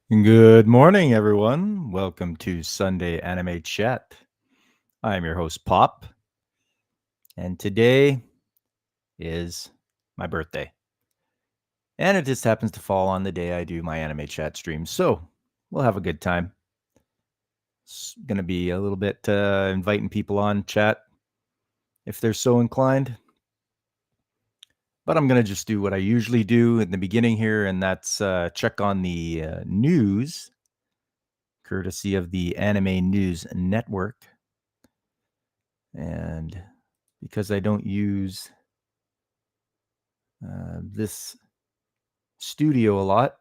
Good morning, everyone. Welcome to Sunday Anime Chat. I'm your host, Pop, and today is my birthday. And it just happens to fall on the day I do my Anime Chat stream, so we'll have a good time. It's going to be a little bit inviting people on chat if they're so inclined. But I'm going to just do what I usually do in the beginning here, and that's check on the news, courtesy of the Anime News Network. And because I don't use this studio a lot,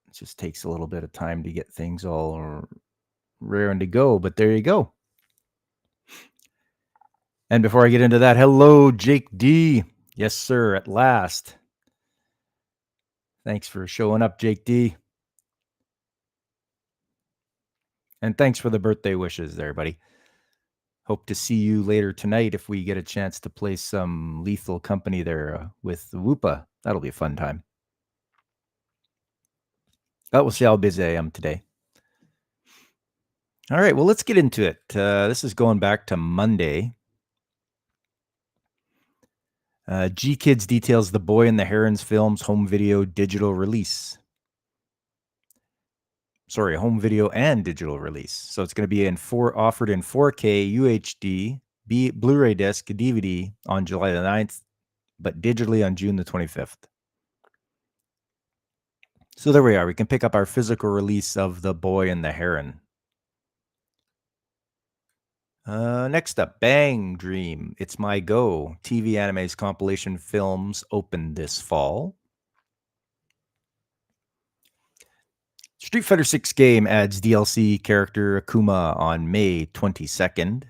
it just takes a little bit of time to get things all raring to go. But there you go. And before I get into that, hello, Jake D. Yes, sir, at last. Thanks for showing up, Jake D. And thanks for the birthday wishes there, buddy. Hope to see you later tonight if we get a chance to play some Lethal Company there with Whoopa. That'll be a fun time. But we'll see how busy I am today. All right, well, let's get into it. This is going back to Monday. G-Kids details The Boy and the Herons film's home video digital release. Sorry, home video and digital release. So it's going to be offered in 4K, UHD, Blu-ray disc, DVD on July the 9th, but digitally on June the 25th. So there we are. We can pick up our physical release of The Boy and the Heron. Next up, Bang Dream, It's My Go. TV Anime's compilation films opened this fall. Street Fighter 6 game adds DLC character Akuma on May 22nd.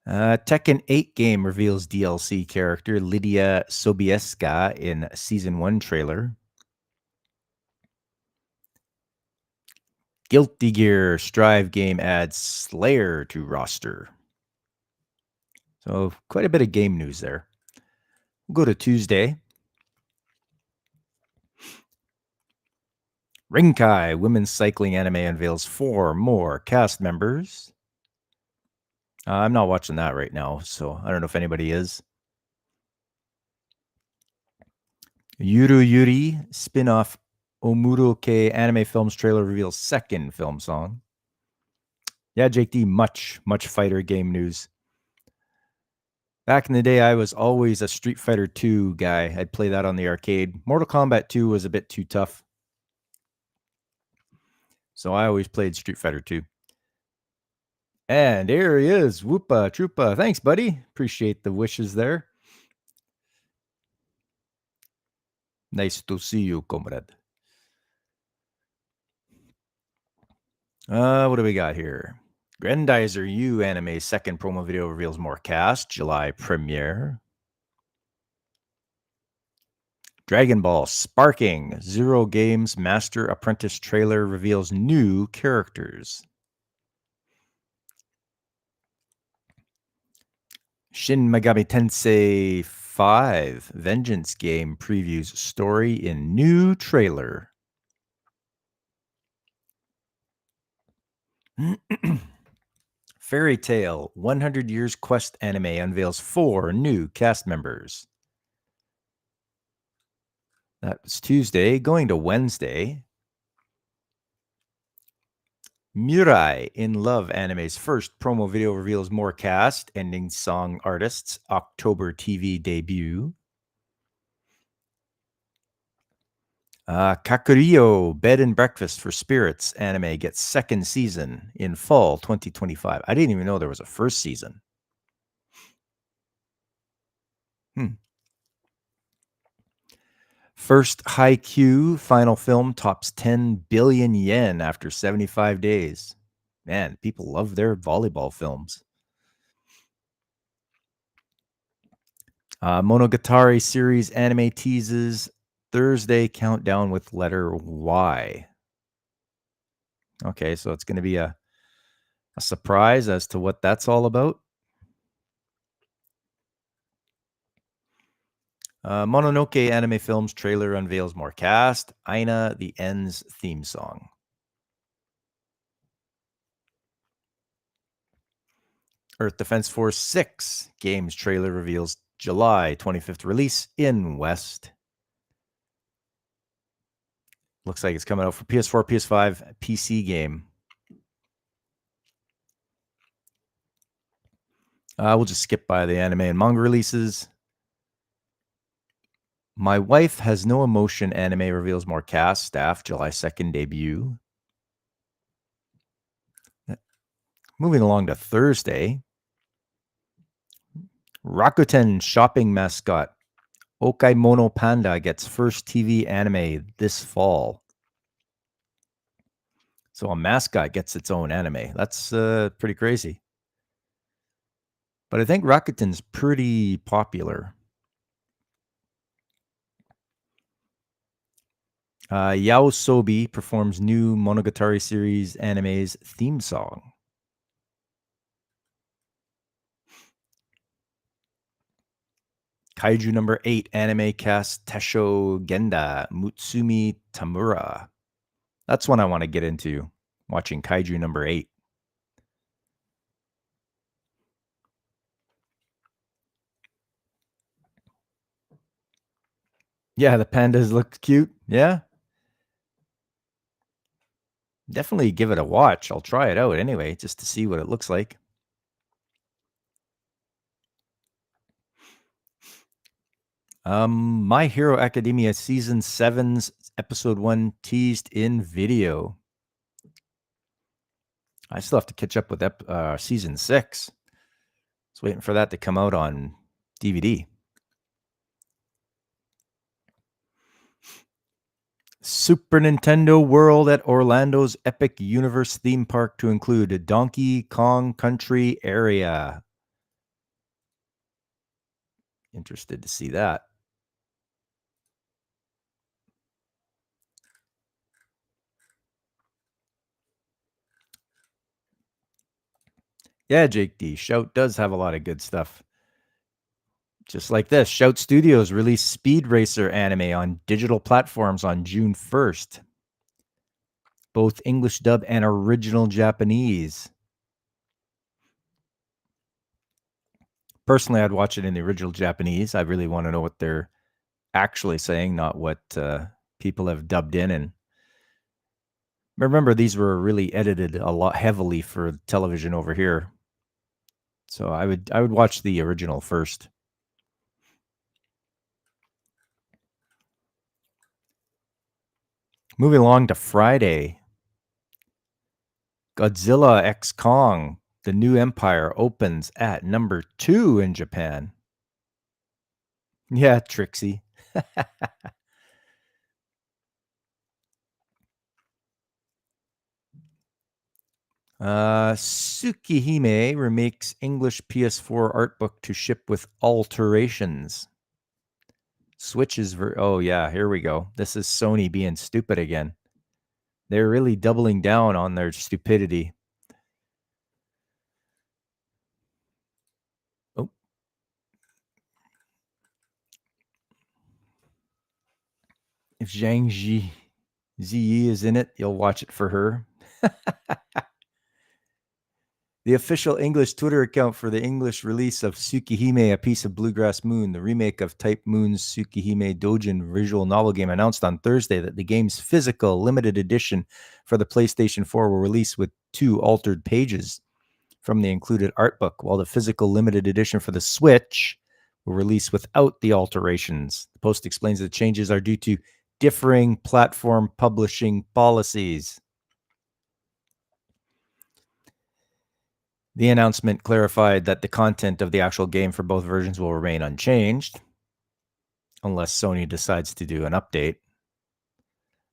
Tekken 8 game reveals DLC character Lydia Sobieska in Season 1 trailer. Guilty Gear Strive game adds Slayer to roster. So quite a bit of game news there. We'll go to Tuesday. Rinkai women's cycling anime unveils 4 more cast members. I'm not watching that right now, so I don't know if anybody is. Yuru Yuri spin-off Omuroke anime films trailer reveals second film song. Yeah, Jake D, much fighter game news. Back in the day, I was always a Street Fighter 2 guy. I'd play that on the arcade. Mortal Kombat 2 was a bit too tough, so I always played Street Fighter 2. And here he is, Whoopa Troopa. Thanks, buddy. Appreciate the wishes there. Nice to see you, comrade. What do we got here? Grandizer U anime second promo video reveals more cast. July premiere. Dragon Ball Sparking Zero Games Master Apprentice trailer reveals new characters. Shin Megami Tensei 5 Vengeance game previews story in new trailer. Fairy Tail 100 Years Quest anime unveils 4 new cast members. That was Tuesday. Going to Wednesday. Mirai in Love anime's first promo video reveals more cast, ending song artists, October TV debut. Kakurio Bed and Breakfast for Spirits anime gets second season in fall 2025. I didn't even know there was a first season. First Haikyuu final film tops 10 billion yen after 75 days. Man, people love their volleyball films. Monogatari series anime teases Thursday countdown with letter Y. Okay, so it's going to be a surprise as to what that's all about. Mononoke Anime Films trailer unveils more cast. Aina the Ends theme song. Earth Defense Force 6 games trailer reveals July 25th release in West. Looks like it's coming out for PS4, PS5, PC game. We'll just skip by the anime and manga releases. My Wife Has No Emotion anime reveals more cast, staff, July 2nd debut. Moving along to Thursday. Rakuten shopping mascot Okaimono Panda gets first TV anime this fall. So a mascot gets its own anime. That's pretty crazy. But I think Rakuten's pretty popular. Yaosobi performs new Monogatari series anime's theme song. Kaiju number 8 anime cast Tesho Genda Mutsumi Tamura. That's one I want to get into, watching Kaiju number 8. Yeah, the pandas look cute. Yeah. Definitely give it a watch. I'll try it out anyway, just to see what it looks like. My Hero Academia Season 7's Episode 1 teased in video. I still have to catch up with Season 6. Just waiting for that to come out on DVD. Super Nintendo World at Orlando's Epic Universe theme park to include a Donkey Kong Country area. Interested to see that. Yeah, Jake D. Shout does have a lot of good stuff. Just like this, Shout Studios released Speed Racer anime on digital platforms on June 1st. Both English dub and original Japanese. Personally, I'd watch it in the original Japanese. I really want to know what they're actually saying, not what people have dubbed in. And remember, these were really edited a lot heavily for television over here. So I would watch the original first. Moving along to Friday. Godzilla X Kong, The New Empire opens at number 2 in Japan. Yeah, Trixie. Tsukihime remakes English PS4 art book to ship with alterations. Switches. Oh, yeah, here we go. This is Sony being stupid again. They're really doubling down on their stupidity. Oh. If Zhang Ziyi is in it, you'll watch it for her. The official English Twitter account for the English release of Tsukihime, A Piece of Bluegrass Moon, the remake of Type Moon's Tsukihime Dojin visual novel game, announced on Thursday that the game's physical limited edition for the PlayStation 4 will release with 2 altered pages from the included art book, while the physical limited edition for the Switch will release without the alterations. The post explains that changes are due to differing platform publishing policies. The announcement clarified that the content of the actual game for both versions will remain unchanged, unless Sony decides to do an update.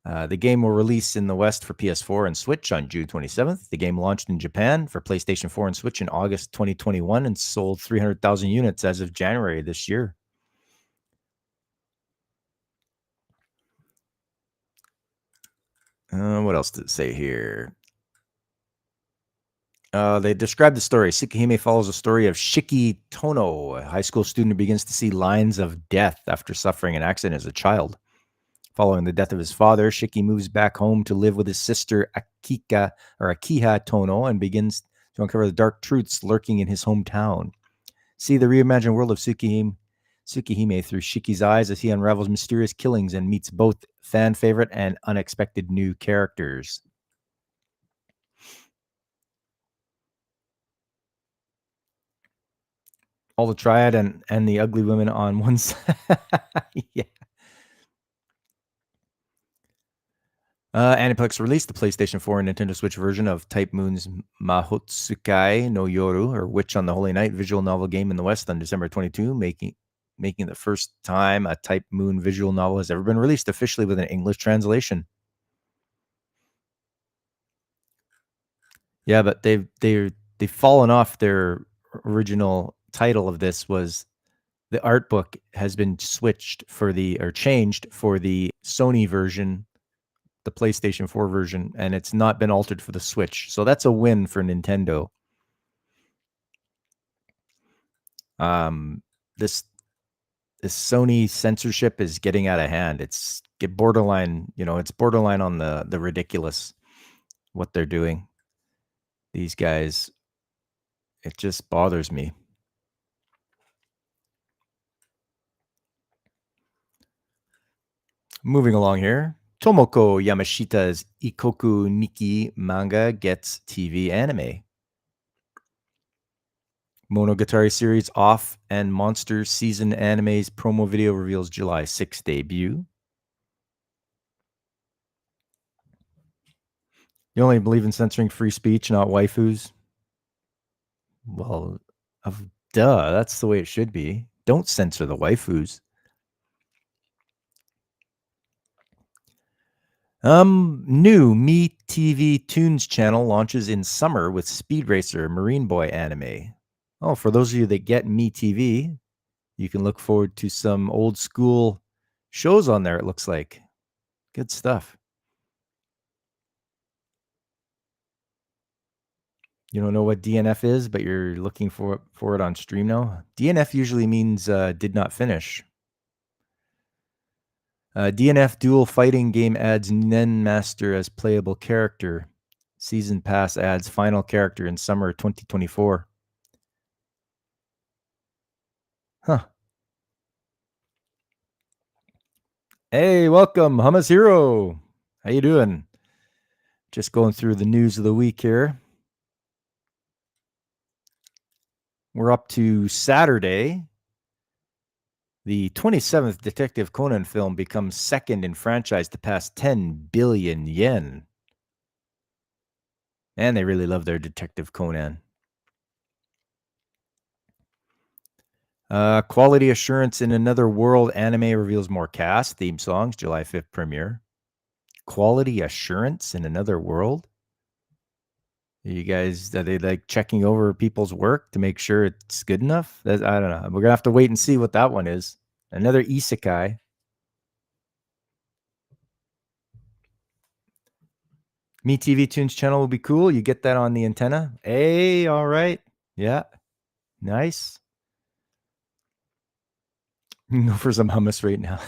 The game will release in the West for PS4 and Switch on June 27th. The game launched in Japan for PlayStation 4 and Switch in August 2021 and sold 300,000 units as of January this year. What else did it say here? They describe the story. Tsukihime follows the story of Shiki Tono, a high school student who begins to see lines of death after suffering an accident as a child. Following the death of his father, Shiki moves back home to live with his sister Akiha Tono and begins to uncover the dark truths lurking in his hometown. See the reimagined world of Tsukihime through Shiki's eyes as he unravels mysterious killings and meets both fan favorite and unexpected new characters. All the triad and the ugly women on one side. Yeah. Aniplex released the PlayStation 4 and Nintendo Switch version of Type Moon's Mahotsukai no Yoru, or Witch on the Holy Night, visual novel game in the West on December 22, making the first time a Type Moon visual novel has ever been released officially with an English translation. Yeah, but they've fallen off. Their original title of this was the art book has been changed for the Sony version, the PlayStation 4 version, and it's not been altered for the Switch. So that's a win for Nintendo. This Sony censorship is getting out of hand. It's borderline, it's borderline on the ridiculous what they're doing. These guys, it just bothers me. Moving along here. Tomoko Yamashita's Ikoku Nikki manga gets TV anime. Monogatari series Off and Monster Season Anime's promo video reveals July 6th debut. You only believe in censoring free speech, not waifus? Well, that's the way it should be. Don't censor the waifus. New MeTV Toons channel launches in summer with Speed Racer Marine Boy anime. Oh, for those of you that get MeTV, you can look forward to some old school shows on there, it looks like. Good stuff. You don't know what DNF is, but you're looking for it on stream now? DNF usually means did not finish. DNF dual fighting game adds Nen Master as playable character. Season Pass adds final character in summer 2024. Huh. Hey, welcome, Hummus Hero. How you doing? Just going through the news of the week here. We're up to Saturday. The 27th Detective Conan film becomes second in franchise to pass 10 billion yen. And they really love their Detective Conan. Quality Assurance in Another World anime reveals more cast, theme songs, July 5th premiere. Quality Assurance in Another World? You guys, are they like checking over people's work to make sure it's good enough? I don't know. We're going to have to wait and see what that one is. Another isekai. MeTV Tunes channel will be cool. You get that on the antenna. Hey, all right. Yeah. Nice. Go for some hummus right now.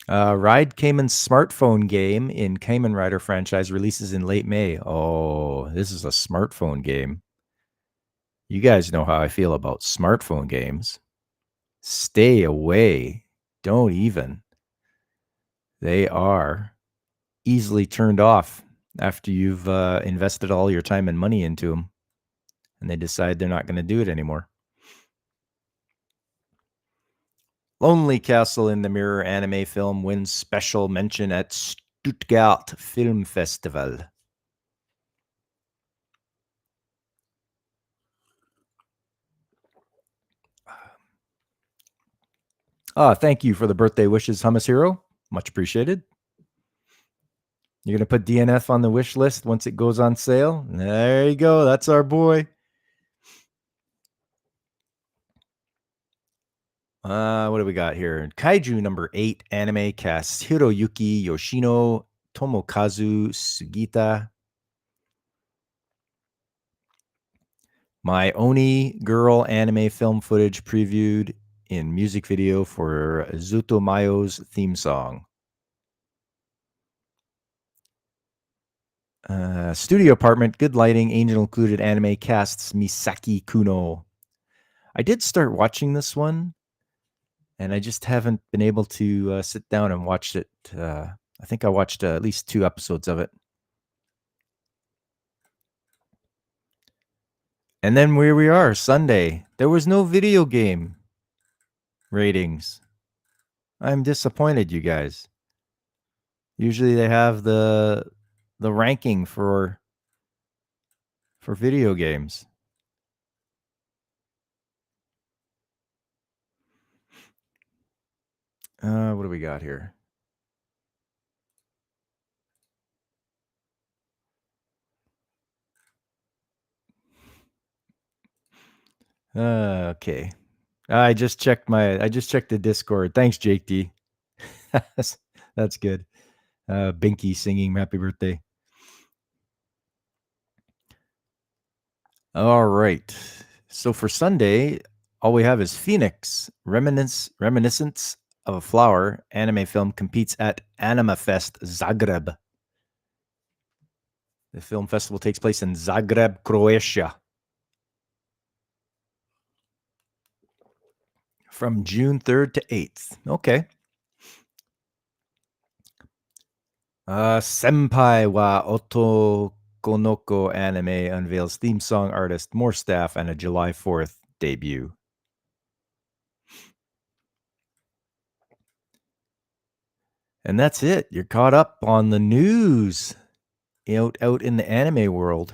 Ride Cayman's smartphone game in Cayman Rider franchise releases in late May. Oh, this is a smartphone game. You guys know how I feel about smartphone games. Stay away. Don't even. They are easily turned off after you've invested all your time and money into them, and they decide they're not going to do it anymore. Lonely Castle in the Mirror anime film wins special mention at Stuttgart Film Festival. Thank you for the birthday wishes, Hummus Hero. Much appreciated. You're going to put DNF on the wish list once it goes on sale? There you go. That's our boy. What do we got here? Kaiju number 8 anime casts Hiroyuki Yoshino Tomokazu Sugita. My Oni Girl anime film footage previewed in music video for Zutomayo's theme song. Studio apartment, good lighting, angel included anime casts Misaki Kuno. I did start watching this one, and I just haven't been able to sit down and watch it. I think I watched at least 2 episodes of it. And then here we are, Sunday. There was no video game ratings. I'm disappointed, you guys. Usually they have the ranking for video games. What do we got here? Okay. I just checked the Discord. Thanks, Jake D. That's good. Binky singing happy birthday. All right. So for Sunday, all we have is Phoenix, Reminiscence of a Flower anime film competes at Anima Fest Zagreb. The film festival takes place in Zagreb, Croatia. From June 3rd to 8th. Okay. Senpai wa Otokonoko anime unveils theme song artist, more staff, and a July 4th debut. And that's it. You're caught up on the news out in the anime world.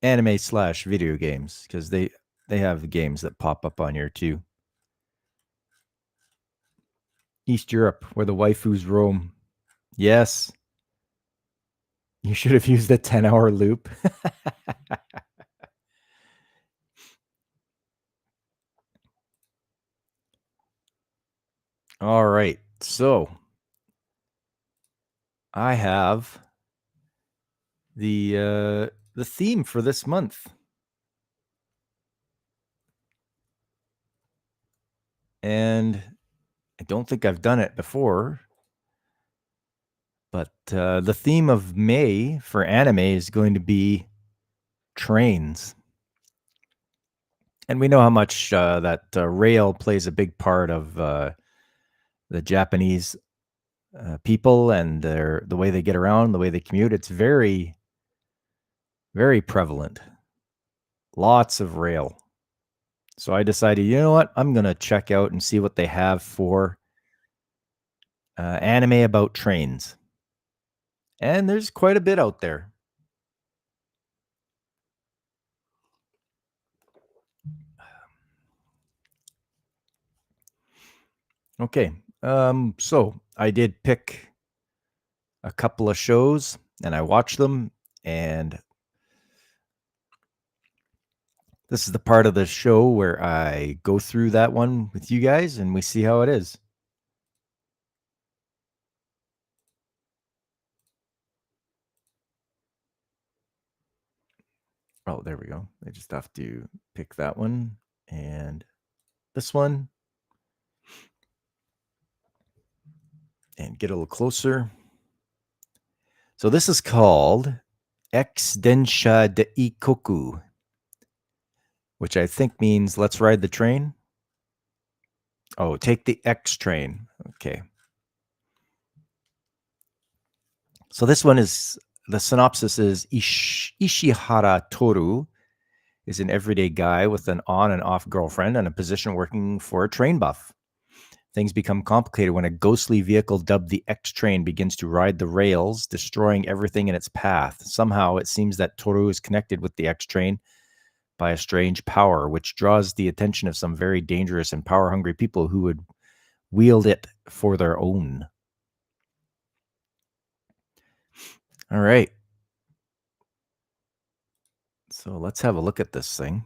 Anime / video games, because they have games that pop up on here too. East Europe, where the waifus roam. Yes. You should have used the 10-hour loop. All right. So I have the theme for this month. And I don't think I've done it before. But the theme of May for anime is going to be trains. And we know how much that rail plays a big part of the Japanese people and the way they get around, the way they commute. It's very, very prevalent. Lots of rail. So I decided, you know what? I'm going to check out and see what they have for anime about trains. And there's quite a bit out there. Okay. So I did pick a couple of shows and I watched them, and this is the part of the show where I go through that one with you guys and we see how it is. Oh, there we go. I just have to pick that one and this one and get a little closer. So this is called X Densha de Ikoku, which I think means let's ride the train. Oh, take the X train. Okay. So this one is, the synopsis is Ishihara Toru is an everyday guy with an on and off girlfriend and a position working for a train buff. Things become complicated when a ghostly vehicle dubbed the X train begins to ride the rails, destroying everything in its path. Somehow it seems that Toru is connected with the X train by a strange power, which draws the attention of some very dangerous and power-hungry people who would wield it for their own. All right. So let's have a look at this thing.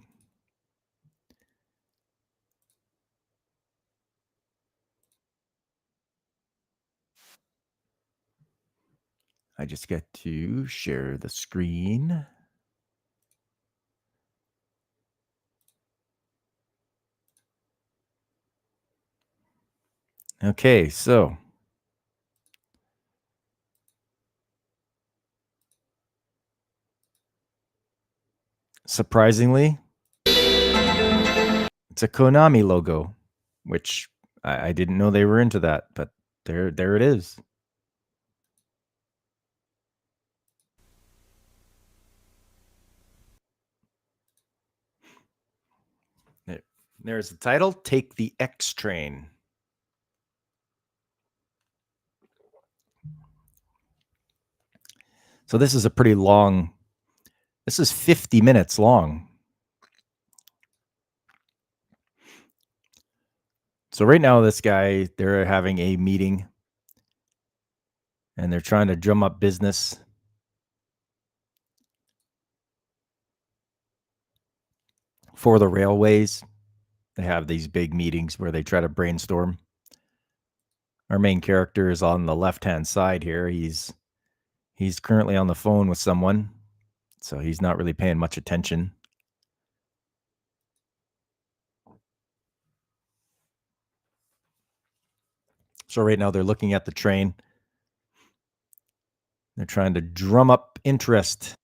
I just get to share the screen. Okay, so surprisingly, it's a Konami logo, which I didn't know they were into that, but there it is. There's the title, Take the X Train. So this is a pretty long, this is 50 minutes long. So right now, this guy, they're having a meeting and they're trying to drum up business. For the railways. They have these big meetings where they try to brainstorm. Our main character is on the left-hand side here. He's currently on the phone with someone, so he's not really paying much attention. So right now they're looking at the train. They're trying to drum up interest.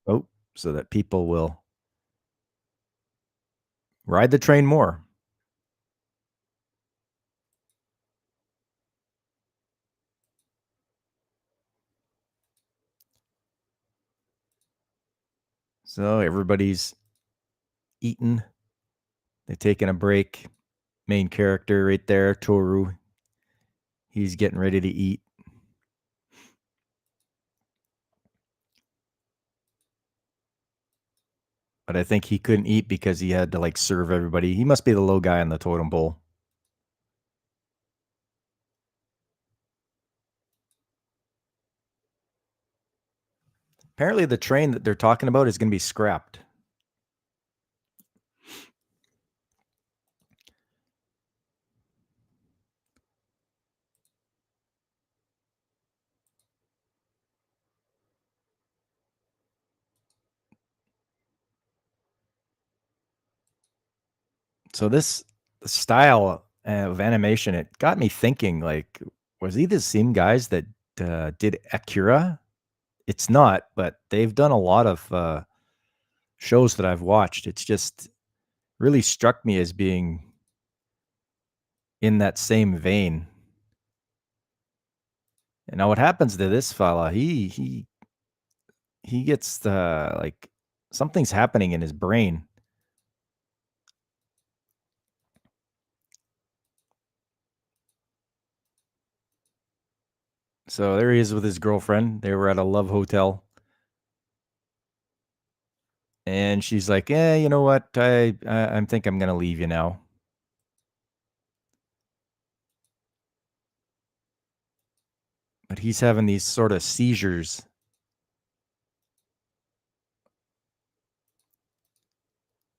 Oh, so that people will ride the train more. So everybody's eating. They're taking a break. Main character right there, Toru. He's getting ready to eat. But I think he couldn't eat because he had to like serve everybody. He must be the low guy on the totem pole. Apparently the train that they're talking about is going to be scrapped. So this style of animation, it got me thinking, like, was he the same guys that did Akira? It's not, but they've done a lot of shows that I've watched. It's just really struck me as being in that same vein. And now what happens to this fella? He gets like something's happening in his brain. So there he is with his girlfriend. They were at a love hotel. And she's like, "Yeah, you know what? I think I'm gonna leave you now." But he's having these sort of seizures.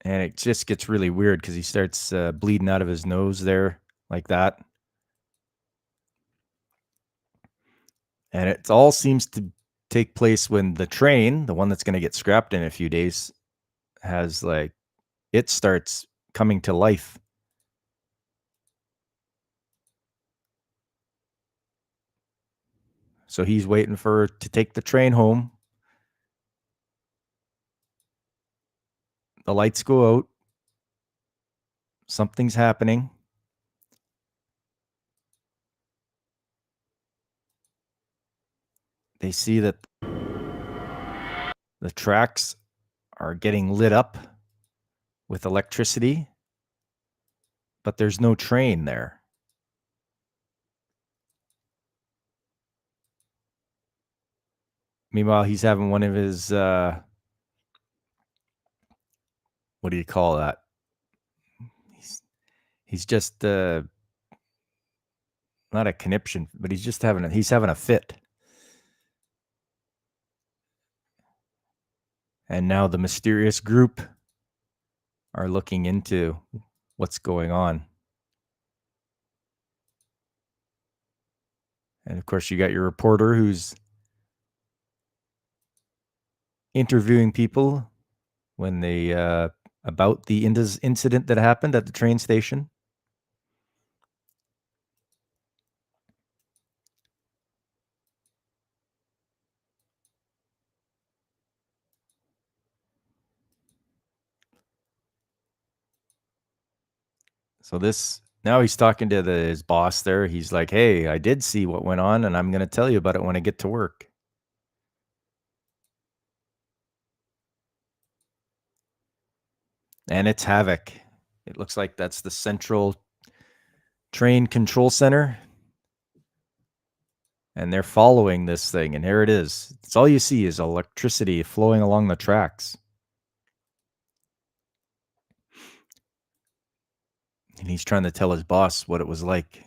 And it just gets really weird because he starts bleeding out of his nose there like that. And it all seems to take place when the train, the one that's going to get scrapped in a few days, has like, it starts coming to life. So he's waiting for her to take the train home. The lights go out. Something's happening. They see that the tracks are getting lit up with electricity, but there's no train there. Meanwhile, he's having one of his what do you call that? He's just not a conniption, but he's having a fit. And now the mysterious group are looking into what's going on. And of course, you got your reporter who's interviewing people when they about the incident that happened at the train station. So this now he's talking to his boss there. He's like, "Hey, I did see what went on, and I'm going to tell you about it when I get to work." And it's havoc. It looks like that's the central train control center, and they're following this thing. And here it is. It's all you see is electricity flowing along the tracks. And he's trying to tell his boss what it was like.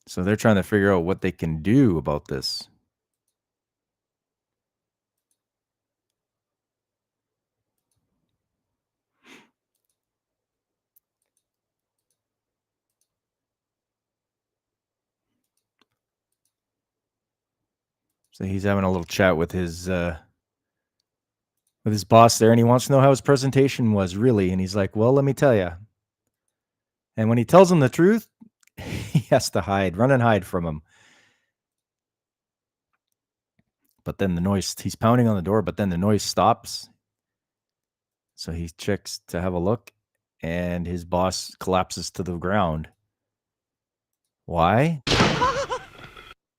So they're trying to figure out what they can do about this. So he's having a little chat with his boss there, and he wants to know how his presentation was really. And he's like, "Well, let me tell you." And when he tells him the truth, he has to run and hide from him. But then the noise, he's pounding on the door, but then the noise stops. So he checks to have a look, and his boss collapses to the ground. Why?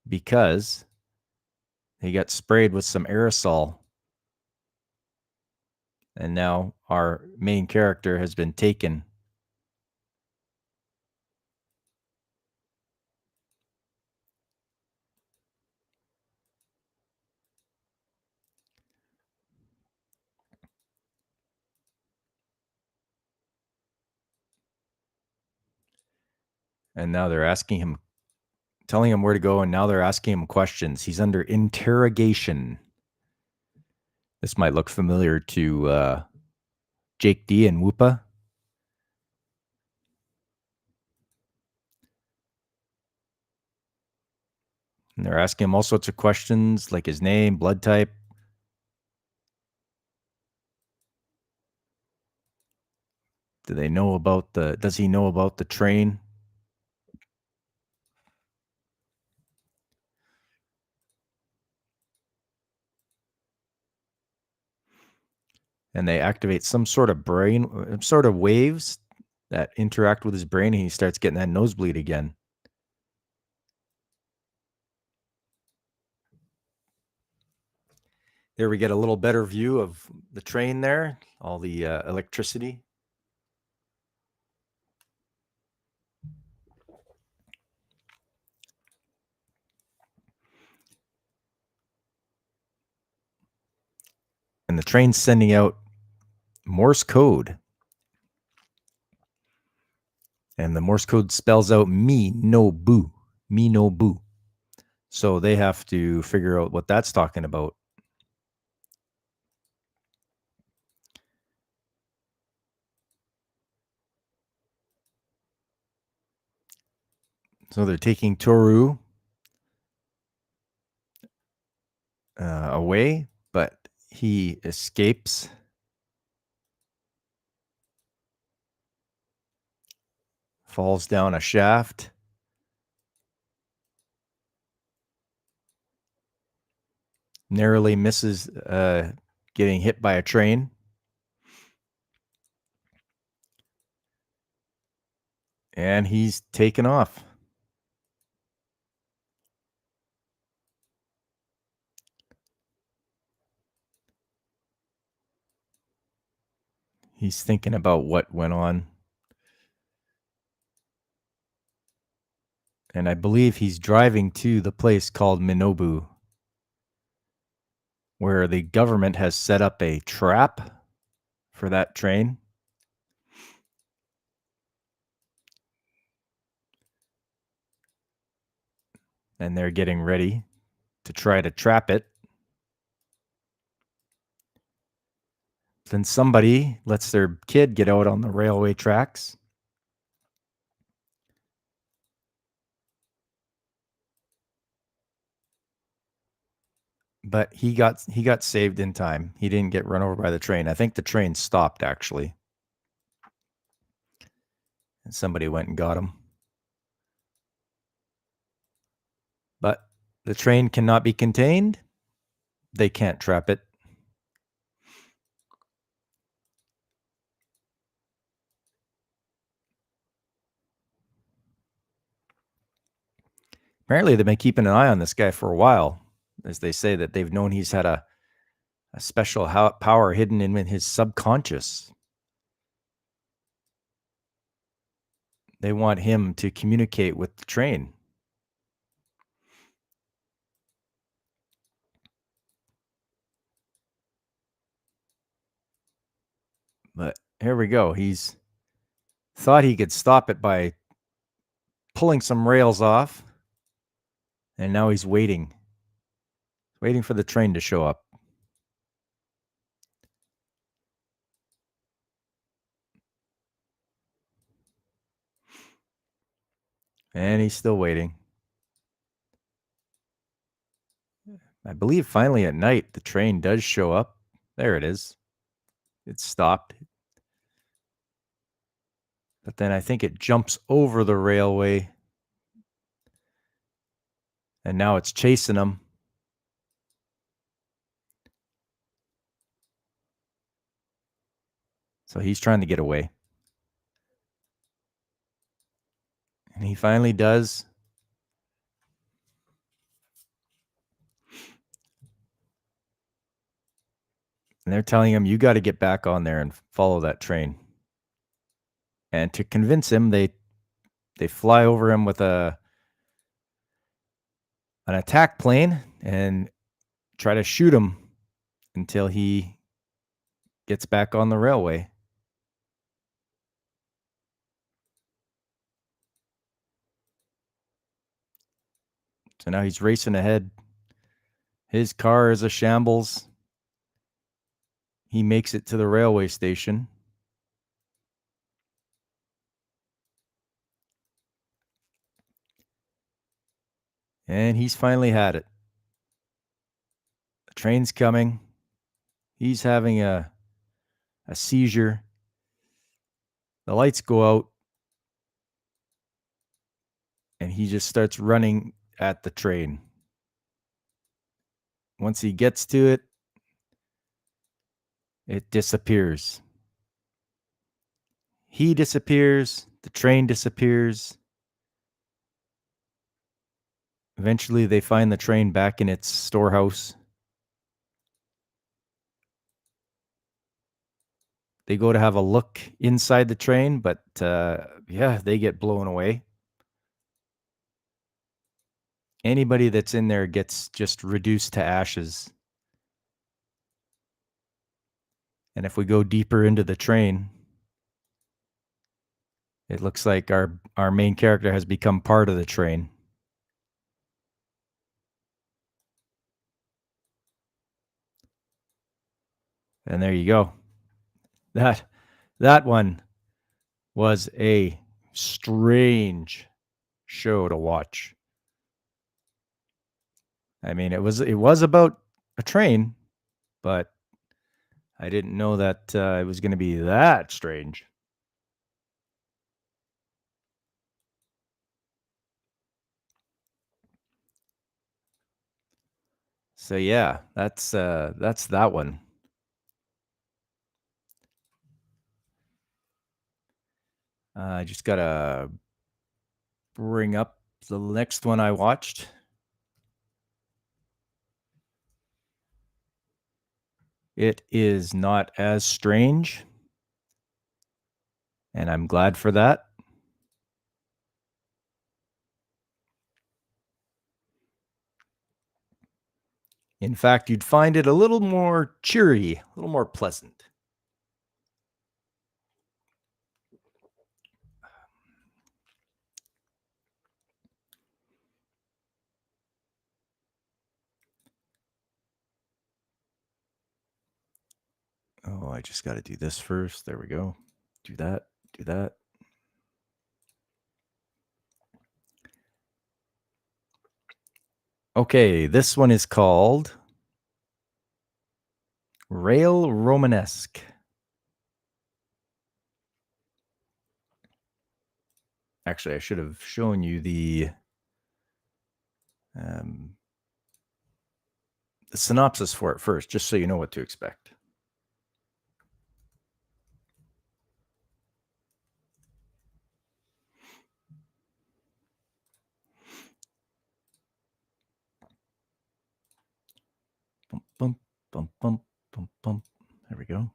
Because he got sprayed with some aerosol. And now our main character has been taken. And now they're asking him, telling him where to go, and now they're asking him questions. He's under interrogation. This might look familiar to Jake D and Whoopa. And they're asking him all sorts of questions like his name, blood type. Does he know about the train? And they activate some sort of waves that interact with his brain, and he starts getting that nosebleed again. There we get a little better view of the train there, all the electricity. And the train's sending out Morse code. And the Morse code spells out me no boo. Me no boo. So they have to figure out what that's talking about. So they're taking Toru away, but he escapes. Falls down a shaft. Narrowly misses getting hit by a train. And he's taken off. He's thinking about what went on. And I believe he's driving to the place called Minobu, where the government has set up a trap for that train. And they're getting ready to try to trap it. Then somebody lets their kid get out on the railway tracks. But he got saved in time. He didn't get run over by the train. I think the train stopped actually, and somebody went and got him. But the train cannot be contained. They can't trap it. Apparently, they've been keeping an eye on this guy for a while, as they say that they've known he's had a special power hidden in his subconscious. They want him to communicate with the train. But here we go. He's thought he could stop it by pulling some rails off, and now he's waiting for the train to show up. And he's still waiting. I believe finally at night the train does show up. There it is. It stopped. But then I think it jumps over the railway. And now it's chasing him. So he's trying to get away. And he finally does. And they're telling him, you got to get back on there and follow that train. And to convince him, they fly over him with an attack plane and try to shoot him until he gets back on the railway. So now he's racing ahead. His car is a shambles. He makes it to the railway station. And he's finally had it. The train's coming. He's having a seizure. The lights go out. And he just starts running at the train. Once he gets to it, it disappears. He disappears. The train disappears. Eventually, they find the train back in its storehouse. They go to have a look inside the train, but they get blown away. Anybody that's in there gets just reduced to ashes. And if we go deeper into the train, it looks like our main character has become part of the train. And there you go. That one was a strange show to watch. I mean, it was about a train, but I didn't know that it was going to be that strange. So yeah, that's that one. I just gotta bring up the next one I watched. It is not as strange, and I'm glad for that. In fact, you'd find it a little more cheery, a little more pleasant. Oh, I just got to do this first. There we go. Do that. Do that. Okay, this one is called Rail Romanesque. Actually, I should have shown you the synopsis for it first, just so you know what to expect. Bump, bump, bump, bump, bump, bump. There we go.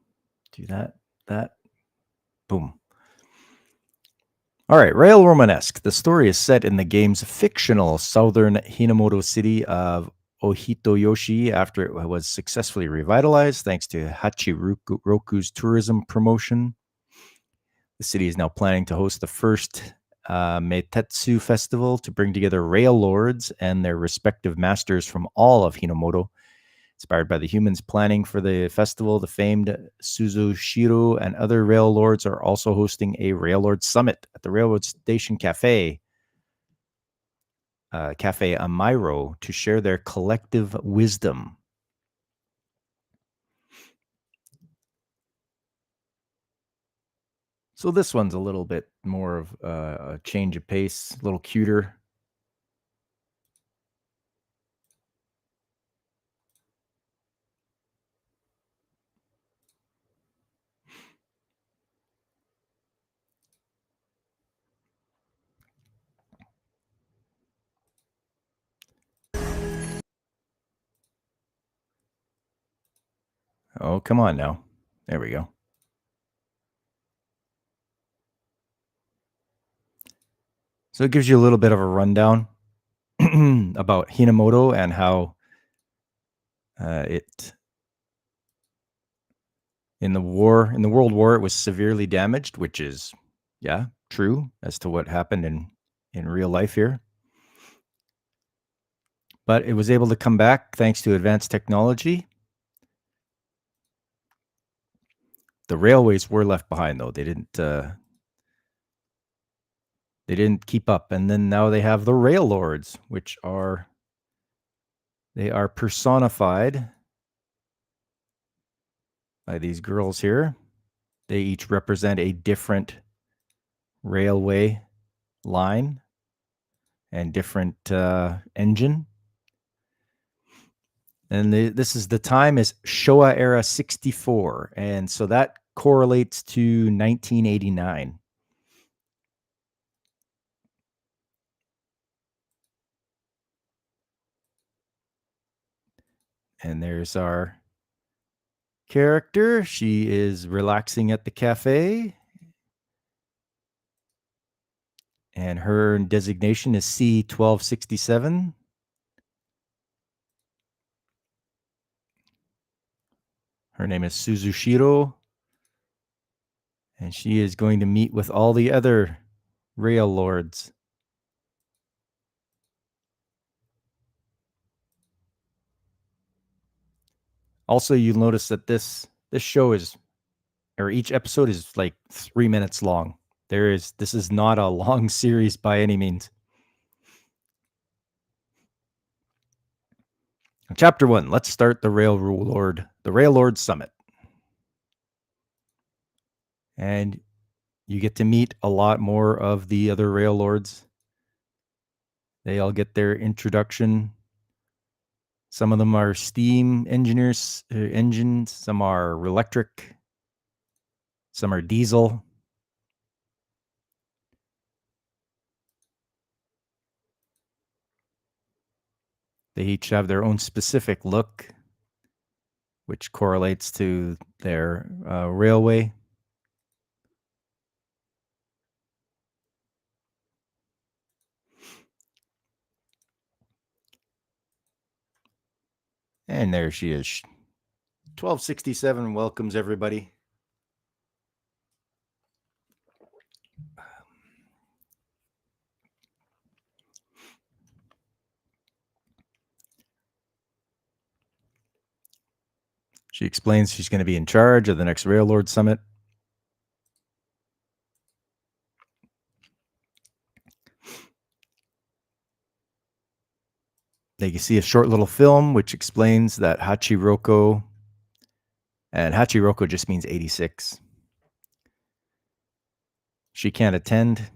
Do that, boom. All right, Rail Romanesque. The story is set in the game's fictional southern Hinamoto city of Ohitoyoshi after it was successfully revitalized thanks to Hachiroku's tourism promotion. The city is now planning to host the first Meitetsu festival to bring together rail lords and their respective masters from all of Hinamoto. Inspired by the humans planning for the festival, the famed Suzushiro and other rail lords are also hosting a rail lord summit at the railroad station cafe, Cafe Amiro, to share their collective wisdom. So this one's a little bit more of a change of pace, a little cuter. Oh, come on now. There we go. So it gives you a little bit of a rundown about Hinamoto and how it in the World War it was severely damaged, which is true as to what happened in real life here. But it was able to come back thanks to advanced technology. The railways were left behind though. They didn't keep up, and then now they have the rail lords, which are personified by these girls here. They each represent a different railway line and different engine. And this is the time is Showa era 64, and so that correlates to 1989. And there's our character. She is relaxing at the cafe. And her designation is C1267. Her name is Suzushiro. And she is going to meet with all the other rail lords. Also, you'll notice that this show is, or each episode is like 3 minutes long. This is not a long series by any means. Chapter 1, let's start the Rail Lord Summit. And you get to meet a lot more of the other rail lords. They all get their introduction. Some of them are steam engines, some are electric, some are diesel. They each have their own specific look, which correlates to their railway. And there she is. 1267 welcomes everybody. She explains she's going to be in charge of the next Railroad Summit. They can see a short little film which explains that Hachiroko And Hachiroko just means 86. She can't attend,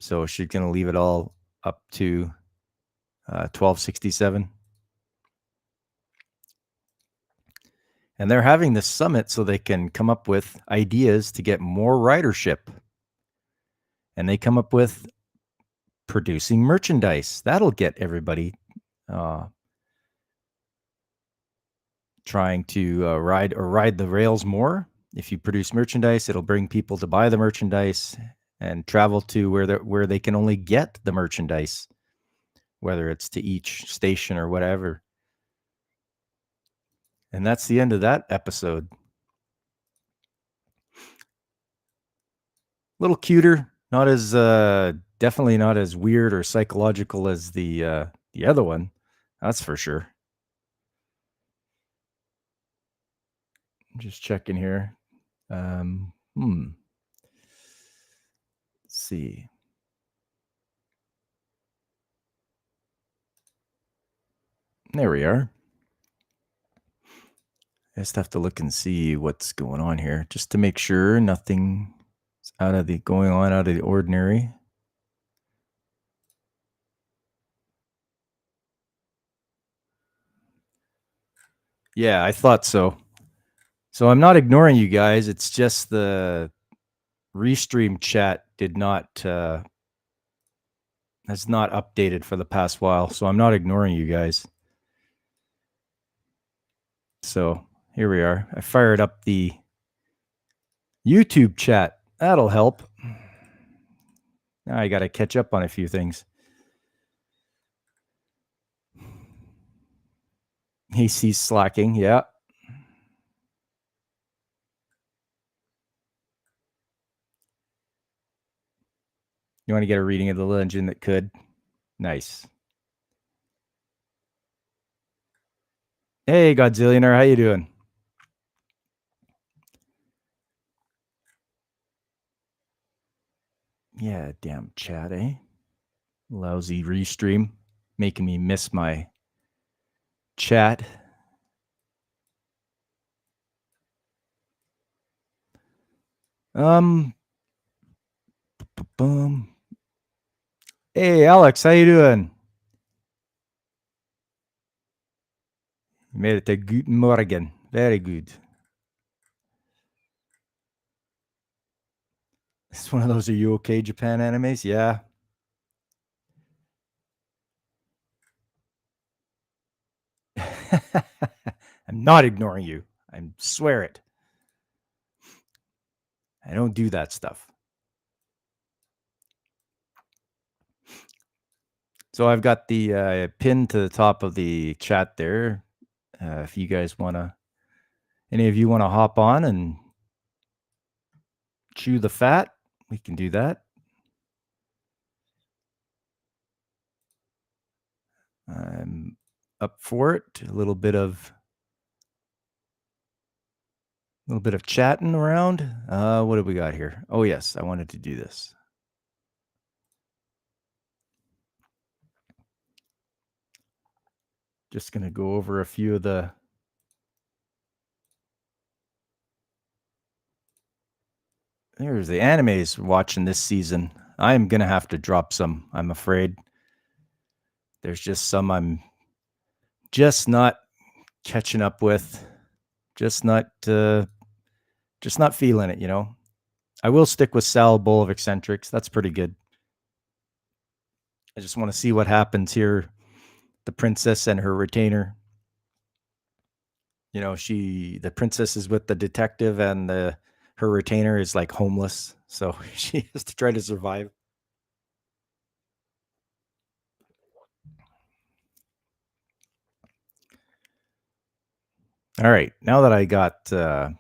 so she's going to leave it all up to 1267. And they're having this summit so they can come up with ideas to get more ridership. And they come up with producing merchandise. That'll get everybody trying to ride the rails more. If you produce merchandise, it'll bring people to buy the merchandise and travel to where they can only get the merchandise, whether it's to each station or whatever. And that's the end of that episode. A little cuter, not as definitely not as weird or psychological as the other one. That's for sure. I'm just checking here. Let's see. There we are. I just have to look and see what's going on here, just to make sure nothing's out of the ordinary. Yeah, I thought so. So I'm not ignoring you guys. It's just the Restream chat has not updated for the past while. So I'm not ignoring you guys. So here we are. I fired up the YouTube chat. That'll help. Now I got to catch up on a few things. He sees slacking. Yeah. You want to get a reading of the legend that could? Nice. Hey, Godzillionaire, how you doing? Yeah, damn chat, eh? Lousy restream, making me miss my chat. Boom. Hey, Alex, how you doing? You made it to Guten Morgen. Very good. It's one of those Are You Okay Japan animes? Yeah. I'm not ignoring you. I swear it. I don't do that stuff. So I've got the pin to the top of the chat there. If you guys any of you want to hop on and chew the fat, we can do that. I'm up for it. A little bit of chatting around. What do we got here? Oh yes, I wanted to do this. Just going to go over a few of the There's the animes watching this season. I'm going to have to drop some, I'm afraid. There's just some I'm just not catching up with. Just not feeling it, you know. I will stick with Sal Bowl of Eccentrics. That's pretty good. I just want to see what happens here. The princess and her retainer. You know, the princess is with the detective and her retainer is like homeless. So she has to try to survive. All right. Now that I got the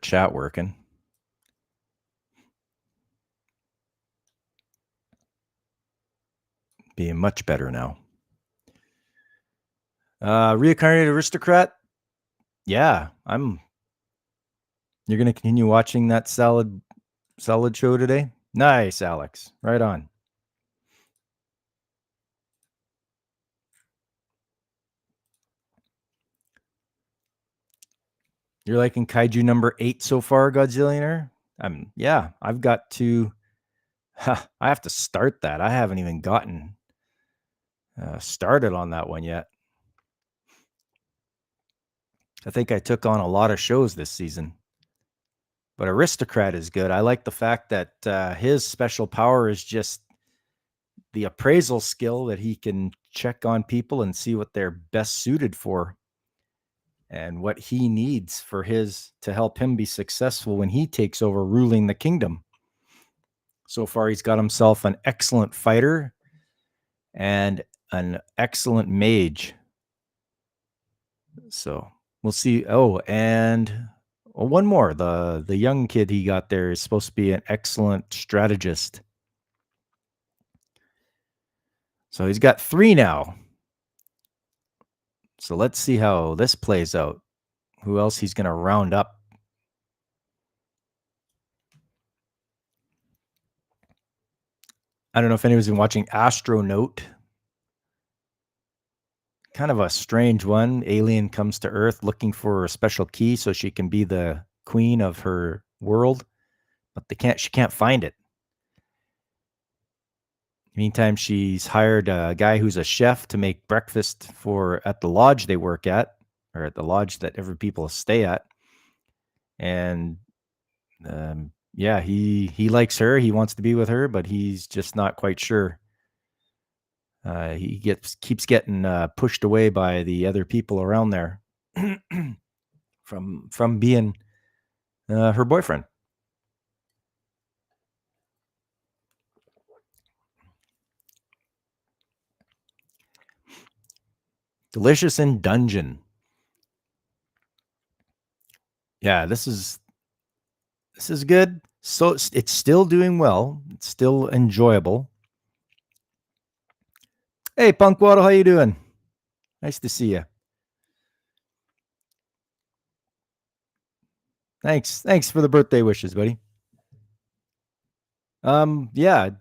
chat working. Being much better now. Reincarnated Aristocrat. Yeah, you're gonna continue watching that salad show today? Nice, Alex. Right on. You're liking Kaiju number 8 so far, Godzillionaire? Yeah, I've got to. I have to start that. I haven't even gotten started on that one yet. I think I took on a lot of shows this season. But Aristocrat is good. I like the fact that his special power is just the appraisal skill that he can check on people and see what they're best suited for and what he needs for his to help him be successful when he takes over ruling the kingdom. So far, he's got himself an excellent fighter and an excellent mage. So we'll see. Oh, and one more. The young kid he got there is supposed to be an excellent strategist. So he's got 3 now. So let's see how this plays out. Who else he's going to round up? I don't know if anyone's been watching Astronaut. Kind of a strange one. Alien comes to Earth looking for a special key so she can be the queen of her world, but she can't find it. Meantime, she's hired a guy who's a chef to make breakfast at the lodge they work at, or at the lodge that every people stay at. And yeah, he likes her. He wants to be with her, but he's just not quite sure. He keeps getting pushed away by the other people around there from being her boyfriend. Delicious in Dungeon. Yeah, this is good. So it's still doing well. It's still enjoyable. Hey, Punkwaddle, how you doing? Nice to see you. Thanks for the birthday wishes, buddy. Yeah,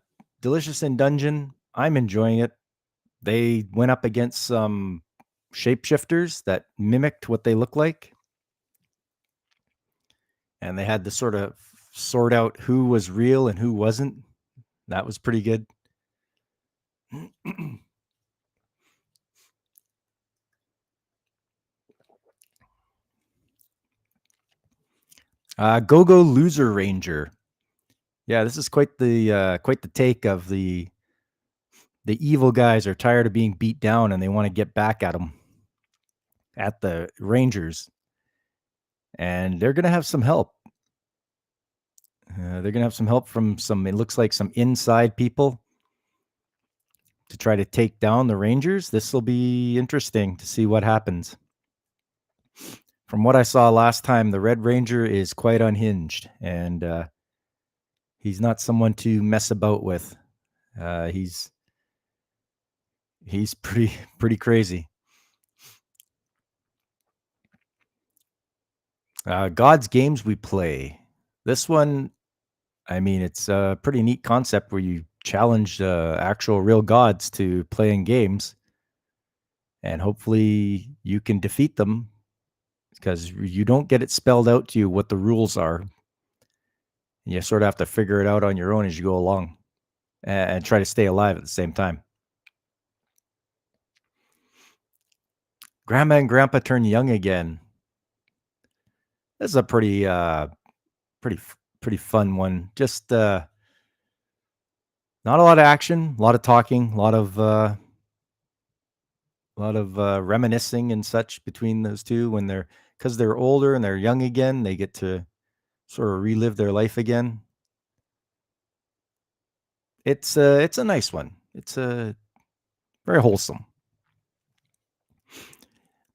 Delicious in Dungeon. I'm enjoying it. They went up against some shapeshifters that mimicked what they look like. And they had to sort of sort out who was real and who wasn't. That was pretty good. Go Loser Ranger. Yeah, this is quite the take of the evil guys are tired of being beat down and they want to get back at them, at the Rangers, and they're gonna have some help. They're gonna have some help from it looks like some inside people to try to take down the Rangers. This will be interesting to see what happens. From what I saw last time, the Red Ranger is quite unhinged, and he's not someone to mess about with. He's pretty crazy. God's Games We Play. This one, I mean, it's a pretty neat concept where you challenge actual real gods to playing games, and hopefully you can defeat them because you don't get it spelled out to you what the rules are. You sort of have to figure it out on your own as you go along and try to stay alive at the same time. Grandma and Grandpa Turn Young Again. This is a pretty fun one. Just not a lot of action, a lot of talking, a lot of reminiscing and such between those two because they're older and they're young again. They get to sort of relive their life again. It's a nice one. It's very wholesome.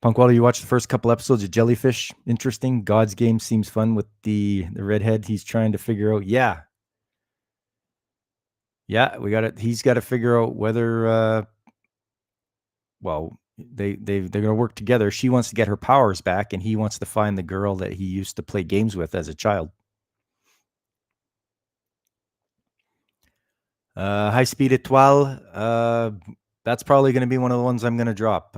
Punkwaddle, you watched the first couple episodes of Jellyfish. Interesting. God's Game seems fun with the redhead. He's trying to figure out. Yeah, we got it. He's got to figure out whether. Well, they're going to work together. She wants to get her powers back, and he wants to find the girl that he used to play games with as a child. High Speed Etoile. That's probably going to be one of the ones I'm going to drop.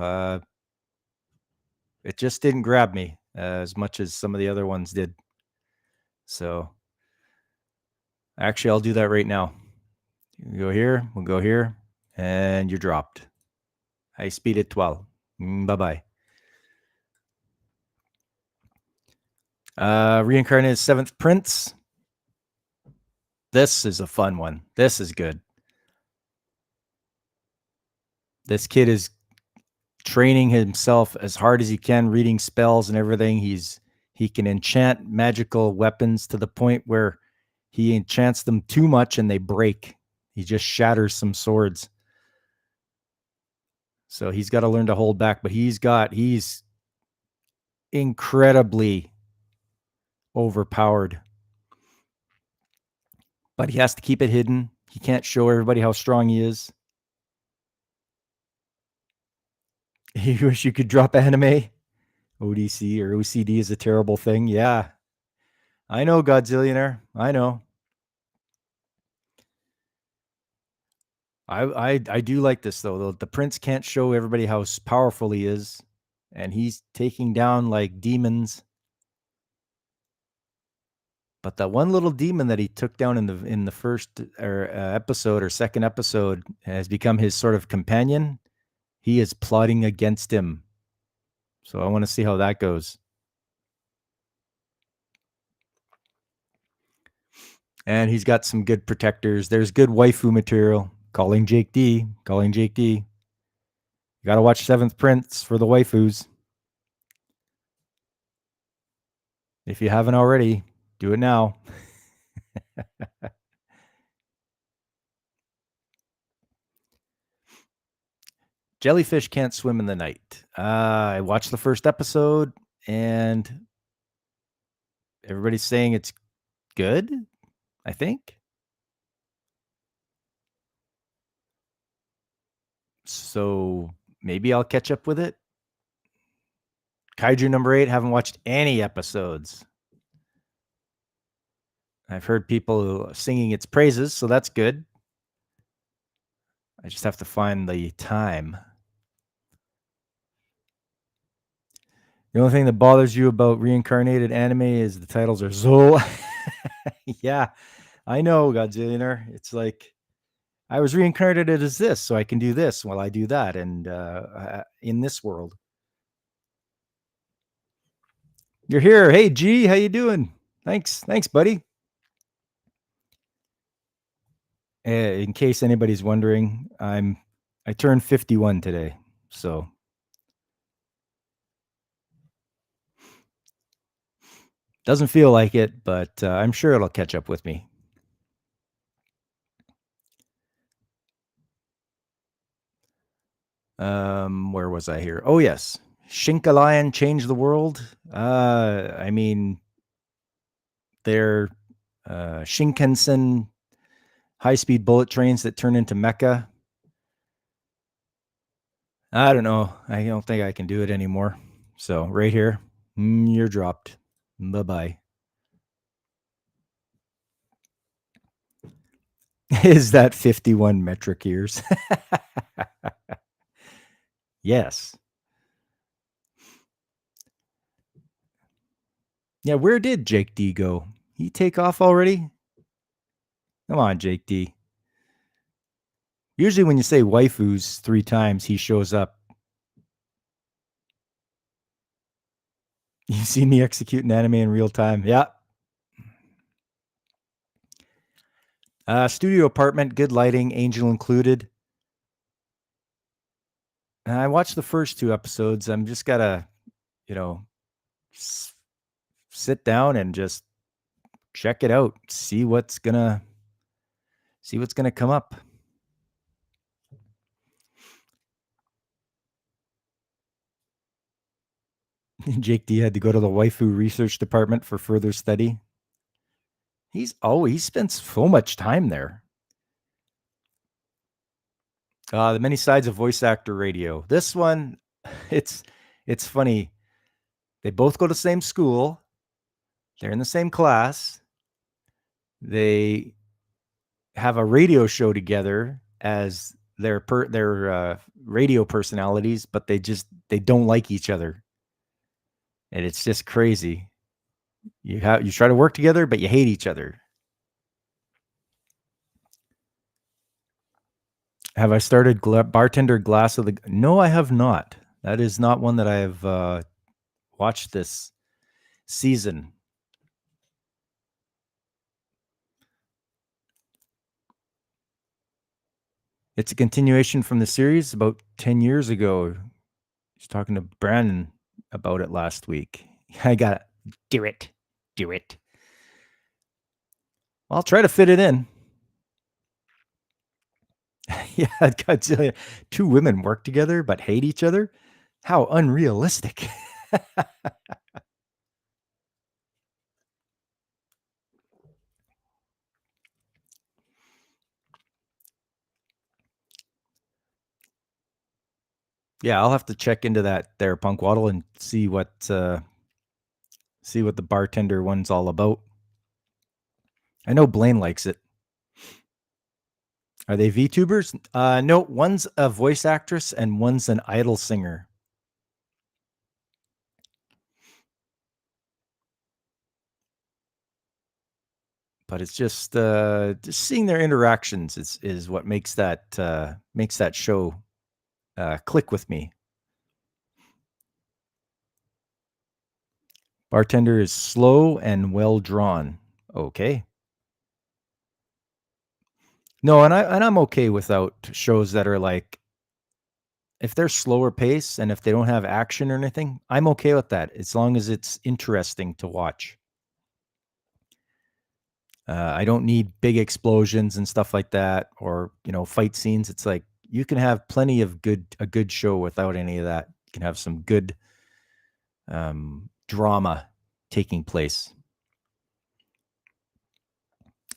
It just didn't grab me. as much as some of the other ones did. So actually, I'll do that right now. You go here, we'll go here, and you're dropped. High speed at 12. Bye-bye. Reincarnated Seventh Prince. This is a fun one. This is good. This kid is training himself as hard as he can, reading spells and everything. He can enchant magical weapons to the point where he enchants them too much and they break. He just shatters some swords. So he's got to learn to hold back, but he's incredibly overpowered. But he has to keep it hidden. He can't show everybody how strong he is. You wish you could drop anime? ODC or OCD is a terrible thing. Yeah. I know, Godzillionaire. I know. I do like this though. The prince can't show everybody how powerful he is, and he's taking down like demons. But that one little demon that he took down in the first episode or second episode has become his sort of companion. He is plotting against him. So I want to see how that goes. And he's got some good protectors. There's good waifu material. Calling Jake D. You got to watch Seventh Prince for the waifus. If you haven't already, do it now. Jellyfish can't swim in the night. I watched the first episode and everybody's saying it's good, I think. So maybe I'll catch up with it. Kaiju number 8, haven't watched any episodes. I've heard people singing its praises, so that's good. I just have to find the time. The only thing that bothers you about reincarnated anime is the titles are so... Yeah, I know, Godzillionaire. It's like, I was reincarnated as this, so I can do this while I do that, and in this world. You're here. Hey, G, how you doing? Thanks, buddy. In case anybody's wondering, I turned 51 today, so doesn't feel like it, but I'm sure it'll catch up with me. Where was I here? Oh yes, Shinkalion changed the world. I mean, they're Shinkansen high-speed bullet trains that turn into mecha. I don't know. I don't think I can do it anymore. So right here, you're dropped. Bye-bye. Is that 51 metric years? Yes. Yeah, where did Jake D go? He take off already? Come on, Jake D. Usually when you say waifus 3 times, he shows up. You see me execute an anime in real time. Yeah. Studio apartment, good lighting, angel included. I watched the first 2 episodes. I'm just gotta, sit down and just check it out. See what's gonna come up. Jake D had to go to the waifu research department for further study. He spends so much time there. The many sides of voice actor radio. This one, it's funny. They both go to the same school. They're in the same class. They have a radio show together as their radio personalities, but they don't like each other. And it's just crazy. You try to work together, but you hate each other. Have I started Bartender Glass of the? No, I have not. That is not one that I have watched this season. It's a continuation from the series about 10 years ago. I was talking to Brandon about it last week. I got to do it. Do it. I'll try to fit it in. Yeah, I got to tell you, two women work together but hate each other. How unrealistic. Yeah, I'll have to check into that there, Punk Waddle, and see what the bartender one's all about. I know Blaine likes it. Are they VTubers? No, one's a voice actress and one's an idol singer. But it's just seeing their interactions is what makes that show click with me. Bartender is slow and well drawn. Okay. No, and I'm okay without shows that are like, if they're slower pace and if they don't have action or anything, I'm okay with that as long as it's interesting to watch. I don't need big explosions and stuff like that, or fight scenes. It's like you can have plenty of a good show without any of that. You can have some good drama taking place.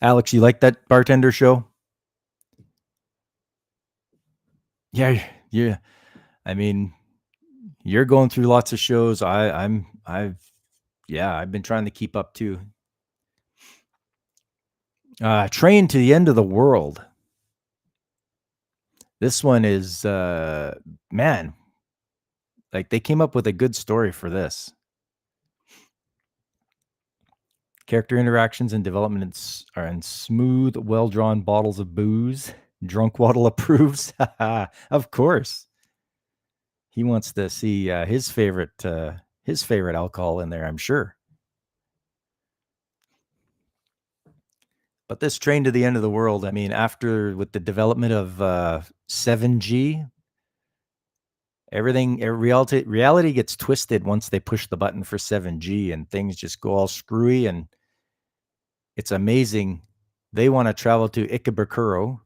Alex, you like that Bartender show? Yeah, yeah. I mean, you're going through lots of shows. I've been trying to keep up too. Train to the End of the World. This one is man, like they came up with a good story for this. Character interactions and developments are in smooth, well-drawn bottles of booze. Drunk Waddle approves. Of course. He wants to see his favorite alcohol in there, I'm sure. But this Train to the End of the World, I mean, after with the development of 7G, reality gets twisted once they push the button for 7G, and things just go all screwy, and it's amazing. They want to travel to Ikebukuro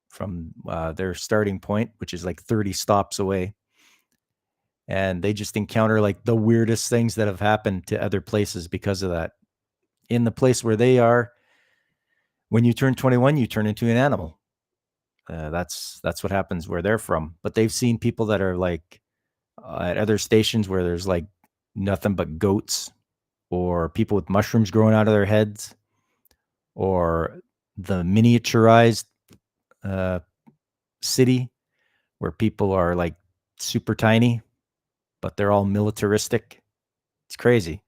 from their starting point, which is like 30 stops away. And they just encounter like the weirdest things that have happened to other places because of that. In the place where they are, when you turn 21, you turn into an animal. That's what happens where they're from. But they've seen people that are like at other stations where there's like nothing but goats, or people with mushrooms growing out of their heads, or the miniaturized city where people are like super tiny, but they're all militaristic. It's crazy.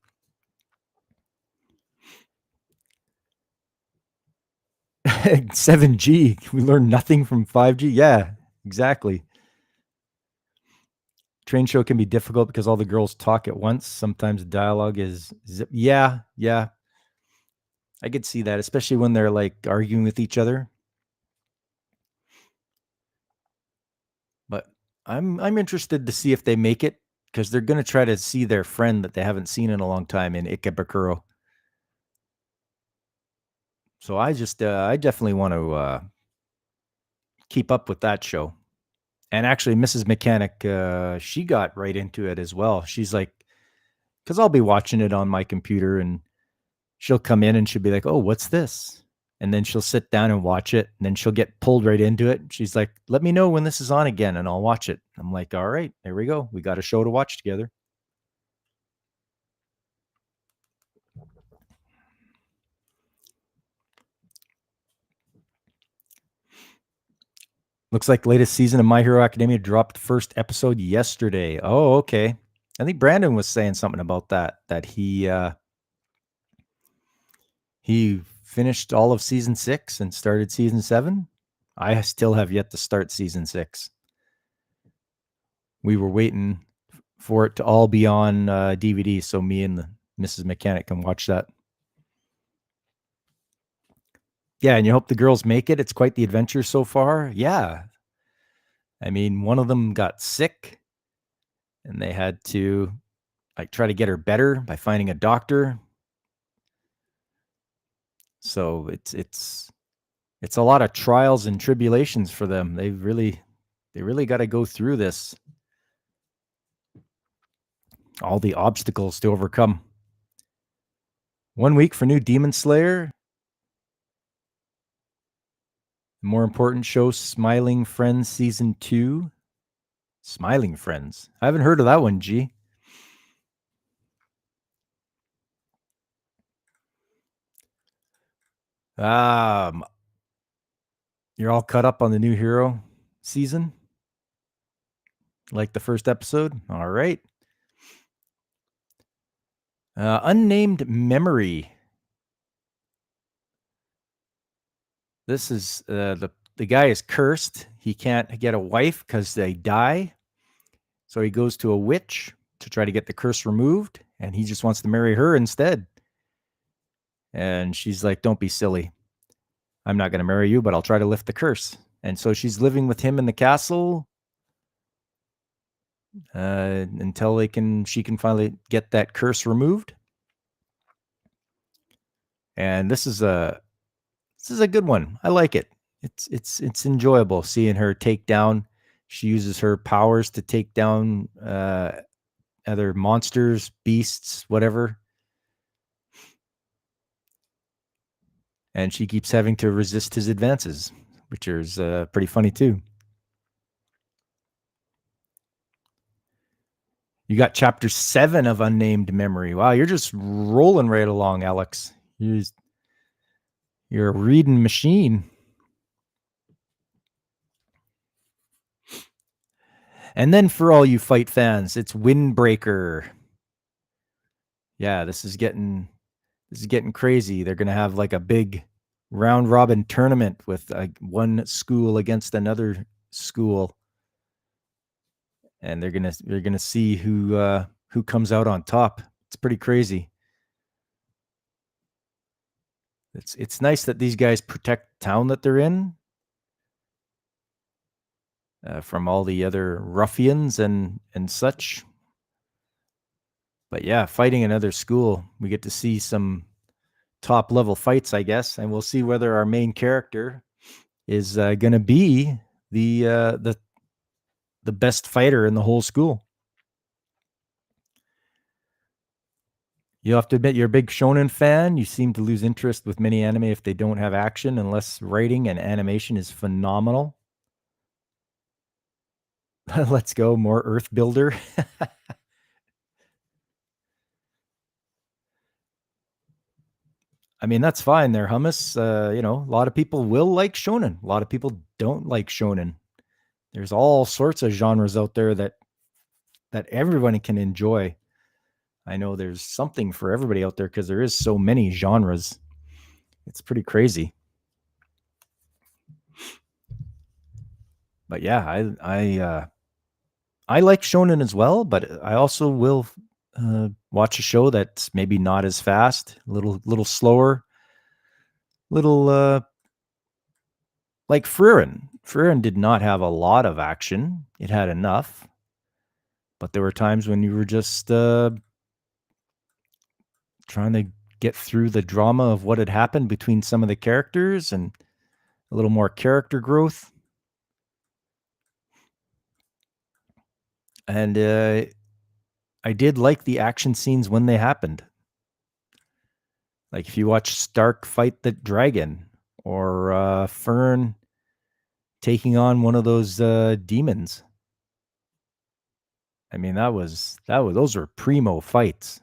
7G. We learn nothing from 5G. Yeah, exactly. Train show can be difficult because all the girls talk at once. Sometimes dialogue is yeah. I could see that, especially when they're like arguing with each other. But I'm interested to see if they make it, because they're going to try to see their friend that they haven't seen in a long time in Ikebukuro. So I definitely want to keep up with that show. And actually, Mrs. Mechanic, she got right into it as well. She's like, because I'll be watching it on my computer, and she'll come in and she'll be like, "Oh, what's this?" And then she'll sit down and watch it, and then she'll get pulled right into it. She's like, "Let me know when this is on again, and I'll watch it." I'm like, "All right, there we go. We got a show to watch together." Looks like the latest season of My Hero Academia dropped first episode yesterday. Oh, okay. I think Brandon was saying something about that he finished all of season 6 and started season 7. I still have yet to start season 6. We were waiting for it to all be on DVD so me and the Mrs. Mechanic can watch that. Yeah, and you hope the girls make it. It's quite the adventure so far. Yeah. I mean, one of them got sick and they had to like try to get her better by finding a doctor. So it's a lot of trials and tribulations for them. They really got to go through this. All the obstacles to overcome. 1 week for new Demon Slayer. More important show, Smiling Friends Season 2. Smiling Friends. I haven't heard of that one, G. You're all caught up on the new Hero season? Like the first episode? All right. Unnamed Memory. This is the guy is cursed. He can't get a wife because they die. So he goes to a witch to try to get the curse removed, and he just wants to marry her instead. And she's like, "Don't be silly. I'm not going to marry you, but I'll try to lift the curse." And so she's living with him in the castle until she can finally get that curse removed. And this is a good one. I like it. It's enjoyable seeing her take down. She uses her powers to take down other monsters, beasts, whatever. And she keeps having to resist his advances, which is pretty funny too. You got chapter 7 of Unnamed Memory. Wow, you're just rolling right along, Alex. You're a reading machine. And then for all you fight fans, it's Windbreaker. Yeah, this is getting crazy. They're going to have like a big round robin tournament with one school against another school. And they're going to see who comes out on top. It's pretty crazy. It's nice that these guys protect the town that they're in from all the other ruffians and such. But yeah, fighting another school, we get to see some top level fights, I guess, and we'll see whether our main character is going to be the best fighter in the whole school. You have to admit you're a big shonen fan. You seem to lose interest with many anime if they don't have action, unless writing and animation is phenomenal. Let's go, more Earth Builder. I mean, that's fine there, Hummus. A lot of people will like shonen. A lot of people don't like shonen. There's all sorts of genres out there that everyone can enjoy. I know there's something for everybody out there because there is so many genres. It's pretty crazy. But yeah, I like shonen as well, but I also will watch a show that's maybe not as fast, a little slower, little like Frieren. Frieren did not have a lot of action. It had enough, but there were times when you were just trying to get through the drama of what had happened between some of the characters and a little more character growth. And I did like the action scenes when they happened. Like if you watch Stark fight the dragon, or Fern taking on one of those demons. I mean, those were primo fights.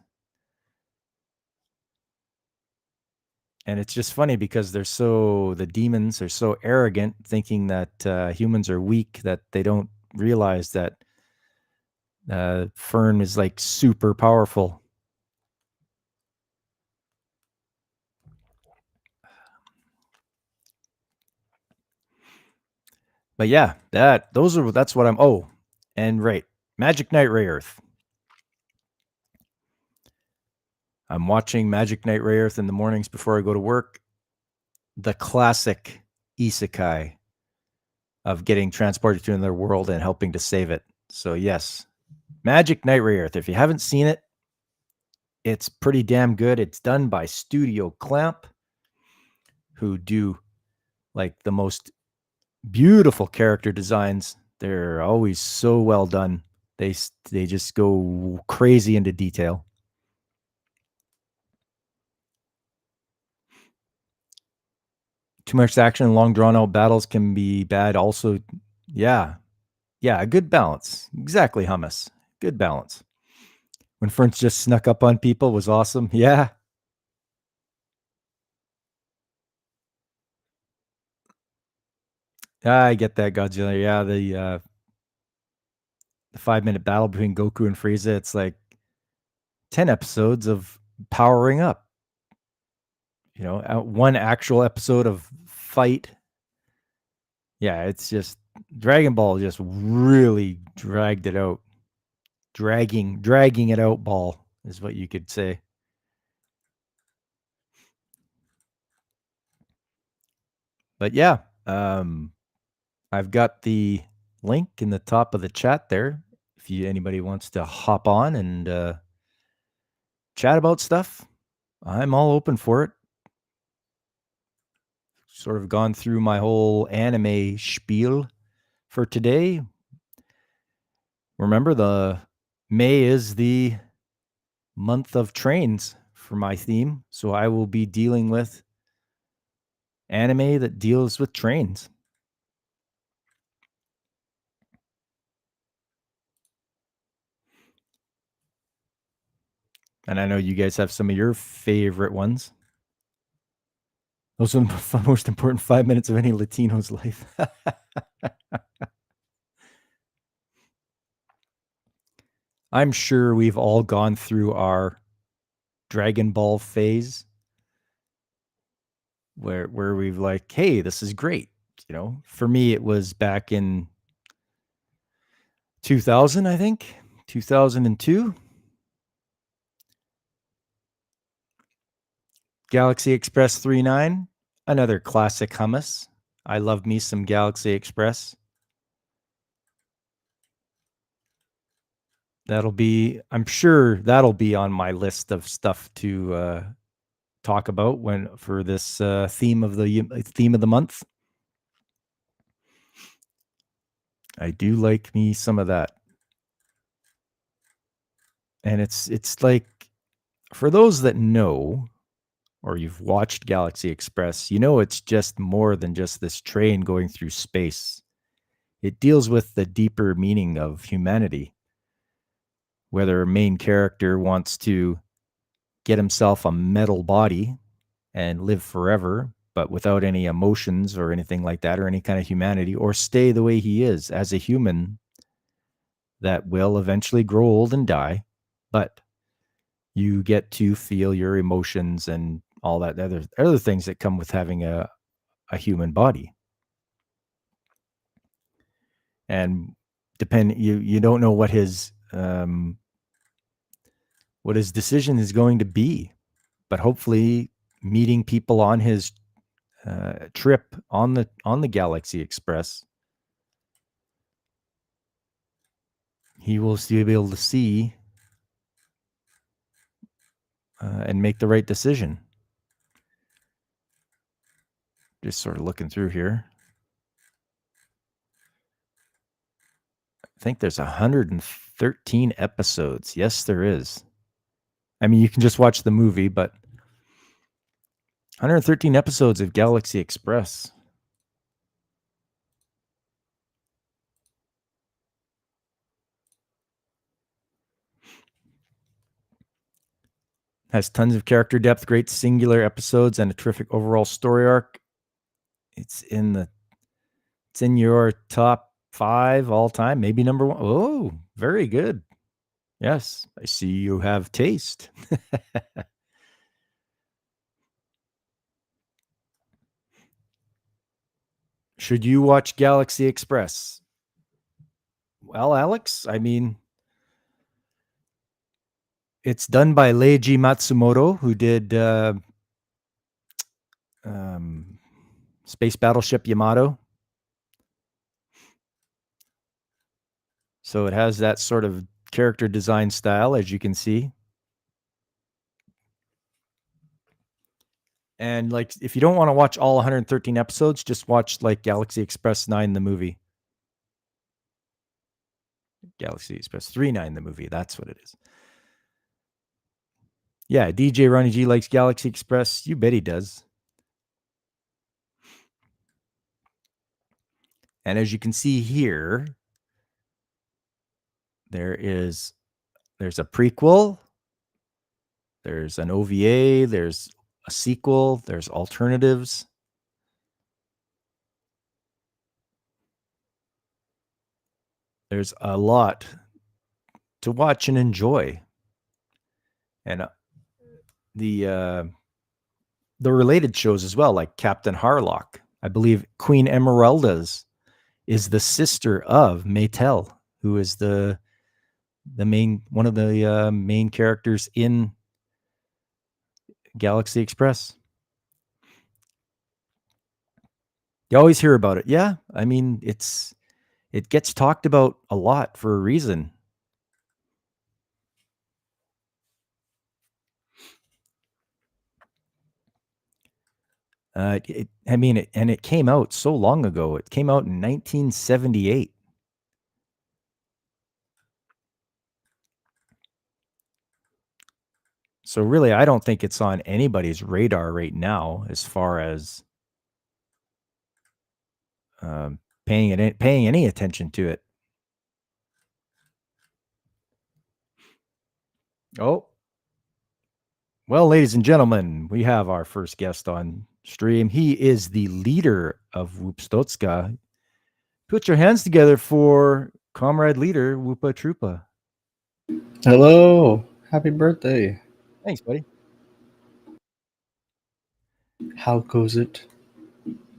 And it's just funny because the demons are so arrogant, thinking that humans are weak, that they don't realize that Fern is like super powerful. But yeah, that's what I'm. Oh, and right, Magic Knight Rayearth. I'm watching Magic Knight Rayearth in the mornings before I go to work. The classic isekai of getting transported to another world and helping to save it. So yes, Magic Knight Rayearth. If you haven't seen it, it's pretty damn good. It's done by Studio Clamp, who do like the most beautiful character designs. They're always so well done. They just go crazy into detail. Too much action and long drawn out battles can be bad. Also, yeah, a good balance. Exactly, hummus. Good balance. When Fern's just snuck up on people was awesome. Yeah. I get that, Godzilla. Yeah, the 5-minute battle between Goku and Frieza, it's like 10 episodes of powering up. One actual episode of fight. Yeah, it's just Dragon Ball just really dragged it out. Dragging it out ball is what you could say. But yeah, I've got the link in the top of the chat there. If anybody wants to hop on and chat about stuff, I'm all open for it. Sort of gone through my whole anime spiel for today. Remember, the May is the month of trains for my theme, so I will be dealing with anime that deals with trains. And I know you guys have some of your favorite ones. Those are the most important 5 minutes of any Latino's life. I'm sure we've all gone through our Dragon Ball phase where we've like, hey, this is great. For me, it was back in 2000, I think, 2002. Galaxy Express 39, another classic hummus. I love me some Galaxy Express. I'm sure that'll be on my list of stuff to talk about for this theme of the month. I do like me some of that. And it's like, for those that know, or you've watched Galaxy Express, it's just more than just this train going through space. It deals with the deeper meaning of humanity. Whether a main character wants to get himself a metal body and live forever, but without any emotions or anything like that, or any kind of humanity, or stay the way he is as a human that will eventually grow old and die, but you get to feel your emotions and all that other things that come with having a human body. And you don't know what his decision is going to be, but hopefully meeting people on his trip on the Galaxy Express, he will still be able to see and make the right decision. Just sort of looking through here. I think there's 113 episodes. Yes, there is. I mean, you can just watch the movie, but 113 episodes of Galaxy Express. Has tons of character depth, great singular episodes, and a terrific overall story arc. It's in your top 5 all time, maybe number 1. Oh, very good. Yes, I see you have taste. Should you watch Galaxy Express? Well, Alex, I mean, it's done by Leiji Matsumoto, who did um, Space Battleship Yamato. So it has that sort of character design style, as you can see. And like, if you don't want to watch all 113 episodes, just watch like Galaxy Express 9, the movie. Galaxy Express 39, the movie. That's what it is. Yeah, DJ Ronnie G likes Galaxy Express. You bet he does. And as you can see here, there's a prequel, there's an OVA, there's a sequel, there's alternatives. There's a lot to watch and enjoy. And the related shows as well, like Captain Harlock. I believe Queen Emeralda's is the sister of Maytel, who is the one of the main characters in Galaxy Express. You always hear about it. Yeah, I mean, it gets talked about a lot for a reason. It came out so long ago. It came out in 1978. So really, I don't think it's on anybody's radar right now as far as paying any attention to it. Oh, well, ladies and gentlemen, we have our first guest on stream. He is the leader of Whoopstotska. Put your hands together for comrade leader Whoopa Troopa. Hello, happy birthday. Thanks, buddy. How goes it?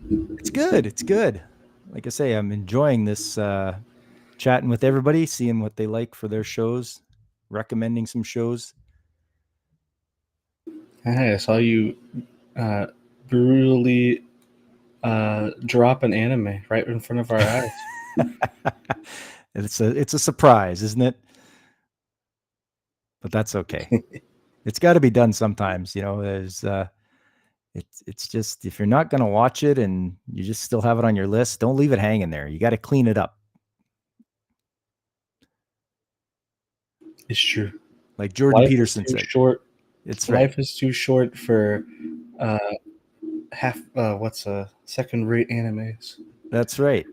It's good. It's good. Like I say, I'm enjoying this chatting with everybody, seeing what they like for their shows, recommending some shows. Hey, I saw you brutally drop an anime right in front of our eyes. It's a surprise, isn't it? But that's okay. It's got to be done sometimes, you know. There's it's just, if you're not going to watch it and you just still have it on your list, don't leave it hanging there. You got to clean it up. It's true. Like Jordan Life Peterson is too said. short. It's right. Life is too short for second-rate animes. That's right.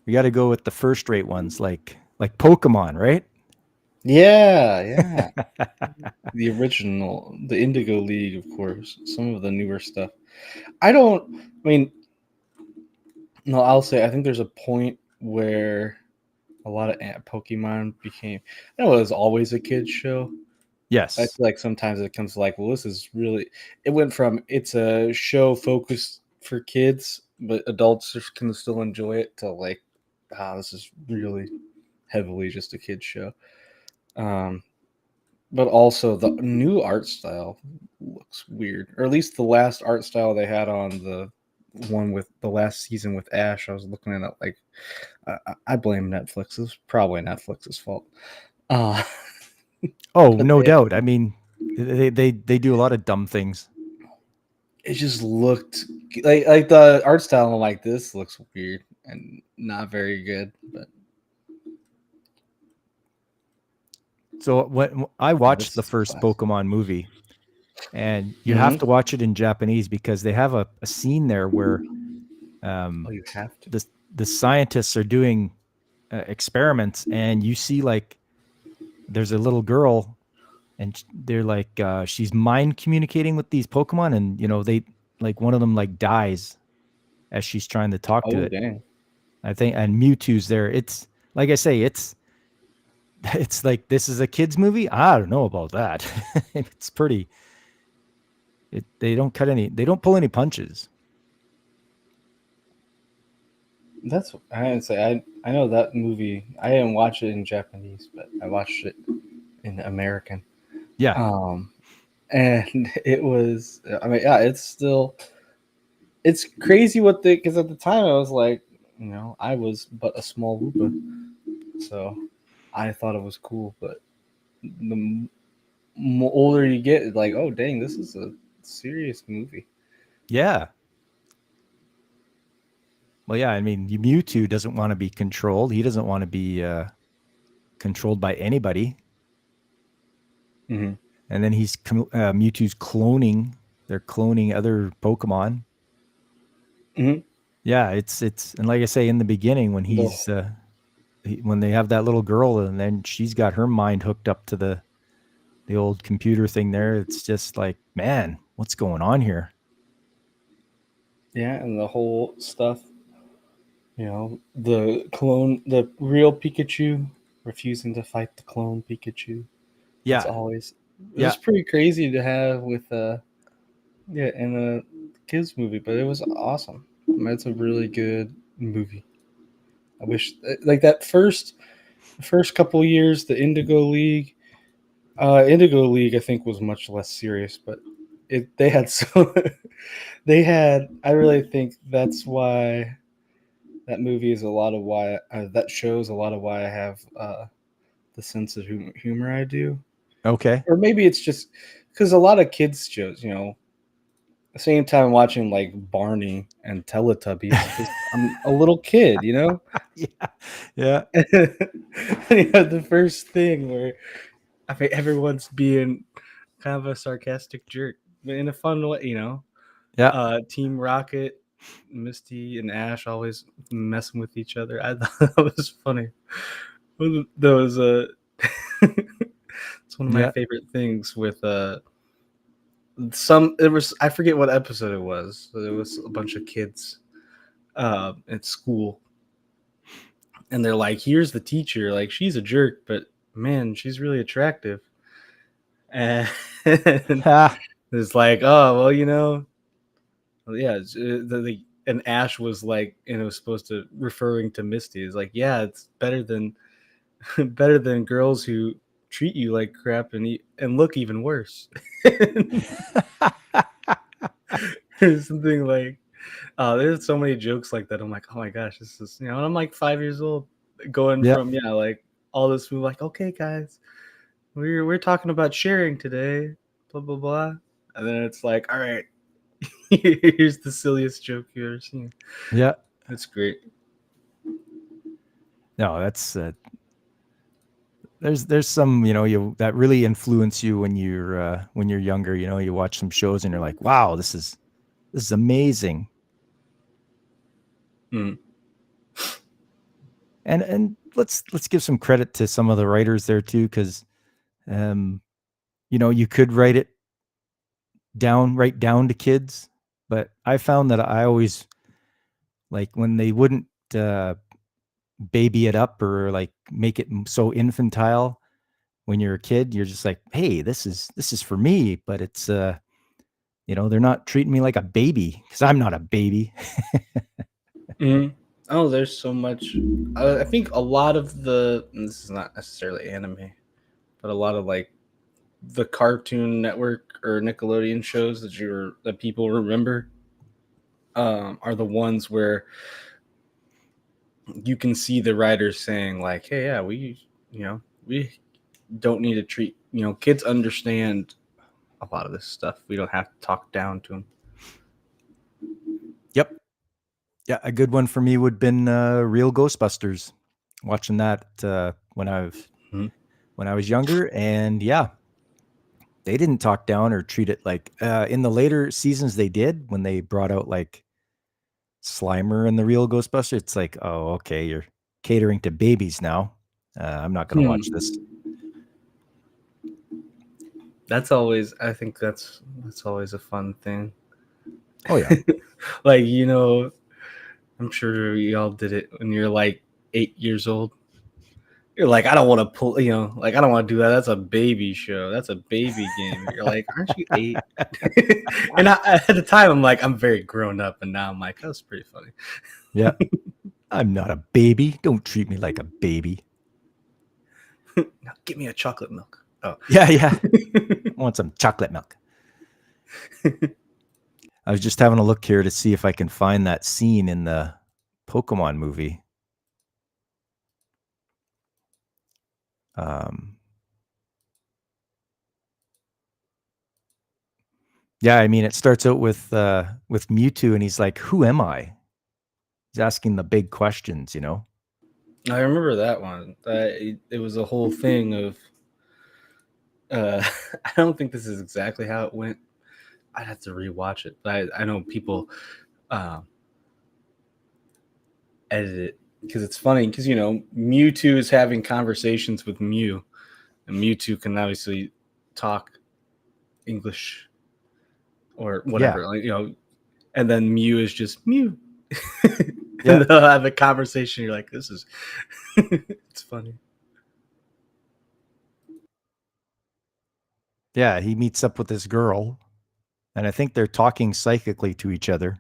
We got to go with the first-rate ones, like Pokemon, right? Yeah. The original, the Indigo League, of course. Some of the newer stuff. I'll say I think there's a point where a lot of Pokemon became, I know it was always a kid's show. Yes. I feel like sometimes it comes to like, well, this is really, it went from it's a show focused for kids, but adults can still enjoy it, to like, this is really heavily just a kid's show. But also the new art style looks weird, or at least the last art style they had on the one with the last season with Ash. I was looking at it like, I blame Netflix. It's probably Netflix's fault. Oh, no doubt. I mean, they do a lot of dumb things. It just looked like the art style. I'm like, this looks weird and not very good. But so when I watched the first Pokemon movie, and you Mm-hmm. have to watch it in Japanese because they have a scene there where you have to. the scientists are doing experiments, and you see like there's a little girl, and they're like she's mind communicating with these Pokemon, and you know, they like, one of them like dies as she's trying to talk to it. Dang. I think, and Mewtwo's there. It's like I say, it's it's like this is a kids movie. I don't know about that. It's pretty. They don't cut any. They don't pull any punches. That's I didn't say I know that movie. I didn't watch it in Japanese, but I watched it in American. Yeah, Um, and it was. I mean, yeah, it's still. It's crazy what they because at the time I was like, I was but a small Woopa, so I thought it was cool. But the older you get, it's like, oh dang, this is a serious movie. yeah. Well, yeah. I mean, Mewtwo doesn't want to be controlled. He doesn't want to be controlled by anybody. Mm-hmm. And then Mewtwo's cloning. They're cloning other Pokemon. Mm-hmm. Yeah, it's and like I say in the beginning when The when they have that little girl and then she's got her mind hooked up to the old computer thing there, it's just like, man, what's going on here? Yeah, and the whole stuff, the real Pikachu refusing to fight the clone Pikachu. It's Yeah, always it yeah, was pretty crazy to have with yeah in a kids movie, but it was awesome. I mean, it's a really good movie. I wish like that first couple years, the Indigo League, I think was much less serious, but they had so they had. I really think that's why that movie is a lot of why that shows a lot of why I have the sense of humor I do, okay. or maybe it's just because a lot of kids shows, the same time watching like Barney and Teletubbies because I'm a little kid, Yeah, yeah, and you have the first thing where I mean everyone's being kind of a sarcastic jerk, but in a fun way, yeah, Team Rocket, Misty, and Ash always messing with each other. I thought that was funny. Those it's one of my yeah. favorite things with some. It was I forget what episode it was. There was a bunch of kids at school, and they're like, "Here's the teacher. Like she's a jerk, but man, she's really attractive." And Ha, it's like, oh well, yeah, and Ash was like, and it was supposed to referring to Misty. It's like, yeah, it's better than better than girls who treat you like crap and look even worse. Or something like, there's so many jokes like that. I'm like, oh my gosh, this is and I'm like 5 years old, going yeah, from like all this food, like, okay, guys, we're talking about sharing today, blah blah blah, and then it's like, all right, here's the silliest joke you've ever seen. yeah. That's great. No, that's there's some you that really influence you when you're younger. You watch some shows and you're like, wow, this is amazing. Mm. And let's give some credit to some of the writers there too, because um, you could write down to kids, but I found that I always like when they wouldn't uh, baby it up or like make it so infantile. When you're a kid, you're just like, hey, this is for me, but it's they're not treating me like a baby because I'm not a baby. Mm. Oh, there's so much. I think a lot of and this is not necessarily anime, but a lot of like the Cartoon Network or Nickelodeon shows that people remember are the ones where you can see the writers saying like, "Hey, yeah, we don't need to treat kids understand a lot of this stuff. We don't have to talk down to them." Yep. Yeah, a good one for me would have been Real Ghostbusters. Watching that Mhm. when I was younger, and yeah, they didn't talk down or treat it like in the later seasons they did when they brought out like Slimer and the Real Ghostbuster. It's like, oh, okay, you're catering to babies now. I'm not going to watch this. That's always. I think that's always a fun thing. Oh yeah, Like I'm sure y'all did it when you're like 8 years old. You're like, I don't want to pull, like I don't want to do that. That's a baby show. That's a baby game. You're like, aren't you 8? And at the time, I'm like, I'm very grown up, and now I'm like, that's pretty funny. Yeah. I'm not a baby. Don't treat me like a baby. Now give me a chocolate milk. Oh, Yeah, yeah. I want some chocolate milk. I was just having a look here to see if I can find that scene in the Pokemon movie. Yeah, I mean, it starts out with Mewtwo, and he's like, "Who am I?" He's asking the big questions, you know. I remember that one. It was a whole thing of. I don't think this is exactly how it went. I'd have to rewatch it, but I know people edit it because it's funny because Mewtwo is having conversations with Mew, and Mewtwo can obviously talk English or whatever, Yeah. and then Mew is just Mew. Yeah. And they'll have a conversation. You're like, this is it's funny. Yeah, he meets up with this girl, and I think they're talking psychically to each other.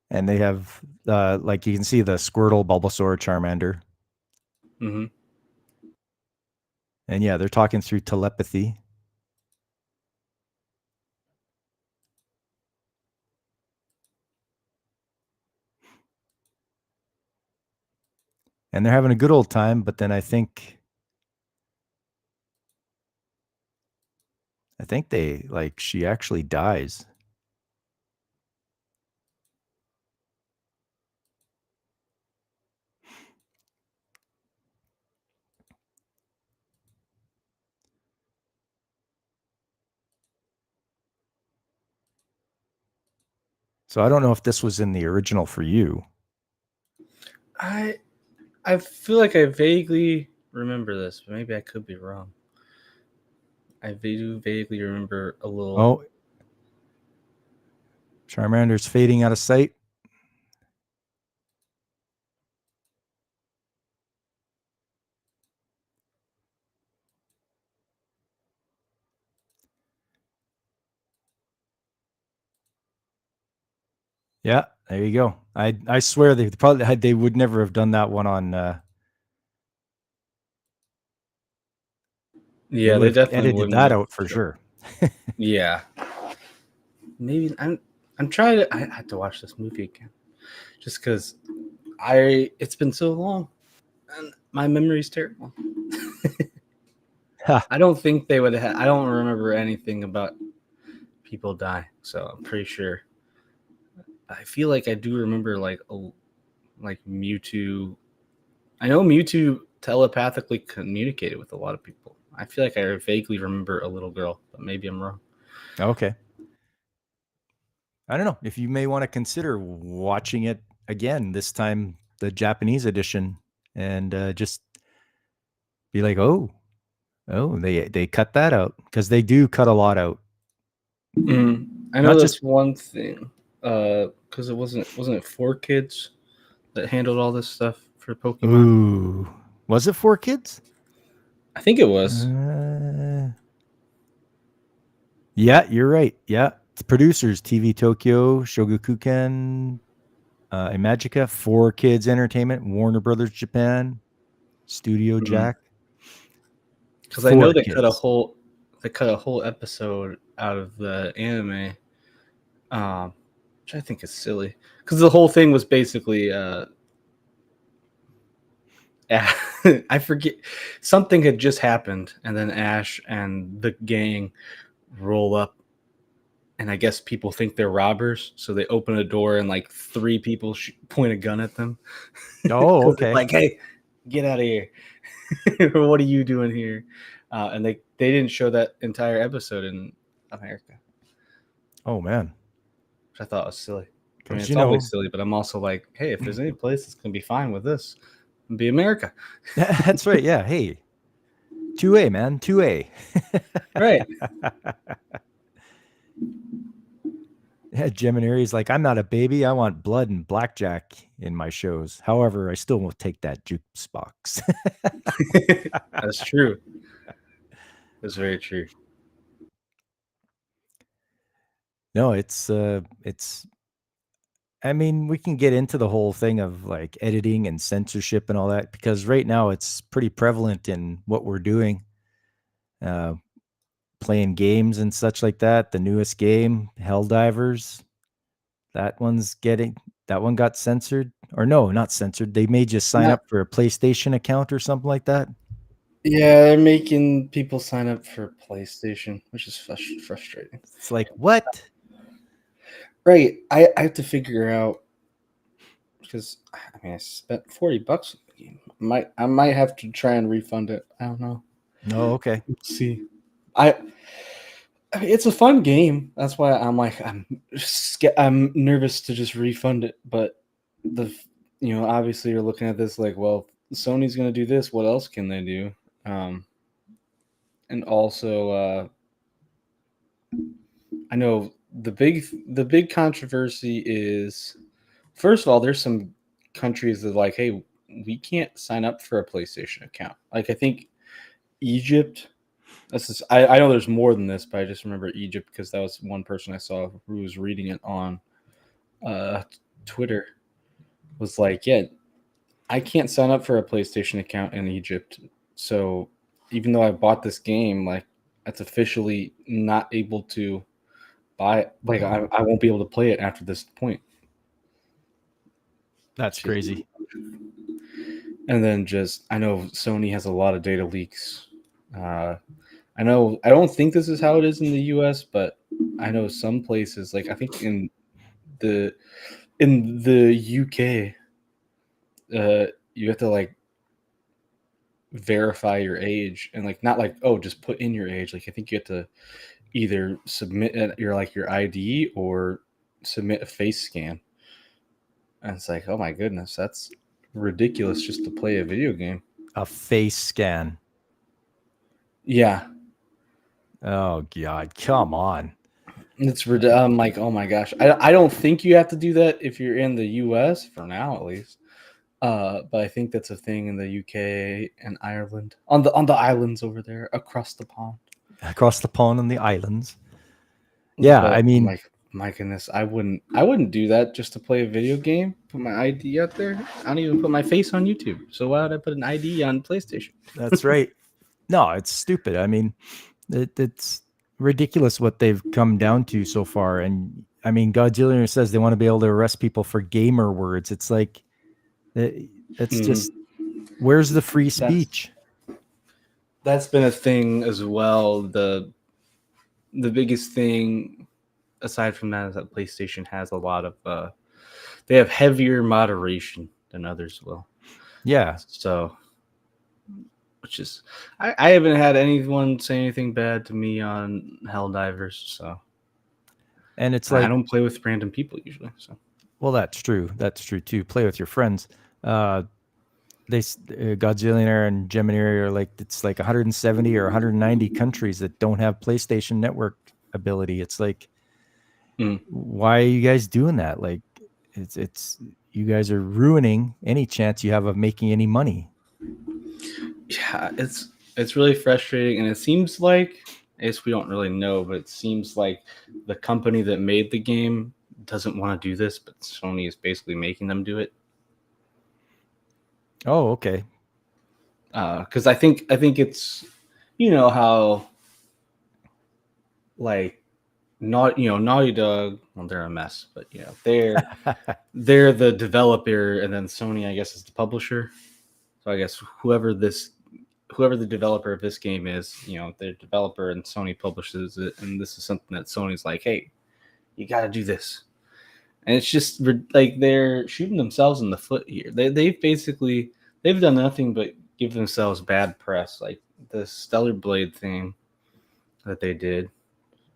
And they have, like, you can see the Squirtle, Bulbasaur, Charmander. Mm-hmm. And yeah, they're talking through telepathy. And they're having a good old time, but then I think she actually dies. So I don't know if this was in the original for you. I feel like I vaguely remember this, but maybe I could be wrong. I do vaguely remember a little. Oh, Charmander's fading out of sight. Yeah, there you go. I swear they would never have done that one on. Yeah, they definitely edited wouldn't that have out for sure. Yeah, maybe I'm trying to. I had to watch this movie again, just because it's been so long, and my memory's terrible. I don't think they would have. I don't remember anything about people dying, so I'm pretty sure. I feel like I do remember like Mewtwo. I know Mewtwo telepathically communicated with a lot of people. I feel like I vaguely remember a little girl, but maybe I'm wrong. Okay. I don't know if you may want to consider watching it again, this time the Japanese edition, and just be like, oh, they cut that out, because they do cut a lot out. I know that's one thing, because it wasn't it 4Kids that handled all this stuff for Pokemon? Ooh, was it 4Kids? I think it was. Yeah, you're right. Yeah, it's producers: TV Tokyo, Shogakukan, Imagica, 4Kids Entertainment, Warner Brothers Japan, Studio Jack. Because I know they cut a whole episode out of the anime, which I think is silly. Because the whole thing was basically, I forget, something had just happened, and then Ash and the gang roll up, and I guess people think they're robbers, so they open a door and like 3 people point a gun at them. Oh, okay. Like, hey, get out of here! What are you doing here? And they didn't show that entire episode in America. Oh man, which I thought was silly. I mean, it's you know, always silly, but I'm also like, hey, if there's any place that's gonna be fine with this, it'd be America. That's right. Yeah. Hey, 2A, man, 2A. Right. Yeah, Gemini's like, I'm not a baby. I want blood and blackjack in my shows. However, I still will take that juice box. That's true. That's very true. No, it's I mean, we can get into the whole thing of like editing and censorship and all that because right now it's pretty prevalent in what we're doing. Uh, Playing games and such like that. The newest game, Helldivers, that one got censored. Or no, not censored. They made you sign Not, up for a PlayStation account or something like that. yeah, they're making people sign up for PlayStation, which is frustrating. It's like, what? Right. I have to figure out because I mean I spent $40 on the game. I might have to try and refund it. I don't know. No, okay. Let's see. I I mean, it's a fun game. That's why I'm nervous to just refund it. But obviously you're looking at this like, well, Sony's going to do this. What else can they do? And also, I know the big controversy is, first of all, there's some countries that like, hey, we can't sign up for a PlayStation account. Like I think Egypt. I know there's more than this, but I just remember Egypt because that was one person I saw who was reading it on uh, Twitter. Was like, yeah, I can't sign up for a PlayStation account in Egypt. So even though I bought this game, like it's officially not able to buy it. Like I won't be able to play it after this point. That's crazy. And then just I know Sony has a lot of data leaks. Uh, I don't think this is how it is in the US, but I know some places like I think the in the UK, you have to like verify your age and like not like oh just put in your age. Like I think you have to either submit your ID or submit a face scan. And it's like, oh my goodness, that's ridiculous just to play a video game. A face scan. Yeah, Oh God, come on. I'm like, oh my gosh, I don't think you have to do that if you're in the US for now at least. But I think that's a thing in the UK and Ireland on the islands over there across the pond. Across the pond on the islands. Yeah, But I I'm mean, like, my goodness, I wouldn't do that just to play a video game. Put my ID out there. I don't even put my face on YouTube. So why would I put an ID on PlayStation? that's right. No, it's stupid. I mean, it's ridiculous what they've come down to so far. And I mean, Godzilla says they want to be able to arrest people for gamer words. It's like, it's just, where's the free speech? That's been a thing as well. The biggest thing aside from that is that PlayStation has a lot of they have heavier moderation than others will. Yeah. So which is I haven't had anyone say anything bad to me on Helldivers, so And it's I like, don't play with random people usually. So well, that's true. That's true too. Play with your friends. Godzillionaire and Gemini are like, it's like 170 or 190 countries that don't have PlayStation Network ability. It's like, why are you guys doing that? Like, it's you guys are ruining any chance you have of making any money. yeah, it's really frustrating, and it seems like I guess we don't really know, but it seems like the company that made the game doesn't want to do this, but Sony is basically making them do it. Oh, okay. Because I think it's how like Naughty Dog, well, they're a mess, but they're the developer, and then Sony I guess is the publisher. So I guess whoever the developer of this game is, the developer, and Sony publishes it, and this is something that Sony's like, hey, you got to do this, and it's just like they're shooting themselves in the foot here. They've done nothing but give themselves bad press, like the Stellar Blade thing that they did,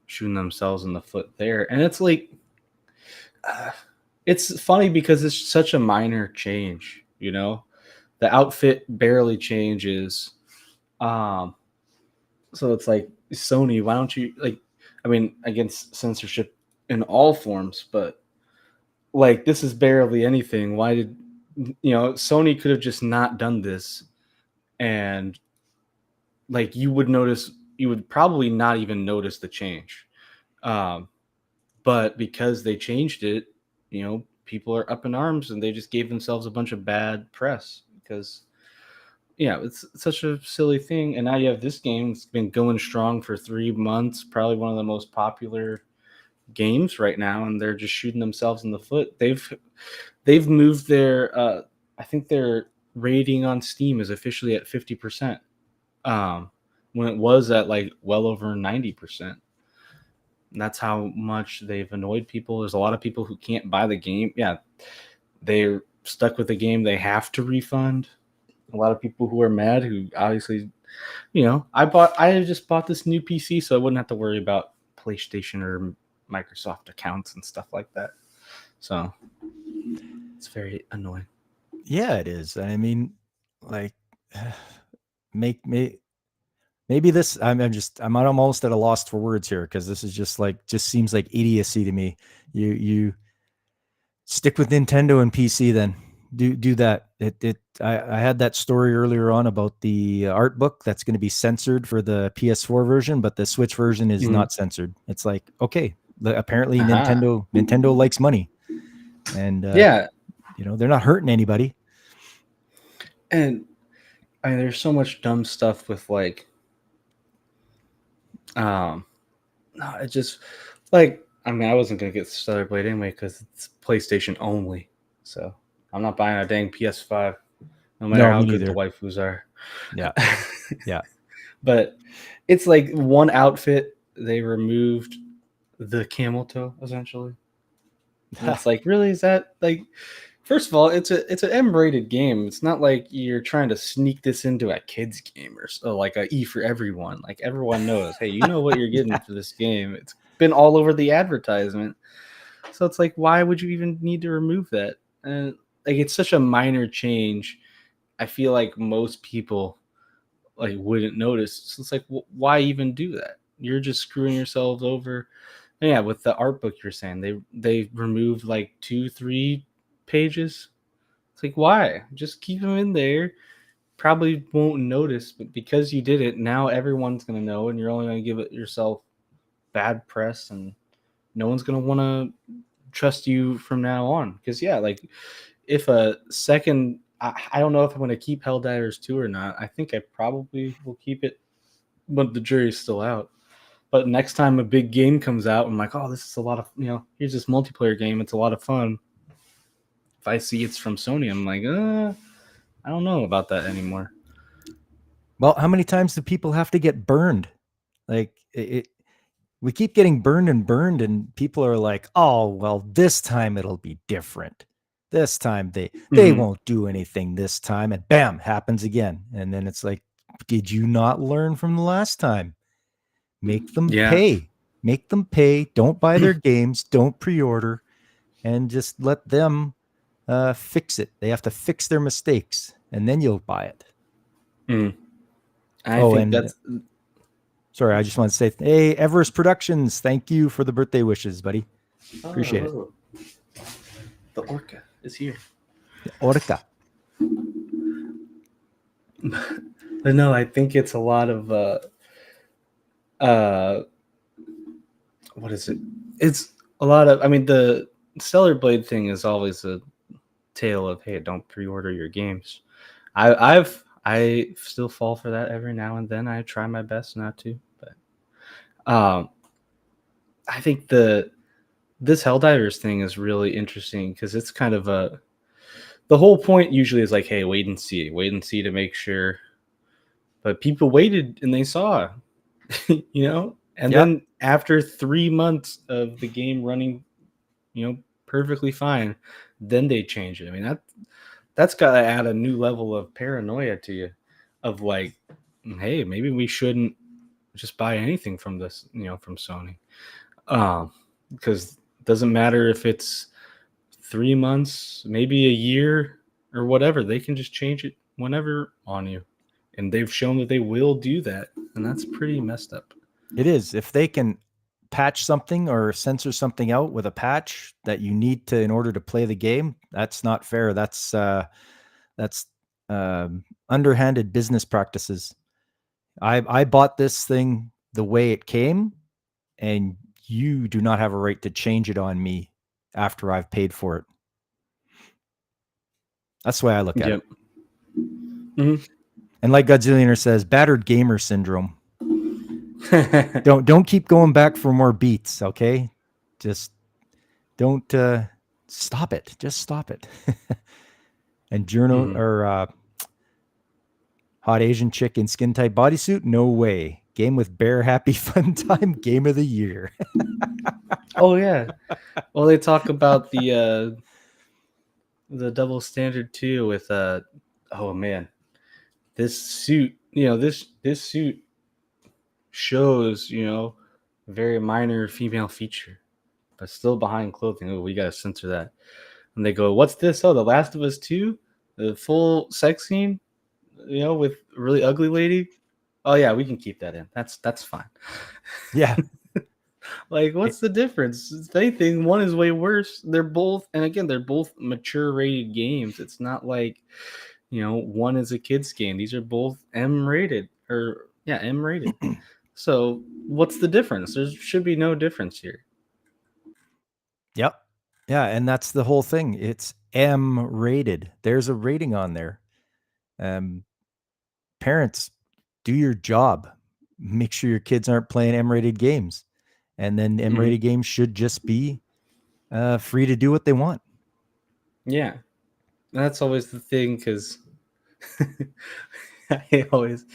shooting themselves in the foot there, and it's like, it's funny because it's such a minor change, the outfit barely changes. So it's like, Sony, why don't you like I mean, against censorship in all forms, but like this is barely anything. Why did Sony could have just not done this, and like you would probably not even notice the change. Um, but because they changed it, people are up in arms and they just gave themselves a bunch of bad press because it's such a silly thing. And now you have this game that's been going strong for 3 months, probably one of the most popular games right now, and they're just shooting themselves in the foot. They've moved their I think their rating on Steam is officially at 50%. When it was at like well over 90%. And that's how much they've annoyed people. There's a lot of people who can't buy the game. Yeah, they're stuck with the game. They have to refund. A lot of people who are mad who obviously, I just bought this new PC so I wouldn't have to worry about PlayStation or Microsoft accounts and stuff like that. So it's very annoying. Yeah, it is. I mean, like, make me maybe this. I'm almost at a loss for words here because this is just seems like idiocy to me. You stick with Nintendo and PC, then do that. I had that story earlier on about the art book that's going to be censored for the PS4 version, but the Switch version is not censored. It's like, okay, apparently Nintendo likes money, and yeah, they're not hurting anybody. And I mean, there's so much dumb stuff with like, no, it just like, I mean, I wasn't gonna get Stellar Blade anyway because it's PlayStation only, so I'm not buying a dang PS5, no matter how good the waifus are. Yeah, yeah. But it's like one outfit they removed the camel toe essentially. And it's like, really, is that like? First of all, it's an M-rated game. It's not like you're trying to sneak this into a kids game or like a E for everyone. Like everyone knows, hey, you know what you're getting for this game. It's been all over the advertisement. So it's like, why would you even need to remove that? And like, it's such a minor change. I feel like most people like wouldn't notice. So it's like, why even do that? You're just screwing yourselves over. And yeah, with the art book you're saying, they removed like 2-3 pages. It's like, why? Just keep them in there. Probably won't notice, but because you did it, now everyone's gonna know, and you're only gonna give it yourself bad press, and no one's gonna want to trust you from now on. Because yeah, like if a second, I don't know if I'm gonna keep Helldivers 2 or not. I think I probably will keep it, but the jury's still out. But next time a big game comes out, I'm like, oh, this is a lot of, here's this multiplayer game. It's a lot of fun. If I see it's from Sony, I'm like, I don't know about that anymore. Well, how many times do people have to get burned? Like we keep getting burned, and people are like, oh, well, this time it'll be different. This time they won't do anything this time, and bam, happens again. And then it's like, did you not learn from the last time? Make them pay. Make them pay. Don't buy their games. Don't pre-order, and just let them fix it. They have to fix their mistakes, and then you'll buy it. I think that's. Sorry, I just want to say, hey, Everest Productions, thank you for the birthday wishes, buddy. Appreciate it. The orca is here. The orca. But no, I think it's a lot of what is it? It's a lot of, I mean, the Stellar Blade thing is always a tale of, hey, don't pre-order your games. I still fall for that every now and then. I try my best not to, but I think this Helldivers thing is really interesting because it's kind of the whole point usually is like, hey, wait and see to make sure. But people waited and they saw, and then after 3 months of the game running, perfectly fine, then they change it. I mean, that's got to add a new level of paranoia to you of like, hey, maybe we shouldn't just buy anything from this, from Sony. Because it doesn't matter if it's 3 months, maybe a year or whatever, they can just change it whenever on you. And they've shown that they will do that. And that's pretty messed up. It is. If they can patch something or censor something out with a patch that you need to in order to play the game, that's not fair. That's underhanded business practices. I bought this thing the way it came, and you do not have a right to change it on me after I've paid for it. That's the way I look at it. Mhm. And like Godzillionaire says, battered gamer syndrome. Don't keep going back for more beats, okay? Just don't stop it. Just stop it. And journal or hot Asian chick in skin tight bodysuit? No way. Game with bear happy fun time game of the year. Oh yeah. Well, they talk about the double standard too with oh man, this suit, this suit shows, very minor female feature, but still behind clothing. Oh, we gotta censor that. And they go, "What's this? Oh, The Last of Us 2? The full sex scene, with really ugly lady? Oh yeah, we can keep that in. That's fine." Yeah. Like, what's the difference? If anything, one is way worse. They're both, and again, they're both mature rated games. It's not like, one is a kid's game. These are both M rated, or yeah, M rated. So what's the difference? There should be no difference here. Yep. Yeah, and that's the whole thing. It's M rated. There's a rating on there. Parents, do your job. Make sure your kids aren't playing M rated games. And then M rated games should just be free to do what they want. Yeah. That's always the thing, because I always,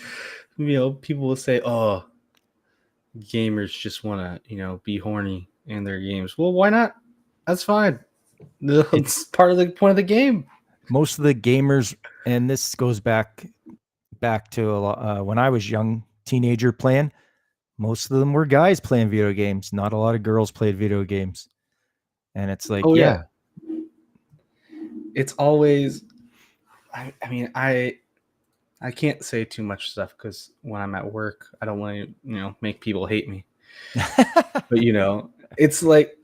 people will say, "Oh, gamers just want to, be horny in their games." Well, why not? That's fine. It's part of the point of the game. Most of the gamers, and this goes back to a lot, when I was young, teenager playing, most of them were guys playing video games. Not a lot of girls played video games. And it's like, Oh, yeah. It's always, I mean, I can't say too much stuff because when I'm at work, I don't want to, make people hate me. But it's like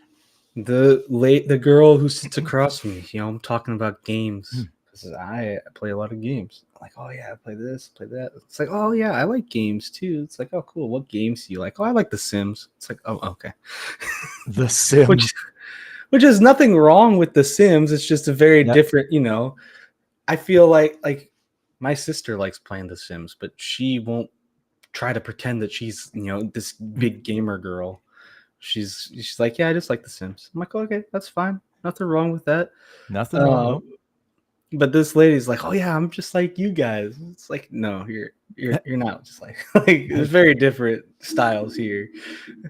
the girl who sits across from me. I'm talking about games because I play a lot of games. I'm like, oh yeah, I play this, play that. It's like, oh yeah, I like games too. It's like, oh cool, what games do you like? Oh, I like The Sims. It's like, oh okay. The Sims. Which is nothing wrong with The Sims. It's just a very different, I feel like my sister likes playing The Sims, but she won't try to pretend that she's, this big gamer girl. She's like, yeah, I just like The Sims. I'm like, oh, okay, that's fine. Nothing wrong with that. Nothing wrong. No. But this lady's like, oh yeah, I'm just like you guys. It's like, no, you're not just like there's very different styles here.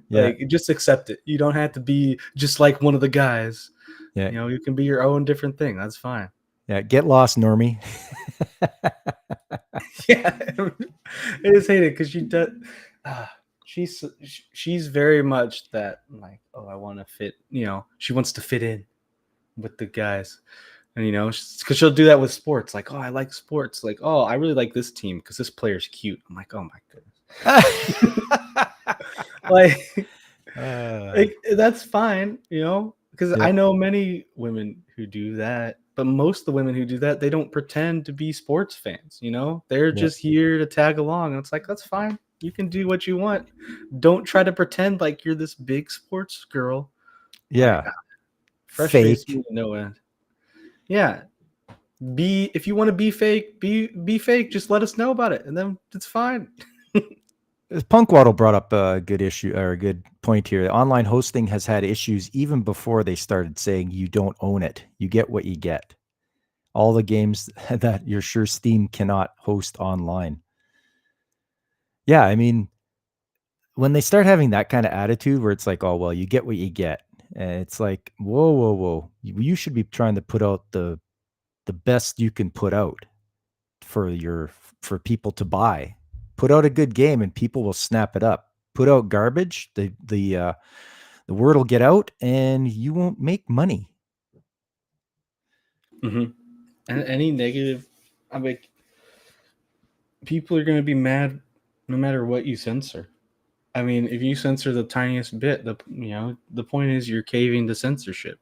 Yeah. Like, just accept it. You don't have to be just like one of the guys. Yeah. You can be your own different thing. That's fine. Yeah, get lost, normie. Yeah, I just hate it because she does. She's very much that, like, oh, I want to fit. She wants to fit in with the guys, and because she'll do that with sports. Like, oh, I like sports. Like, oh, I really like this team because this player's cute. I'm like, oh my goodness. like that's fine, because I know many women who do that. But most of the women who do that, they don't pretend to be sports fans. They're just here to tag along, and it's like, that's fine. You can do what you want. Don't try to pretend like you're this big sports girl. Yeah. Fresh face no end. Yeah. If you want to be fake, be fake. Just let us know about it, and then it's fine. Punkwaddle brought up a good issue, or a good point here. Online hosting has had issues even before they started saying you don't own it. You get what you get. All the games that you're sure Steam cannot host online. Yeah, I mean, when they start having that kind of attitude where it's like, oh, well, you get what you get. And it's like, whoa. You should be trying to put out the best you can put out for people to buy. Put out a good game and people will snap it up. Put out garbage, the word will get out and you won't make money. And any negative, I mean, people are going to be mad no matter what you censor. I mean, if you censor the tiniest bit, the point is you're caving to censorship.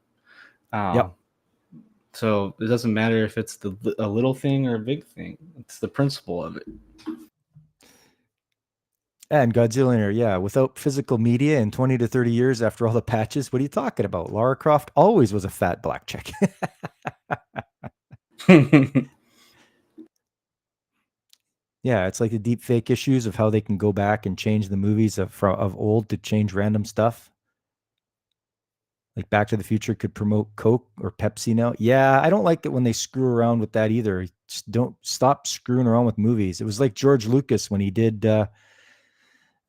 Yep. So it doesn't matter if it's a little thing or a big thing. It's the principle of it. And Godzilla, yeah, without physical media in 20 to 30 years after all the patches, what are you talking about? Lara Croft always was a fat black chick. Yeah, it's like the deep fake issues of how they can go back and change the movies of old to change random stuff. Like Back to the Future could promote Coke or Pepsi now. Yeah, I don't like it when they screw around with that either. Just don't stop screwing around with movies. It was like George Lucas when he did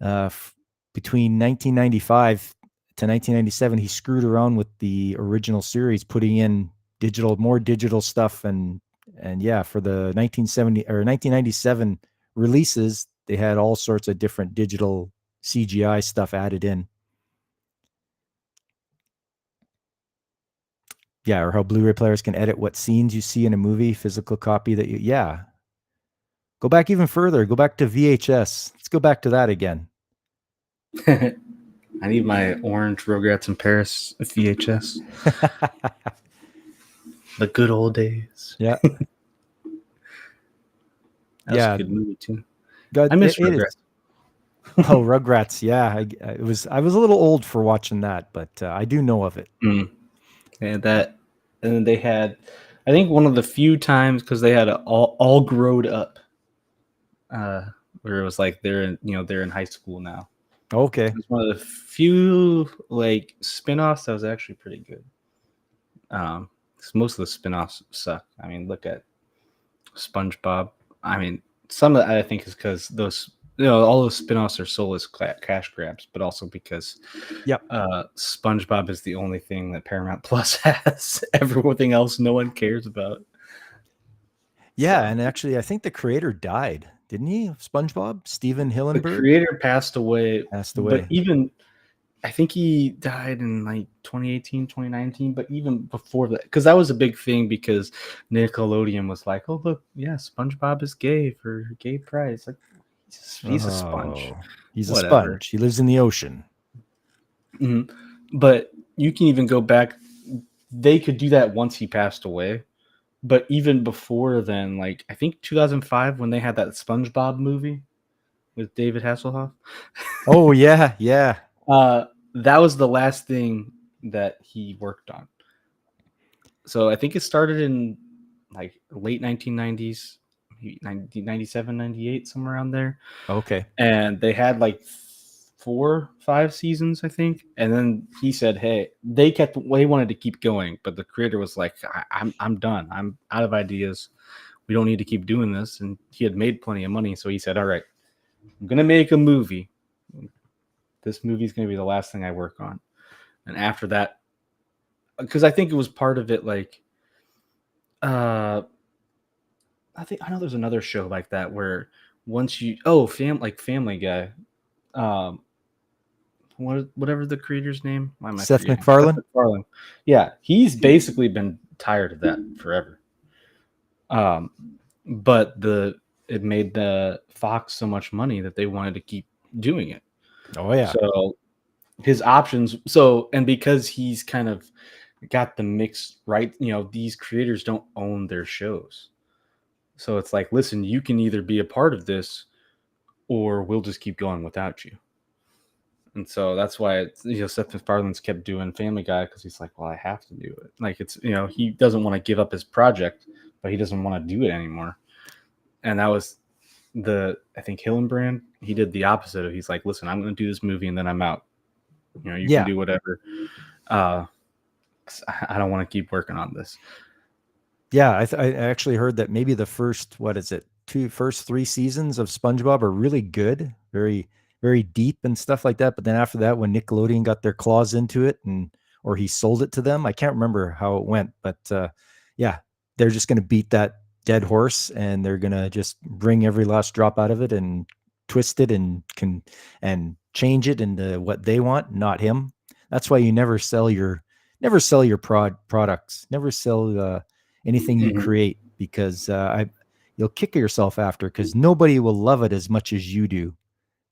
between 1995 to 1997, he screwed around with the original series, putting in more digital stuff, and yeah, for the 1970 or 1997 releases, they had all sorts of different digital CGI stuff added in. Yeah, or how Blu-ray players can edit what scenes you see in a movie, physical copy that you, yeah. Go back even further. Go back to VHS. Let's go back to that again. I need my orange Rugrats in Paris VHS. The good old days. Yeah. That's a good movie too. God, I miss Rugrats. Oh, Rugrats. Yeah. I was a little old for watching that, but I do know of it. And then they had, I think one of the few times, because they had all growed up, where it was like they're in high school now. Okay. It's one of the few like spin-offs that was actually pretty good. Most of the spin-offs suck. I mean, look at SpongeBob. I mean, some of that I think is because those, all those spin-offs are soulless cash grabs, but also because SpongeBob is the only thing that Paramount Plus has. Everything else no one cares about. Yeah, and actually I think the creator died, didn't he? SpongeBob, Steven Hillenburg. The creator passed away. But even I think he died in like 2018, 2019, but even before that, because that was a big thing, because Nickelodeon was like, oh, look, yeah, SpongeBob is gay for gay price. Like, he's a sponge. He's a sponge. He lives in the ocean. Mm-hmm. But you can even go back. They could do that once he passed away. But even before then, like, I think 2005, when they had that SpongeBob movie with David Hasselhoff. Oh, yeah, yeah. That was the last thing that he worked on. So I think it started in like late 1990s, 97, 98, somewhere around there. Okay. And they had like 4, 5 seasons, I think. And then he said, hey, they wanted to keep going, but the creator was like, I'm done. I'm out of ideas. We don't need to keep doing this. And he had made plenty of money. So he said, all right, I'm going to make a movie. This movie is going to be the last thing I work on. And after that, because I think it was part of it, like, I know there's another show like that where once you, Family Guy, whatever the creator's name, why am I Seth forgetting? MacFarlane? Seth MacFarlane. Yeah, he's basically been tired of that forever. But it made the Fox so much money that they wanted to keep doing it. Oh yeah. So his options. And because he's kind of got the mix right, these creators don't own their shows. So it's like, listen, you can either be a part of this, or we'll just keep going without you. And so that's why Seth MacFarlane's kept doing Family Guy, because he's like, well, I have to do it. Like, it's, he doesn't want to give up his project, but he doesn't want to do it anymore. And that was I think Hillenbrand, he did the opposite of, he's like, listen, I'm going to do this movie and then I'm out. You can do whatever. I don't want to keep working on this. Yeah, I actually heard that maybe the first 3 seasons of SpongeBob are really good, very, very deep and stuff like that. But then after that, when Nickelodeon got their claws into it, or he sold it to them, I can't remember how it went, but yeah, they're just going to beat that dead horse, and they're going to just bring every last drop out of it and twist it and change it into what they want, not him. That's why you never sell your products, never sell anything you create, because you'll kick yourself after, because nobody will love it as much as you do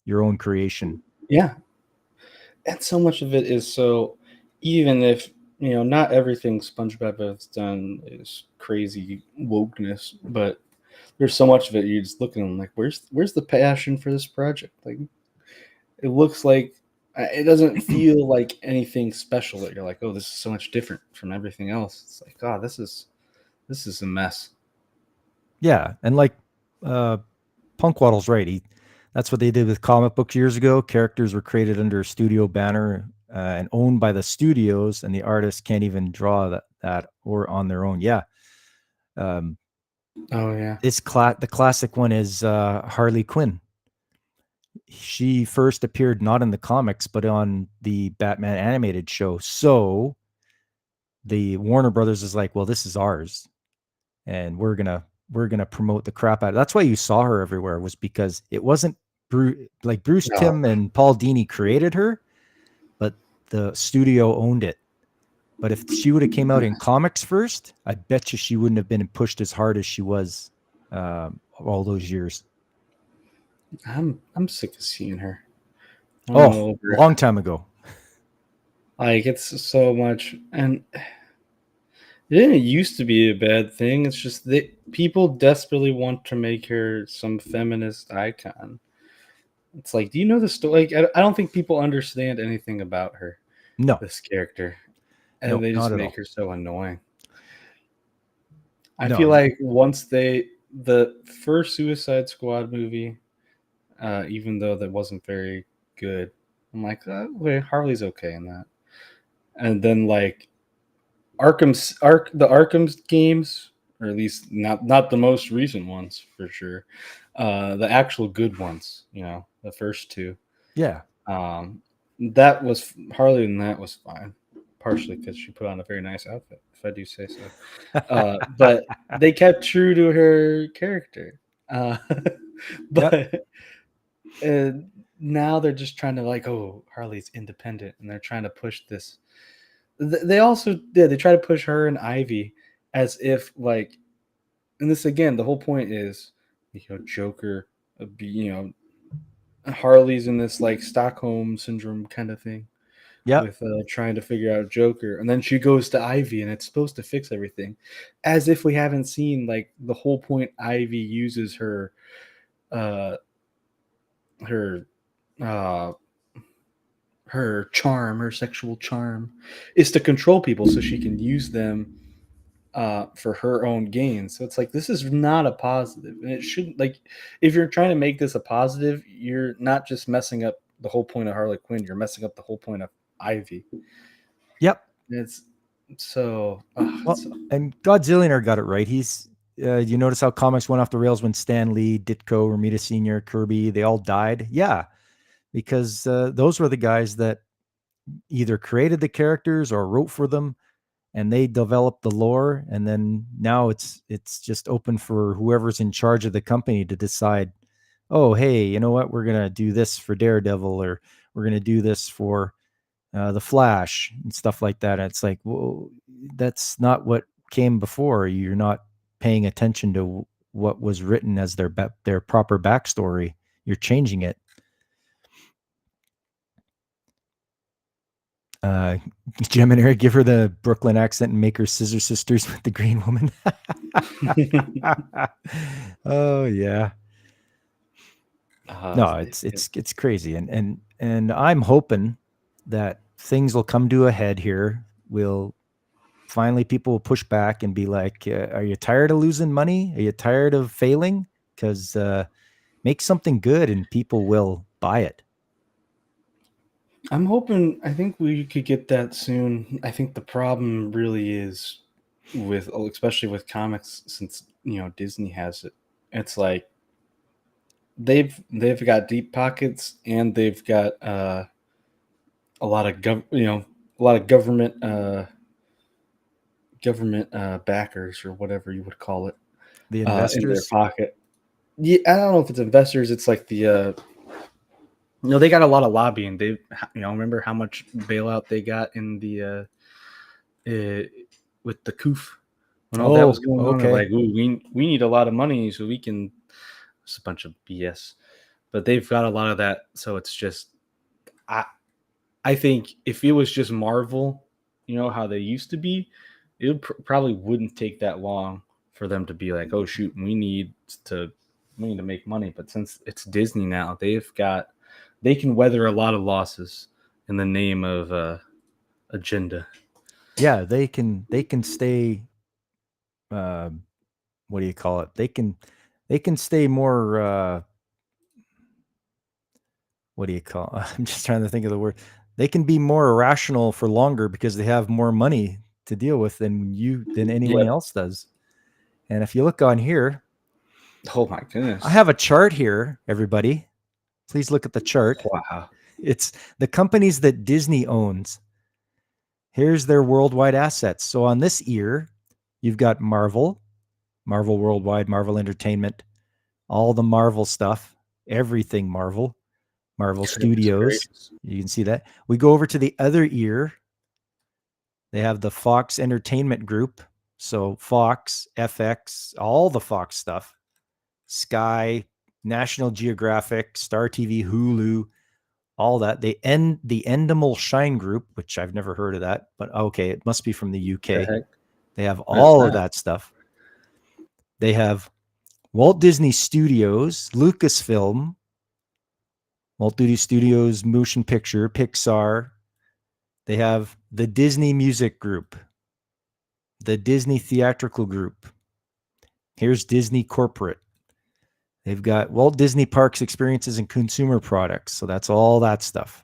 your own creation. Yeah, and so much of it is so. Even if not everything SpongeBob has done is crazy wokeness, but there's so much of it you just look at them like, where's the passion for this project? Like, it looks like it doesn't feel like anything special that you're like, oh, this is so much different from everything else. It's like, God, this is a mess. Yeah, and like uh, Punkwaddle's right. That's what they did with comic books years ago. Characters were created under a studio banner and owned by the studios, and the artists can't even draw that or on their own. Yeah. Um, Oh yeah. the classic one is Harley Quinn. She first appeared not in the comics, but on the Batman animated show. So the Warner Brothers is like, well, this is ours, and we're gonna promote the crap out of it. That's why you saw her everywhere, was because it wasn't like Bruce No. Timm and Paul Dini created her, but the studio owned it. But if she would have came out in comics first, I bet you she wouldn't have been pushed as hard as she was all those years. I'm sick of seeing her. I'm Oh, over it. long time ago. Like, it's so much, and it didn't used to be a bad thing. It's just that people desperately want to make her some feminist icon. It's like, do you know the story? Like, I don't think people understand anything about her, No, this character, and no, they just not at make all. her so annoying. I No, feel like once the first Suicide Squad movie, even though that wasn't very good, I'm like, wait, Harley's okay in that. And then like the Arkham's games, or at least not the most recent ones for sure. The actual good ones, the first two. yeah, Um, that was Harley, and that was fine, partially because she put on a very nice outfit, if I do say so. But they kept true to her character. Uh, yep, but uh, now they're just trying to like, oh, Harley's independent, and they're trying to push this. They also did. They try to push her and Ivy as if like, and this again, the whole point is, Joker, Harley's in this like Stockholm syndrome kind of thing yep, with trying to figure out Joker, and then she goes to Ivy, and it's supposed to fix everything, as if we haven't seen like the whole point. Ivy uses uh, her uh, her charm, her sexual charm, is to control people so she can use them for her own gain. So it's like, this is not a positive, and it shouldn't. Like, if you're trying to make this a positive, you're not just messing up the whole point of Harley Quinn. You're messing up the whole point of Ivy. yep. It's so. Well, and Godzillionaire got it right. You notice how comics went off the rails when Stan Lee, Ditko, Romita Sr., Kirby, they all died? Yeah, because those were the guys that either created the characters or wrote for them, and they developed the lore. And then now it's just open for whoever's in charge of the company to decide, oh, hey, you know what? We're going to do this for Daredevil, or we're going to do this for the Flash and stuff like that. And it's like, well, that's not what came before. You're not paying attention to what was written as their proper backstory. You're changing it. Gemini, give her the Brooklyn accent and make her scissor sisters with the Green Woman. Oh yeah. No, it's crazy, and I'm hoping that things will come to a head here. Finally, people will push back and be like, "Are you tired of losing money? Are you tired of failing? Because make something good, and people will buy it." I'm hoping. I think we could get that soon. I think the problem really is especially with comics, since Disney has it. It's like they've got deep pockets, and they've got a lot of a lot of government backers, or whatever you would call it, The in their investors, pocket. Yeah, I don't know if it's investors. It's like they got a lot of lobbying. They remember how much bailout they got in the with the COOF when all that was oh, going on. They're okay, like, ooh, we need a lot of money so we can. It's a bunch of BS, but they've got a lot of that. So it's just I think if it was just Marvel, how they used to be, it probably wouldn't take that long for them to be like, oh shoot, to we need to make money. But since it's Disney now, they can weather a lot of losses in the name of agenda. Yeah, they can stay. What do you call it? They can stay more. What do you call? I'm just trying to think of the word. They can be more irrational for longer because they have more money to deal with than anyone Yep. else does. And if you look on here, Oh my goodness. I have a chart here, everybody. Please look at the chart. Wow. It's the companies that Disney owns. Here's their worldwide assets. So on this year, you've got Marvel Worldwide, Marvel Entertainment, all the Marvel stuff, everything Marvel Studios. You can see that. We go over to the other ear. They have the Fox Entertainment Group. So Fox, FX, all the Fox stuff, Sky, National Geographic, Star TV, Hulu, all that. The Endemol Shine Group, which I've never heard of that, but okay, it must be from the UK. They have all of that stuff. They have Walt Disney Studios, Lucasfilm, Walt Disney Studios Motion Picture, Pixar. They have the Disney Music Group, the Disney Theatrical Group. Here's Disney Corporate. They've got Walt Disney Parks, Experiences, and Consumer Products. So that's all that stuff.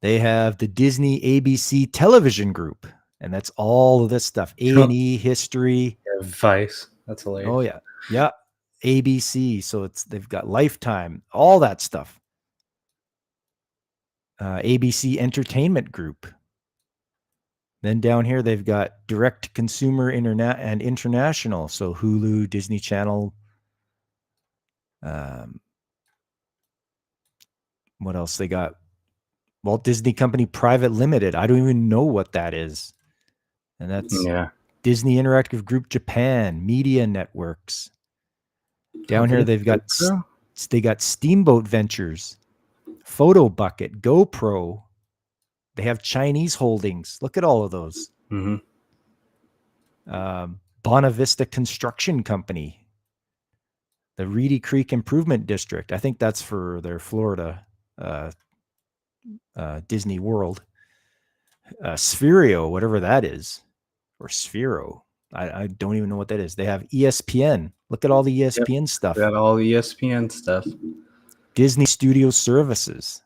They have the Disney ABC Television Group, and that's all of this stuff. A&E, History. Vice. That's hilarious. Oh, yeah. Yeah. ABC. So they've got Lifetime, all that stuff. ABC Entertainment Group. Then down here, they've got Direct Consumer and International. So Hulu, Disney Channel. What else they got? Walt Disney Company Private Limited. I don't even know what that is. And that's Disney Interactive Group Japan, Media Networks. Down here, they got Steamboat Ventures, Photo Bucket, GoPro. They have Chinese holdings. Look at all of those. Bonavista Construction Company, the Reedy Creek Improvement District. I think that's for their Florida Disney World. Spherio, whatever that is, or Sphero. I don't even know what that is. They have ESPN. Look at all the ESPN stuff. Got all the ESPN stuff. Disney Studio Services.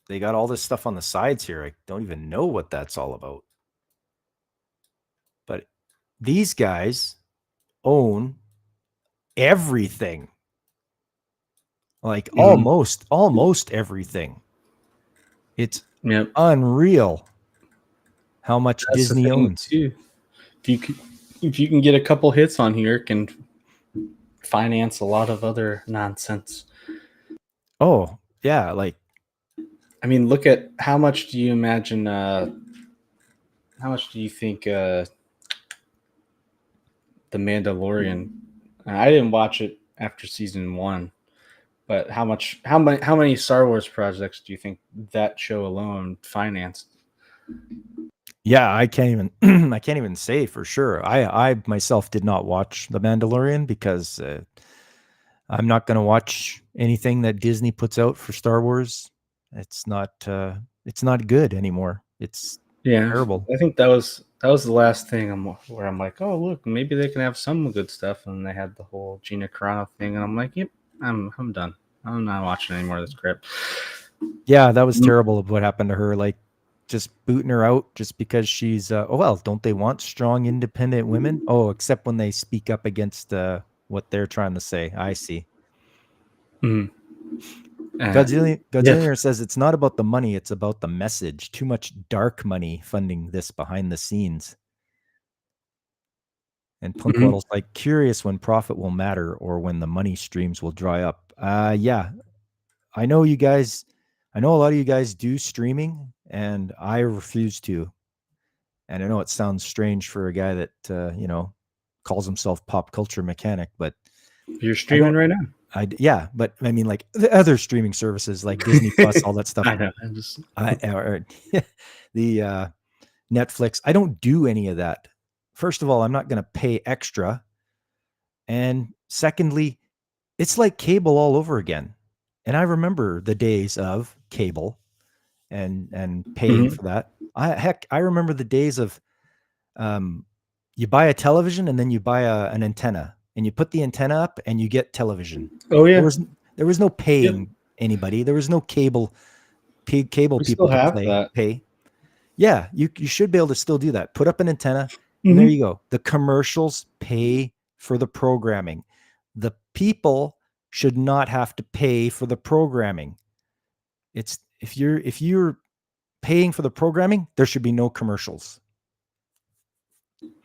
They got all this stuff on the sides here. I don't even know what that's all about. But these guys own everything. Like almost everything. It's unreal how much Disney owns. Too. If you can get a couple hits on here, it can finance a lot of other nonsense. Oh, yeah. Like, I mean, look at how much do you imagine, how much do you think The Mandalorian, I didn't watch it after season 1, but how many Star Wars projects do you think that show alone financed? Yeah, I can't even say for sure. I myself did not watch The Mandalorian because I'm not going to watch anything that Disney puts out for Star Wars. It's not good anymore. It's terrible. I think that was the last thing where I'm like, oh look, maybe they can have some good stuff. And they had the whole Gina Carano thing, and I'm like, yep, I'm done. I'm not watching any more of this crap. Yeah, that was terrible of what happened to her. Like, just booting her out just because she's don't they want strong, independent women? Oh, except when they speak up against what they're trying to say. I see. Godzillion says it's not about the money, it's about the message. Too much dark money funding this behind the scenes. And Punkwaddle's like, curious when profit will matter or when the money streams will dry up. Yeah, I know you guys. I know a lot of you guys do streaming, and I refuse to. And I know it sounds strange for a guy that calls himself pop culture mechanic, but You're I don't. streaming right now. Yeah, but I mean, like the other streaming services, like Disney Plus, all that stuff. I know. I'm just Or the Netflix. I don't do any of that. First of all, I'm not going to pay extra, and secondly, it's like cable all over again. And I remember the days of cable and paying Mhm. for that. I remember the days of um, you buy a television and then you buy an antenna and you put the antenna up and you get television. Oh There yeah. was there was no Yep. paying anybody. There was no cable We still people to have that. pay. Yeah, you should be able to still do that. Put up an antenna, and there Mhm. you go. The commercials pay for the programming. The people should not have to pay for the programming. It's if you're paying for the programming, there should be no commercials.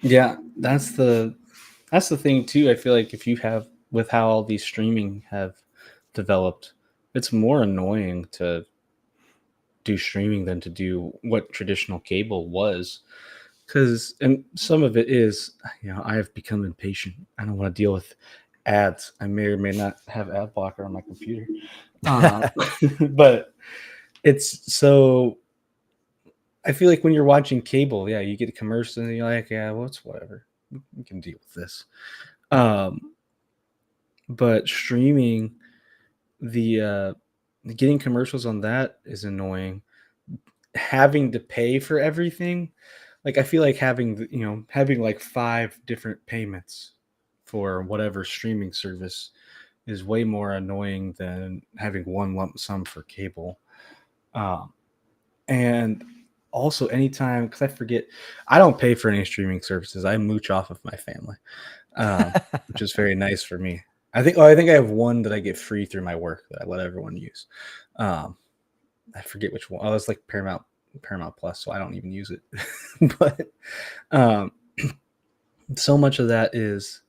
Yeah, that's the thing too. I feel like if you have with how all these streaming have developed, it's more annoying to do streaming than to do what traditional cable was. Because and some of it is, I have become impatient. I don't want to deal with ads. I may or may not have ad blocker on my computer, uh, but it's so. I feel like when you're watching cable, yeah, you get a commercial and you're like, yeah, well, it's whatever. We can deal with this. Um, but streaming, the getting commercials on that is annoying. Having to pay for everything, like I feel like having like 5 different payments for whatever streaming service is way more annoying than having one lump sum for cable. Um, and also anytime, because I forget, I don't pay for any streaming services. I mooch off of my family, which is very nice for me. I think I have one that I get free through my work that I let everyone use. Um, I forget which one. Oh, it's like Paramount Plus, so I don't even use it. But um, so much of that is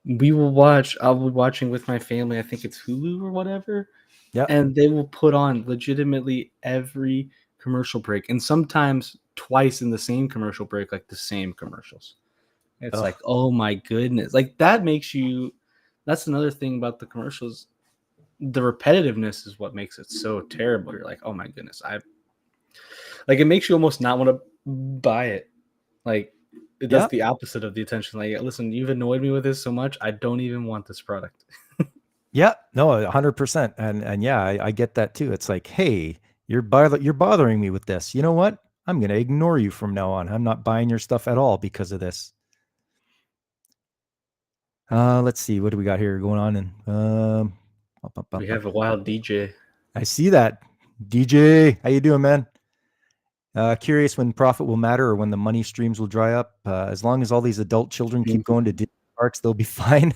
I'll be watching with my family. I think it's Hulu or whatever, Yep. and they will put on legitimately every commercial break, and sometimes twice in the same commercial break, like the same commercials. It's Ugh. like, oh my goodness, like that makes you. That's another thing about the commercials. The repetitiveness is what makes it so terrible. You're like, oh my goodness, I like it makes you almost not want to buy it. Like it does Yep. the opposite of the attention. Like, listen, you've annoyed me with this so much, I don't even want this product. Yep. No, 100%. And yeah, I get that too. It's like, hey, you're bothering me with this. You know what? I'm gonna ignore you from now on. I'm not buying your stuff at all because of this. Let's see, what do we got here going on? And We have a wild DJ. I see that. DJ, how you doing, man? Curious when profit will matter or when the money streams will dry up. As long as all these adult children keep going to Disney parks, they'll be fine.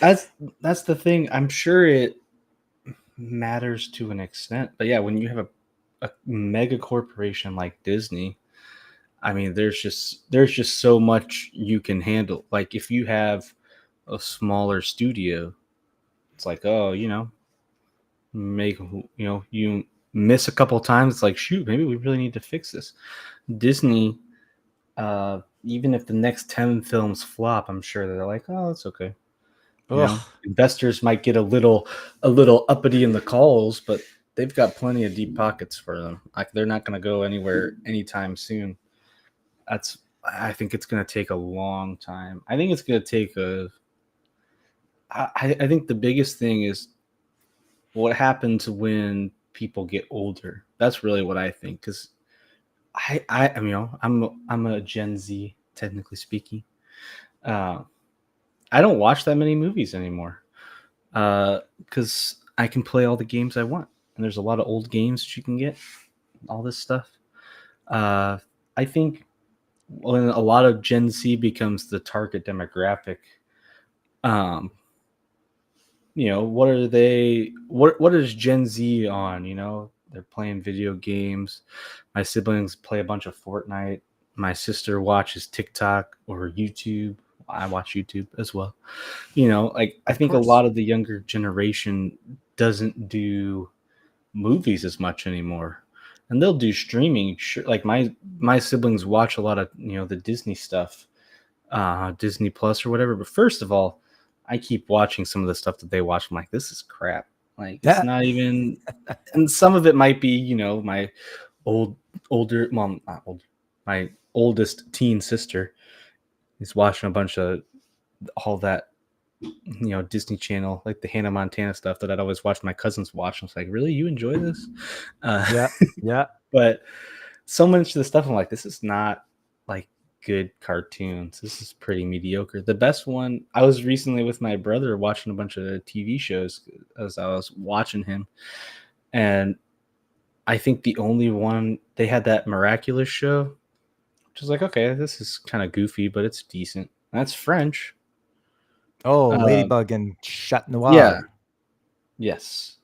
That's that's the thing. I'm sure it matters to an extent, but yeah, when you have a mega corporation like Disney, I mean, there's just so much you can handle. Like if you have a smaller studio, it's like, oh, you miss a couple times. It's like, shoot, maybe we really need to fix this. Disney, even if the next 10 films flop, I'm sure they're like, oh, that's okay. Ugh. Investors might get a little uppity in the calls, but they've got plenty of deep pockets for them. Like they're not going to go anywhere anytime soon. I think it's going to take a long time. I think it's going to take I think the biggest thing is what happens when people get older. That's really what I think. Because I mean, I'm a Gen Z, technically speaking. Uh, I don't watch that many movies anymore because I can play all the games I want, and there's a lot of old games that you can get. All this stuff. Uh, I think when a lot of Gen Z becomes the target demographic, um, what are they? What is Gen Z on? They're playing video games. My siblings play a bunch of Fortnite. My sister watches TikTok or YouTube. I watch YouTube as well. Like I Of think a course. lot of the younger generation doesn't do movies as much anymore, and they'll do streaming. Sure, like my siblings watch a lot of the Disney stuff, Disney Plus or whatever. But first of all, I keep watching some of the stuff that they watch. I'm like, this is crap. Like, it's Yeah. not even. And some of it might be, you know, my older mom, not old, my oldest teen sister is watching a bunch of all that, you know, Disney Channel, like the Hannah Montana stuff that I'd always watch my cousins watch. I was like, really, you enjoy this? Yeah. Yeah. But so much of the stuff, I'm like, this is not like good cartoons. This is pretty mediocre. The best one, I was recently with my brother watching a bunch of TV shows as I was watching him, and I think the only one they had that Miraculous show, which is like, okay, this is kind of goofy, but it's decent. That's French. Oh, Um, Ladybug and Chat yeah, Noir. yes,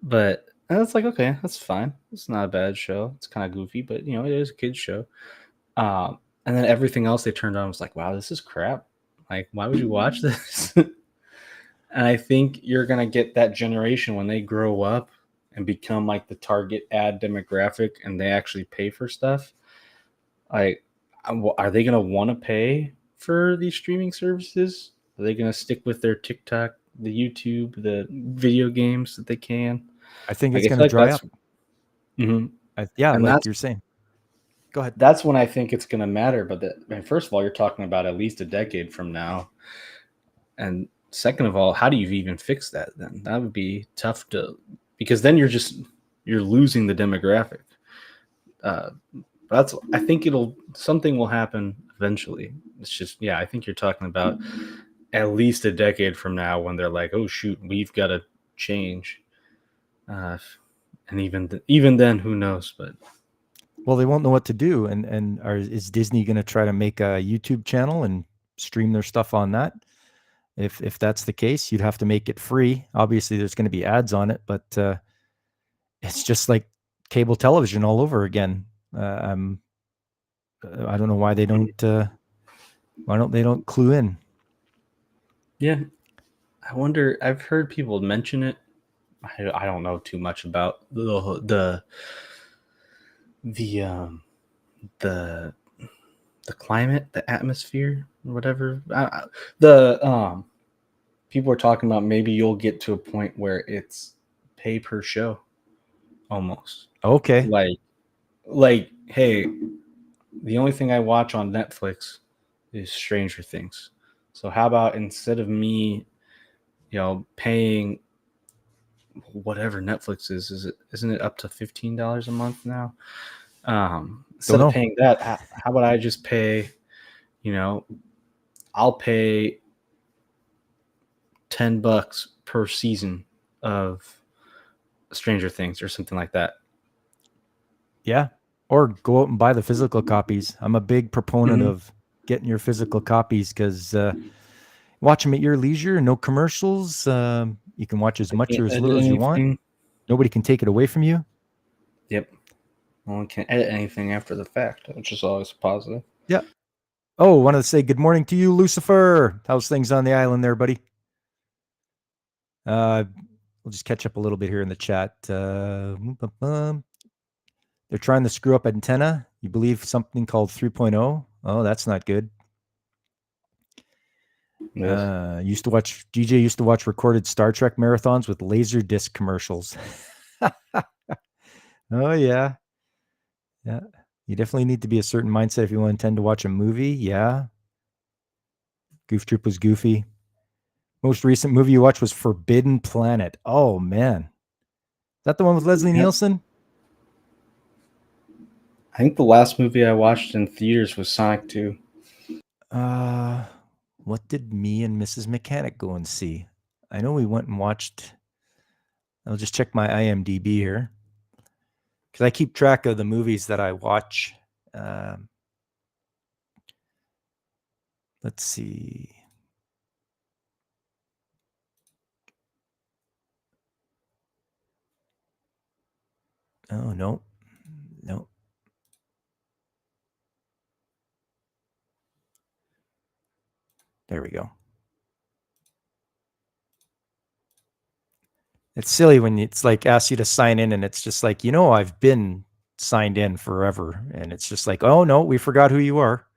but and it's like, okay, that's fine. It's not a bad show. It's kind of goofy, but you know, it is a kids show. And then everything else they turned on was like, wow, this is crap. Like, why would you watch this? And I think you're gonna get that generation when they grow up and become like the target ad demographic, and they actually pay for stuff. Like, are they gonna want to pay for these streaming services? Are they gonna stick with their TikTok, the YouTube, the video games that they can? I think Like, it's I feel going to like dry that's, up. mhm. Yeah, And like that's you're saying. Go ahead. that's when I think it's gonna matter. But first of all, you're talking about at least a decade from now. And second of all, how do you even fix that then? That would be tough to, because then you're losing the demographic. Uh, that's I think something will happen eventually. It's just, yeah, I think you're talking about at least a decade from now when they're like, oh shoot, we've got to change. And even then, who knows? But Well, they won't know what to do. And is Disney going to try to make a YouTube channel and stream their stuff on that? If that's the case, you'd have to make it free. Obviously, there's going to be ads on it, but it's just like cable television all over again. I don't know why they don't. Why don't they don't clue in? yeah, I wonder. I've heard people mention it. I don't know too much about the the the climate, the atmosphere, whatever. The people are talking about maybe you'll get to a point where it's pay per show, almost Okay. like hey, the only thing I watch on Netflix is Stranger Things. So how about instead of me, you know, paying whatever Netflix isn't it up to $15 a month now? Don't Instead of know. paying that, how about I just pay, you know, I'll pay $10 per season of Stranger Things or something like that. Yeah. Or go out and buy the physical copies. I'm a big proponent Mhm. of getting your physical copies because watch them at your leisure. No commercials. You can watch as I much can't or as edit little as you want. anything. Nobody can take it away from you. Yep. No one can edit anything after the fact, which is always positive. Yeah. Oh, wanted to say good morning to you, Lucifer. How's things on the island there, buddy? We'll just catch up a little bit here in the chat. They're trying to screw up antenna. You believe something called 3.0? Oh, that's not good. Used to watch DJ used to watch recorded Star Trek marathons with laser disc commercials. Oh yeah. Yeah. You definitely need to be a certain mindset if you want to intend to watch a movie. Yeah. Goof Troop was goofy. Most recent movie you watched was Forbidden Planet. Oh man. Is that the one with Leslie Yep. Nielsen? I think the last movie I watched in theaters was Sonic 2. What did me and Mrs. Mechanic go and see? I know we went and watched. I'll just check my IMDb here because I keep track of the movies that I watch. Let's see. Oh, no. No. There we go. It's silly when it's like asks you to sign in and it's just like, I've been signed in forever. And it's just like, oh, no, we forgot who you are.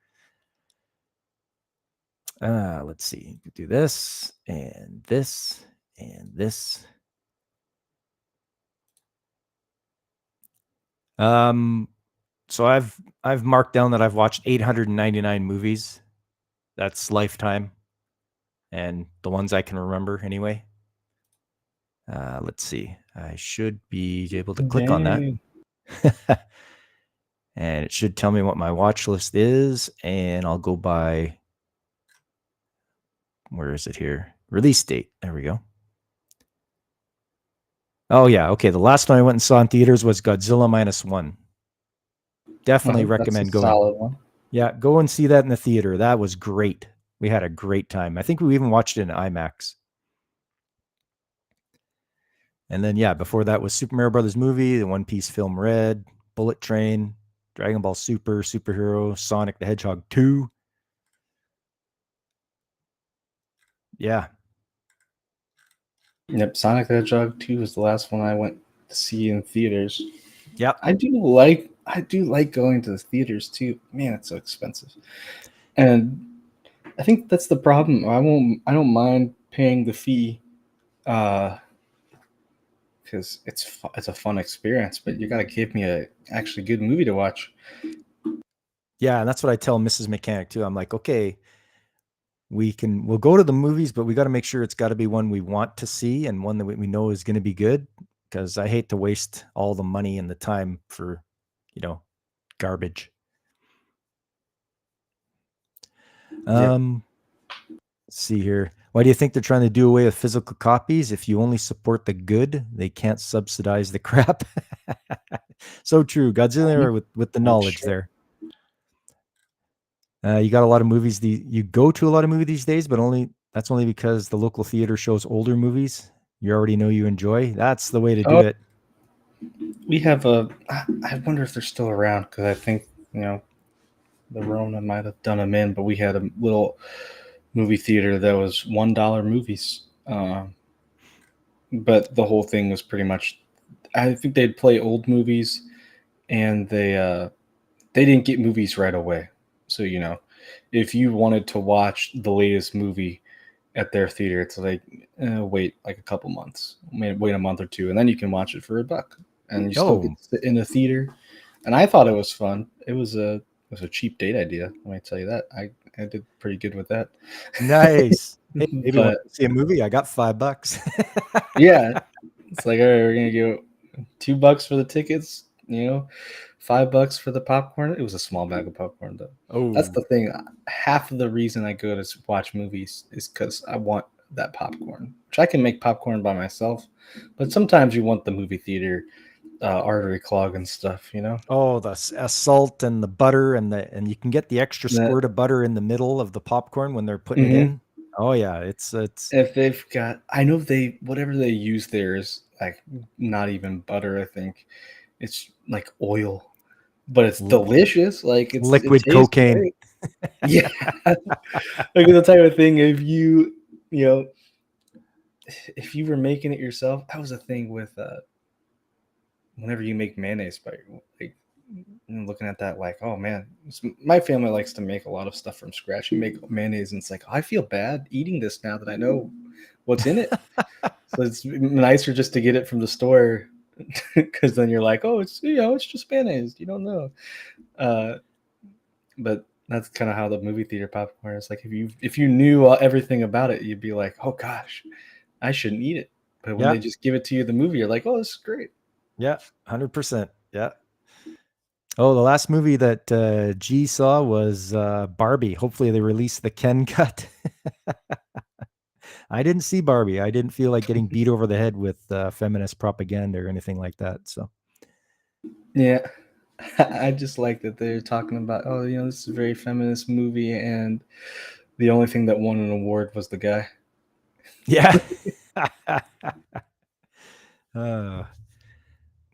Let's see. Do this and this and this. So I've marked down that I've watched 899 movies. That's lifetime, and the ones I can remember anyway. Let's see. I should be able to click on that. Dang. And it should tell me what my watch list is, and I'll go by, where is it here? Release date. There we go. Oh yeah, okay. The last one I went and saw in theaters was Godzilla -1. Definitely recommend That's a going. solid one. Yeah, go and see that in the theater. That was great. We had a great time. I think we even watched it in IMAX. And then, yeah, before that was Super Mario Brothers movie, the One Piece film Red, Bullet Train, Dragon Ball Super, Superhero, Sonic the Hedgehog 2. Yeah. Yep, Sonic the Hedgehog 2 was the last one I went to see in theaters. Yep. I do like going to the theaters too. Man, it's so expensive. And I think that's the problem. I don't mind paying the fee because it's a fun experience, but you got to give me a actually good movie to watch. Yeah, and that's what I tell Mrs. Mechanic too. I'm like, okay, we'll go to the movies, but we got to make sure it's got to be one we want to see and one that we know is going to be good, because I hate to waste all the money and the time for, garbage. Let's see here. Why do you think they're trying to do away with physical copies? If you only support the good, they can't subsidize the crap. So true. Godzilla with the knowledge there. You got a lot of movies. You go to a lot of movies these days, but that's only because the local theater shows older movies you already know you enjoy. That's the way to do it. We have I wonder if they're still around, because I think, the Rona might have done them in, but we had a little movie theater that was $1 movies. But the whole thing was pretty much, I think they'd play old movies, and they didn't get movies right away. So, if you wanted to watch the latest movie at their theater, it's like, wait like a couple months, wait a month or two, and then you can watch it for $1, and you still get to sit in a theater. And I thought it was fun. It was a cheap date idea. Let me tell you that. I did pretty good with that. Nice. Hey, maybe want to see a movie? I got $5. Yeah, it's like, all right, we're gonna give $2 for the tickets. $5 for the popcorn. It was a small bag of popcorn, though. Oh, that's the thing. Half of the reason I go to watch movies is because I want that popcorn, which I can make popcorn by myself. But sometimes you want the movie theater artery clog and stuff, Oh, the salt and the butter and you can get the extra squirt of butter in the middle of the popcorn when they're putting it in. Oh yeah, it's if they've got, I know whatever they use there is like not even butter. I think it's like oil, but it's delicious. Like it's liquid cocaine. Yeah, like the type of thing. If if you were making it yourself, that was a thing with whenever you make mayonnaise, by like looking at that, like, oh man, my family likes to make a lot of stuff from scratch. You make mayonnaise, and it's like, I feel bad eating this now that I know what's in it. So it's nicer just to get it from the store, because then you're like, oh, it's it's just mayonnaise. You don't know. But that's kind of how the movie theater popcorn is. Like, if you knew everything about it, you'd be like, oh gosh, I shouldn't eat it. But when they just give it to you, the movie, you're like, oh, this is great. Yeah, 100%. Yeah. Oh, the last movie that G saw was Barbie. Hopefully they release the Ken cut. I didn't see Barbie. I didn't feel like getting beat over the head with feminist propaganda or anything like that. So, yeah, I just like that they're talking about, oh, this is a very feminist movie, and the only thing that won an award was the guy. Yeah.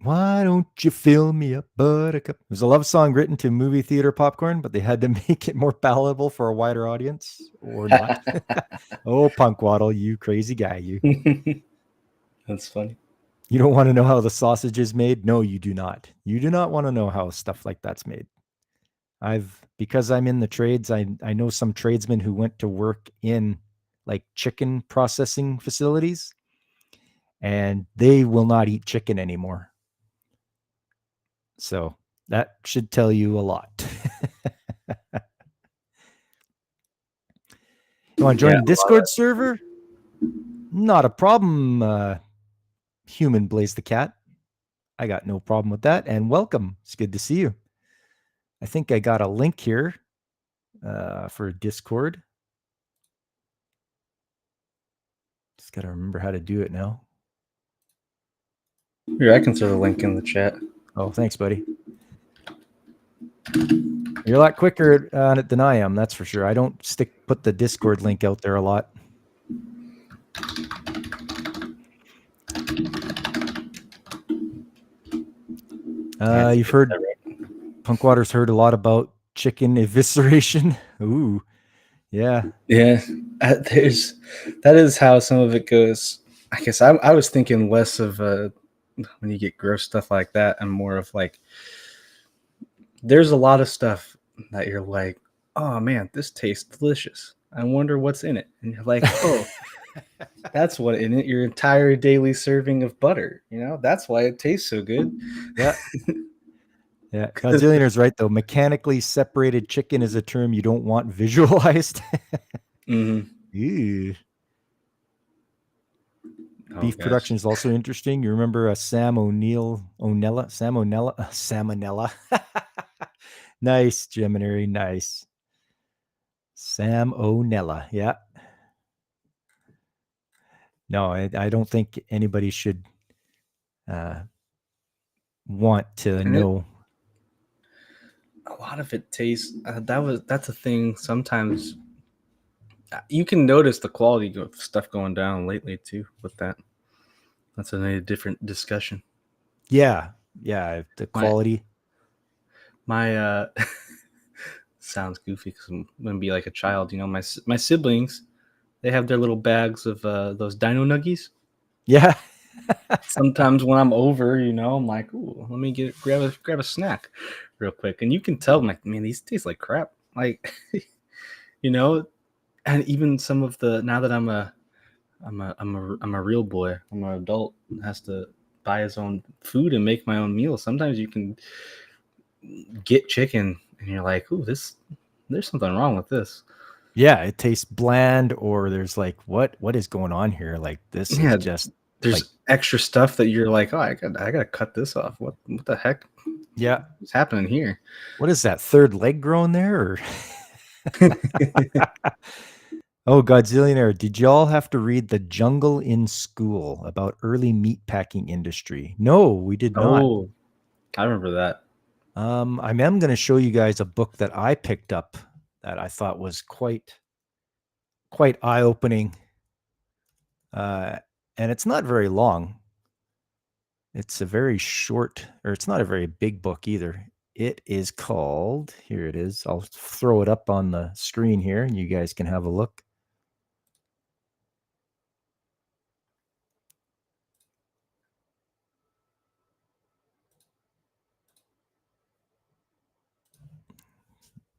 Why don't you fill me up, buttercup? It was a love song written to movie theater popcorn, but they had to make it more palatable for a wider audience, or not. Oh, Punk Waddle, you crazy guy, you. That's funny. You don't want to know how the sausage is made? No, you do not. You do not want to know how stuff like that's made. Because I'm in the trades, I know some tradesmen who went to work in like chicken processing facilities, and they will not eat chicken anymore. So that should tell you a lot. You want to join Yeah, the Discord server? Not a problem, human Blaze the Cat. I got no problem with that. And welcome. It's good to see you. I think I got a link here for Discord. Just got to remember how to do it now. here, I can throw the link in the chat. Oh, thanks, buddy. You're a lot quicker on it than I am, that's for sure. I don't put the Discord link out there a lot. You've heard, Punkwater's heard a lot about chicken evisceration. Ooh, yeah. Yeah, that is how some of it goes. I guess I was thinking less of when you get gross stuff like that, and more of like, there's a lot of stuff that you're like, oh man, this tastes delicious. I wonder what's in it, and you're like, oh, that's what in it. Your entire daily serving of butter. That's why it tastes so good. Yeah. Yeah, Godzillionaires right though. Mechanically separated chicken is a term you don't want visualized. Mm-hmm. Beef production is also interesting. You remember Sam Onella? Salmonella. Nice, Gemini. Nice. Sam Onella. Yeah. No, I don't think anybody should want to know. A lot of it tastes. That's a thing. Sometimes you can notice the quality of stuff going down lately too. With that, that's a different discussion. Yeah, the quality. My sounds goofy because I'm gonna be like a child. My siblings, they have their little bags of those Dino Nuggies. Yeah. Sometimes when I'm over, I'm like, ooh, let me grab a snack real quick, and you can tell, I'm like, man, these taste like crap. Like, and even some of the, now that I'm a real boy, I'm an adult, has to buy his own food and make my own meals. Sometimes you can get chicken and you're like, ooh, there's something wrong with this. Yeah, it tastes bland, or there's like, what is going on here? Like, this is just, there's like, extra stuff that you're like, oh, I gotta cut this off. What the heck? Yeah, what's happening here? What is that, third leg growing there? Or oh, Godzillionaire, did y'all have to read The Jungle in school about early meatpacking industry? No, we did not. Oh, I remember that. I am going to show you guys a book that I picked up that I thought was quite eye-opening. And it's not very long. It's a very short, or it's not a very big book either. It is called, here it is. I'll throw it up on the screen here and you guys can have a look.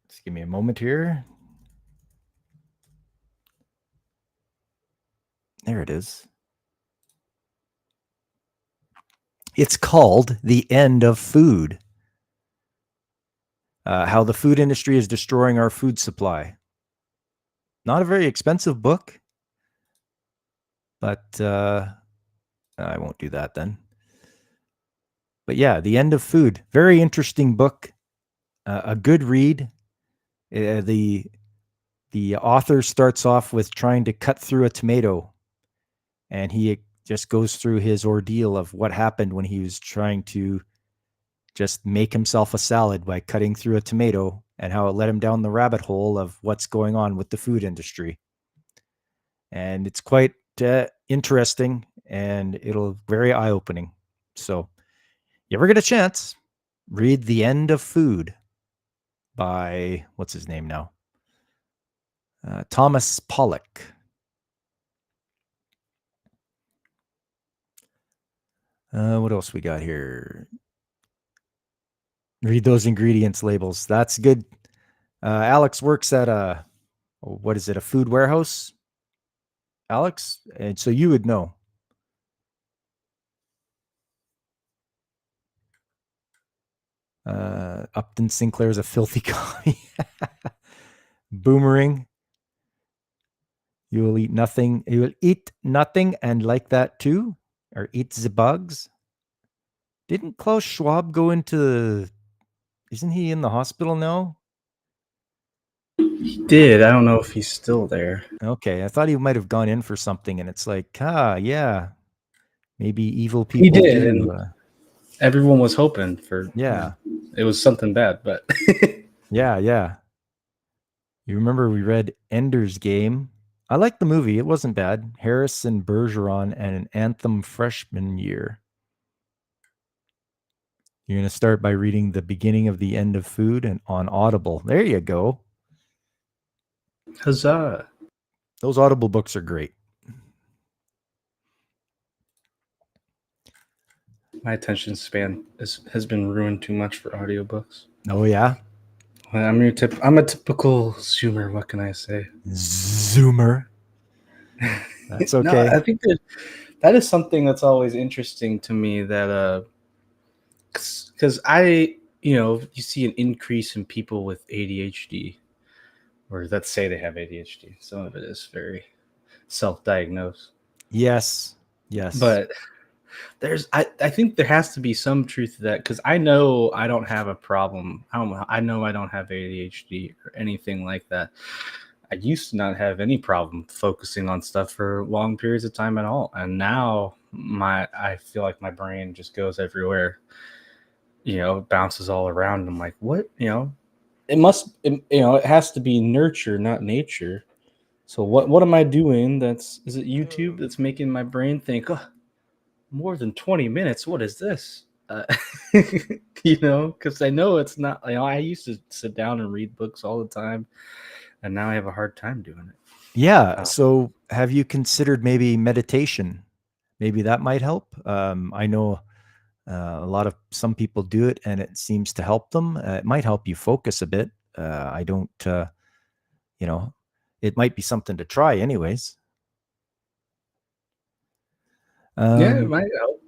Just give me a moment here. There it is. It's called The End of Food. How the food industry is destroying our food supply. Not a very expensive book, but I won't do that then. But yeah, The End of Food. Very interesting book. A good read. The author starts off with trying to cut through a tomato, and he just goes through his ordeal of what happened when he was trying to just make himself a salad by cutting through a tomato, and how it led him down the rabbit hole of what's going on with the food industry. And it's quite interesting, and it'll very eye-opening. So you ever get a chance, read The End of Food by, what's his name now? Thomas Pollock. What else we got here? Read those ingredients labels. That's good. Alex works at what is it, a food warehouse? Alex? And so you would know. Upton Sinclair's a filthy commie. Boomerang. You will eat nothing. You will eat nothing and like that too, or eat the bugs. Didn't Klaus Schwab go into? Isn't he in the hospital now? He did. I don't know if he's still there. Okay, I thought he might have gone in for something, and it's like, yeah, maybe evil people He did, do. and everyone was hoping for. Yeah, it was something bad, but yeah. You remember we read Ender's Game? I liked the movie. It wasn't bad. Harrison Bergeron and an Anthem freshman year. You're going to start by reading the beginning of The End of Food and on Audible. There you go. huzzah! Those Audible books are great. My attention span has been ruined too much for audiobooks. Oh yeah. Well, I'm a typical Zoomer. What can I say? Zoomer. That's okay. No, I think that is something that's always interesting to me. That because you see an increase in people with ADHD, or let's say they have ADHD. Some of it is very self-diagnosed. Yes. But I think there has to be some truth to that, because I know I don't have a problem. I know I don't have ADHD or anything like that. I used to not have any problem focusing on stuff for long periods of time at all, and now I feel like my brain just goes everywhere. It bounces all around. I'm like, what? It has to be nurture, not nature. So what am I doing? Is it YouTube that's making my brain think, oh, more than 20 minutes? What is this? Because I know it's not. I used to sit down and read books all the time, and now I have a hard time doing it. Yeah. So have you considered maybe meditation? Maybe that might help. I know some people do it and it seems to help them. It might help you focus a bit. I don't, it might be something to try anyways. Yeah, it might help.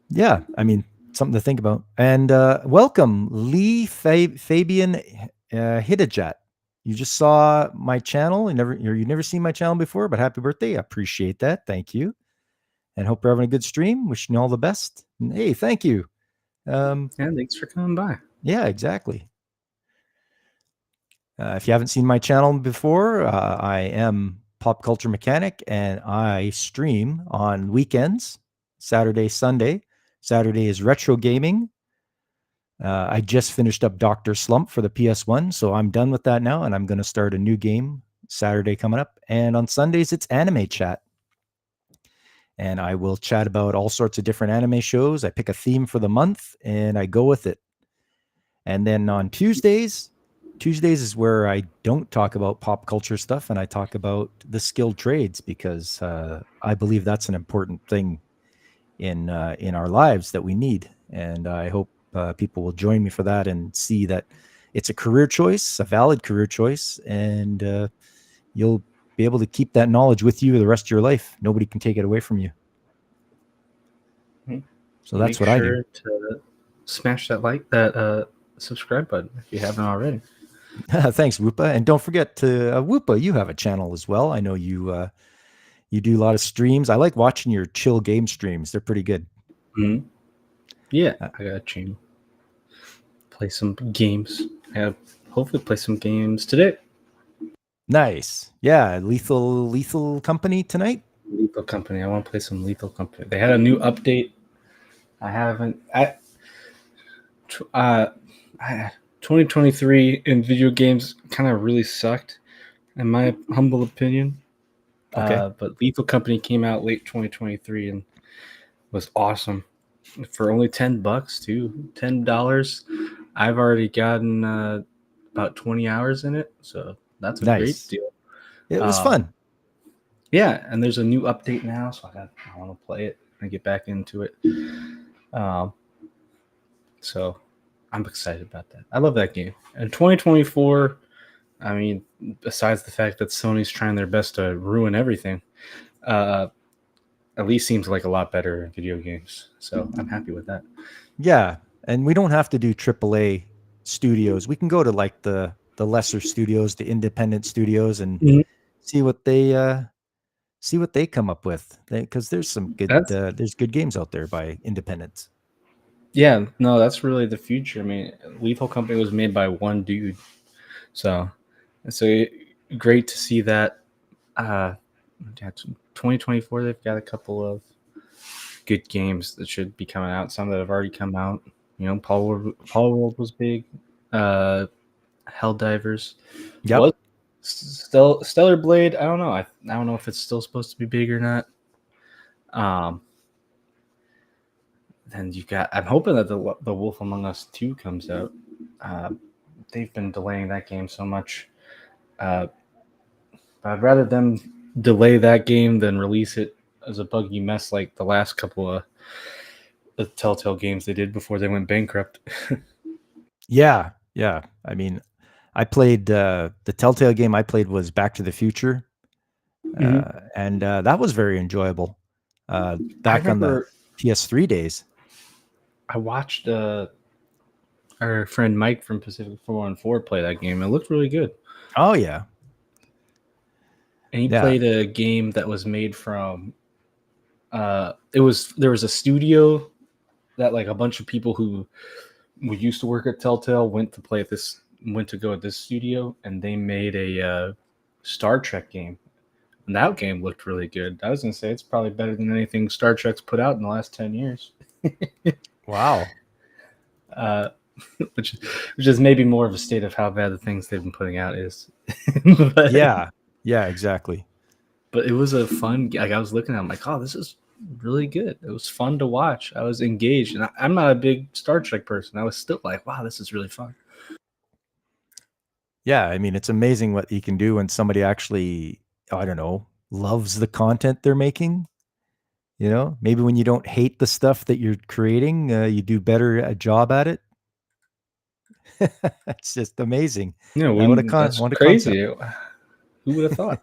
Yeah. I mean, something to think about. And welcome, Lee Fabian Hidajat. You just saw my channel. You've never seen my channel before, but happy birthday. I appreciate that. Thank you. And hope you're having a good stream. Wishing you all the best. And hey, thank you. Yeah, thanks for coming by. Yeah, exactly. If you haven't seen my channel before, I am Pop Culture Mechanic, and I stream on weekends, Saturday, Sunday. Saturday is retro gaming. I just finished up Dr. Slump for the PS1, so I'm done with that now, and I'm going to start a new game Saturday coming up. And on Sundays, it's anime chat. And I will chat about all sorts of different anime shows. I pick a theme for the month, and I go with it. And then on Tuesdays is where I don't talk about pop culture stuff, and I talk about the skilled trades, because I believe that's an important thing in our lives that we need. And I hope people will join me for that and see that it's a career choice, a valid career choice, and you'll be able to keep that knowledge with you the rest of your life. Nobody can take it away from you. So that's what I do. Make sure to smash that subscribe button if you haven't already. Thanks, Whoopa. And don't forget to Whoopa, you have a channel as well. I know you do a lot of streams. I like watching your chill game streams. They're pretty good. Mm-hmm. Yeah, I got a channel. Play some games. Hopefully play some games today. Nice. Yeah, Lethal Company tonight. Lethal Company. I want to play some Lethal Company. They had a new update. I haven't. 2023 in video games kind of really sucked, in my humble opinion. Okay. But Lethal Company came out late 2023 and was awesome for only $10 too. $10. I've already gotten about 20 hours in it, so that's a great deal. It was fun. Yeah, and there's a new update now, so I want to play it and get back into it. So I'm excited about that. I love that game. And 2024, I mean, besides the fact that Sony's trying their best to ruin everything, uh, at least seems like a lot better in video games. So I'm happy with that. Yeah, and we don't have to do AAA studios. We can go to like the lesser studios, the independent studios, and Mhm. see what they come up with. Because there's some good That's there's good games out there by independents. Yeah, no, that's really the future. I mean, Lethal Company was made by one dude, so it's great to see that. Uh, 2024, they've got a couple of good games that should be coming out. Some that have already come out. You know, Paul World was big. Uh, Helldivers Yep. was Stellar Blade. I don't know. I don't know if it's still supposed to be big or not. Then you got. I'm hoping that the Wolf Among Us 2 comes out. They've been delaying that game so much. I'd rather them delay that game than release it as a buggy mess like the last couple of the Telltale games they did before they went bankrupt. Yeah, yeah. I mean, I played the Telltale game I played was Back to the Future, and that was very enjoyable. I Back on the remember PS3 days. I watched our friend Mike from Pacific 414 play that game. It looked really good. Oh yeah, And he yeah. played a game that was made from there was a studio that like a bunch of people who used to work at Telltale went to go at this studio, and they made a Star Trek game. And that game looked really good. I was gonna say it's probably better than anything Star Trek's put out in the last 10 years. Wow. Which is maybe more of a state of how bad the things they've been putting out is. but, Yeah, exactly. But it was a fun. Like I was looking at, it, I'm like, oh, this is really good. It was fun to watch. I was engaged, and I'm not a big Star Trek person. I was still like, wow, this is really fun. Yeah, I mean, it's amazing what you can do when somebody actually, I don't know, loves the content they're making. You know, maybe when you don't hate the stuff that you're creating, you do better a job at it. It's just amazing. Yeah, that's What a crazy. concept. Who would have thought?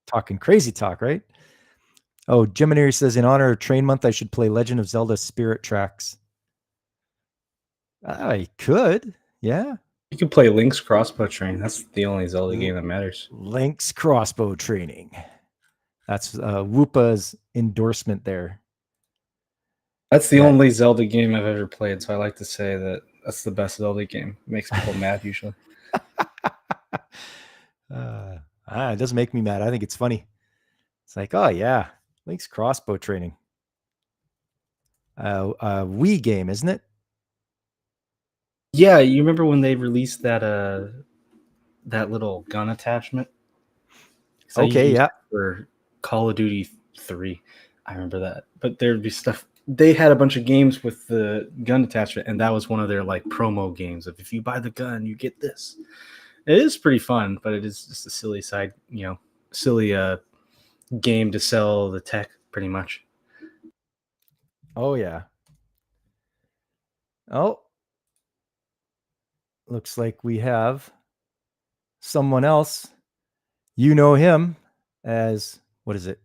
Talking crazy talk, right? Oh, Gemini says, in honor of Train Month, I should play Legend of Zelda Spirit Tracks. I could, yeah. You could play Link's Crossbow Train. That's the only Zelda game that matters. Link's Crossbow Training. That's Whoopa's endorsement there. That's the only Zelda game I've ever played, so I like to say that that's the best Zelda game. It makes people mad usually. It doesn't make me mad. I think it's funny. It's like, oh yeah, Link's Crossbow Training. Wii game, isn't it? Yeah, you remember when they released that that little gun attachment? Okay, yeah. For Call of Duty 3, I remember that. But there'd be stuff. They had a bunch of games with the gun attachment, and that was one of their like promo games of if you buy the gun, you get this. It is pretty fun, but it is just a silly silly game to sell the tech, pretty much. Oh yeah. Oh, looks like we have someone else. You know him as, what is it?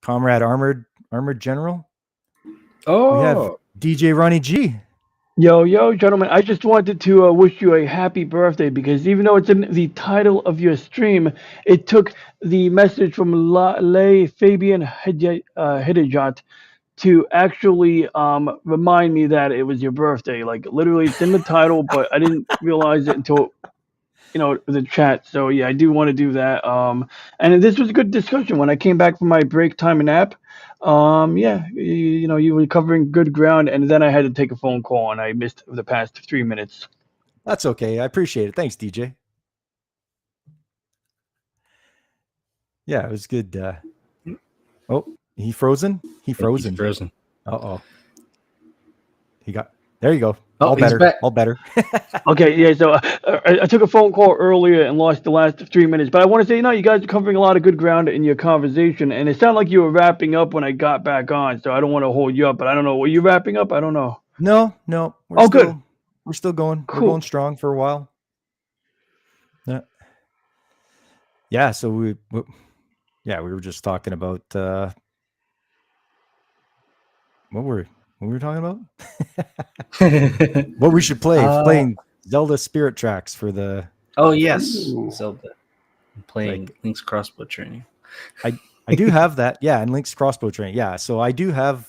Comrade Armored General. Oh, we have DJ Ronnie G. Yo, gentlemen, I just wanted to wish you a happy birthday, because even though it's in the title of your stream, it took the message from Lay Fabian Hidejat to actually remind me that it was your birthday. Like, literally, it's in the title, but I didn't realize it until, the chat. So, yeah, I do want to do that. And this was a good discussion. When I came back from my break time nap, you were covering good ground, and then I had to take a phone call, and I missed the past 3 minutes. That's okay. I appreciate it. Thanks, DJ. Yeah, it was good. Oh, he frozen? He frozen. He's frozen. Uh-oh. There you go. Oh, all better. Back. All better. Okay, yeah, so I took a phone call earlier and lost the last 3 minutes. But I want to say, you guys are covering a lot of good ground in your conversation. And it sounded like you were wrapping up when I got back on. So I don't want to hold you up. But I don't know. Were you wrapping up? I don't know. No. Good. we're still going. We're Cool. going strong for a while. Yeah. So we were just talking about what were we talking about? What we should play? Playing Zelda Spirit Tracks for the. Oh yes, Ooh. Zelda. I'm playing Link's Crossbow Training. I do have that. Yeah, and Link's Crossbow Training. Yeah, so I do have.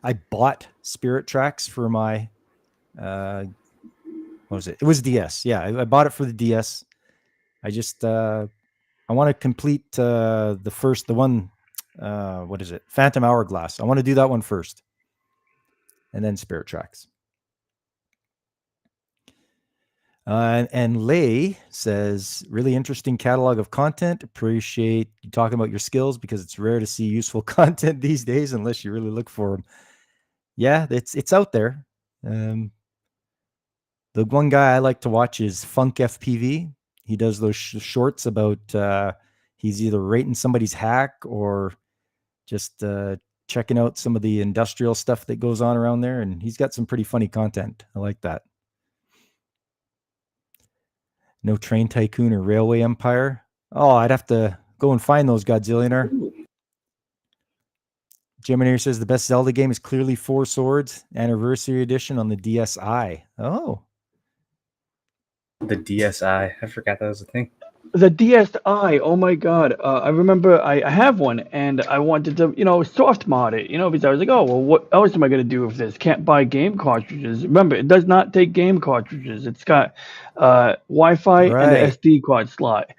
I bought Spirit Tracks for my. What was it? It was DS. Yeah, I bought it for the DS. I just I want to complete the one. What is it? Phantom Hourglass. I want to do that one first, and then Spirit Tracks. And Lay says, really interesting catalog of content. Appreciate you talking about your skills because it's rare to see useful content these days unless you really look for them. Yeah, it's out there. The one guy I like to watch is Funk FPV. He does those shorts about he's either rating somebody's hack or just checking out some of the industrial stuff that goes on around there. And he's got some pretty funny content. I like that. No Train Tycoon or Railway Empire. Oh, I'd have to go and find those, Godzillionaire. Gemini says the best Zelda game is clearly Four Swords Anniversary Edition on the DSi. Oh. The DSi. I forgot that was a thing. The DSi, oh my god! I remember I have one, and I wanted to, soft mod it, because I was like, oh well, what else am I gonna do with this? Can't buy game cartridges. Remember, it does not take game cartridges. It's got Wi-Fi and Right. the SD card slot.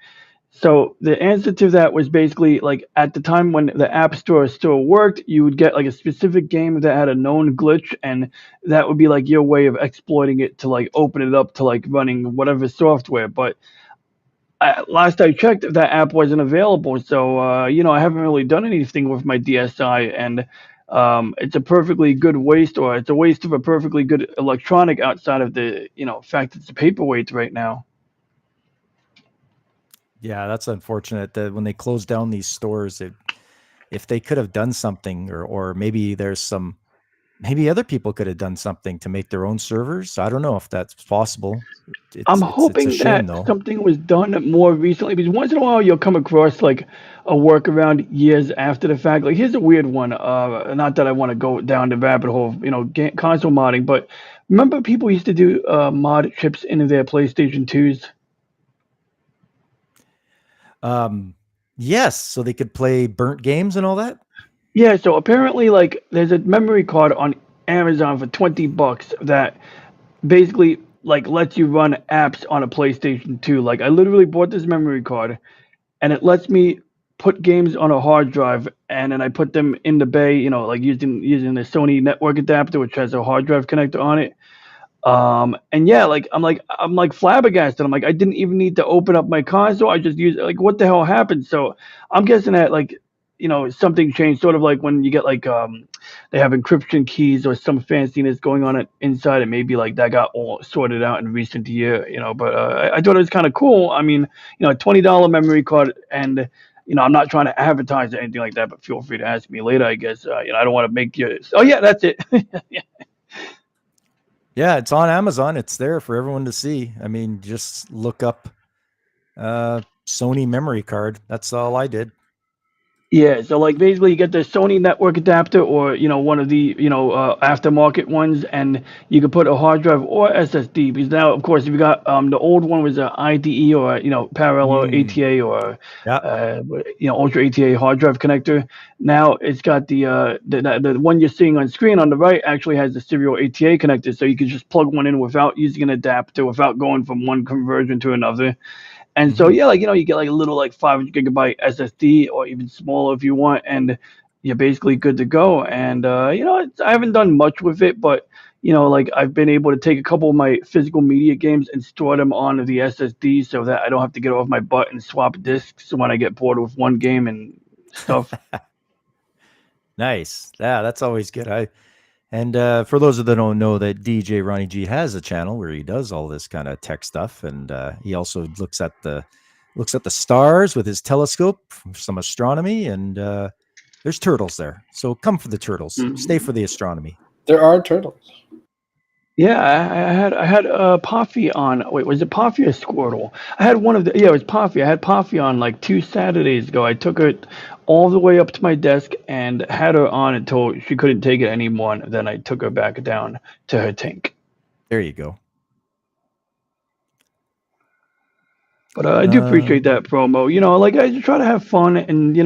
So the answer to that was basically like at the time when the App Store still worked, you would get like a specific game that had a known glitch, and that would be like your way of exploiting it to like open it up to like running whatever software. But last I checked, that app wasn't available. So, I haven't really done anything with my DSi, and it's a perfectly good waste, or it's a waste of a perfectly good electronic outside of the, fact it's a paperweight right now. Yeah, that's unfortunate that when they close down these stores, if they could have done something, or maybe maybe other people could have done something to make their own servers. I don't know if that's possible. I'm It's hoping a shame, that though. something was done more recently, because once in a while you'll come across like a workaround years after the fact. Like here's a weird one. Not that I want to go down the rabbit hole, of, console modding, but remember people used to do mod chips into their PlayStation 2s. Yes, so they could play burnt games and all that. Yeah, so apparently, like, there's a memory card on Amazon for $20 that basically like lets you run apps on a PlayStation 2. Like, I literally bought this memory card, and it lets me put games on a hard drive, and then I put them in the bay. Like using the Sony network adapter, which has a hard drive connector on it. And yeah, I'm like flabbergasted. I'm like, I didn't even need to open up my console. I just used like, what the hell happened? So I'm guessing that something changed, sort of like when you get like they have encryption keys or some fanciness going on inside, and maybe like that got all sorted out in recent year. But I thought it was kind of cool. I mean, a $20 memory card, and I'm not trying to advertise or anything like that, but feel free to ask me later. I guess I don't want to make you. Oh yeah, that's it. Yeah. Yeah, it's on Amazon. It's there for everyone to see. I mean, just look up Sony memory card. That's all I did. Yeah, so like basically you get the Sony network adapter, or one of the aftermarket ones, and you can put a hard drive or SSD. Because now, of course, if you got the old one was a IDE or parallel ATA or Ultra ATA hard drive connector. Now it's got the one you're seeing on screen on the right actually has the serial ATA connector, so you can just plug one in without using an adapter, without going from one conversion to another. And so, yeah, you get like a little like 500 gigabyte SSD, or even smaller if you want, and you're basically good to go. And, I haven't done much with it, but, like I've been able to take a couple of my physical media games and store them on the SSD so that I don't have to get off my butt and swap discs when I get bored with one game and stuff. Nice. Yeah, that's always good. And for those that don't know, that DJ Ronnie G has a channel where he does all this kind of tech stuff, and he also looks at the stars with his telescope, some astronomy, and there's turtles there. So come for the turtles, stay for the astronomy. There are turtles. Yeah, I had Puffy on. Wait, was it Puffy or Squirtle? I had one of the. Yeah, it was Puffy. I had Puffy on like 2 Saturdays ago. I took it all the way up to my desk and had her on until she couldn't take it anymore. And then I took her back down to her tank. There you go. But I do appreciate that promo. Like I just try to have fun, and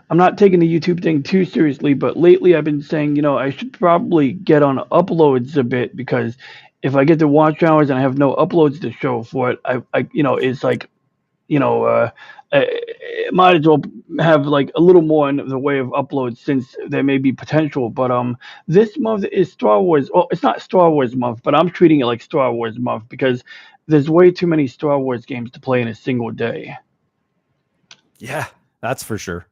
I'm not taking the YouTube thing too seriously. But lately, I've been saying, I should probably get on uploads a bit because if I get the watch hours and I have no uploads to show for it, it's like, you know, I might as well have like a little more in the way of uploads since there may be potential. But this month is Star Wars. Well, it's not Star Wars month, but I'm treating it like Star Wars month because there's way too many Star Wars games to play in a single day. Yeah, that's for sure.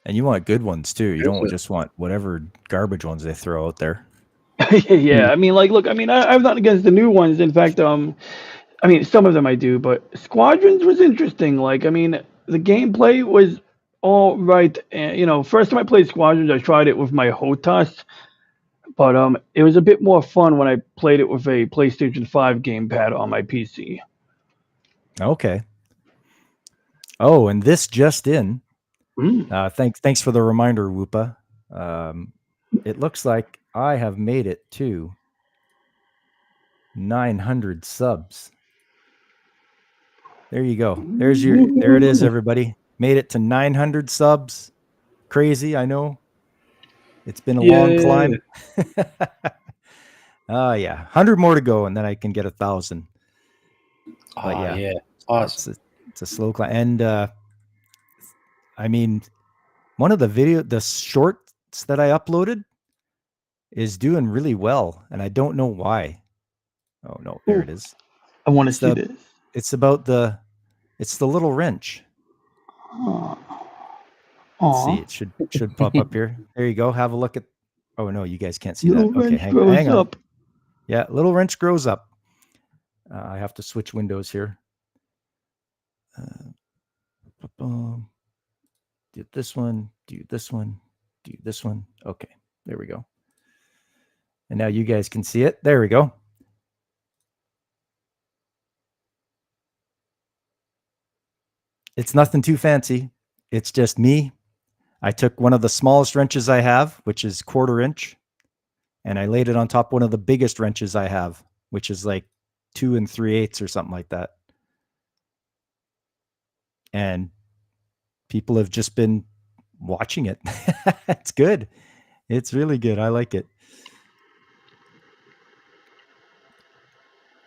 And you want good ones too. You don't just want whatever garbage ones they throw out there. Yeah, I mean, like, look, I mean, I'm not against the new ones. In fact, I mean, some of them I do, but Squadrons was interesting. Like, I mean, the gameplay was all right. And, first time I played Squadrons, I tried it with my HOTAS, but it was a bit more fun when I played it with a PlayStation 5 gamepad on my PC. Okay. Oh, and this just in. Mm. Thanks for the reminder, Whoopa. It looks like I have made it to 900 subs. There you go. There it is, everybody. Made it to 900 subs. Crazy, I know. It's been a long climb. Yeah, 100 more to go, and then I can get 1,000. But yeah, awesome. It's a slow climb, and I mean, one of the shorts that I uploaded is doing really well, and I don't know why. Oh no, there it is. I want to see this. It's about the little wrench. Let's see, it should pop up here. There you go. Have a look at. Oh no, you guys can't see that. Okay, hang on. Up. Yeah, little wrench grows up. I have to switch windows here. Do this one. Do this one. Do this one. Okay, there we go. And now you guys can see it. There we go. It's nothing too fancy. It's just me. I took one of the smallest wrenches I have, which is 1/4 inch, and I laid it on top of one of the biggest wrenches I have, which is like 2 3/8 or something like that. And people have just been watching it. It's good. It's really good. I like it.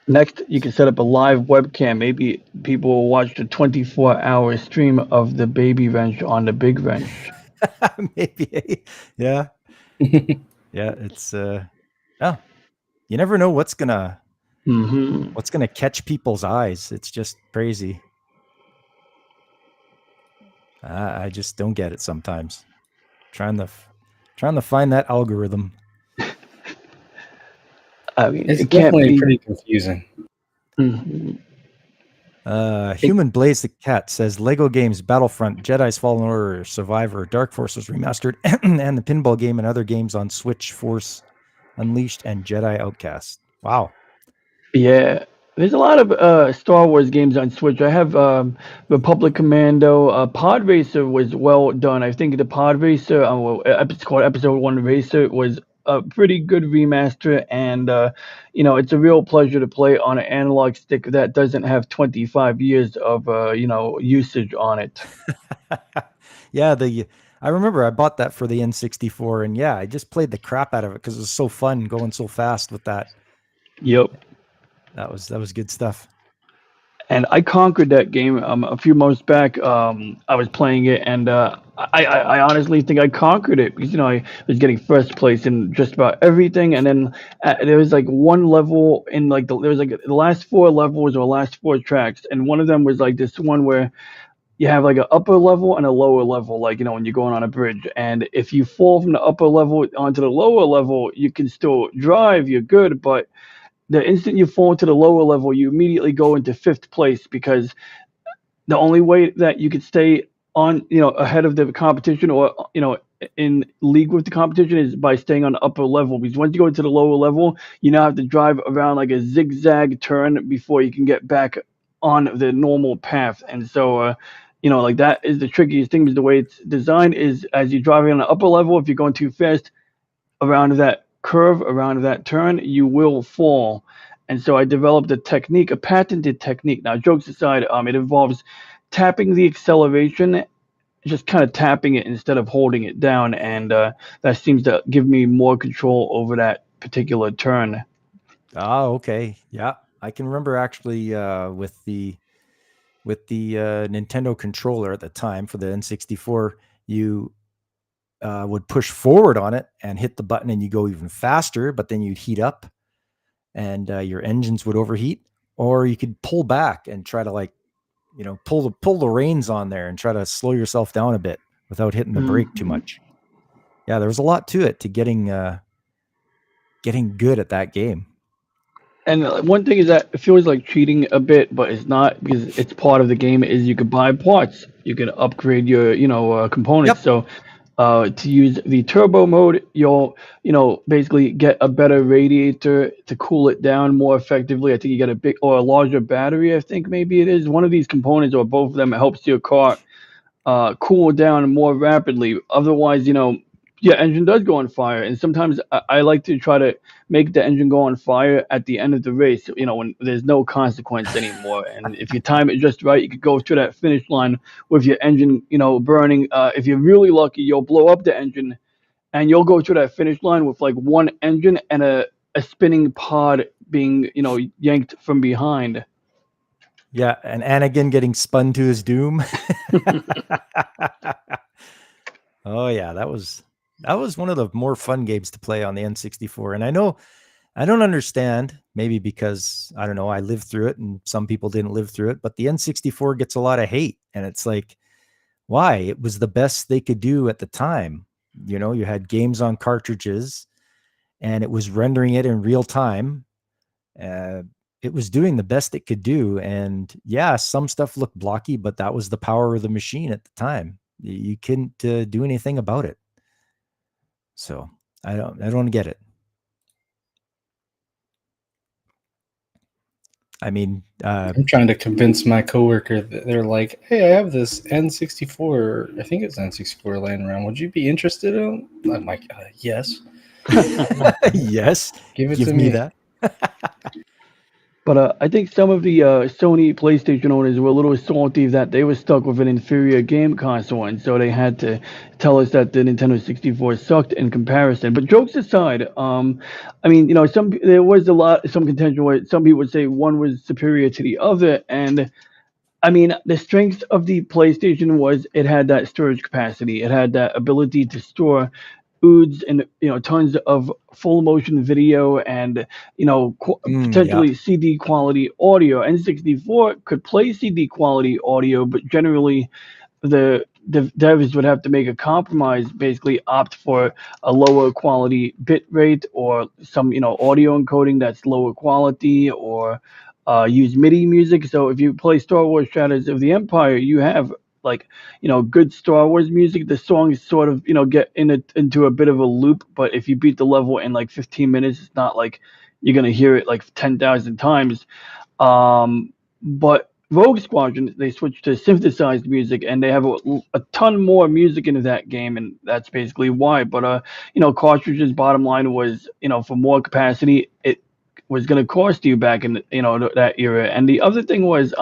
Next, you can set up a live webcam. Maybe people will watch the 24-hour stream of the baby wrench on the big wrench. Maybe. Yeah. Yeah, it's yeah. You never know what's gonna catch people's eyes. It's just crazy. I just don't get it sometimes. Trying to find that algorithm. I mean, it's it can't definitely be pretty confusing. Human Blaze the Cat says Lego games, Battlefront, Jedi's Fallen Order, Survivor, Dark Forces Remastered, and the pinball game and other games on Switch, Force Unleashed, and Jedi Outcast. Wow. Yeah, there's a lot of Star Wars games on Switch. I have Republic Commando. Pod Racer was well done. I think the Pod Racer, it's called Episode 1 Racer, was a pretty good remaster, and it's a real pleasure to play on an analog stick that doesn't have 25 years of usage on it. Yeah, I remember I bought that for the N64, and yeah, I just played the crap out of it because it was so fun going so fast with that. Yep. That was good stuff. And I conquered that game a few months back. I was playing it, and I honestly think I conquered it because I was getting first place in just about everything. And then there was like one level in like there was like the last 4 levels or last 4 tracks, and one of them was like this one where you have like an upper level and a lower level, like when you're going on a bridge. And if you fall from the upper level onto the lower level, you can still drive. You're good, but the instant you fall into the lower level, you immediately go into 5th place because the only way that you could stay on ahead of the competition, or in league with the competition, is by staying on the upper level, because once you go to the lower level, you now have to drive around like a zigzag turn before you can get back on the normal path. And so like that is the trickiest thing, is the way it's designed is as you're driving on the upper level, if you're going too fast around that curve, around that turn, you will fall. And so I developed a technique, a patented technique. Now, jokes aside, it involves tapping the acceleration, just kind of tapping it instead of holding it down, and that seems to give me more control over that particular turn. Oh, okay. Yeah, I can remember actually with the Nintendo controller at the time for the N64, you would push forward on it and hit the button, and you go even faster. But then you'd heat up, and your engines would overheat. Or you could pull back and try to pull the reins on there and try to slow yourself down a bit without hitting the brake too much. Yeah, there was a lot to it to getting good at that game. And one thing is that it feels like cheating a bit, but it's not, because it's part of the game. Is you could buy parts, you can upgrade your components. Yep. So to use the turbo mode, you'll basically get a better radiator to cool it down more effectively. I think you get a big or a larger battery. I think maybe it is one of these components or both of them. It helps your car cool down more rapidly. Otherwise, your engine does go on fire. And sometimes I like to try to make the engine go on fire at the end of the race, when there's no consequence anymore. And if you time it just right, you could go to that finish line with your engine, burning. If you're really lucky, you'll blow up the engine, and you'll go to that finish line with like one engine and a spinning pod being, yanked from behind. Yeah, and Anakin getting spun to his doom. Oh yeah, that was one of the more fun games to play on the N64. And I know I don't understand, maybe because I don't know, I lived through it and some people didn't live through it, but the N64 gets a lot of hate, and it's like, why? It was the best they could do at the time. You had games on cartridges, and it was rendering it in real time. It was doing the best it could do. And yeah, some stuff looked blocky, but that was the power of the machine at the time. You couldn't do anything about it. So I don't get it. I mean, I'm trying to convince my coworker that they're like, "Hey, I have this N64. I think it's N64 laying around. Would you be interested in?" I'm like, "Yes." yes, Give me me that. But I think some of the Sony PlayStation owners were a little salty that they were stuck with an inferior game console, and so they had to tell us that the Nintendo 64 sucked in comparison. But jokes aside, I mean, there was some contention where some people would say one was superior to the other, and I mean, the strength of the PlayStation was it had that storage capacity, it had that ability to store oods and tons of full motion video and potentially CD quality audio. N64 could play CD quality audio, but generally the devs would have to make a compromise, basically opt for a lower quality bit rate or some audio encoding that's lower quality, or use MIDI music. So if you play Star Wars Shadows of the Empire, you have like good Star Wars music. The songs sort of get into a bit of a loop, but if you beat the level in like 15 minutes, it's not like you're gonna hear it like 10,000 times. But Rogue Squadron, they switched to synthesized music, and they have a ton more music into that game, and that's basically why. But cartridges, bottom line was, for more capacity, it was going to cost you back in that era. And the other thing was,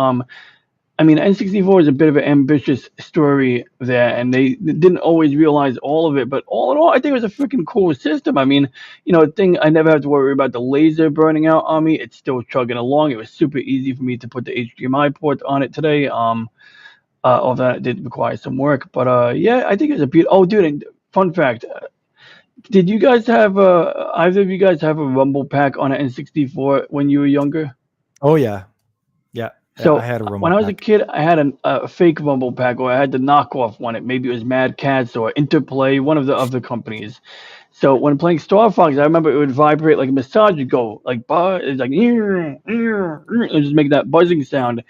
I mean, N64 is a bit of an ambitious story there, and they didn't always realize all of it. But all in all, I think it was a freaking cool system. I mean, thing I never have to worry about the laser burning out on me. It's still chugging along. It was super easy for me to put the HDMI port on it today. Although that did require some work, but yeah, I think it was a beautiful. Oh, dude, and fun fact: did you guys have either of you guys have a Rumble Pack on an N64 when you were younger? Oh yeah, yeah. So I had a when Rumble I was a Pack. kid, I had a fake Rumble Pack, or I had the knockoff one. It maybe it was Mad Cats or Interplay, one of the other companies. So when playing Star Fox, I remember it would vibrate like a massage. Would go like it's like it would just make that buzzing sound.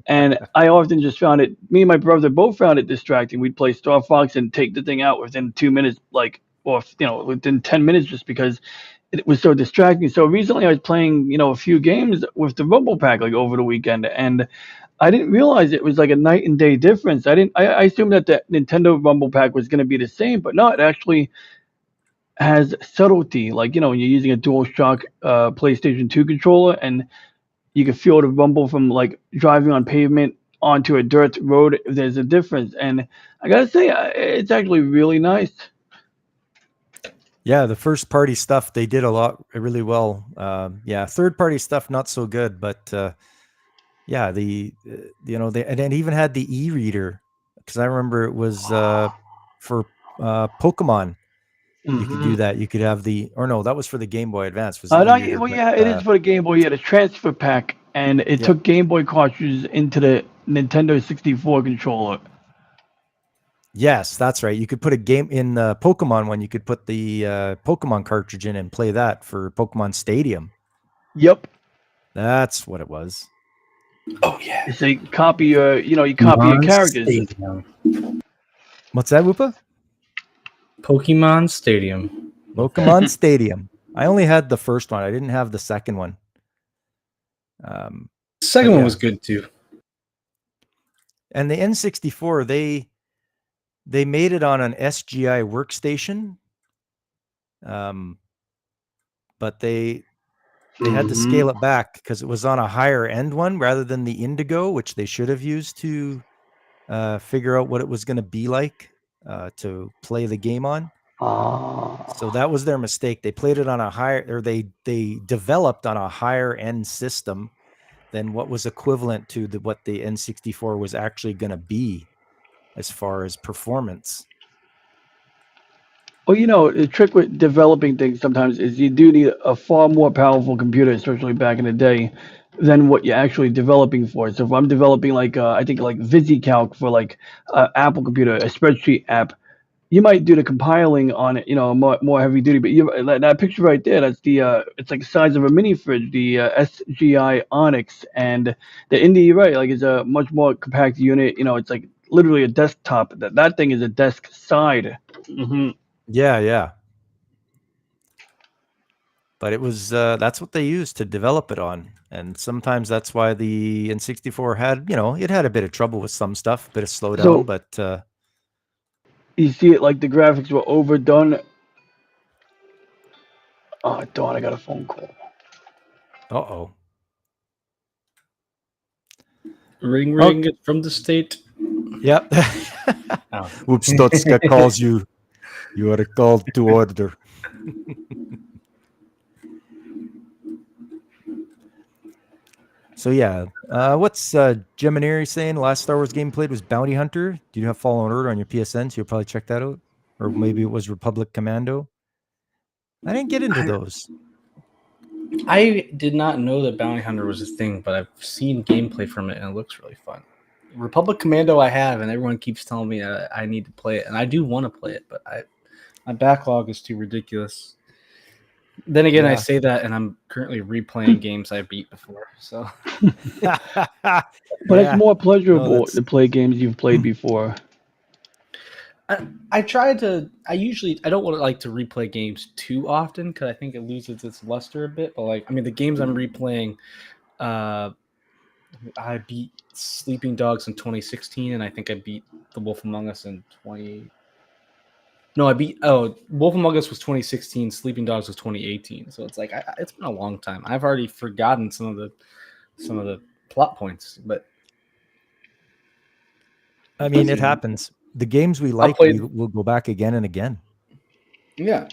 And I often just found it. Me and my brother both found it distracting. We'd play Star Fox and take the thing out within 2 minutes, like or within 10 minutes, just because it was so distracting. So recently, I was playing a few games with the Rumble Pack like over the weekend, and I didn't realize it was like a night and day difference. I didn't. I assumed that the Nintendo Rumble Pack was going to be the same, but no, it actually has subtlety. Like when you're using a DualShock PlayStation 2 controller, and you can feel the rumble from like driving on pavement onto a dirt road. There's a difference, and I gotta say, it's actually really nice. Yeah, the first party stuff they did a lot really well. Yeah, third party stuff not so good, but yeah, they and it even had the e-reader because I remember it was for Pokemon. You could do that. You could have that was for the Game Boy Advance. Was the No, e-reader? well, But yeah, it is for the Game Boy. You had a transfer pack, and it yeah, took Game Boy cartridges into the Nintendo 64 controller. yes, that's right. You could put a game in the Pokemon one. You could put the Pokemon cartridge in and play that for Pokemon Stadium. Yep. That's what it was. Oh yeah. So you copy your, you copy your characters. Stadium. What's that, Whoopa? Pokemon Stadium. Pokemon Stadium. I only had the first one. I didn't have the second one. The second one yeah. was good too. And the N64, they made it on an SGI workstation, but they had to scale it back because it was on a higher end one rather than the Indigo, which they should have used to figure out what it was going to be like to play the game on. So that was their mistake. They played it on a higher, or they developed on a higher end system than what was equivalent to what the N64 was actually going to be as far as performance. Well, the trick with developing things sometimes is you do need a far more powerful computer, especially back in the day, than what you're actually developing for. So if I'm developing like I think like VisiCalc for like Apple computer, a spreadsheet app, you might do the compiling on it, more heavy duty. But that picture right there, that's it's like the size of a mini fridge, the SGI Onyx, and the Indie, you're right, like it's a much more compact unit. It's like literally a desktop. That thing is a desk side. Mm-hmm. Yeah. But it was that's what they used to develop it on, and sometimes that's why the N64 had it had a bit of trouble with some stuff, a bit of slowdown, but you see it like the graphics were overdone. Oh darn! I got a phone call. Uh-oh. Ring, it's from the state. Yep. Whoopstotska calls you. You are called to order. So yeah, what's Geminari saying? Last Star Wars game played was Bounty Hunter. Do you have Fallen Order on your PSN? So you'll probably check that out. Or maybe it was Republic Commando. I didn't get into those. I did not know that Bounty Hunter was a thing, but I've seen gameplay from it and it looks really fun. Republic Commando I have, and everyone keeps telling me I need to play it, and I do want to play it, but my backlog is too ridiculous. Then again, I say that, and I'm currently replaying games I beat before. So, but it's more pleasurable to play games you've played before. I try to. I don't want to replay games too often because I think it loses its luster a bit. But the games I'm replaying, I beat Sleeping Dogs in 2016, and I think I beat The Wolf Among Us in 20. No, Wolf Among Us was 2016. Sleeping Dogs was 2018. So it's it's been a long time. I've already forgotten some of the plot points, but I mean, it happens. The games we like, we'll go back again and again. Yeah.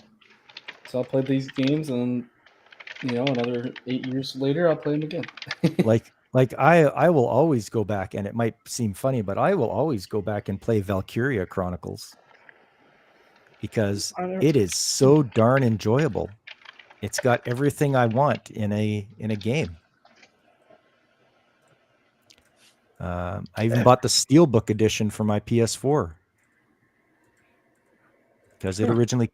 So I'll play these games, and another 8 years later, I'll play them again. Like I will always go back, and it might seem funny, but I will always go back and play Valkyria Chronicles. Because it is so darn enjoyable. It's got everything I want in a game. I even bought the Steelbook edition for my PS4 because it Huh. originally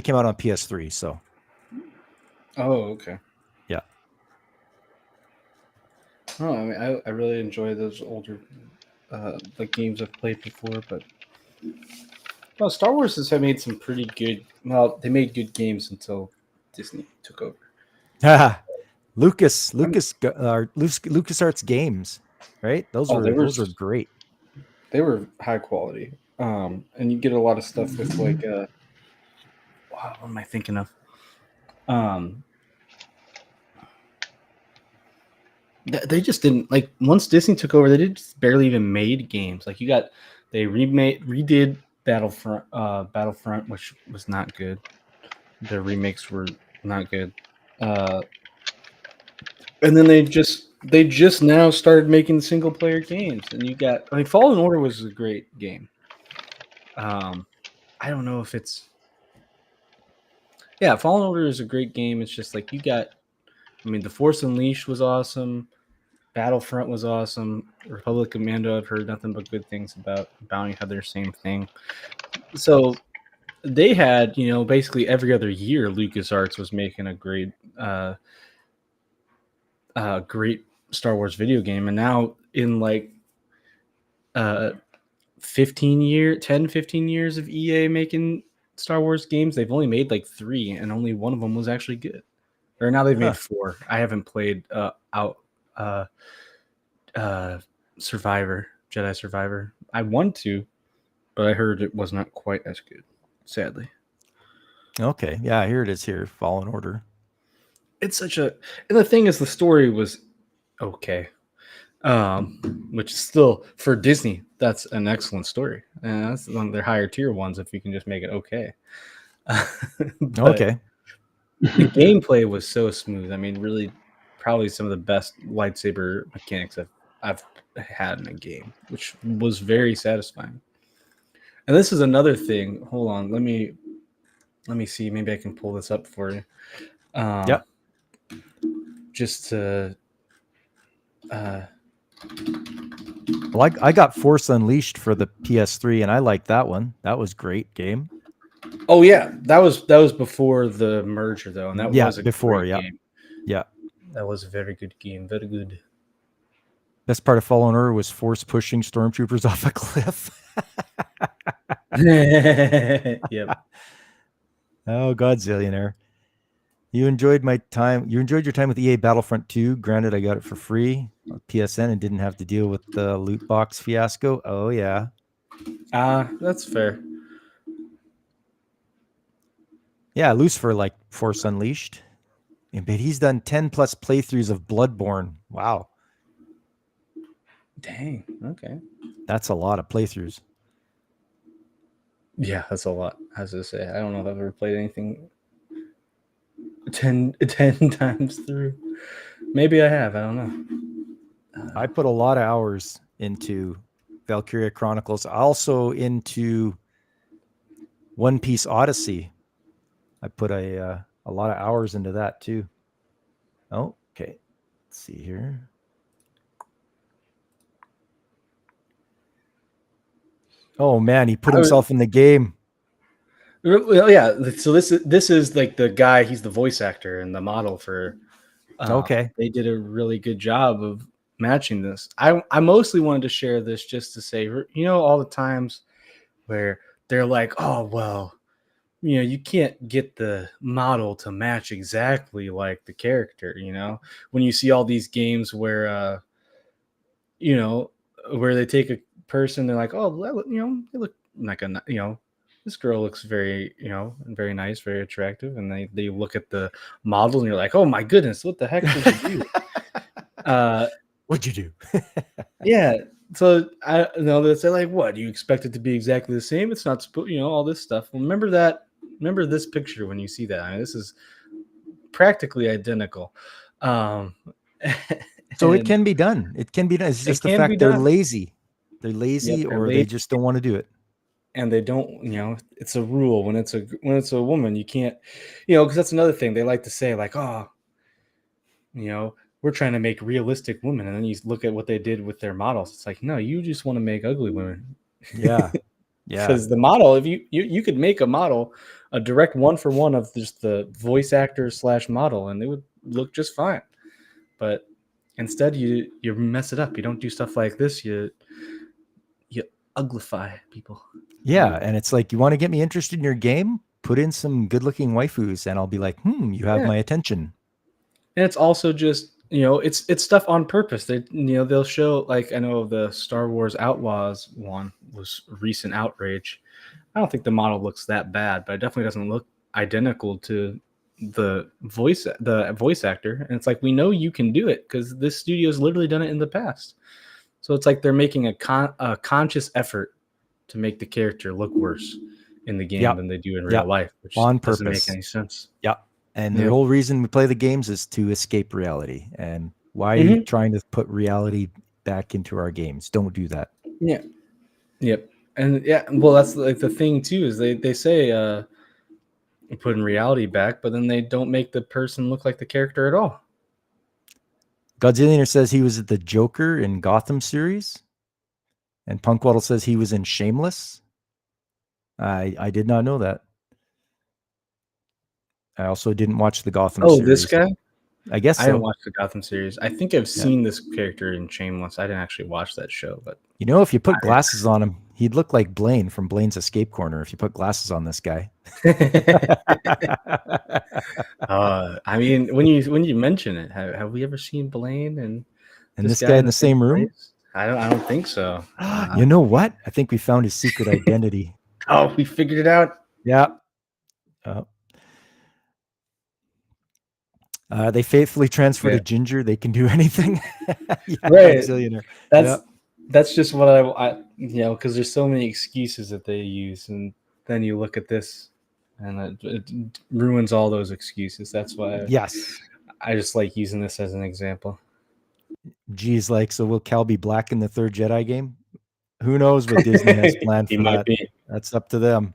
came out on PS3. So Oh, okay. yeah. Oh, I mean, I really enjoy those older like games I've played before, but well, Star Wars has made some pretty good. Well, they made good games until Disney took over. LucasArts games, right? Those Oh, were great. they were high quality, and you get a lot of stuff with like wow, what am I thinking of? They just didn't like once Disney took over. They just barely even made games. Like they redid Battlefront, which was not good. The remakes were not good, and then they just now started making single player games. And I mean, Fallen Order was a great game. I don't know if it's Fallen Order is a great game. It's just like I mean, The Force Unleashed was awesome. Battlefront was awesome. Republic Commando, I've heard nothing but good things about. Bounty Hunter, same thing. So they had, basically every other year, LucasArts was making a great Star Wars video game. And now in like 15 years of EA making Star Wars games, they've only made like 3, and only one of them was actually good. Or now they've made 4. I haven't played Jedi Survivor. I want to, but I heard it was not quite as good, sadly. Okay, yeah, here it is here, Fallen Order. It's and the thing is, the story was okay, which is still, for Disney, that's an excellent story, and that's one of their higher tier ones if you can just make it okay. Okay. The gameplay was so smooth. I mean, really, probably some of the best lightsaber mechanics I've had in a game, which was very satisfying. And this is another thing. Hold on, let me see. Maybe I can pull this up for you. Yep. Just to. Well, I got Force Unleashed for the PS3, and I liked that one. That was great game. Oh yeah, that was before the merger though, and that was a great game. Yeah, that was a very good game. Very good. Best part of Fallen Order was Force pushing stormtroopers off a cliff. Yep. Oh, Godzillionaire. You enjoyed your time with EA Battlefront 2. Granted, I got it for free on PSN and didn't have to deal with the loot box fiasco. Oh yeah. That's fair. Yeah, Lucifer like Force Unleashed. But he's done 10 plus playthroughs of Bloodborne. Wow. Dang. Okay. That's a lot of playthroughs. Yeah, that's a lot. I was to say, I don't know if I've ever played anything 10 times through. Maybe I have. I don't know. I put a lot of hours into Valkyria Chronicles. Also into One Piece Odyssey. I put a lot of hours into that too. Oh, okay. Let's see here. Oh man, he put himself in the game. Well, yeah. So this is like the guy. He's the voice actor and the model for. Okay. They did a really good job of matching this. I mostly wanted to share this just to say, all the times where they're like, oh well, you can't get the model to match exactly like the character. When you see all these games where where they take a person, they're like, oh, they look like this girl looks very, very nice, very attractive. And they look at the model and you're like, oh my goodness, what the heck did you do? What'd you do? Yeah. So I know that they're like, what, do you expect it to be exactly the same? It's not, all this stuff. Well, remember this picture when you see that. I mean, this is practically identical. So it can be done. It can be done. It's just the fact they're lazy. They're lazy, or they just don't want to do it. And they don't, it's a rule when it's a woman, you can't, because that's another thing they like to say, like, oh, we're trying to make realistic women, and then you look at what they did with their models. It's like, no, you just want to make ugly women. Yeah. Yeah. Because the model, if you could make a model, a direct 1-for-1 of just the voice actor / model, and they would look just fine. But instead, you mess it up. You don't do stuff like this. You uglify people. Yeah. And it's like, you want to get me interested in your game? Put in some good looking waifus and I'll be like, you have Yeah. my attention. And it's also just, it's stuff on purpose. They'll show, like, I know the Star Wars Outlaws one was recent outrage. I don't think the model looks that bad, but it definitely doesn't look identical to the voice actor. And it's like, we know you can do it because this studio's literally done it in the past. So it's like they're making a conscious effort to make the character look worse in the game than they do in real life, which on doesn't purpose. make any sense. Yeah. And the whole reason we play the games is to escape reality. And why are you trying to put reality back into our games? Don't do that. Yeah. Yep. And well, that's like the thing too, is they say putting reality back, but then they don't make the person look like the character at all. Godzillionaire says he was the Joker in Gotham series. And Punkwaddle says he was in Shameless. I did not know that. I also didn't watch the Gotham series. Oh, this guy? I guess so. I haven't watched the Gotham series. I think I've seen this character in Shameless. I didn't actually watch that show, but if you put glasses on him, he'd look like Blaine from Blaine's Escape Corner if you put glasses on this guy. I mean, when you mention it, have we ever seen Blaine and this guy in the same room? Place? I don't think so. You know what? I think we found his secret identity. Oh, we figured it out. Yeah. They faithfully transfer to Ginger. They can do anything. Right. That's just what I because there's so many excuses that they use, and then you look at this, and it ruins all those excuses. That's why. I just like using this as an example. G's like, so will Cal be black in the third Jedi game? Who knows what Disney has planned for that? That's up to them.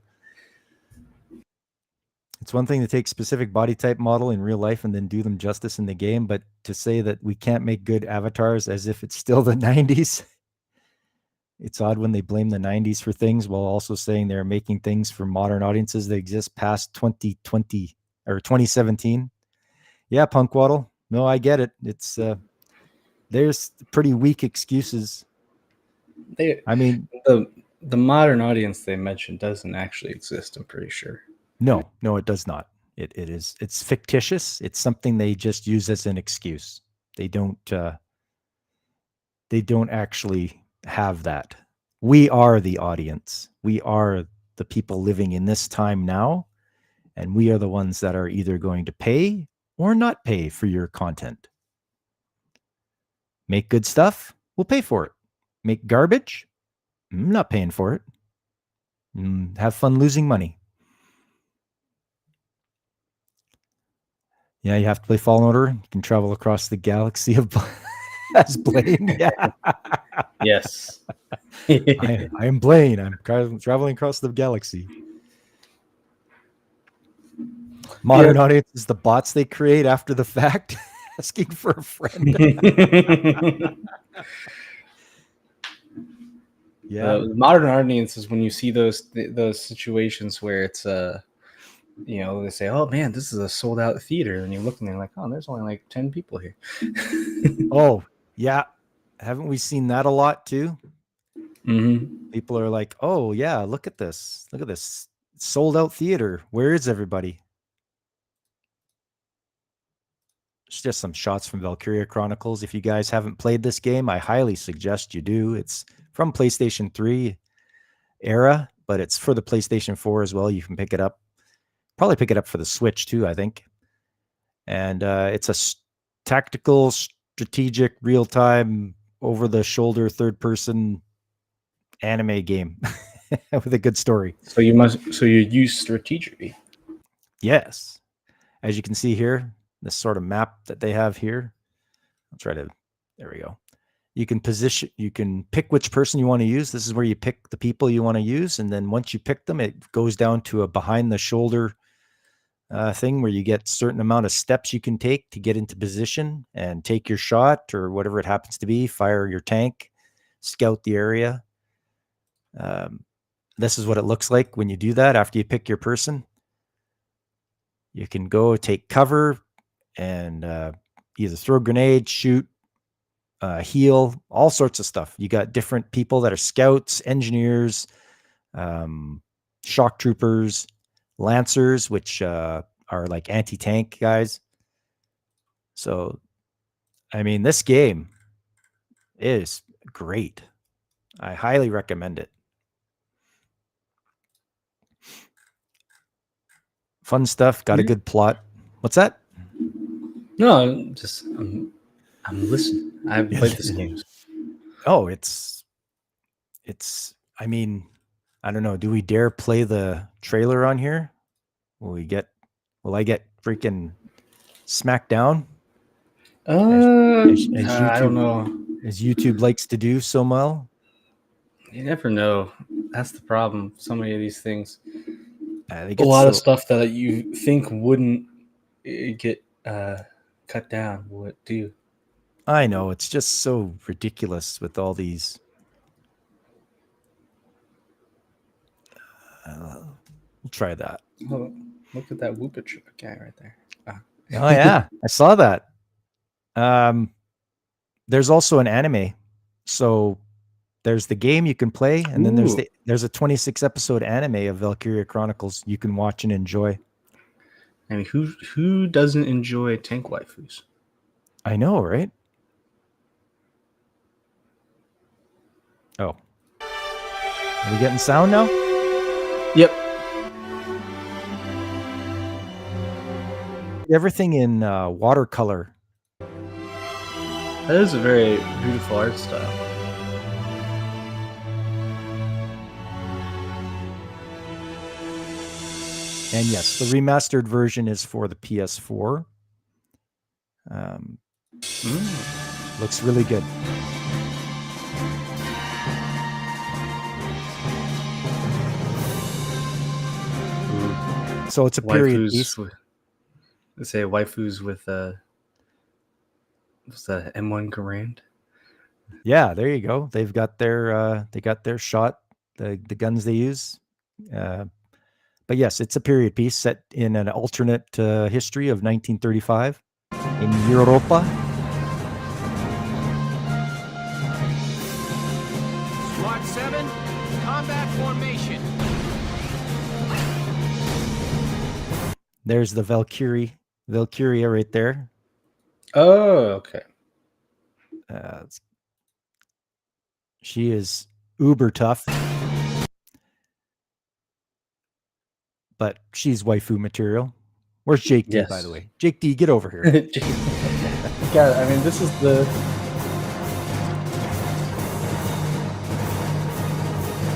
It's one thing to take specific body type model in real life and then do them justice in the game, but to say that we can't make good avatars as if it's still the 90s, it's odd when they blame the 90s for things while also saying they're making things for modern audiences that exist past 2020 or 2017. Yeah, Punkwaddle. No, I get it. It's there's pretty weak excuses. I mean, the modern audience they mentioned doesn't actually exist, I'm pretty sure. No, it does not. It's fictitious. It's something they just use as an excuse. They don't actually have that. We are the audience. We are the people living in this time now, and we are the ones that are either going to pay or not pay for your content. Make good stuff, we'll pay for it. Make garbage, I'm not paying for it. Have fun losing money. Yeah, you have to play Fallen Order. You can travel across the galaxy of as Blaine. Yeah. Yes. I am Blaine. I'm traveling across the galaxy. Modern audience is the bots they create after the fact, asking for a friend. The modern audience is when you see those situations where it's they say, oh man, this is a sold out theater, and you look and they're like, oh, there's only like 10 people here. Oh yeah, haven't we seen that a lot too? Mm-hmm. People are like, oh yeah, look at this sold out theater, where is everybody? It's just some shots from Valkyria Chronicles. If you guys haven't played this game, I highly suggest you do. It's from PlayStation 3 era, but it's for the PlayStation 4 as well. You can pick it up. Probably pick it up for the Switch too, I think. And it's a tactical, strategic, real-time, over-the-shoulder, third-person anime game with a good story. So you use strategy. Yes. As you can see here, this sort of map that they have here. There we go. You can pick which person you want to use. This is where you pick the people you want to use. And then once you pick them, it goes down to a behind the shoulder thing where you get certain amount of steps you can take to get into position and take your shot or whatever it happens to be, fire your tank, scout the area. This is what it looks like when you do that after you pick your person. You can go take cover and either throw grenades, shoot, heal, all sorts of stuff. You got different people that are scouts, engineers, shock troopers, lancers, which are like anti-tank guys. So, I mean, this game is great. I highly recommend it. Fun stuff. Got a good plot. What's that? No, I'm listening. I haven't played this game. Oh, it's. I mean, I don't know. Do we dare play the trailer on here? Will I get freaking smacked down? I don't know. As YouTube likes to do so well. You never know. That's the problem. So many of these things. A lot of stuff that you think wouldn't get cut down would do. I know. It's just so ridiculous with all these. We'll try that. Oh, look at that Whoopa guy right there. Oh yeah, I saw that. There's also an anime. So there's the game you can play, and then there's a 26 episode anime of Valkyria Chronicles you can watch and enjoy. I mean, who doesn't enjoy tank waifus? I know, right? Oh, are we getting sound now? Yep. Everything in watercolor. That is a very beautiful art style. And yes, the remastered version is for the PS4. Looks really good. So it's a period piece. Let's say waifus with what's that, M1 Garand? Yeah, there you go. They've got their shot, the guns they use. But yes, it's a period piece set in an alternate history of 1935 in Europa. Squad 7, combat formation. There's the Valkyria right there. Oh, okay. She is uber tough. But she's waifu material. Where's Jake D, by the way? Jake D, get over here. God, I mean, this is the...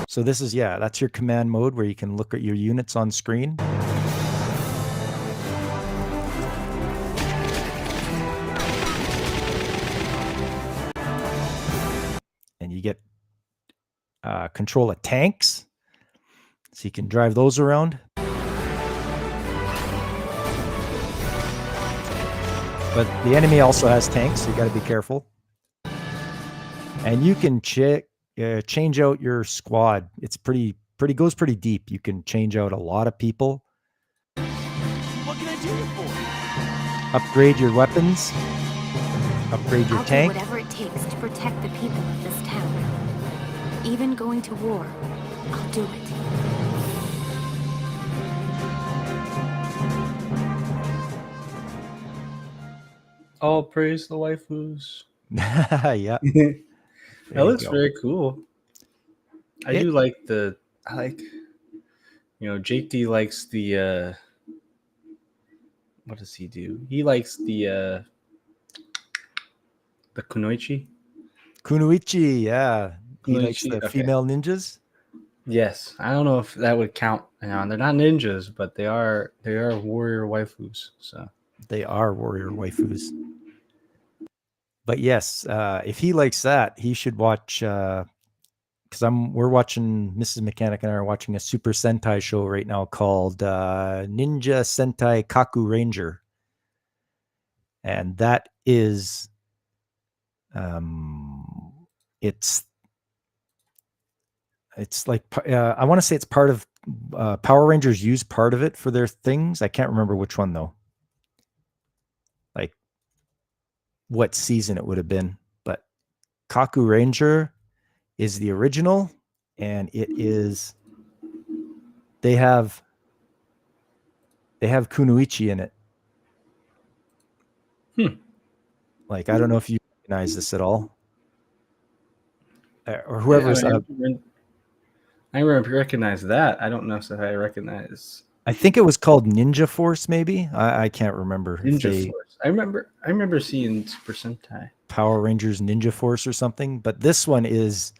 So this is, that's your command mode where you can look at your units on screen. And you get control of tanks. So you can drive those around. But the enemy also has tanks, so you got to be careful. And you can change out your squad. It's goes pretty deep. You can change out a lot of people. What can I do it for? Upgrade your weapons. Upgrade your tank. Do whatever it takes to protect the people of this town. Even going to war, I'll do it. All praise the waifus. Yeah. That looks very cool. I like, Jake D likes the, what does he do? He likes the kunoichi. Kunoichi, yeah. He likes the female ninjas. Yes. I don't know if that would count. They're not ninjas, but they are warrior waifus. So they are warrior waifus. But yes, if he likes that, he should watch because we're watching, Mrs. Mechanic and I are watching a Super Sentai show right now called Ninja Sentai Kaku Ranger, and that is it's like I want to say it's part of Power Rangers use part of it for their things. I can't remember which one though, like what season it would have been, but Kaku Ranger is the original, and it is they have Kunoichi in it. Like, I don't know if you recognize this at all, or whoever's. I recognize that. I don't know if I recognize. I think it was called Ninja Force, maybe. I can't remember. Ninja Force. I remember seeing Super Sentai. Power Rangers Ninja Force or something, but this one is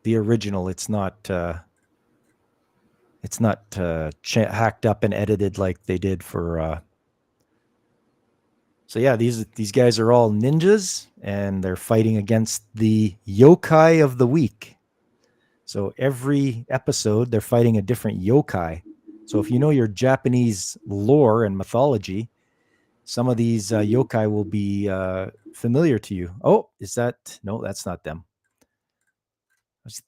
the original. It's not hacked up and edited like they did for. So yeah, these guys are all ninjas, and they're fighting against the yokai of the week. So every episode, they're fighting a different yokai. So if you know your Japanese lore and mythology, some of these yokai will be familiar to you. Oh, is that? No, that's not them. I was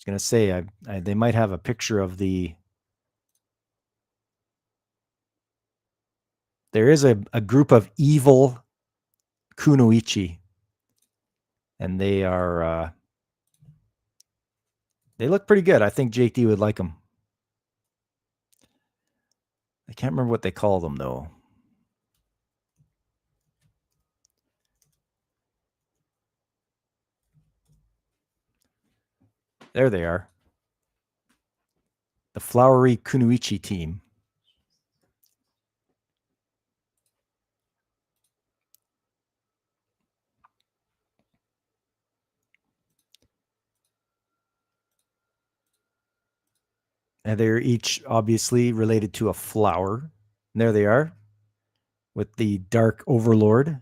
going to say, they might have a picture of the... There is a group of evil Kunoichi, and they are... they look pretty good. I think JT would like them. I can't remember what they call them, though. There they are. The Flowery Kunoichi team. And they're each obviously related to a flower. And there they are with the Dark Overlord.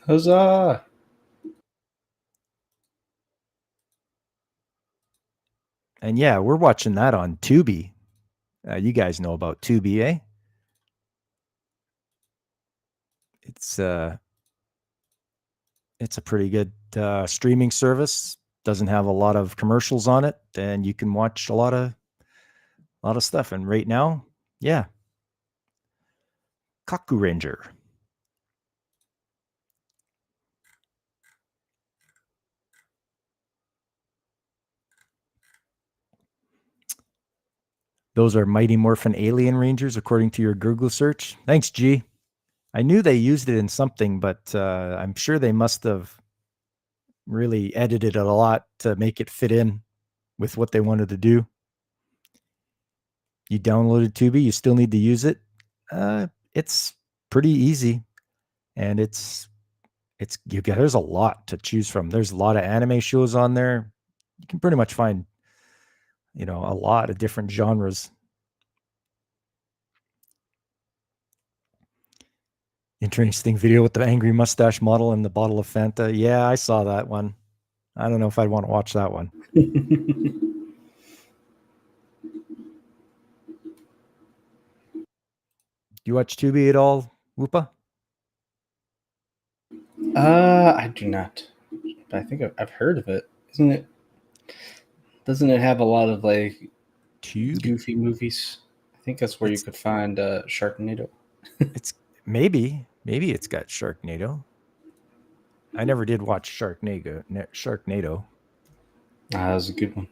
Huzzah! And yeah, we're watching that on Tubi. You guys know about Tubi, eh? It's a pretty good streaming service. Doesn't have a lot of commercials on it, and you can watch a lot of stuff. And right now, yeah, Kaku Ranger. Those are Mighty Morphin Alien Rangers, according to your Google search. Thanks, G. I knew they used it in something, but I'm sure they must have really edited it a lot to make it fit in with what they wanted to do. You downloaded Tubi, you still need to use it. It's pretty easy, and there's a lot to choose from. There's a lot of anime shows on there. You can pretty much find, a lot of different genres. Interesting video with the angry mustache model and the bottle of Fanta. Yeah, I saw that one. I don't know if I'd want to watch that one. You watch Tubi at all, Whoopa? I do not. But I think I've heard of it. Doesn't it have a lot of like goofy movies? I think that's where you could find Sharknado. It's maybe it's got Sharknado. I never did watch Sharknado. That was a good one.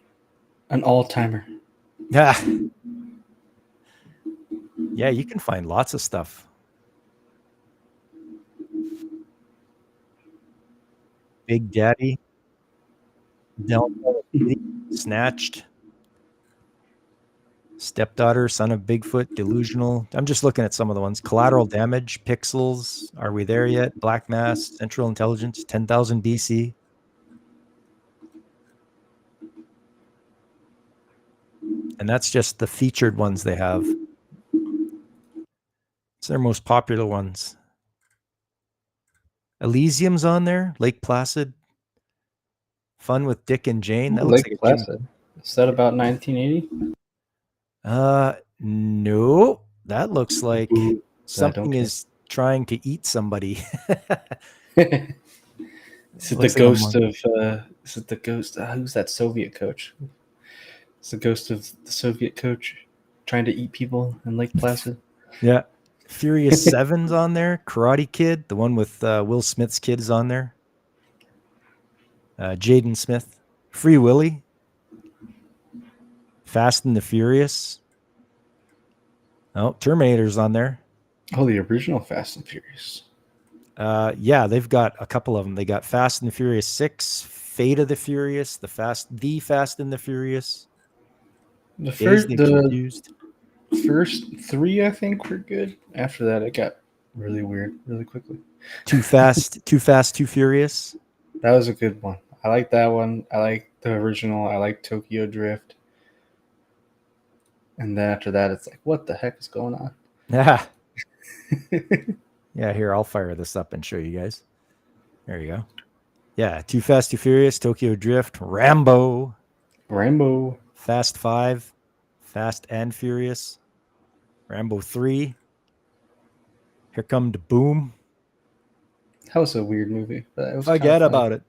An all-timer. Yeah. Yeah, you can find lots of stuff. Big Daddy. Snatched. Stepdaughter, Son of Bigfoot, Delusional. I'm just looking at some of the ones. Collateral Damage, Pixels, Are We There Yet? Black Mass, Central Intelligence, 10,000 BC. And that's just the featured ones they have. It's their most popular ones. Elysium's on there, Lake Placid. Fun with Dick and Jane. That looks Lake like a Jim. Placid. Is that about 1980? No, that looks like Ooh, something okay. is trying to eat somebody. Is it the Looks like a ghost monkey. of? Is it the ghost? Who's that Soviet coach? It's the ghost of the Soviet coach trying to eat people in Lake Placid. Yeah. Furious Seven's on there. Karate Kid, the one with Will Smith's kid is on there. Jaden Smith. Free Willy. Fast and the Furious. Oh, Terminator's on there. Oh, the original Fast and Furious. Yeah, they've got a couple of them. They got Fast and the Furious 6, Fate of the Furious, the Fast and the Furious. The Dazed first, and the Confused. first three, I think, were good. After that, it got really weird really quickly. Too Fast, Too Furious. That was a good one. I like that one. I like the original. I like Tokyo Drift. And then after that, it's like, what the heck is going on? Yeah. Yeah, here, I'll fire this up and show you guys. There you go. Yeah, Too Fast, Too Furious, Tokyo Drift, Rambo, Rambo. Fast 5, Fast and Furious, Rambo 3, Here Come the Boom. That was a weird movie. But it was Forget about it.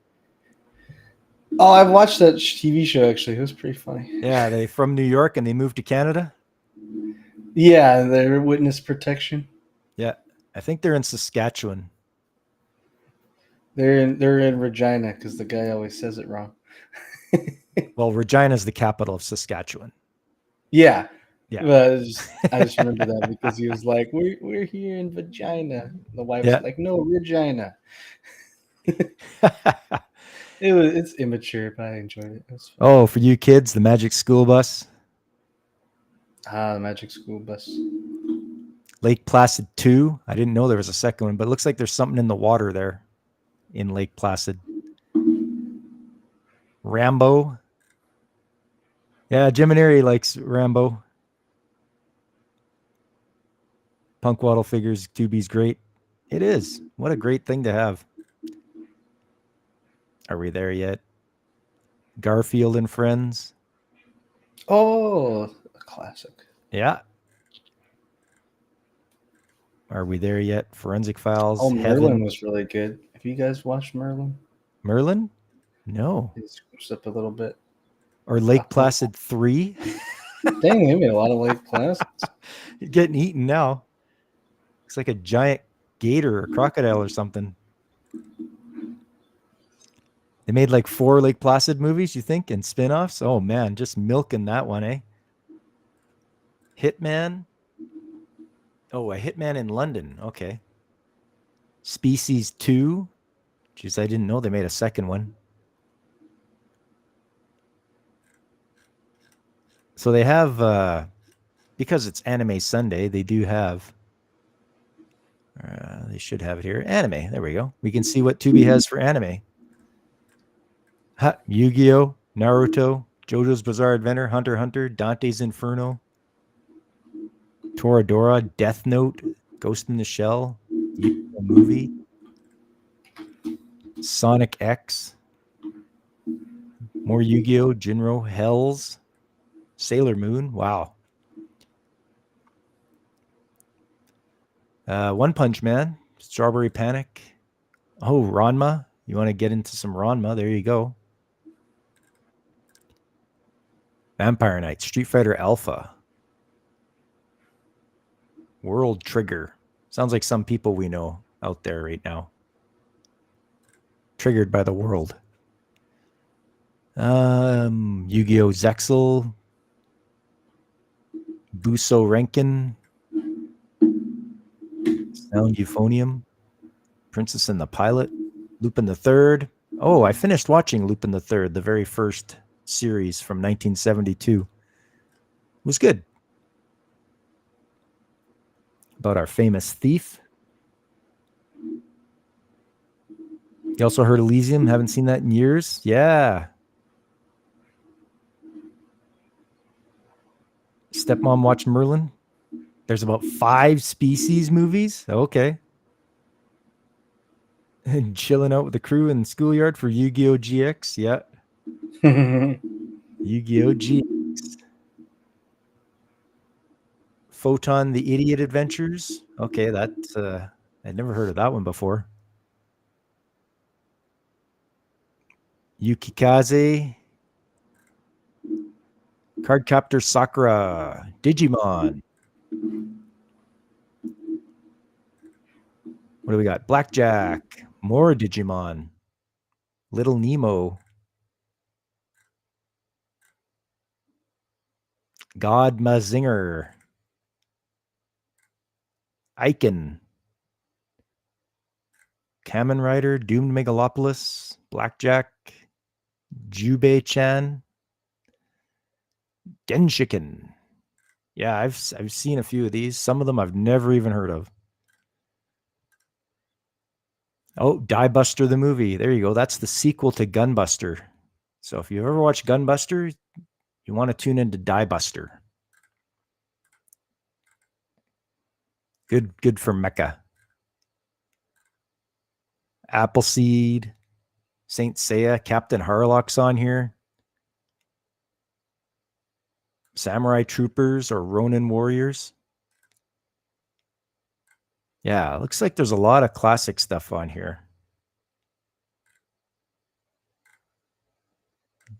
Oh, I've watched that TV show, actually. It was pretty funny. Yeah, they from New York and they moved to Canada. Yeah, they're witness protection. Yeah, I think they're in Saskatchewan. They're in Regina because the guy always says it wrong. Well, Regina's the capital of Saskatchewan. Yeah. Yeah. But I just remember that because he was like, we're here in Regina. The wife was like, no, Regina. It's immature, but I enjoyed it. It was fun. Oh, for you kids, the Magic School Bus. The Magic School Bus. Lake Placid 2. I didn't know there was a second one, but it looks like there's something in the water there in Lake Placid. Rambo. Yeah, Jim and Ari likes Rambo. Punk Waddle figures, Tubi's great. It is. What a great thing to have. Are we there yet? Garfield and Friends. Oh, a classic. Yeah. Are we there yet? Forensic Files. Oh, Heaven. Merlin was really good. Have you guys watched Merlin? Merlin? No. It scoops up a little bit. Or Lake Placid 3. Dang, they made a lot of Lake Placid. You're getting eaten now. Looks like a giant gator or crocodile or something. They made like 4 Lake Placid movies, you think, and spin-offs? Oh, man, just milking that one, eh? Hitman. Oh, a Hitman in London. Okay. Species 2. Jeez, I didn't know they made a second one. So they have, because it's Anime Sunday, they do have, they should have it here. Anime. There we go. We can see what Tubi has for anime. Yu-Gi-Oh!, Naruto, JoJo's Bizarre Adventure, Hunter x Hunter, Dante's Inferno, Toradora, Death Note, Ghost in the Shell, Yu-Gi-Oh! Movie, Sonic X, more Yu-Gi-Oh!, Jinro, Hells, Sailor Moon. Wow. One Punch Man, Strawberry Panic. Oh, Ranma. You want to get into some Ranma? There you go. Vampire Knight, Street Fighter Alpha, World Trigger. Sounds like some people we know out there right now. Triggered by the world. Yu-Gi-Oh! Zexal, Buso Renkin, Sound Euphonium, Princess and the Pilot, Lupin the Third. Oh, I finished watching Lupin the Third, the very first series from 1972. It was good. About our famous thief. You also heard Elysium? Haven't seen that in years? Yeah. Stepmom watched Merlin. There's about 5 Species movies. Okay. And chilling out with the crew in the schoolyard for Yu-Gi-Oh! GX. Yeah. Yu-Gi-Oh! GX. Photon the Idiot Adventures. Okay, that's I'd never heard of that one before. Yukikaze. Cardcaptor Sakura. Digimon. What do we got? Blackjack. More Digimon. Little Nemo. God Mazinger. Icon. Kamen Rider. Doomed Megalopolis. Blackjack. Jubei-chan. Genshiken. Yeah, I've seen a few of these. Some of them I've never even heard of. Oh, Die Buster the movie. There you go. That's the sequel to Gunbuster. So if you've ever watched Gunbuster, you want to tune into Die Buster. Good for Mecha. Appleseed. Saint Seiya. Captain Harlock's on here. Samurai Troopers or Ronin Warriors. Yeah, looks like there's a lot of classic stuff on here.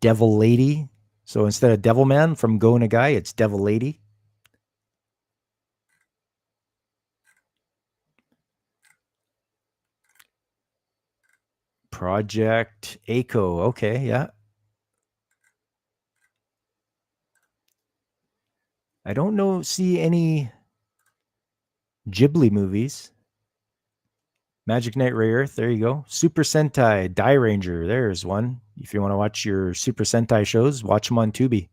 Devil Lady. So instead of Devilman from Go Nagai, it's Devil Lady. Project Echo. Okay, yeah. I don't see any Ghibli movies. Magic Knight Ray Earth, there you go. Super Sentai, Die Ranger, there's one. If you want to watch your Super Sentai shows, watch them on Tubi.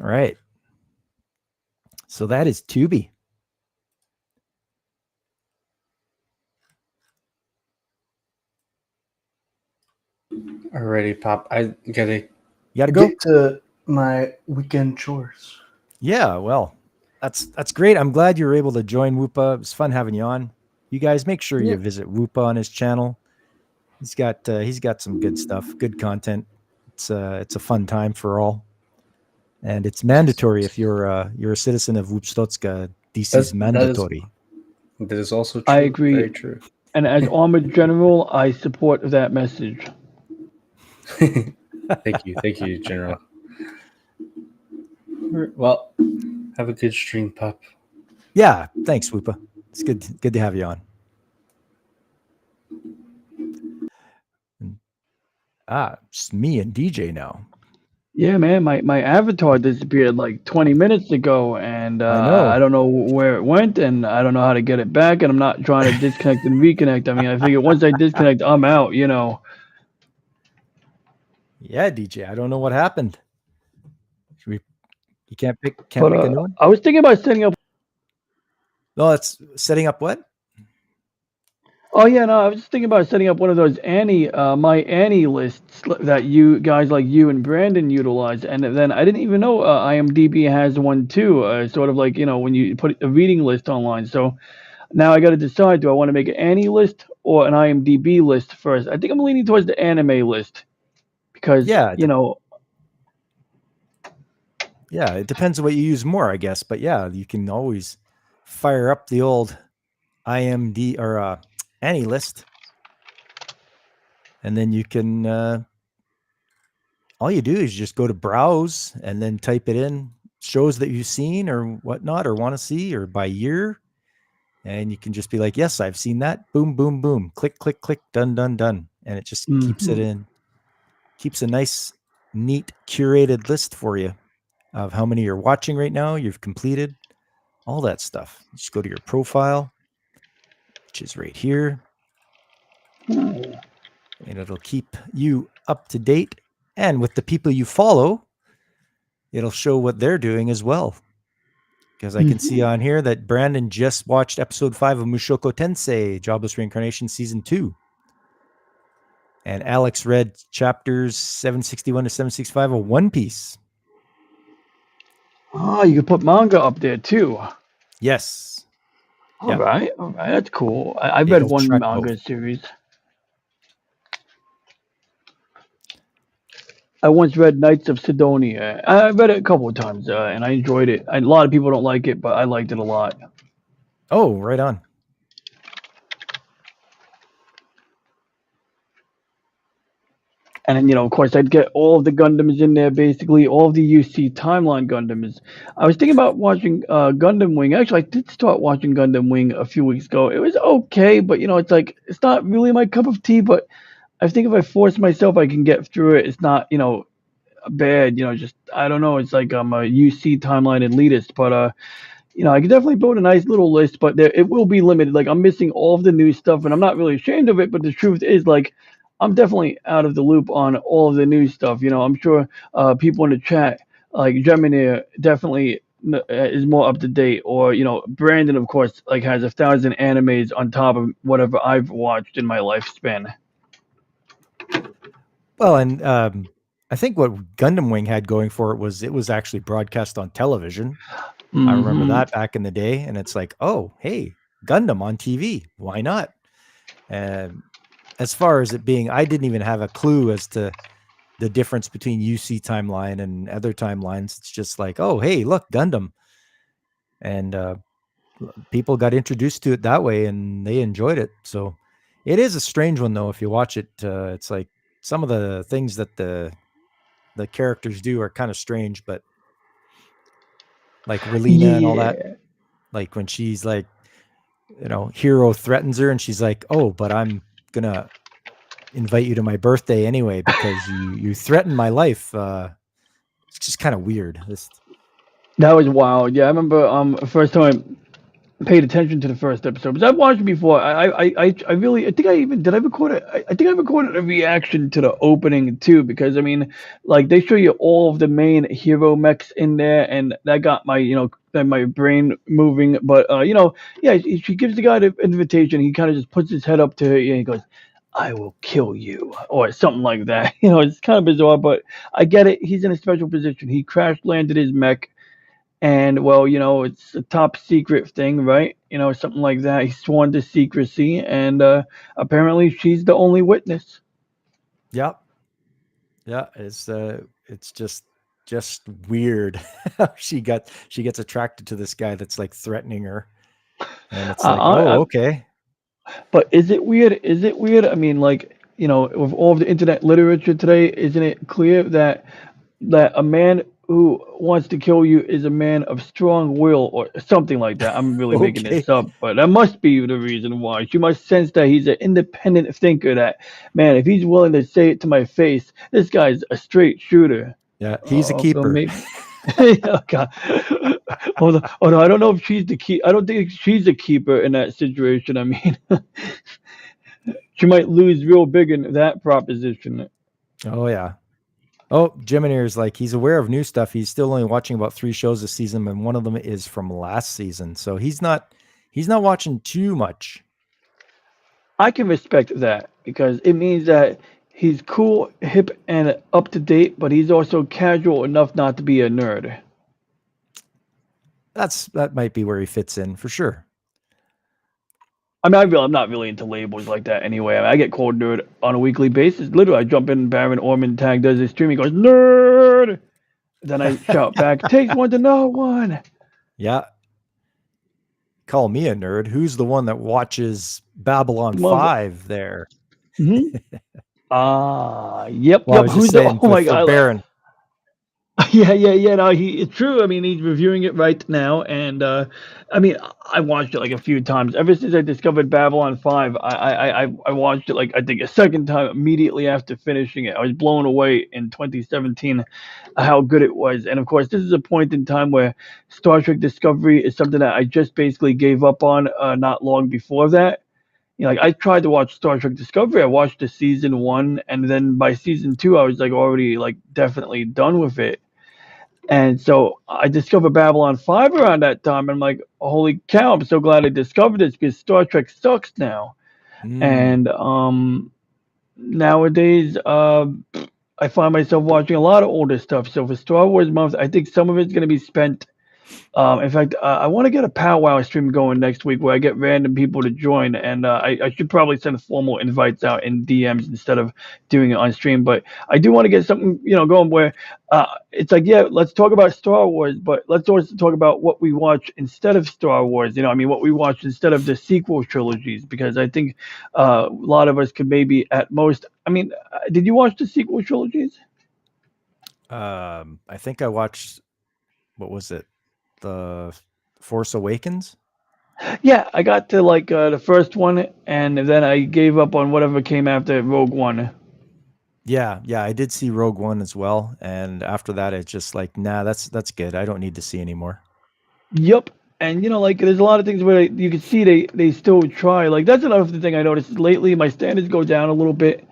All right. So that is Tubi. Alrighty, Pop. I gotta You got to go? get to my weekend chores. Yeah, well, that's great. I'm glad you were able to join Whoopa. It was fun having you on. You guys make sure you visit Whoopa on his channel. He's got some good stuff, good content. It's a fun time for all, and it's mandatory if you're a citizen of Whoopstotska. This is mandatory. That is also true. I agree. Very true. And as Armored General, I support that message. Thank you, General. Well, have a good stream, Pop. Yeah, thanks, Whoopa. It's good to have you on. It's me and DJ now. Yeah, man, my avatar disappeared like 20 minutes ago, and I know. I don't know where it went, and I don't know how to get it back, and I'm not trying to disconnect and reconnect. I mean, I figure once I disconnect, I'm out, you know. Yeah, DJ, I don't know what happened. You can't make a new one? I was thinking about setting up. No, that's setting up what? Oh yeah, no, I was just thinking about setting up one of those my Annie lists that you guys like you and Brandon utilize, and then I didn't even know IMDb has one too. Sort of like, you know, when you put a reading list online. So now I got to decide: do I want to make an Annie list or an IMDb list first? I think I'm leaning towards the anime list because you know. Yeah, it depends on what you use more, I guess. But yeah, you can always fire up the old IMDb or Annie list, and then you can. All you do is just go to browse and then type it in shows that you've seen or whatnot or want to see or by year, and you can just be like, yes, I've seen that. Boom, boom, boom. Click, click, click. Done, done, done. And it just keeps it in. Keeps a nice, neat, curated list for you of how many you're watching right now, you've completed, all that stuff. Just go to your profile, which is right here, and it'll keep you up to date. And with the people you follow, it'll show what they're doing as well. Because I can see on here that Brandon just watched episode 5 of Mushoku Tensei, Jobless Reincarnation Season 2. And Alex read chapters 761 to 765 of One Piece. Oh, you can put manga up there too. Yes. All right, that's cool. I read one manga series. I once read Knights of Sidonia. I read it a couple of times, and I enjoyed it. A lot of people don't like it, but I liked it a lot. Oh, right on. And then, of course, I'd get all of the Gundams in there, basically all of the UC Timeline Gundams. I was thinking about watching Gundam Wing. Actually, I did start watching Gundam Wing a few weeks ago. It was okay, but it's like it's not really my cup of tea. But I think if I force myself, I can get through it. It's not, bad. Just I don't know. It's like I'm a UC Timeline elitist, but I could definitely build a nice little list, but it will be limited. Like I'm missing all of the new stuff, and I'm not really ashamed of it. But the truth is, like, I'm definitely out of the loop on all of the new stuff. I'm sure people in the chat, like Gemini, definitely is more up to date. Or Brandon, of course, like has 1,000 animes on top of whatever I've watched in my lifespan. Well, and I think what Gundam Wing had going for it was actually broadcast on television. I remember Mhm. that back in the day, and it's like, oh, hey, Gundam on TV, why not? And as far as it being, I didn't even have a clue as to the difference between UC timeline and other timelines. It's just like, oh, hey, look, Gundam, and people got introduced to it that way, and they enjoyed it. So it is a strange one, though. If you watch it, it's like some of the things that the characters do are kind of strange, but like Relina and all that. Yeah. Like when she's like, Hero threatens her and she's like, oh, but I'm gonna invite you to my birthday anyway because you threatened my life. It's just kind of weird. That was wild. Yeah, I remember first time I paid attention to the first episode because I've watched it before. I really I think I even did I record it. I think I recorded a reaction to the opening too because I mean, like they show you all of the main hero mechs in there, and that got my my brain moving. But yeah, she gives the guy the invitation. He kind of just puts his head up to her and he goes, "I will kill you," or something like that. It's kind of bizarre, but I get it. He's in a special position. He crash landed his mech. And well, it's a top secret thing, right? Something like that. He's sworn to secrecy, and apparently she's the only witness. Yep. Yeah, it's just weird how she gets attracted to this guy that's like threatening her, and it's like, okay. But is it weird? Is it weird? I mean, like, with all of the internet literature today, isn't it clear that a man who wants to kill you is a man of strong will or something like that? I'm really making Okay. this up, but that must be the reason why. She must sense that he's an independent thinker, that, man, if he's willing to say it to my face, this guy's a straight shooter. Yeah, he's a So keeper. maybe. Oh, God. Although I don't know if she's the key. I don't think she's a keeper in that situation. I mean, she might lose real big in that proposition. Oh yeah. Oh, Gemini is like, he's aware of new stuff. He's still only watching about 3 shows this season, and one of them is from last season. So he's not watching too much. I can respect that because it means that he's cool, hip, and up to date, but he's also casual enough not to be a nerd. That might be where he fits in for sure. I mean, I'm not really into labels like that anyway. I get called nerd on a weekly basis. Literally, I jump in, Baron Orman Tag does his stream, he goes, "Nerd!" Then I shout back, "Takes one to know one." Yeah. Call me a nerd. Who's the one that watches Babylon Love it. 5 there? Mm-hmm. Yep. Well, I Yep. was Who's just the? saying Oh my for God. Baron. Yeah. No, it's true. I mean, he's reviewing it right now, and I mean, I watched it like a few times. Ever since I discovered Babylon 5, I watched it like I think a second time immediately after finishing it. I was blown away in 2017 how good it was, and of course, this is a point in time where Star Trek Discovery is something that I just basically gave up on not long before that. Like I tried to watch Star Trek Discovery. I watched the season 1, and then by season 2, I was like already like definitely done with it. And so I discovered Babylon 5 around that time. And I'm like, holy cow, I'm so glad I discovered this because Star Trek sucks now. And nowadays, I find myself watching a lot of older stuff. So for Star Wars month, I think some of it's going to be spent In fact, I want to get a powwow stream going next week where I get random people to join, and I should probably send formal invites out in DMs instead of doing it on stream. But I do want to get something, going where it's like, yeah, let's talk about Star Wars, but let's also talk about what we watch instead of Star Wars. I mean, what we watch instead of the sequel trilogies, because I think a lot of us could maybe at most. I mean, did you watch the sequel trilogies? I think I watched, what was it? The Force Awakens? Yeah, I got to like the first one, and then I gave up on whatever came after Rogue One. Yeah, I did see Rogue One as well, and after that, it's just like, nah, that's good. I don't need to see anymore. Yep. And like there's a lot of things where you can see they still try. Like that's another thing I noticed lately. My standards go down a little bit,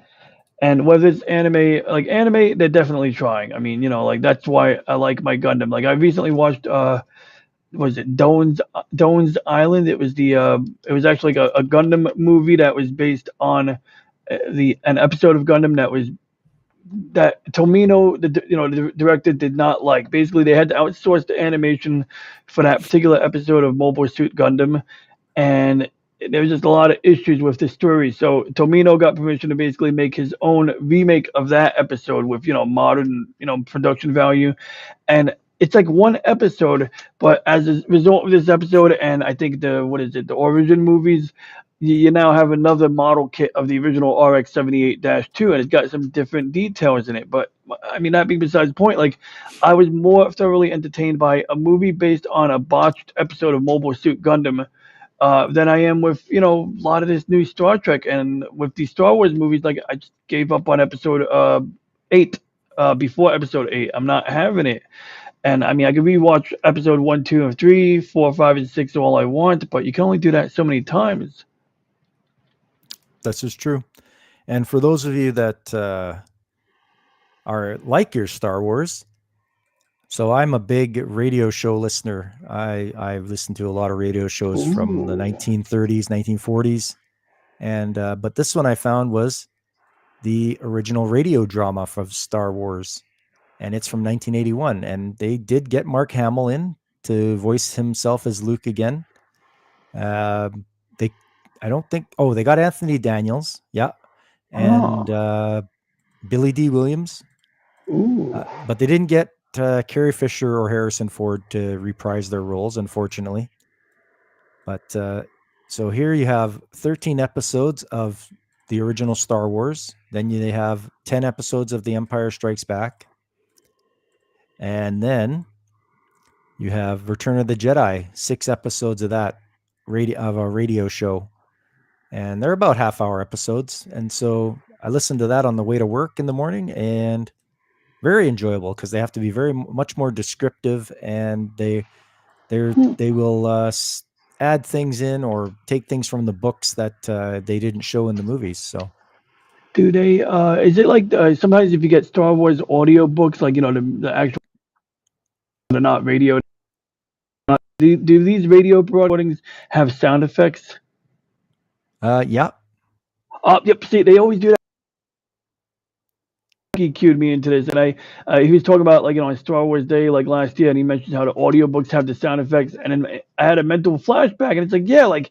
and whether it's anime, they're definitely trying. I mean, like that's why I like my Gundam. Like I recently watched was it Doan's Island? It was it was actually like a Gundam movie that was based on an episode of Gundam that Tomino, the director, did not like. Basically, they had to outsource the animation for that particular episode of Mobile Suit Gundam, and there was just a lot of issues with the story. So Tomino got permission to basically make his own remake of that episode with modern production value, and it's like one episode, but as a result of this episode, and I think the Origin movies, you now have another model kit of the original RX-78-2, and it's got some different details in it. But I mean, that being besides the point, like I was more thoroughly entertained by a movie based on a botched episode of Mobile Suit Gundam than I am with a lot of this new Star Trek, and with these Star Wars movies. Like I just gave up on episode 8 before episode 8. I'm not having it. And I mean, I could rewatch episode 1, 2, and 3, 4, 5, and 6 all I want, but you can only do that so many times. That's just true. And for those of you that are like your Star Wars, so I'm a big radio show listener. I've listened to a lot of radio shows from the 1930s, 1940s, and but this one I found was the original radio drama from Star Wars, and it's from 1981. And they did get Mark Hamill in to voice himself as Luke again. I don't think. Oh, they got Anthony Daniels, yeah, and Billy D. Williams. But they didn't get Carrie Fisher or Harrison Ford to reprise their roles, unfortunately. But so here you have 13 episodes of the original Star Wars. Then they have 10 episodes of The Empire Strikes Back. And then you have Return of the Jedi, 6 episodes of that of a radio show. And they're about half-hour episodes. And so I listened to that on the way to work in the morning, and very enjoyable because they have to be very much more descriptive, and they will add things in or take things from the books that they didn't show in the movies. So do they is it like sometimes if you get Star Wars audio books, like the actual, they're not radio, do these radio recordings have sound effects? Yeah. Yep. See, they always do that. He cued me into this, and he was talking about on Star Wars Day like last year, and he mentioned how the audiobooks have the sound effects, and then I had a mental flashback, and it's like, yeah, like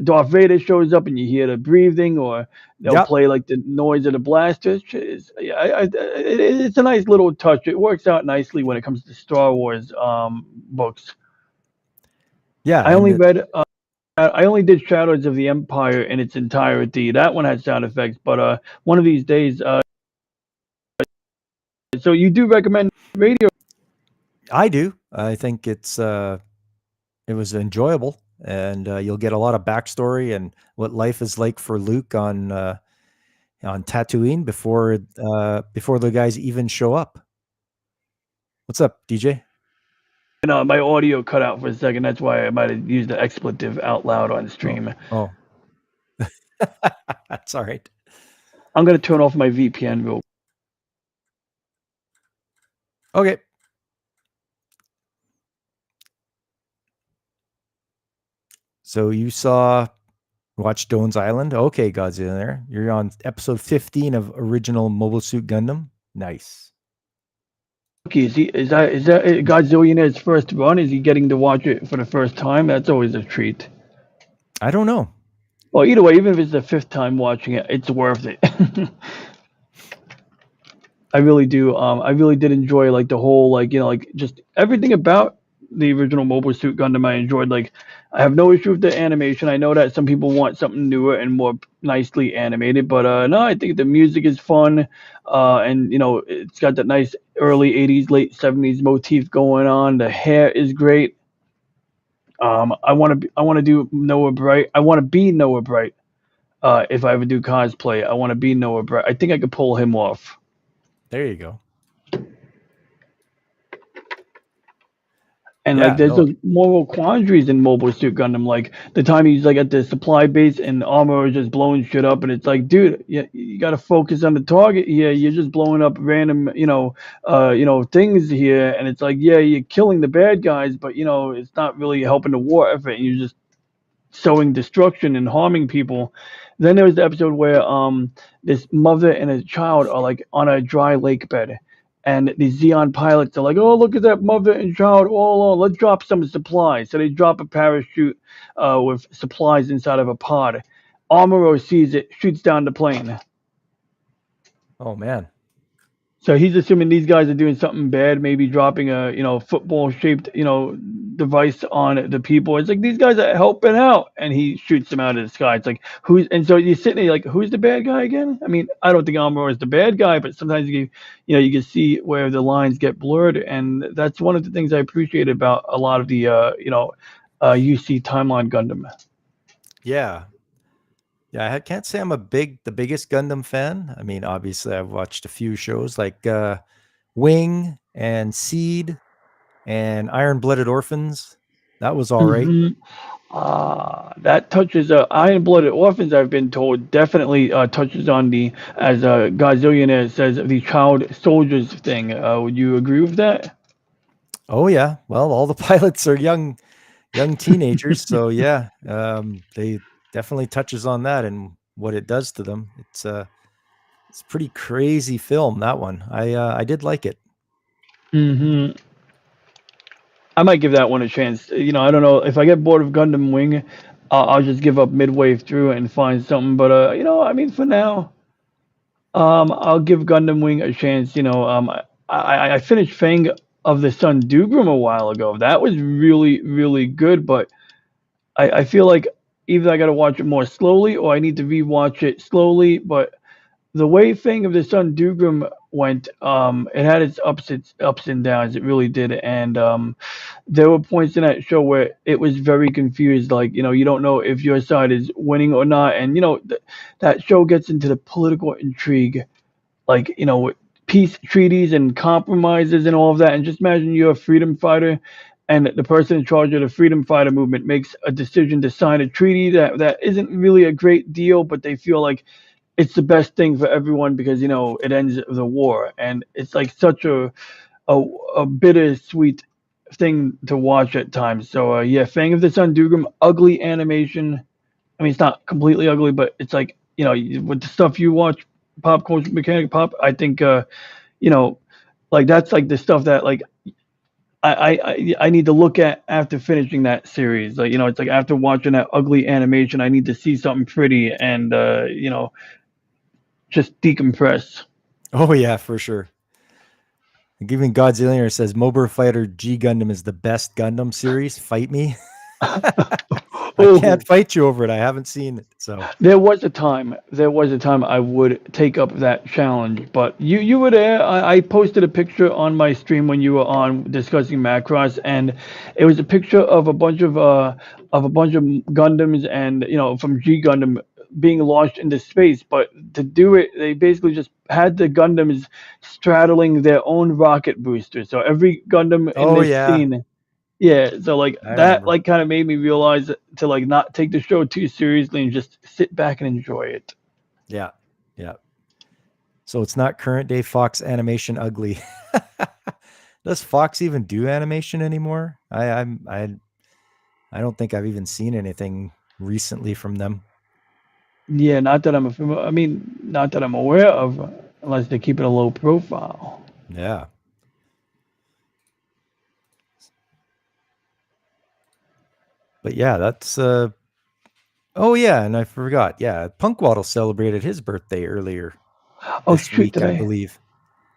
Darth Vader shows up and you hear the breathing, or they'll play like the noise of the blaster. It's a nice little touch. It works out nicely when it comes to Star Wars books. Yeah, I only did Shadows of the Empire in its entirety. That one had sound effects, but one of these days. So you do recommend radio? I do. I think it was enjoyable, and you'll get a lot of backstory and what life is like for Luke on Tatooine before the guys even show up. What's up, DJ? My audio cut out for a second. That's why I might have used the expletive out loud on stream. Oh. That's all right. I'm going to turn off my VPN real quick. Okay. So you watch Doan's Island. Okay, God's in there. You're on episode 15 of original Mobile Suit Gundam. Nice. Is that Godzillionaire's first run? Is he getting to watch it for the first time? That's always a treat. I don't know. Well, either way, even if it's the fifth time watching it, it's worth it. I really do. I really did enjoy like the whole like just everything about the original Mobile Suit Gundam. I enjoyed. Like, I have no issue with the animation. I know that some people want something newer and more nicely animated, but no, I think the music is fun, and it's got that nice early '80s, late '70s motif going on. The hair is great. I want to do Noah Bright. I want to be Noah Bright. If I ever do cosplay, I want to be Noah Bright. I think I could pull him off. There you go. And Yeah, like, there's no. those moral quandaries in Mobile Suit Gundam. Like the time he's like at the supply base and Armor is just blowing shit up, and it's like, dude, you got to focus on the target here. You're just blowing up random, things here, and it's like, yeah, you're killing the bad guys, but it's not really helping the war effort. And you're just sowing destruction and harming people. Then there was the episode where this mother and a child are like on a dry lake bed, and the Xeon pilots are like, "Oh, look at that mother and child! Oh, let's drop some supplies." So they drop a parachute with supplies inside of a pod. Amuro sees it, shoots down the plane. Oh man. So he's assuming these guys are doing something bad, maybe dropping a football shaped device on the people. It's like, these guys are helping out, and he shoots them out of the sky. It's like, who's? And so you're sitting there like, who's the bad guy again? I mean, I don't think Amuro is the bad guy, but sometimes you can see where the lines get blurred, and that's one of the things I appreciate about a lot of the UC Timeline Gundam. Yeah. Yeah, I can't say I'm the biggest Gundam fan. I mean, obviously, I've watched a few shows like Wing and Seed and Iron Blooded Orphans. That was all right. That touches Iron-Blooded Orphans. I've been told definitely touches on the, as Godzillionaire says, the child soldiers thing. Would you agree with that? Oh yeah. Well, all the pilots are young teenagers, so yeah, they definitely touches on that and what it does to them. It's a pretty crazy film, that one. I did like it. Hmm. I might give that one a chance. I don't know if I get bored of Gundam Wing, I'll just give up midway through and find something. But I mean, for now, I'll give Gundam Wing a chance. I finished Fang of the Sun Dugrum a while ago. That was really, really good, but I feel like either I got to watch it more slowly or I need to rewatch it slowly. But the way Fang of the Sun Dugrum went, it had its ups and downs. It really did, and there were points in that show where it was very confused. Like, you don't know if your side is winning or not, and that show gets into the political intrigue, like with peace treaties and compromises and all of that. And just imagine you're a freedom fighter, and the person in charge of the freedom fighter movement makes a decision to sign a treaty that isn't really a great deal, but they feel like it's the best thing for everyone because it ends the war, and it's like such a bittersweet thing to watch at times. So yeah, Fang of the Sun Dugrum, ugly animation. I mean, it's not completely ugly, but it's like with the stuff you watch, Pop Culture Mechanic Pop. I think like that's like the stuff that like I need to look at after finishing that series. Like it's like after watching that ugly animation, I need to see something pretty and just decompress. Oh yeah, for sure. Even Godzilla says Mobile Fighter G Gundam is the best Gundam series. Fight me. I can't fight you over it. I haven't seen it. So There was a time I would take up that challenge, but you were there. I posted a picture on my stream when you were on discussing Macross, and it was a picture of a bunch of Gundams and from G Gundam being launched into space. But to do it, they basically just had the Gundams straddling their own rocket booster. So every Gundam in this scene. Yeah, so like I that remember. like kind of made me realize to like not take the show too seriously and just sit back and enjoy it. Yeah. So it's not current day Fox animation ugly. Does Fox even do animation anymore? I don't think I've even seen anything recently from them. Yeah, not that I'm aware of, unless they keep it a low profile. Yeah. But yeah, that's oh yeah, and I forgot. Yeah, Punkwaddle celebrated his birthday earlier Oh this shoot! week, I believe.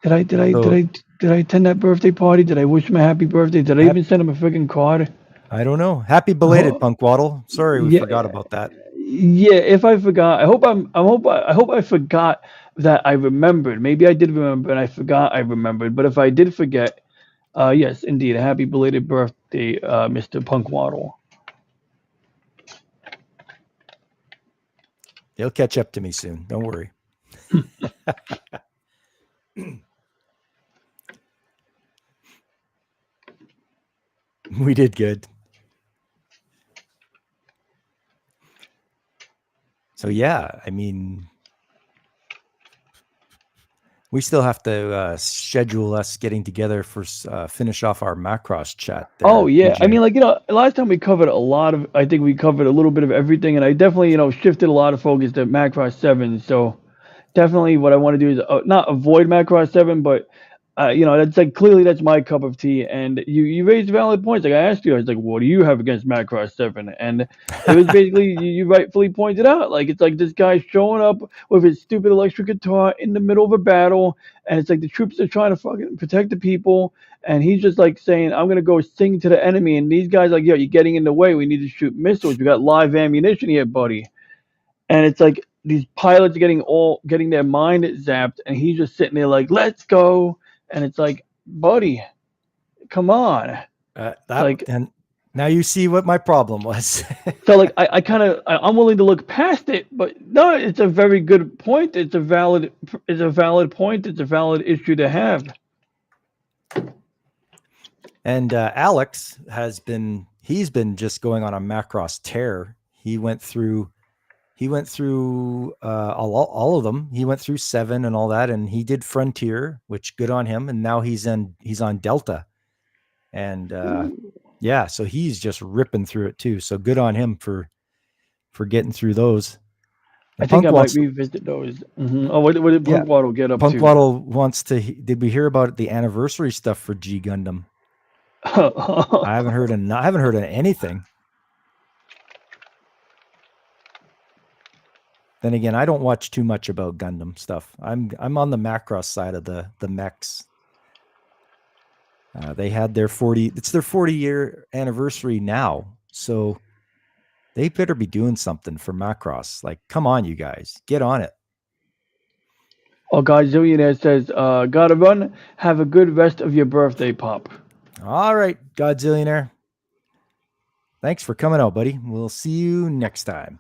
So Did I attend that birthday party? Did I wish him a happy birthday? Did I hap- even send him a freaking card? I don't know. Happy belated Oh, Punkwaddle. Sorry, we yeah, forgot about that. yeah. If I forgot, I hope I forgot that I remembered. Maybe I did remember and I forgot I remembered. But if I did forget, yes, indeed, a happy belated birthday, Mr. Punkwaddle. He'll catch up to me soon. Don't worry. We did good. So yeah, I mean, we still have to schedule us getting together for finish off our Macross chat. There, Oh yeah, I BJ. mean, like last time we covered a lot of. I think we covered a little bit of everything, and I definitely shifted a lot of focus to Macross 7. So definitely what I want to do is not avoid Macross 7, but that's like clearly that's my cup of tea. And you raised valid points. Like I asked you, I was like, what do you have against Macross 7? And it was basically you rightfully pointed out, like it's like this guy showing up with his stupid electric guitar in the middle of a battle, and it's like the troops are trying to fucking protect the people, and he's just like saying, I'm gonna go sing to the enemy, and these guys like, yo, you're getting in the way. We need to shoot missiles. We got live ammunition here, buddy. And it's like these pilots getting their mind zapped, and he's just sitting there like, let's go. And it's like, buddy, come on. Like, And now you see what my problem was. so like I'm willing to look past it, but no, it's a very good point. It's a valid point. It's a valid issue to have. And Alex he's been just going on a Macross tear. He went through all of them. He went through 7 and all that, and he did Frontier, which good on him. And now he's on Delta, and yeah, so he's just ripping through it too. So good on him for getting through those. And I think I might revisit those. Oh, what did Punkwaddle get up to? Punkwaddle wants to. Did we hear about the anniversary stuff for G Gundam? I haven't heard of anything. Then again, I don't watch too much about Gundam stuff. I'm on the Macross side of the mechs. They had their 40-year anniversary now, so they better be doing something for Macross. Like, come on, you guys, get on it. Oh, Godzillionaire says, gotta run. Have a good rest of your birthday, Pop. All right, Godzillionaire. Thanks for coming out, buddy. We'll see you next time.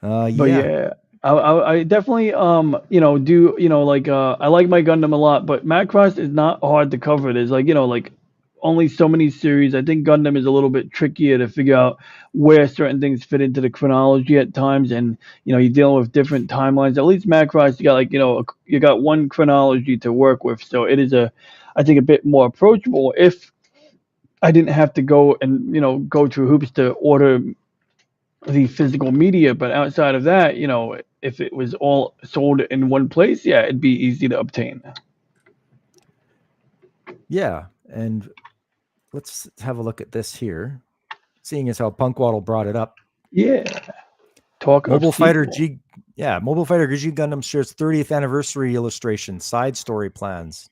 But yeah, I definitely do I like my Gundam a lot, but Macross is not hard to cover. There's like only so many series. I think Gundam is a little bit trickier to figure out where certain things fit into the chronology at times, and you're dealing with different timelines. At least Macross, you got you got one chronology to work with, so it is I think a bit more approachable if I didn't have to go and go through hoops to order the physical media. But outside of that, if it was all sold in one place, yeah, it'd be easy to obtain. Yeah, and let's have a look at this here. Seeing as how Punkwaddle brought it up. Yeah. Mobile Fighter G Gundam shares 30th anniversary illustration, side story plans.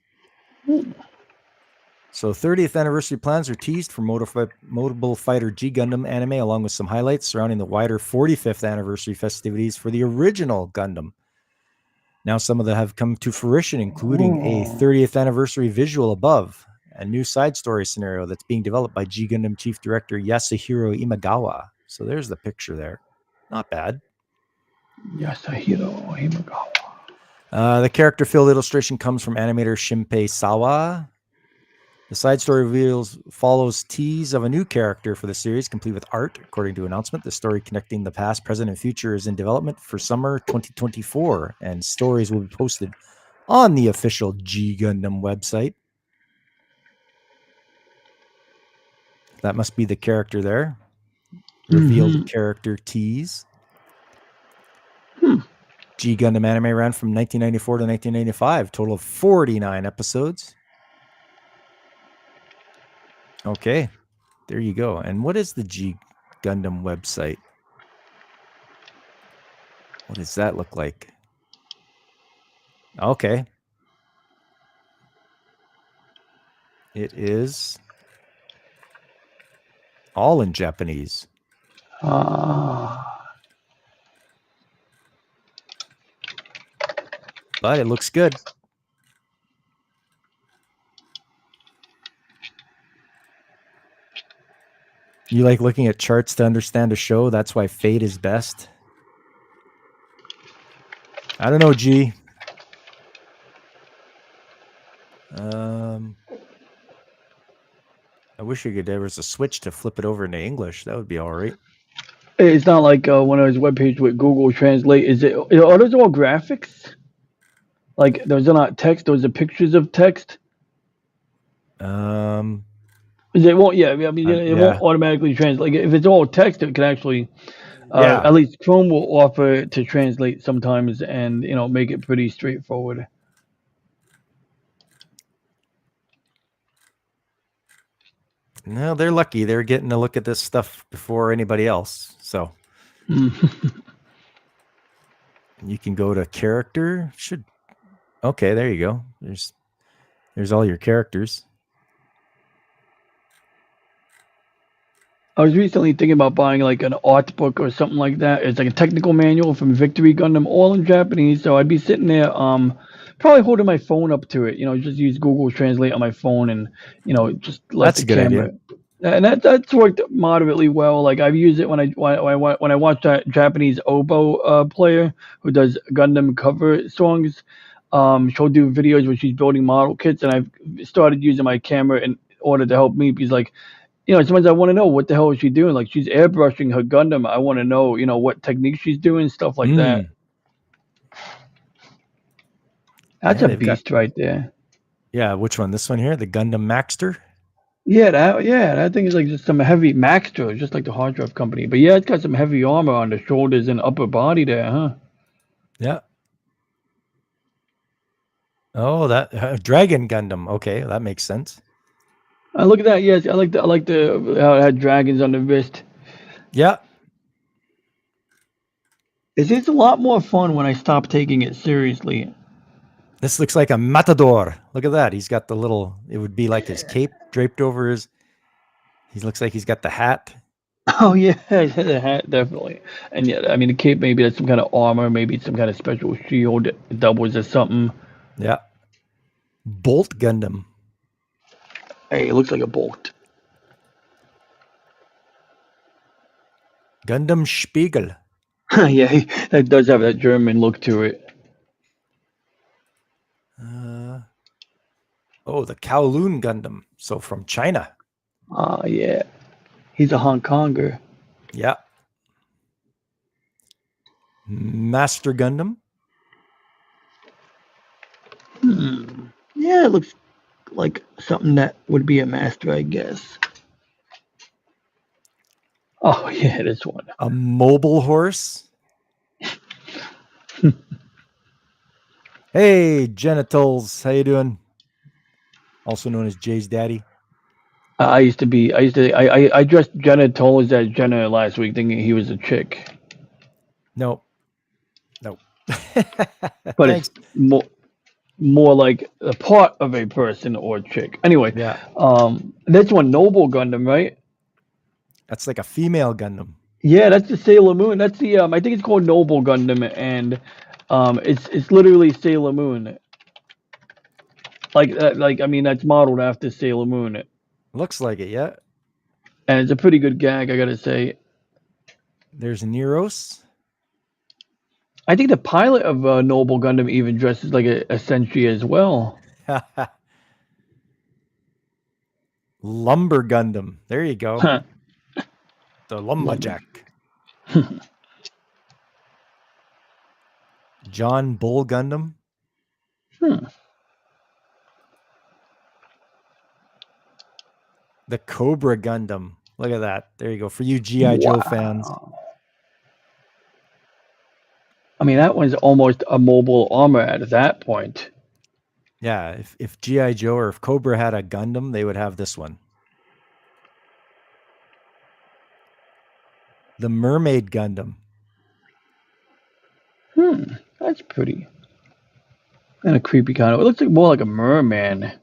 So 30th anniversary plans are teased for Mobile Fighter G Gundam anime, along with some highlights surrounding the wider 45th anniversary festivities for the original Gundam. Now some of them have come to fruition, including a 30th anniversary visual above, a new side story scenario that's being developed by G Gundam Chief Director Yasuhiro Imagawa. So there's the picture there. Not bad. Yasuhiro Imagawa. The character-filled illustration comes from animator Shinpei Sawa. The side story follows tease of a new character for the series, complete with art. According to announcement, the story connecting the past, present, and future is in development for summer 2024, and stories will be posted on the official G Gundam website. That must be the character there. Revealed character tease. G Gundam anime ran from 1994 to 1995, total of 49 episodes. Okay, there you go. And what is the G Gundam website? What does that look like? Okay. It is all in Japanese. Ah. But it looks good. You like looking at charts to understand a show? That's why Fate is best. I don't know, G. I wish there was a switch to flip it over into English. That would be all right. It's not like one of those webpages with Google Translate. Are those all graphics? Like those are not text. Those are pictures of text. It won't. Yeah, I mean, it won't automatically translate. Like, if it's all text, it can actually. At least Chrome will offer to translate sometimes, and make it pretty straightforward. No, they're lucky. They're getting to look at this stuff before anybody else. So you can go to character. Okay, there you go. There's all your characters. I was recently thinking about buying like an art book or something like that. It's like a technical manual from Victory Gundam, all in Japanese. So I'd be sitting there, probably holding my phone up to it. Just use Google Translate on my phone, and just let That's the a good camera. idea. And that's worked moderately well. Like I've used it when I watch that Japanese oboe player who does Gundam cover songs. She'll do videos where she's building model kits, and I've started using my camera in order to help me, because like. Sometimes I want to know what the hell is she doing. Like she's airbrushing her Gundam. I want to know, what technique she's doing, stuff like that. That's a beast right there. Yeah, which one? This one here, the Gundam Maxter. Yeah, that thing is like just some heavy Maxter, just like the hard drive company. But yeah, it's got some heavy armor on the shoulders and upper body there, huh? Yeah. Oh, that Dragon Gundam. Okay, that makes sense. Look at that. Yes, I like the how it had dragons on the wrist. Yeah. It's a lot more fun when I stop taking it seriously. This looks like a matador. Look at that. He's got the little. It would be like his cape draped over his. He looks like he's got the hat. Oh yeah, the hat definitely. And yeah, I mean the cape, maybe that's some kind of armor, maybe it's some kind of special shield that doubles as something. Yeah. Bolt Gundam. Hey, it looks like a bolt. Gundam Spiegel. Yeah, that does have that German look to it. The Kowloon Gundam. So from China. Yeah. He's a Hong Konger. Yeah. Master Gundam. Yeah, it looks like something that would be a master, I guess. Oh yeah, this one. A mobile horse. Hey, Genitals. How you doing? Also known as Jay's daddy. I dressed Jenna Toles as Jenna last week, thinking he was a chick. No. But it's more like a part of a person or chick. Anyway, yeah. That's one Noble Gundam, right? That's like a female Gundam. Yeah, that's the Sailor Moon. That's the I think it's called Noble Gundam, and it's literally Sailor Moon. I mean, that's modeled after Sailor Moon. Looks like it, yeah. And it's a pretty good gag, I gotta say. There's Neros. I think the pilot of Noble Gundam even dresses like a Senshi as well. Lumber Gundam. There you go. The Lumberjack. John Bull Gundam. The Cobra Gundam. Look at that. There you go. For you G.I. Joe fans. I mean, that one's almost a mobile armor at that point. Yeah, if G.I. Joe or if Cobra had a Gundam, they would have this one. The Mermaid Gundam. That's pretty. And a creepy kind of. It looks like more like a merman.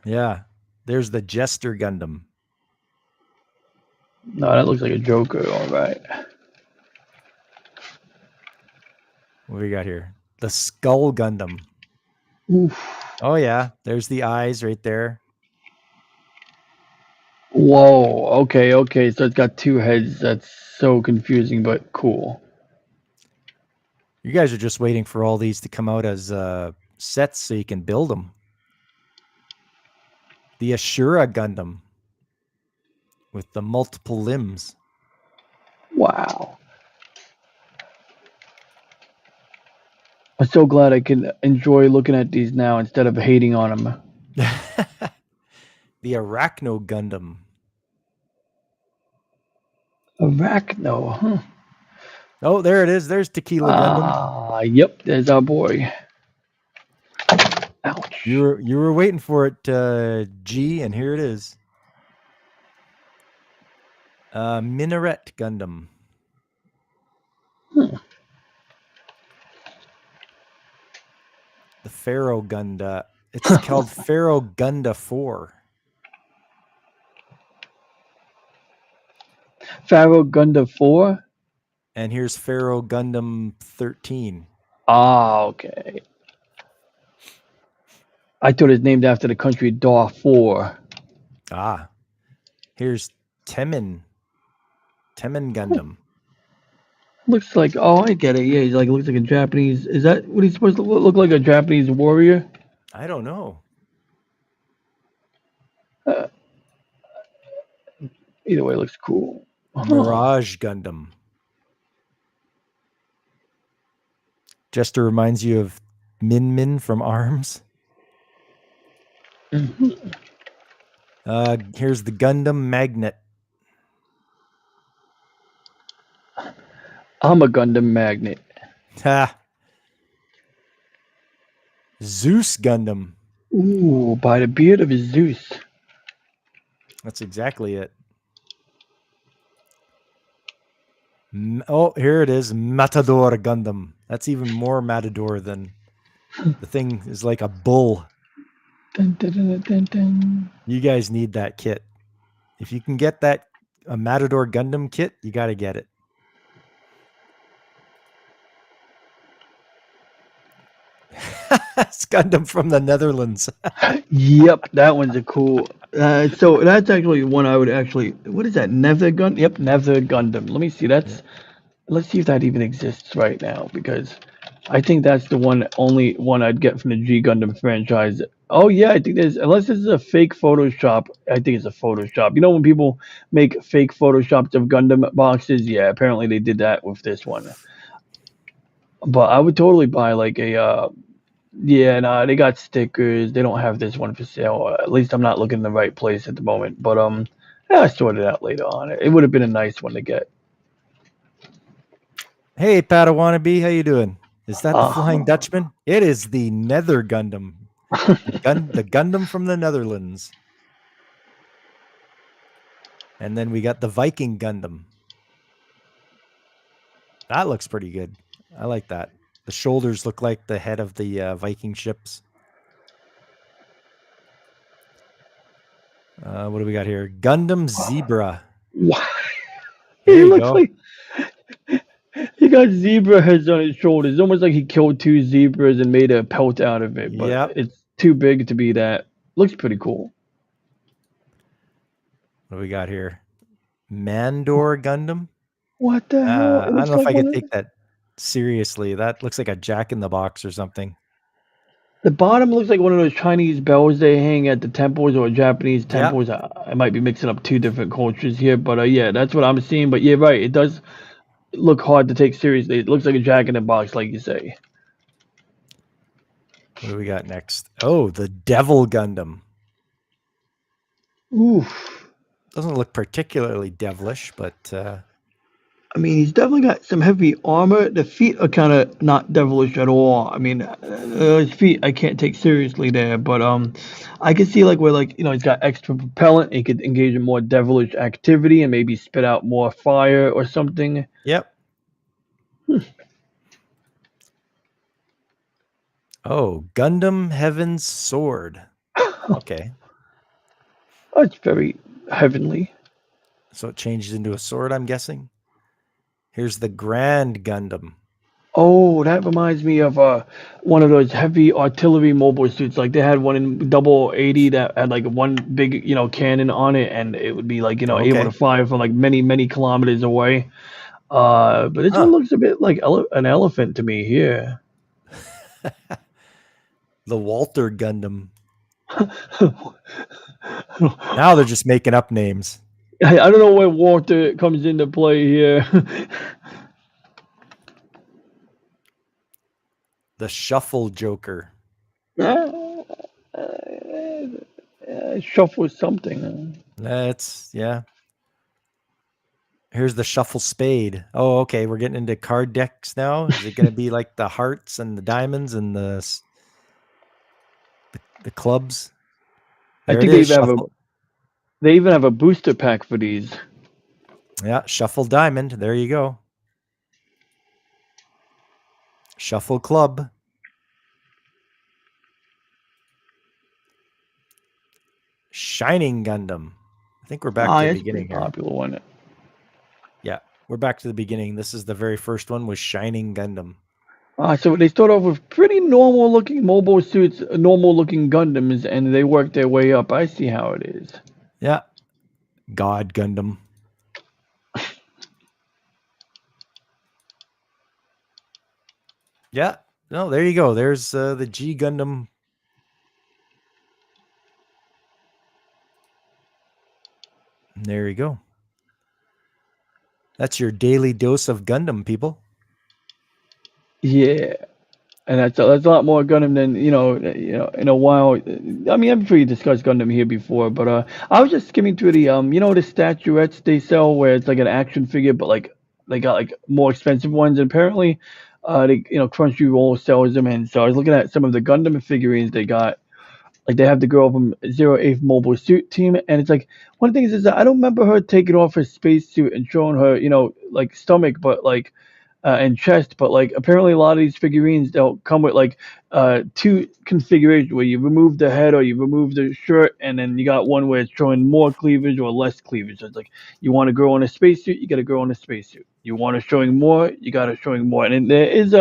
Yeah. There's the Jester Gundam. No, that looks like a Joker. All right. What do we got here? The Skull Gundam. Oof. Oh yeah, there's the eyes right there. Whoa. Okay. Okay. So it's got two heads. That's so confusing, but cool. You guys are just waiting for all these to come out as sets so you can build them. The Ashura Gundam with the multiple limbs. Wow. I'm so glad I can enjoy looking at these now instead of hating on them. The Arachno Gundam. Arachno, huh? Oh, there it is. There's Tequila Gundam. Ah, yep, there's our boy. Ouch. You were waiting for it, G, and here it is. Minaret Gundam. The Pharaoh Gunda. It's called Pharaoh Gunda 4. Pharaoh Gundam 4? And here's Pharaoh Gundam 13. Ah, okay. I thought it's named after the country Darfur. Ah. Here's Temin. Temin Gundam. Looks like, oh, I get it. Yeah, he's like, looks like a Japanese. Is that what he's supposed to look like, a Japanese warrior? I don't know. Either way, it looks cool. Mirage Gundam. Jester reminds you of Min Min from ARMS. Mhm. Here's the Gundam Magnet. I'm a Gundam magnet. Ha. Zeus Gundam. Ooh, by the beard of Zeus. That's exactly it. Oh, here it is. Matador Gundam. That's even more Matador than the thing is like a bull. Dun, dun, dun, dun, dun. You guys need that kit. If you can get a Matador Gundam kit, you got to get it. It's Gundam from the Netherlands. Yep, that one's a cool. So that's actually one I would actually. What is that? Nether Gundam. Yep, Nether Gundam. Let me see. Let's see if that even exists right now, because I think that's the only one I'd get from the G Gundam franchise. Oh yeah, I think unless this is a fake Photoshop. I think it's a Photoshop. You know when people make fake Photoshops of Gundam boxes? Yeah, apparently they did that with this one. But I would totally buy like a. Yeah, no, they got stickers. They don't have this one for sale. At least I'm not looking in the right place at the moment. But yeah, I sort it out later on. It would have been a nice one to get. Hey, Padawannabe, how you doing? Is that the Uh-huh. Flying Dutchman? It is the Nether Gundam. The Gundam from the Netherlands. And then we got the Viking Gundam. That looks pretty good. I like that. The shoulders look like the head of the Viking ships. What do we got here? Gundam Zebra. Wow. There He you looks go. like he got zebra heads on his shoulders. It's almost like he killed two zebras and made a pelt out of it. But Yep. it's too big to be that. Looks pretty cool. What do we got here? Mandor Gundam. What the hell? I don't know if I could take that seriously. That looks like a Jack in the Box or something. The bottom looks like one of those Chinese bells they hang at the temples or Japanese temples. I might be mixing up two different cultures here, but yeah, that's what I'm seeing. But yeah, right, it does look hard to take seriously. It looks like a Jack in the Box, like you say. What do we got next? Oh, the Devil Gundam. Oof. Doesn't look particularly devilish, but I mean, he's definitely got some heavy armor. The feet are kind of not devilish at all. I mean, his feet I can't take seriously there, but I can see like where like he's got extra propellant. He could engage in more devilish activity and maybe spit out more fire or something. Yep. Oh, Gundam Heaven's Sword. Okay. Oh, it's very heavenly. So it changes into a sword, I'm guessing. Here's the Grand Gundam. Oh, that reminds me of one of those heavy artillery mobile suits. Like they had one in Double 80 that had like one big, cannon on it, and it would be like, able Okay. to fire from like many, many kilometers away. But this Huh. one looks a bit like an elephant to me here. The Walter Gundam. Now they're just making up names. I don't know where Walter comes into play here. The Shuffle Joker. Shuffle something. That's, yeah. Here's the Shuffle Spade. Oh, okay. We're getting into card decks now. Is it going to be like the hearts and the diamonds and the clubs? There I think it is. they even have a booster pack for these. Yeah, Shuffle Diamond. There you go. Shuffle Club. Shining Gundam. I think we're back to the That's a beginning pretty here. popular one. Yeah, we're back to the beginning. This is the very first one with Shining Gundam. So they start off with pretty normal looking mobile suits, normal looking Gundams, and they work their way up. I see how it is. Yeah. God Gundam. Yeah. No, there you go. There's the G Gundam. There you go. That's your daily dose of Gundam, people. Yeah, and that's a lot more Gundam than in a while. I mean, I'm sure you discussed Gundam here before, but I was just skimming through the the statuettes they sell where it's like an action figure, but like they got like more expensive ones. And apparently, they Crunchyroll sells them, and so I was looking at some of the Gundam figurines they got. Like they have the girl from 08 Mobile Suit Team, and it's like one of the things is that I don't remember her taking off her spacesuit and showing her, like stomach, but like and chest. But like apparently a lot of these figurines they'll come with like two configurations where you remove the head or you remove the shirt, and then you got one where it's showing more cleavage or less cleavage. So it's like you want a girl in a spacesuit, you got a girl in a spacesuit. You want her showing more, you got her showing more. And then there is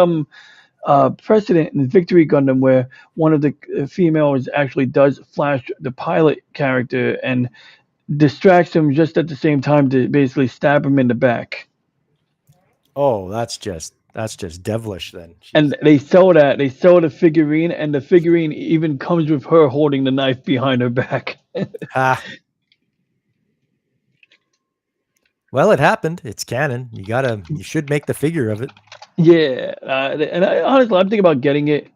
precedent in Victory Gundam where one of the females actually does flash the pilot character and distracts him just at the same time to basically stab him in the back. Oh, that's just devilish then. Jeez. And they sell the figurine, and the figurine even comes with her holding the knife behind her back. Ha. Well, it happened. It's canon. You should make the figure of it. Yeah, and honestly, I'm thinking about getting it,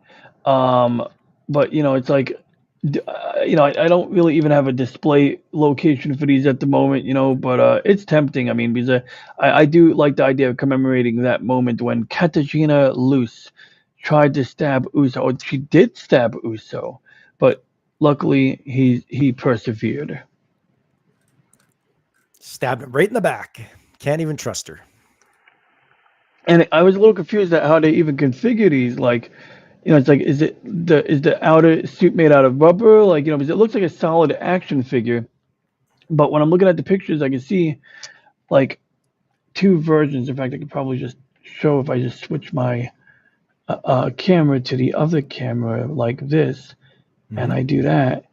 but it's like, I don't really even have a display location for these at the moment, but it's tempting. I mean, because I do like the idea of commemorating that moment when Katarzyna Luce tried to stab Uso. Oh, she did stab Uso, but luckily he persevered. Stabbed him right in the back. Can't even trust her. And I was a little confused at how they even configure these. Like, it's like, is the outer suit made out of rubber? Like, because it looks like a solid action figure. But when I'm looking at the pictures, I can see like two versions. In fact, I could probably just show if I just switch my camera to the other camera like this, and I do that,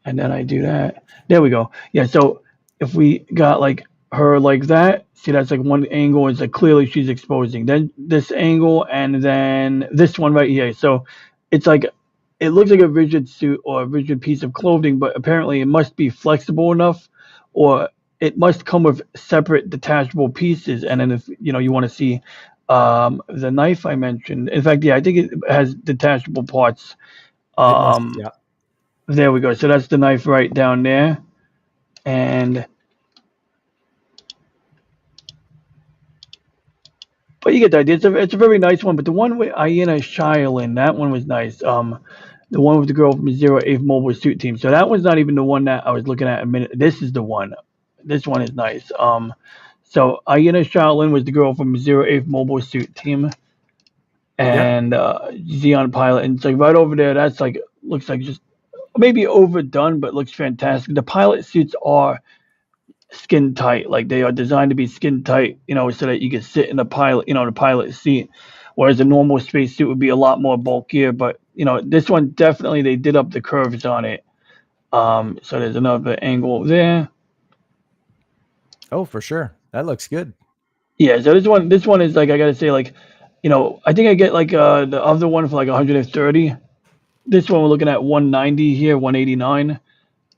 and then I do that. There we go. Yeah. So if we got like her like that, see that's like one angle. It's like clearly she's exposing. Then this angle, and then this one right here. So it's like it looks like a rigid suit or a rigid piece of clothing, but apparently it must be flexible enough, or it must come with separate detachable pieces. And then if you want to see the knife I mentioned, in fact, yeah, I think it has detachable parts. Yeah. There we go. So that's the knife right down there, and But you get the idea. It's a very nice one. But the one with Aina Shiolin, that one was nice. The one with the girl from Zero Eighth Mobile Suit Team. So that one's not even the one that I was looking at a minute. This is the one. This one is nice. So Aina Shaolin was the girl from Zero Eighth Mobile Suit Team, and Xeon Pilot, and it's like right over there. That's like looks like just maybe overdone, but looks fantastic. The pilot suits are skin tight, like they are designed to be skin tight, so that you can sit in the pilot, the pilot seat. Whereas a normal spacesuit would be a lot more bulkier, but this one definitely they did up the curves on it. So there's another angle there. Oh, for sure. That looks good. Yeah, so this one is like I gotta say like, I think I get like the other one for like 130. This one we're looking at 190 here, 189.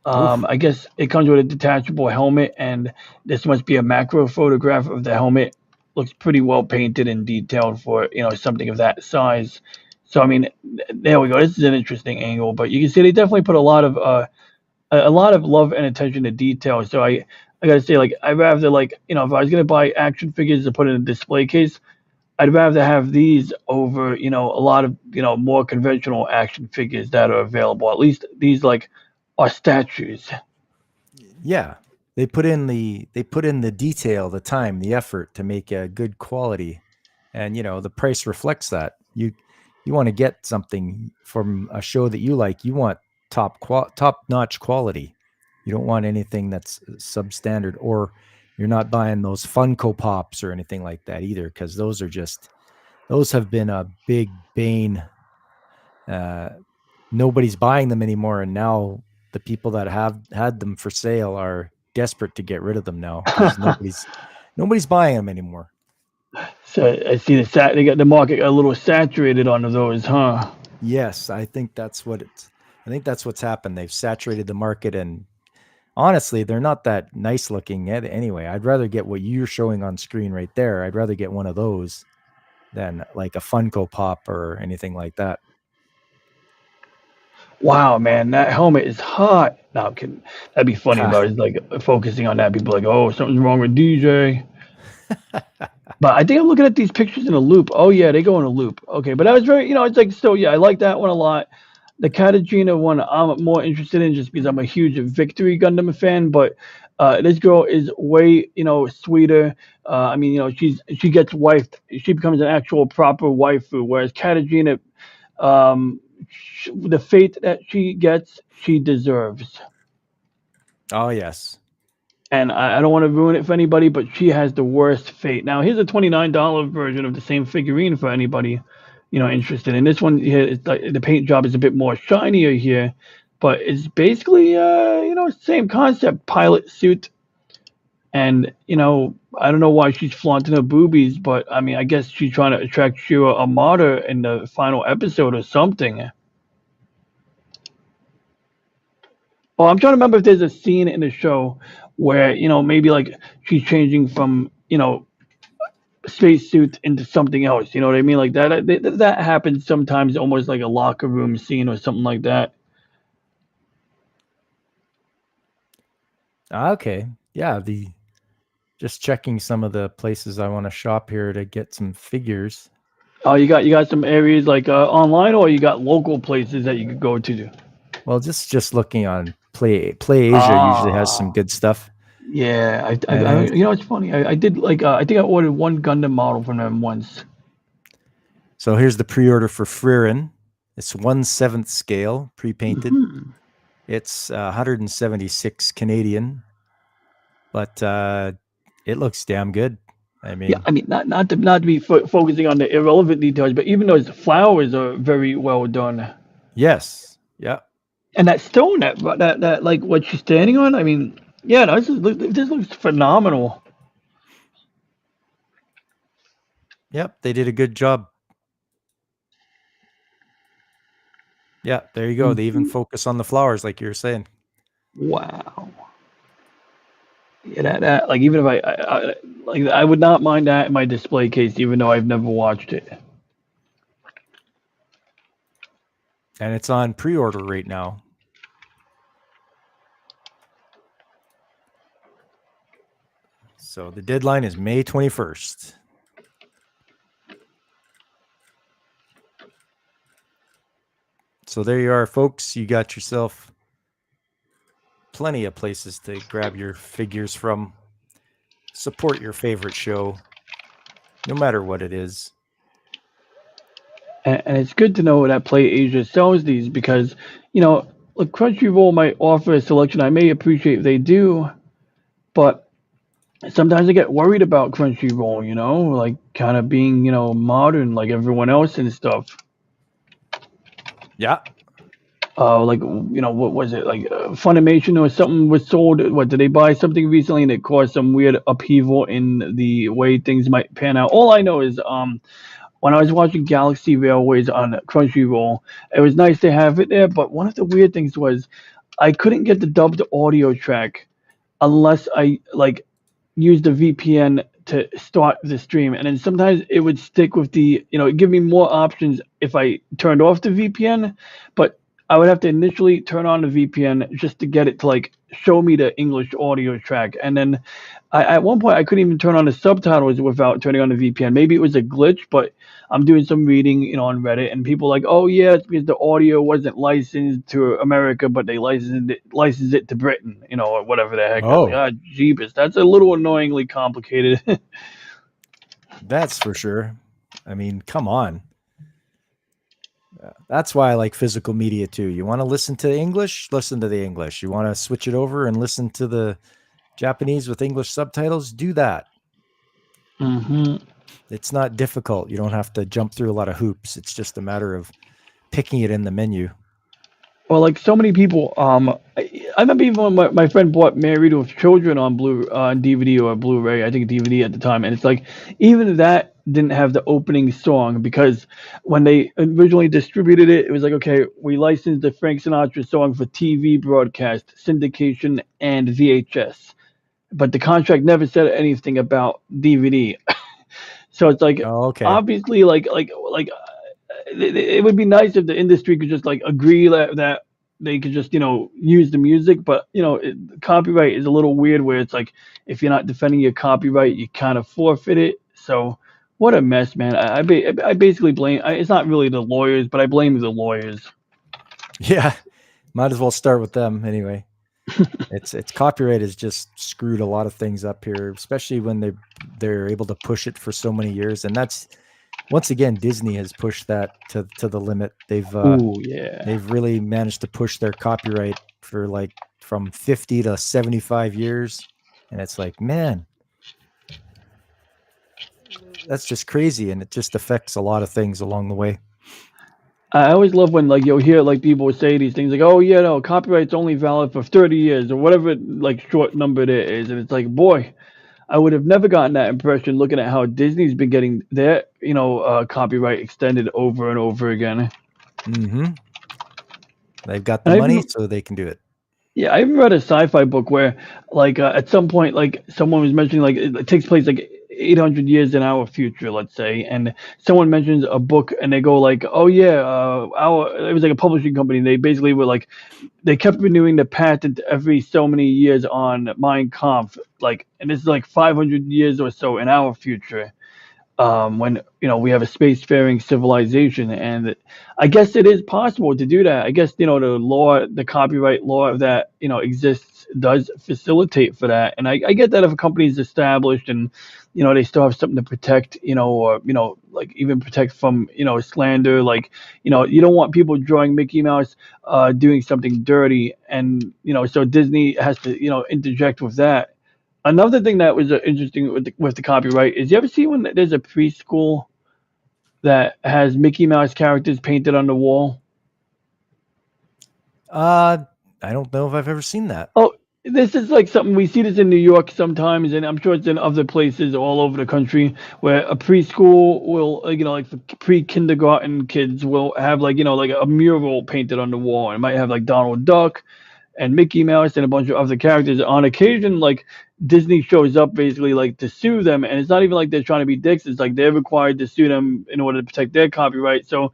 I guess it comes with a detachable helmet, and this must be a macro photograph of the helmet. Looks pretty well painted and detailed for something of that size. So I mean, there we go. This is an interesting angle, but you can see they definitely put a lot of love and attention to detail. So I gotta say, like, I'd rather like if I was gonna buy action figures to put in a display case, I'd rather have these over a lot of more conventional action figures that are available. At least these like are statues. Yeah. They put in the detail, the time, the effort to make a good quality. And the price reflects that. You want to get something from a show that you like, you want top-notch quality. You don't want anything that's substandard, or you're not buying those Funko Pops or anything like that either, because those have been a big bane. Nobody's buying them anymore, and now the people that have had them for sale are desperate to get rid of them now because nobody's buying them anymore. So I see they got the market a little saturated on those, huh? Yes, I think that's what's happened. They've saturated the market, and honestly, they're not that nice looking anyway. I'd rather get what you're showing on screen right there. I'd rather get one of those than like a Funko Pop or anything like that. Wow, man, that helmet is hot. No, I'm kidding. That'd be funny if I was like focusing on that. People like, oh, something's wrong with DJ. But I think I'm looking at these pictures in a loop. Oh yeah, they go in a loop. Okay, but that was very, it's like still, yeah, I like that one a lot. The Katarzyna one, I'm more interested in just because I'm a huge Victory Gundam fan. But this girl is way, sweeter. I mean, she gets wifed. She becomes an actual proper waifu. Whereas Katarzyna, the fate that she gets, she deserves. Oh yes. And I don't want to ruin it for anybody, but she has the worst fate. Now, here's a $29 version of the same figurine for anybody, interested in this one. Here, it's like the paint job is a bit more shinier here, but it's basically, same concept, pilot suit. And, I don't know why she's flaunting her boobies, but I mean, I guess she's trying to attract Shira Amada in the final episode or something. Oh, I'm trying to remember if there's a scene in the show where, maybe like she's changing from, spacesuit into something else. You know what I mean? Like that happens sometimes, almost like a locker room scene or something like that. Okay. Yeah. Just checking some of the places I want to shop here to get some figures. Oh, you got some areas like online, or you got local places that you could go to? Well, just looking on Play Asia usually has some good stuff. Yeah, it's funny. I did like I think I ordered one Gundam model from them once. So here's the pre-order for Frieren. It's 1/7 scale, pre-painted. Mm-hmm. It's 176 Canadian, but it looks damn good. I mean, yeah, I mean not to be focusing on the irrelevant details, but even those flowers are very well done. Yes, yeah. And that stone, that like what she's standing on. I mean, yeah, no, this looks phenomenal. Yep, they did a good job. Yeah, there you go. They even focus on the flowers, like you were saying. Wow. Yeah, that like even if I would not mind that in my display case, even though I've never watched it. And it's on pre-order right now. So the deadline is May 21st. So there you are, folks. You got yourself plenty of places to grab your figures from. Support your favorite show, no matter what it is. And it's good to know that Play Asia sells these because, like Crunchyroll might offer a selection. I may appreciate if they do, but sometimes I get worried about Crunchyroll, like kind of being, modern like everyone else and stuff. Yeah. Like, what was it? Like Funimation or something was sold. What, did they buy something recently and it caused some weird upheaval in the way things might pan out? All I know is, when I was watching Galaxy Railways on Crunchyroll, it was nice to have it there, but one of the weird things was I couldn't get the dubbed audio track unless I like used a VPN to start the stream, and then sometimes it would stick with it'd give me more options if I turned off the VPN, but I would have to initially turn on the VPN just to get it to like show me the English audio track, and then at one point I couldn't even turn on the subtitles without turning on the VPN. Maybe it was a glitch, but I'm doing some reading, on Reddit, and people are like, oh yeah, it's because the audio wasn't licensed to America, but they licensed it to Britain, or whatever the heck. I'm like, Oh. jeebus, that's a little annoyingly complicated. That's for sure. I mean, come on. That's why I like physical media too. You want to listen to English? Listen to the English. You want to switch it over and listen to the Japanese with English subtitles? Do that. hmm It's not difficult. You don't have to jump through a lot of hoops. It's just a matter of picking it in the menu. Well, like so many people, I remember even when my friend bought Married with Children on DVD or Blu-ray, I think DVD at the time, and it's like even that didn't have the opening song because when they originally distributed it, it was like, okay, we licensed the Frank Sinatra song for TV broadcast, syndication, and VHS, but the contract never said anything about DVD. So it's like Oh, okay. obviously it would be nice if the industry could just like agree that they could just use the music, but copyright is a little weird where it's like if you're not defending your copyright you kind of forfeit it. So what a mess, man. I basically blame it's not really the lawyers, but I blame the lawyers. Yeah. Might as well start with them anyway. It's copyright has just screwed a lot of things up here, especially when they're able to push it for so many years. And that's once again, Disney has pushed that to the limit. They've really managed to push their copyright for like from 50 to 75 years. And it's like, man, that's just crazy. And it just affects a lot of things along the way. I always love when like you'll hear like people say these things like, oh yeah, no, copyright's only valid for 30 years or whatever like short number it is, and it's like, boy, I would have never gotten that impression looking at how Disney's been getting their copyright extended over and over again. Mm-hmm. They've got the money, so they can do it. Yeah, I even read a sci-fi book where, like, at some point, like, someone was mentioning, like, it takes place, like, 800 years in our future, let's say, and someone mentions a book, and they go, like, oh, yeah, it was, like, a publishing company, and they basically were, like, they kept renewing the patent every so many years on Mein Kampf, like, and this is, like, 500 years or so in our future. When we have a spacefaring civilization, and I guess it is possible to do that. I guess the copyright law that exists does facilitate for that, and I get that if a company is established and they still have something to protect, or like even protect from slander, like you don't want people drawing Mickey Mouse doing something dirty, and so Disney has to interject with that. Another thing that was interesting with the copyright is you ever see when there's a preschool that has Mickey Mouse characters painted on the wall? I don't know if I've ever seen that. Oh, this is like something we see this in New York sometimes, and I'm sure it's in other places all over the country where a preschool will, like for pre-kindergarten kids will have like a mural painted on the wall. It might have like Donald Duck and Mickey Mouse and a bunch of other characters. On occasion, like Disney shows up basically like to sue them, and it's not even like they're trying to be dicks. It's like they're required to sue them in order to protect their copyright. So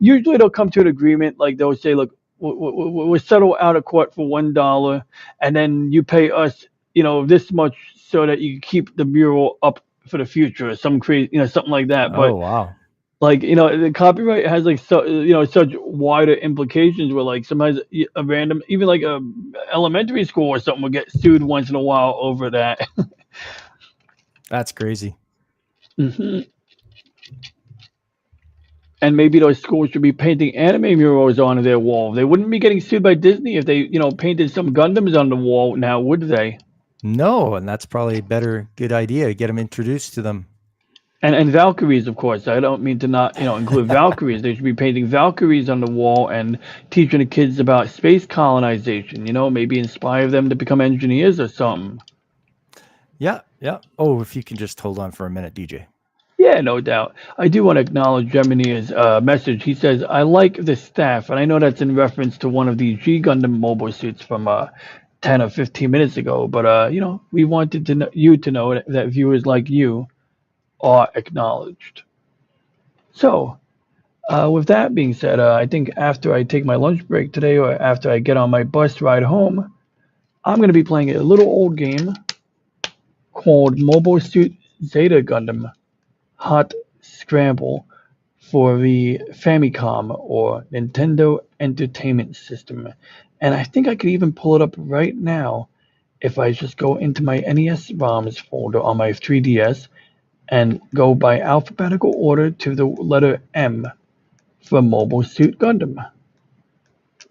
usually they'll come to an agreement. Like they'll say, look, we'll settle out of court for $1, and then you pay us, this much so that you can keep the mural up for the future, or some crazy, something like that. Oh, wow. Like, the copyright has like such wider implications where like sometimes a random, even like a elementary school or something will get sued once in a while over that. That's crazy. hmm And maybe those schools should be painting anime murals onto their wall. They wouldn't be getting sued by Disney if they, painted some Gundams on the wall now, would they? No, and that's probably a good idea to get them introduced to them. And Valkyries, of course. I don't mean to not, include Valkyries. They should be painting Valkyries on the wall and teaching the kids about space colonization. Maybe inspire them to become engineers or something. Yeah, yeah. Oh, if you can just hold on for a minute, DJ. Yeah, no doubt. I do want to acknowledge Gemini's message. He says, "I like the staff," and I know that's in reference to one of the G Gundam mobile suits from 10 or 15 minutes ago. But we wanted you to know that viewers like you are acknowledged. So, with that being said, I think after I take my lunch break today, or after I get on my bus ride home, I'm going to be playing a little old game called Mobile Suit Zeta Gundam Hot Scramble for the Famicom or Nintendo Entertainment System. And I think I could even pull it up right now if I just go into my NES ROMs folder on my 3DS and go by alphabetical order to the letter M for Mobile Suit Gundam.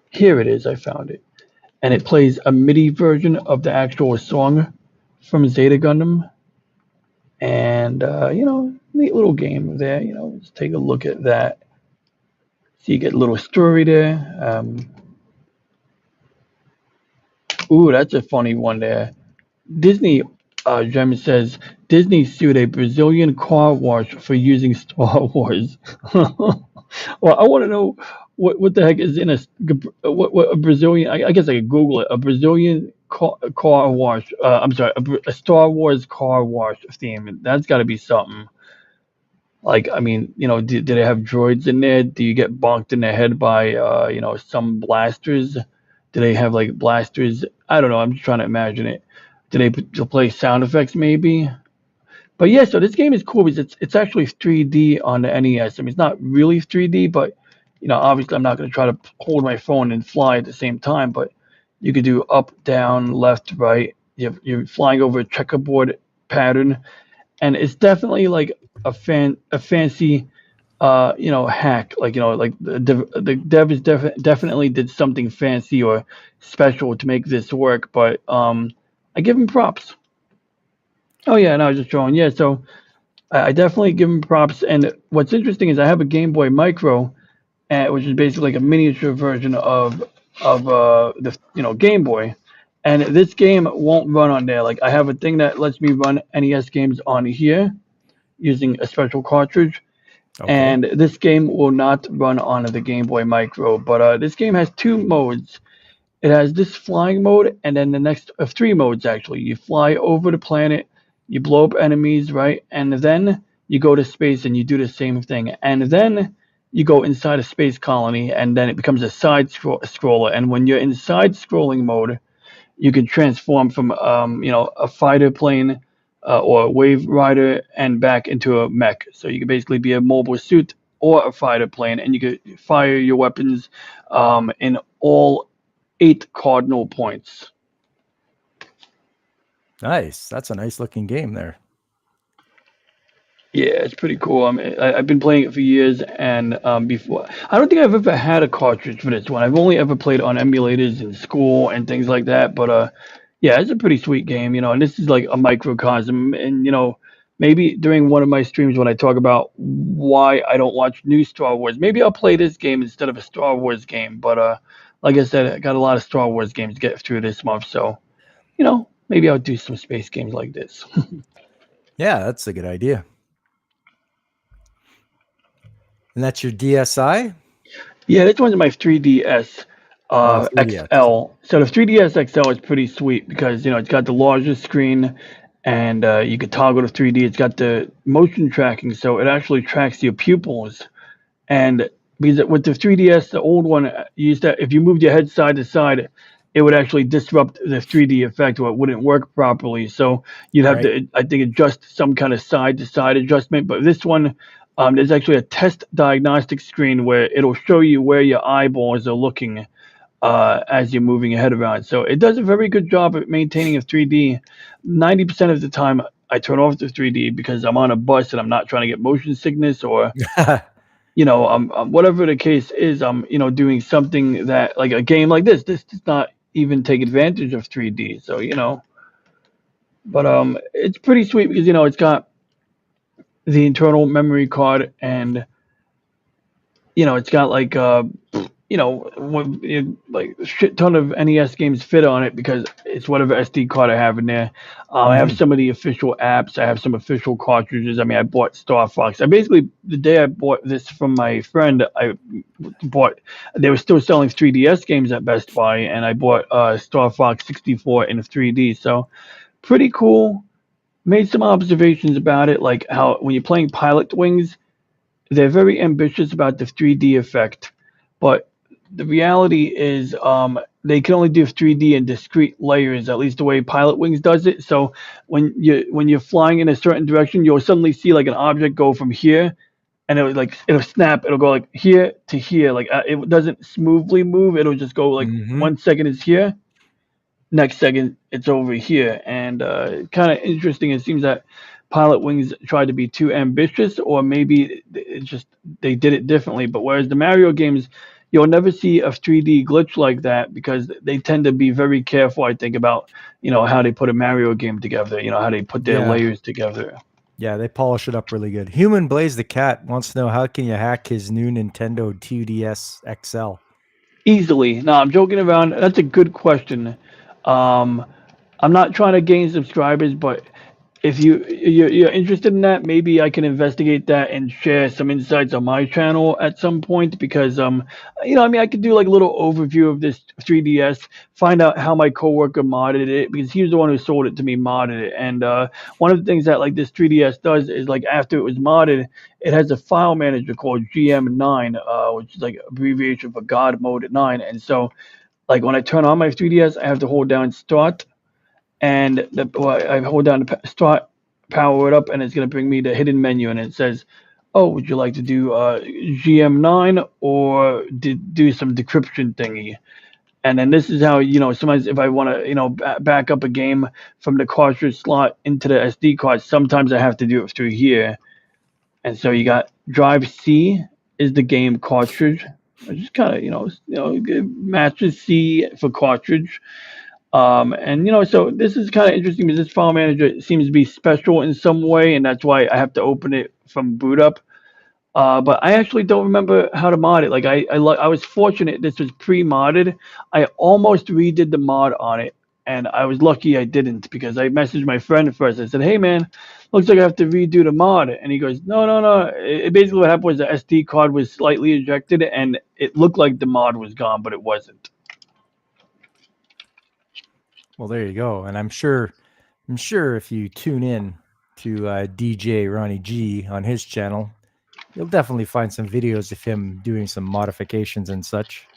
Here it is, I found it. And it plays a MIDI version of the actual song from Zeta Gundam. And, neat little game there. Let's take a look at that. So you get a little story there. Ooh, that's a funny one there. Disney, Gem says, Disney sued a Brazilian car wash for using Star Wars. Well, I want to know what the heck is in what a Brazilian, I guess I could Google it, a Brazilian car wash, I'm sorry, a Star Wars car wash theme. That's got to be something. Like, I mean, do they have droids in there? Do you get bonked in the head by, some blasters? Do they have like blasters? I don't know. I'm just trying to imagine it. Do they play sound effects maybe? But yeah, so this game is cool because it's actually 3D on the NES. I mean, it's not really 3D, but obviously I'm not going to try to hold my phone and fly at the same time. But you could do up, down, left, right. You're flying over a checkerboard pattern, and it's definitely like a fancy hack. Like like the devs definitely did something fancy or special to make this work. But I give them props. Oh yeah, and I was just drawing. Yeah, so I definitely give them props. And what's interesting is I have a Game Boy Micro, which is basically like a miniature version of the Game Boy. And this game won't run on there. Like I have a thing that lets me run NES games on here using a special cartridge. Okay. And this game will not run on the Game Boy Micro. But this game has two modes. It has this flying mode, and then the next three modes actually. You fly over the planet, you blow up enemies, right? And then you go to space and you do the same thing. And then you go inside a space colony, and then it becomes a side scroller. And when you're in side scrolling mode, you can transform from a fighter plane or a wave rider and back into a mech. So you can basically be a mobile suit or a fighter plane, and you can fire your weapons in all 8 cardinal points. Nice. That's a nice looking game there. Yeah, it's pretty cool. I've been playing it for years, and before I don't think I've ever had a cartridge for this one. I've only ever played on emulators in school and things like that. But yeah, it's a pretty sweet game, and this is like a microcosm. And maybe during one of my streams when I talk about why I don't watch new Star Wars, maybe I'll play this game instead of a Star Wars game. But like I said, I got a lot of Star Wars games to get through this month, so maybe I'll do some space games like this. Yeah, that's a good idea. And that's your DSi? Yeah, this one's my 3DS 3DS. XL. So the 3DS XL is pretty sweet because it's got the larger screen, and you can toggle to 3D. It's got the motion tracking, so it actually tracks your pupils. And because with the 3DS, the old one, you used to, if you moved your head side to side, it would actually disrupt the 3D effect, or it wouldn't work properly. So you'd have to, I think, adjust some kind of side to side adjustment. But this one, There's actually a test diagnostic screen where it'll show you where your eyeballs are looking as you're moving your head around. So it does a very good job at maintaining a 3D. 90% of the time, I turn off the 3D because I'm on a bus and I'm not trying to get motion sickness or whatever the case is. I'm doing something that like a game like this. This does not even take advantage of 3D. So but it's pretty sweet because it's got the internal memory card and it's got like like a shit ton of NES games fit on it because it's whatever SD card I have in there. I have some of the official apps. I have some official cartridges. I mean, I bought Star Fox. The day I bought this from my friend, they were still selling 3DS games at Best Buy, and I bought Star Fox 64 in 3D. So pretty cool. Made some observations about it, like how when you're playing Pilot Wings, they're very ambitious about the 3D effect, but the reality is they can only do 3D in discrete layers, at least the way Pilot Wings does it. So when you're flying in a certain direction, you'll suddenly see like an object go from here, and it'll snap. It'll go like here to here. Like it doesn't smoothly move. It'll just go like 1 second it's here, next second it's over here, and kind of interesting. It seems that Pilot Wings tried to be too ambitious, or maybe they did it differently. But whereas the Mario games, you'll never see a 3D glitch like that because they tend to be very careful, I think, about how they put a Mario game together, how they put their layers together. Yeah, they polish it up really good. Human Blaze the Cat wants to know, how can you hack his new Nintendo 2DS XL? Easily. No, I'm joking around. That's a good question. I'm not trying to gain subscribers, but if you're interested in that, maybe I can investigate that and share some insights on my channel at some point because I could do like a little overview of this 3DS, find out how my coworker modded it because he was the one who sold it to me, modded it. And one of the things that like this 3DS does is like after it was modded, it has a file manager called GM9, which is like abbreviation for God Mode 9. And so like when I turn on my 3DS, I have to hold down Start. And I hold down the start, power it up, and it's going to bring me the hidden menu. And it says, oh, would you like to do GM9 or do some decryption thingy? And then this is how, sometimes if I want to, back up a game from the cartridge slot into the SD card, sometimes I have to do it through here. And so you got Drive C is the game cartridge. I just kind of, matches C for cartridge. So this is kind of interesting because this file manager seems to be special in some way, and that's why I have to open it from boot up. But I actually don't remember how to mod it. Like I was fortunate this was pre-modded. I almost redid the mod on it, and I was lucky I didn't because I messaged my friend first. I said, "Hey man, looks like I have to redo the mod," and he goes, "No. It basically what happened was the SD card was slightly ejected, and it looked like the mod was gone, but it wasn't." Well, there you go. And I'm sure if you tune in to DJ Ronnie G on his channel, you'll definitely find some videos of him doing some modifications and such.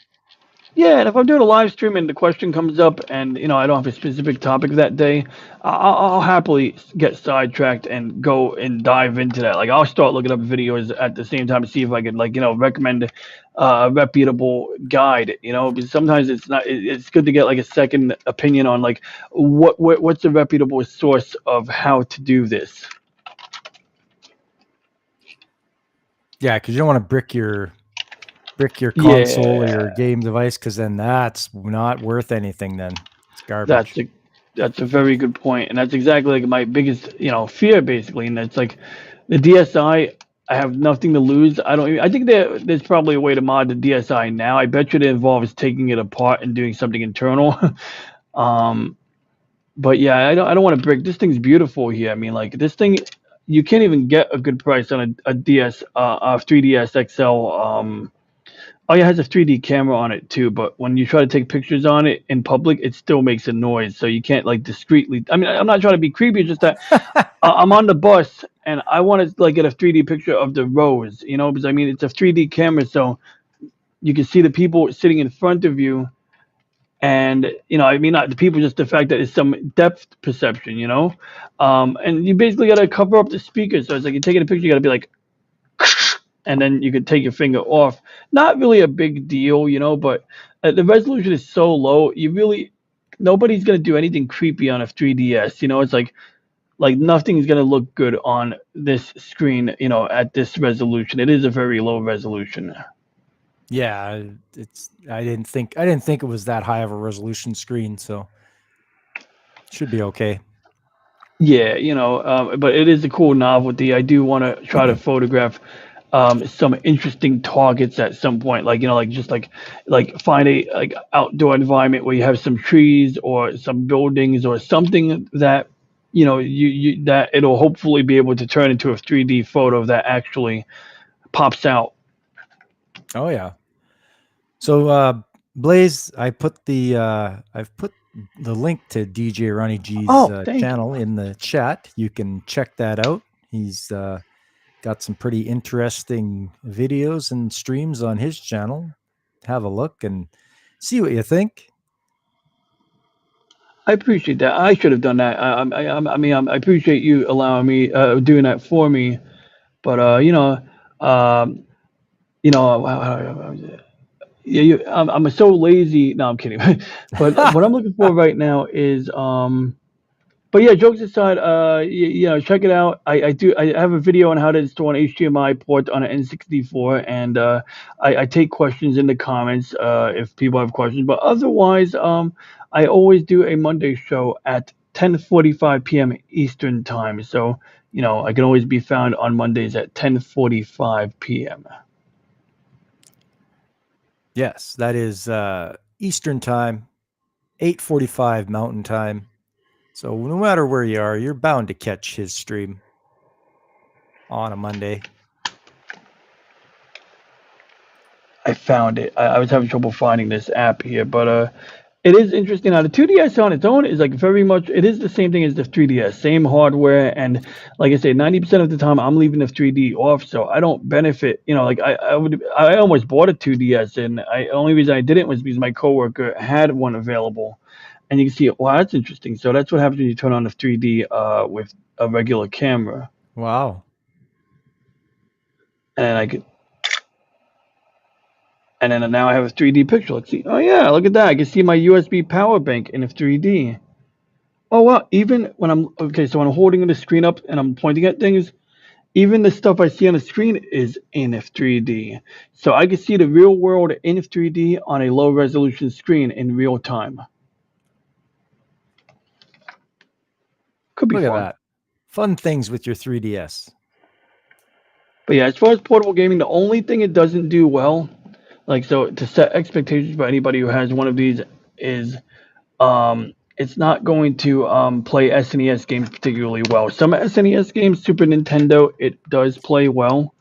Yeah, and if I'm doing a live stream and the question comes up and, I don't have a specific topic that day, I'll happily get sidetracked and go and dive into that. Like, I'll start looking up videos at the same time to see if I could, recommend a reputable guide, because sometimes it's good to get, like, a second opinion on, like, what's a reputable source of how to do this. Yeah, because you don't want to brick your console or your game device, because then that's not worth anything. Then it's garbage. That's a very good point, and that's exactly like my biggest fear basically. And it's like the DSi, I have nothing to lose. I think there's probably a way to mod the DSi now. I bet you it involves taking it apart and doing something internal. But yeah, I don't want to brick. This thing's beautiful here. I mean, like this thing, you can't even get a good price on a 3DS XL. Oh yeah, it has a 3D camera on it too, but when you try to take pictures on it in public, it still makes a noise, so you can't like discreetly. I mean, I'm not trying to be creepy, it's just that I'm on the bus and I want to like get a 3D picture of the rows, because I mean it's a 3D camera, so you can see the people sitting in front of you, and I mean not the people, just the fact that it's some depth perception, and you basically got to cover up the speakers. So it's like you're taking a picture, you got to be like and then you could take your finger off. Not really a big deal, but the resolution is so low. Nobody's gonna do anything creepy on a 3DS. It's like nothing's gonna look good on this screen. At this resolution, it is a very low resolution. Yeah, I didn't think it was that high of a resolution screen, so should be okay. Yeah, but it is a cool novelty. I do want to try to photograph some interesting targets at some point, like find a outdoor environment where you have some trees or some buildings or something that you that it'll hopefully be able to turn into a 3D photo that actually pops out. Oh yeah. So Blaze, I've put the link to DJ Ronnie G's Thank you. channel in the chat. You can check that out. He's got some pretty interesting videos and streams on his channel. Have a look and see what you think. I appreciate that. I should have done that. I appreciate you allowing me doing that for me. But yeah, I'm so lazy. No, I'm kidding. But what I'm looking for right now is But yeah, jokes aside, check it out. I have a video on how to install an HDMI port on an N64, and I take questions in the comments if people have questions. But otherwise, I always do a Monday show at 10:45 p.m. Eastern time. So I can always be found on Mondays at 10:45 p.m. Yes, that is Eastern time, 8:45 Mountain time. So no matter where you are, you're bound to catch his stream on a Monday. I found it. I was having trouble finding this app here, but it is interesting. Now the 2DS on its own is like very much. It is the same thing as the 3DS, same hardware, and like I say, 90% of the time I'm leaving the 3D off, so I don't benefit. I almost bought a 2DS, and only reason I didn't was because my coworker had one available, and you can see, wow, that's interesting. So that's what happens when you turn on the 3D with a regular camera, Wow. and I could. And then now I have a 3D picture. Let's see. Oh yeah, look at that. I can see my USB power bank in a 3D. Oh wow, even when so when I'm holding the screen up and I'm pointing at things, even the stuff I see on the screen is in 3D. So I can see the real world in 3D on a low resolution screen in real time. Could be Look fun. at that. Fun things with your 3DS. But yeah, as far as portable gaming, the only thing it doesn't do well, so to set expectations for anybody who has one of these is it's not going to play SNES games particularly well. Some SNES games, Super Nintendo, it does play well.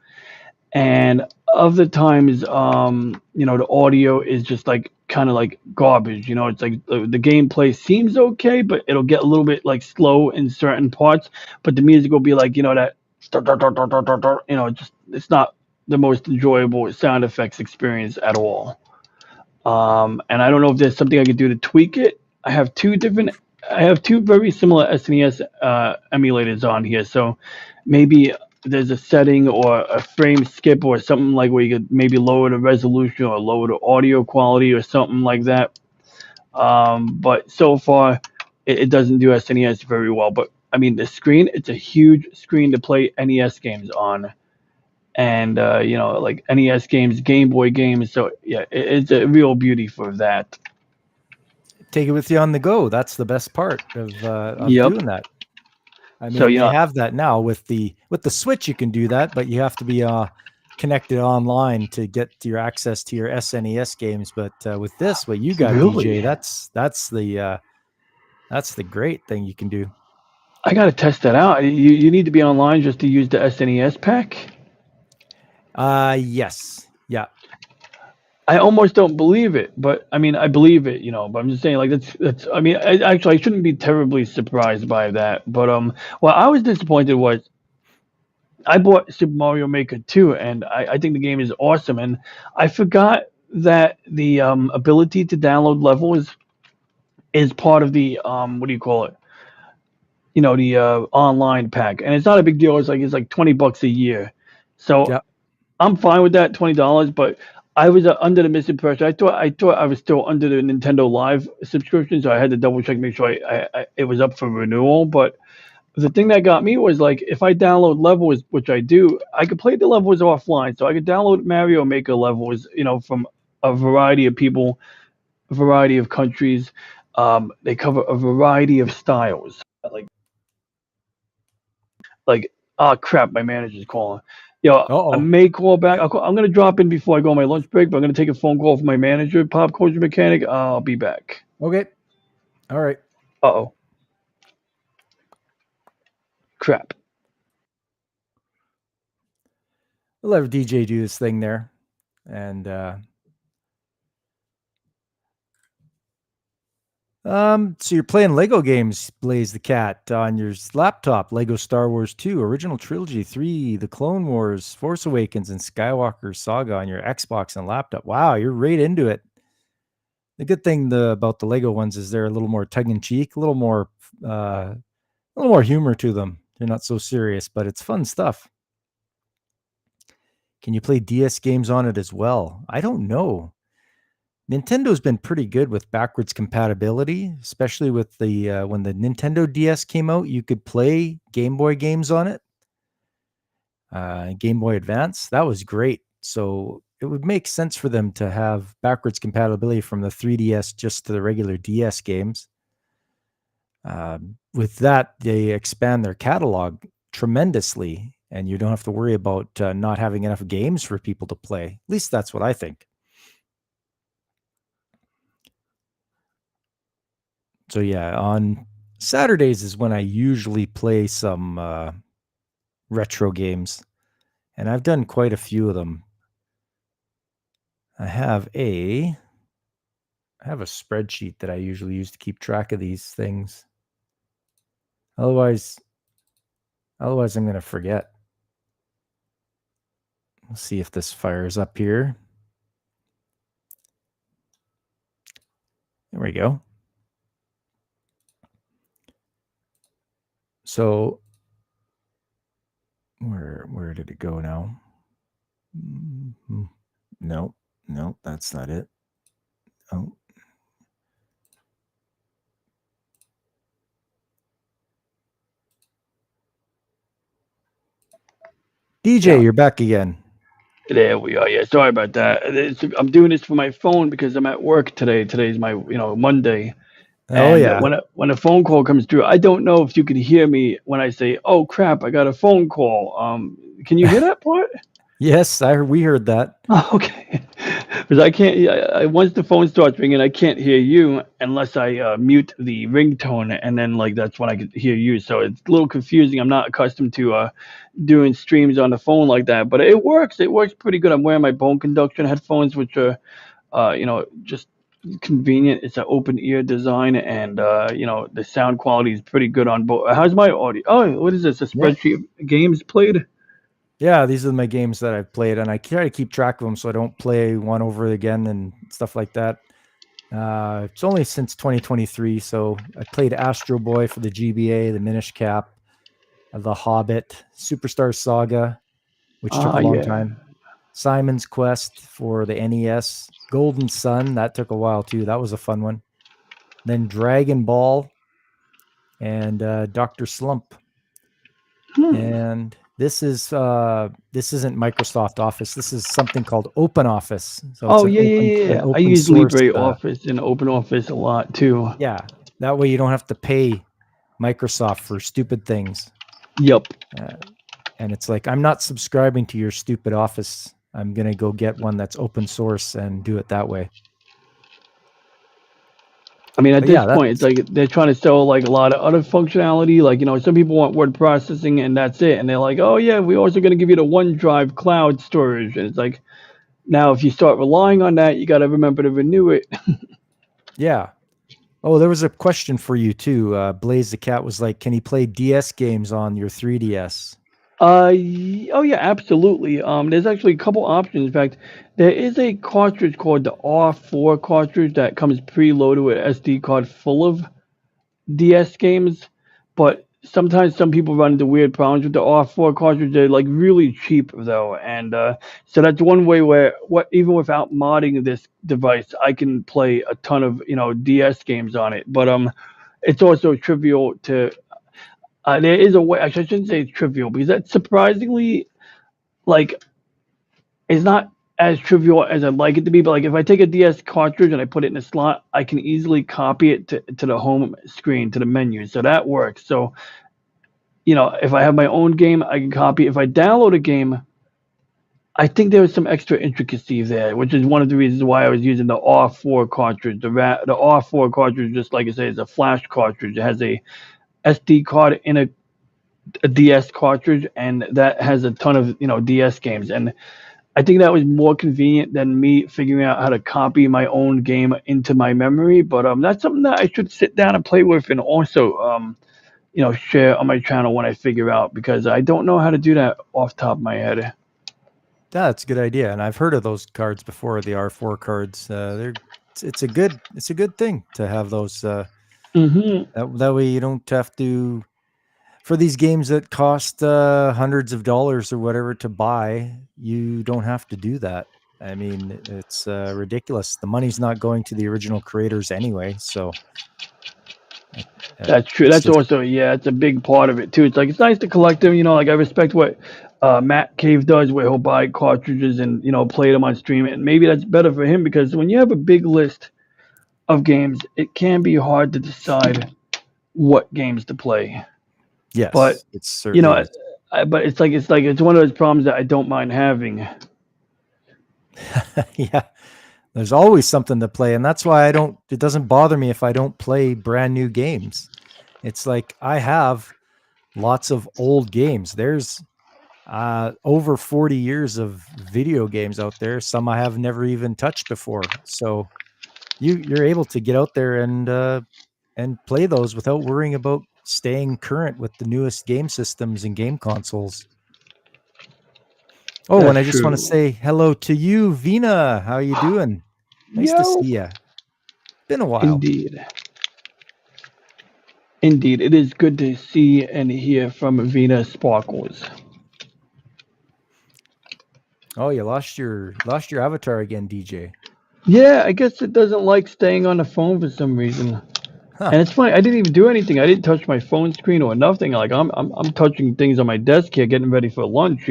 And other times, the audio is just kind of like garbage. It's like the gameplay seems okay, but it'll get a little bit slow in certain parts. But the music will be that, it's not the most enjoyable sound effects experience at all. And I don't know if there's something I could do to tweak it. I have two very similar SNES emulators on here, so maybe there's a setting or a frame skip or something where you could maybe lower the resolution or lower the audio quality or something like that. But so far, it doesn't do SNES very well. But I mean, the screen, it's a huge screen to play NES games on. And NES games, Game Boy games. So yeah, it's a real beauty for that. Take it with you on the go. That's the best part of Yep. doing that. I mean, So, they have that now with the Switch. You can do that, but you have to be connected online to get your access to your SNES games. But with this, what you got, Really? DJ, that's the great thing you can do. I got to test that out. You need to be online just to use the SNES pack? Yes. Yeah. I almost don't believe it, but I mean, I believe it, but I'm just saying that's, I mean, I shouldn't be terribly surprised by that. But, what I was disappointed was I bought Super Mario Maker 2 and I think the game is awesome. And I forgot that the, ability to download levels is part of the, what do you call it? The, online pack. And it's not a big deal. It's like $20 a year. So Yep. I'm fine with that, $20. But I was under the misimpression. I thought I was still under the Nintendo Live subscription, so I had to double check, make sure it was up for renewal. But the thing that got me was like if I download levels, which I do, I could play the levels offline. So I could download Mario Maker levels, from a variety of people, a variety of countries. They cover a variety of styles. Like, oh crap, my manager's calling. I Uh-oh. may call back. I'm gonna drop in before I go on my lunch break, but I'm gonna take a phone call from my manager, Pop Culture Mechanic. I'll be back. Okay. All right. Uh-oh. Crap. We'll let our DJ do this thing there. And so you're playing Lego games, Blaze the Cat, on your laptop. Lego Star Wars 2, Original Trilogy 3, The Clone Wars, Force Awakens, and Skywalker Saga on your Xbox and laptop. Wow, you're right into it. The good thing about the Lego ones is they're a little more tongue-in-cheek, a little more humor to them. They're not so serious, but it's fun stuff. Can you play DS games on it as well? I don't know. Nintendo's been pretty good with backwards compatibility, especially with the when the Nintendo DS came out, you could play Game Boy games on it. Game Boy Advance, that was great. So it would make sense for them to have backwards compatibility from the 3DS just to the regular DS games. With that, they expand their catalog tremendously, and you don't have to worry about not having enough games for people to play. At least that's what I think. So yeah, on Saturdays is when I usually play some retro games, and I've done quite a few of them. I have a spreadsheet that I usually use to keep track of these things. Otherwise I'm going to forget. We'll see if this fires up here. There we go. So where did it go now? No, that's not it. Oh. DJ, Yeah. you're back again. There we are. Yeah, sorry about that. I'm doing this for my phone because I'm at work today. Today's my Monday. Oh And yeah. when a phone call comes through, I don't know if you can hear me when I say, "Oh crap, I got a phone call." Can you hear that part? Yes, we heard that. Oh, okay. Because I can't. Once the phone starts ringing, I can't hear you unless I mute the ringtone, and then that's when I can hear you. So it's a little confusing. I'm not accustomed to doing streams on the phone like that, but it works. It works pretty good. I'm wearing my bone conduction headphones, which are, just convenient. It's an open ear design, and the sound quality is pretty good on both. How's my audio? Oh, what is this? A spreadsheet of games played? Yeah, these are my games that I've played, and I try to keep track of them so I don't play one over again and stuff like that. It's only since 2023, so I played Astro Boy for the GBA, the Minish Cap, The Hobbit, Superstar Saga, which took a long time. Simon's Quest for the NES, Golden Sun, that took a while too. That was a fun one. Then Dragon Ball and Dr. Slump. And this isn't Microsoft Office. This is something called Open Office. So I use LibreOffice and Open Office a lot too. Yeah, that way you don't have to pay Microsoft for stupid things. Yep. And it's like, I'm not subscribing to your stupid Office. I'm gonna go get one that's open source and do it that way. I mean, at this point, it's like they're trying to sell a lot of other functionality. Some people want word processing and that's it. And they're like, oh, yeah, we're also going to give you the OneDrive cloud storage. And it's like, now if you start relying on that, you got to remember to renew it. Yeah. Oh, there was a question for you, too. Blaze the Cat was like, can he play DS games on your 3DS? Oh, yeah, absolutely. There's actually a couple options. In fact, there is a cartridge called the R4 cartridge that comes preloaded with SD card full of DS games. But sometimes some people run into weird problems with the R4 cartridge. They're like really cheap though, and so that's one way where even without modding this device, I can play a ton of DS games on it. But it's also trivial to. There is a way. Actually, I shouldn't say it's trivial because that's surprisingly like it's not as trivial as I'd like it to be. But like if I take a DS cartridge and I put it in a slot, I can easily copy it to the home screen to the menu, so that works. So if I have my own game, I can copy. If I download a game, I think there was some extra intricacy there, which is one of the reasons why I was using the R4 cartridge. The R4 cartridge, just like I say, is a flash cartridge. It has a SD card in a DS cartridge, and that has a ton of DS games. And I think that was more convenient than me figuring out how to copy my own game into my memory. But that's something that I should sit down and play with, and also share on my channel when I figure out, because I don't know how to do that off the top of my head. That's a good idea, and I've heard of those cards before. The R4 cards, it's a good thing to have those. That way you don't have to, for these games that cost hundreds of dollars or whatever to buy. You don't have to do that. I mean, it's ridiculous. The money's not going to the original creators anyway, so. That's true. That's also, it's a big part of it too. It's like, it's nice to collect them, like I respect what Matt Cave does, where he'll buy cartridges and play them on stream, and maybe that's better for him, because when you have a big list of games, it can be hard to decide what games to play. Yes, but it's certainly but it's one of those problems that I don't mind having. Yeah. There's always something to play, and that's why it doesn't bother me if I don't play brand new games. It's like I have lots of old games. There's over 40 years of video games out there. Some I have never even touched before. So you're able to get out there and play those without worrying about staying current with the newest game systems and game consoles. Oh, and I just want to say hello to you, Vina. How you doing? Nice to see you. Been a while. Indeed. It is good to see and hear from Vina Sparkles. Oh, you lost your avatar again, DJ. Yeah, I guess it doesn't like staying on the phone for some reason. Huh. And it's funny, I didn't even do anything. I didn't touch my phone screen or nothing. Like I'm touching things on my desk here, getting ready for lunch,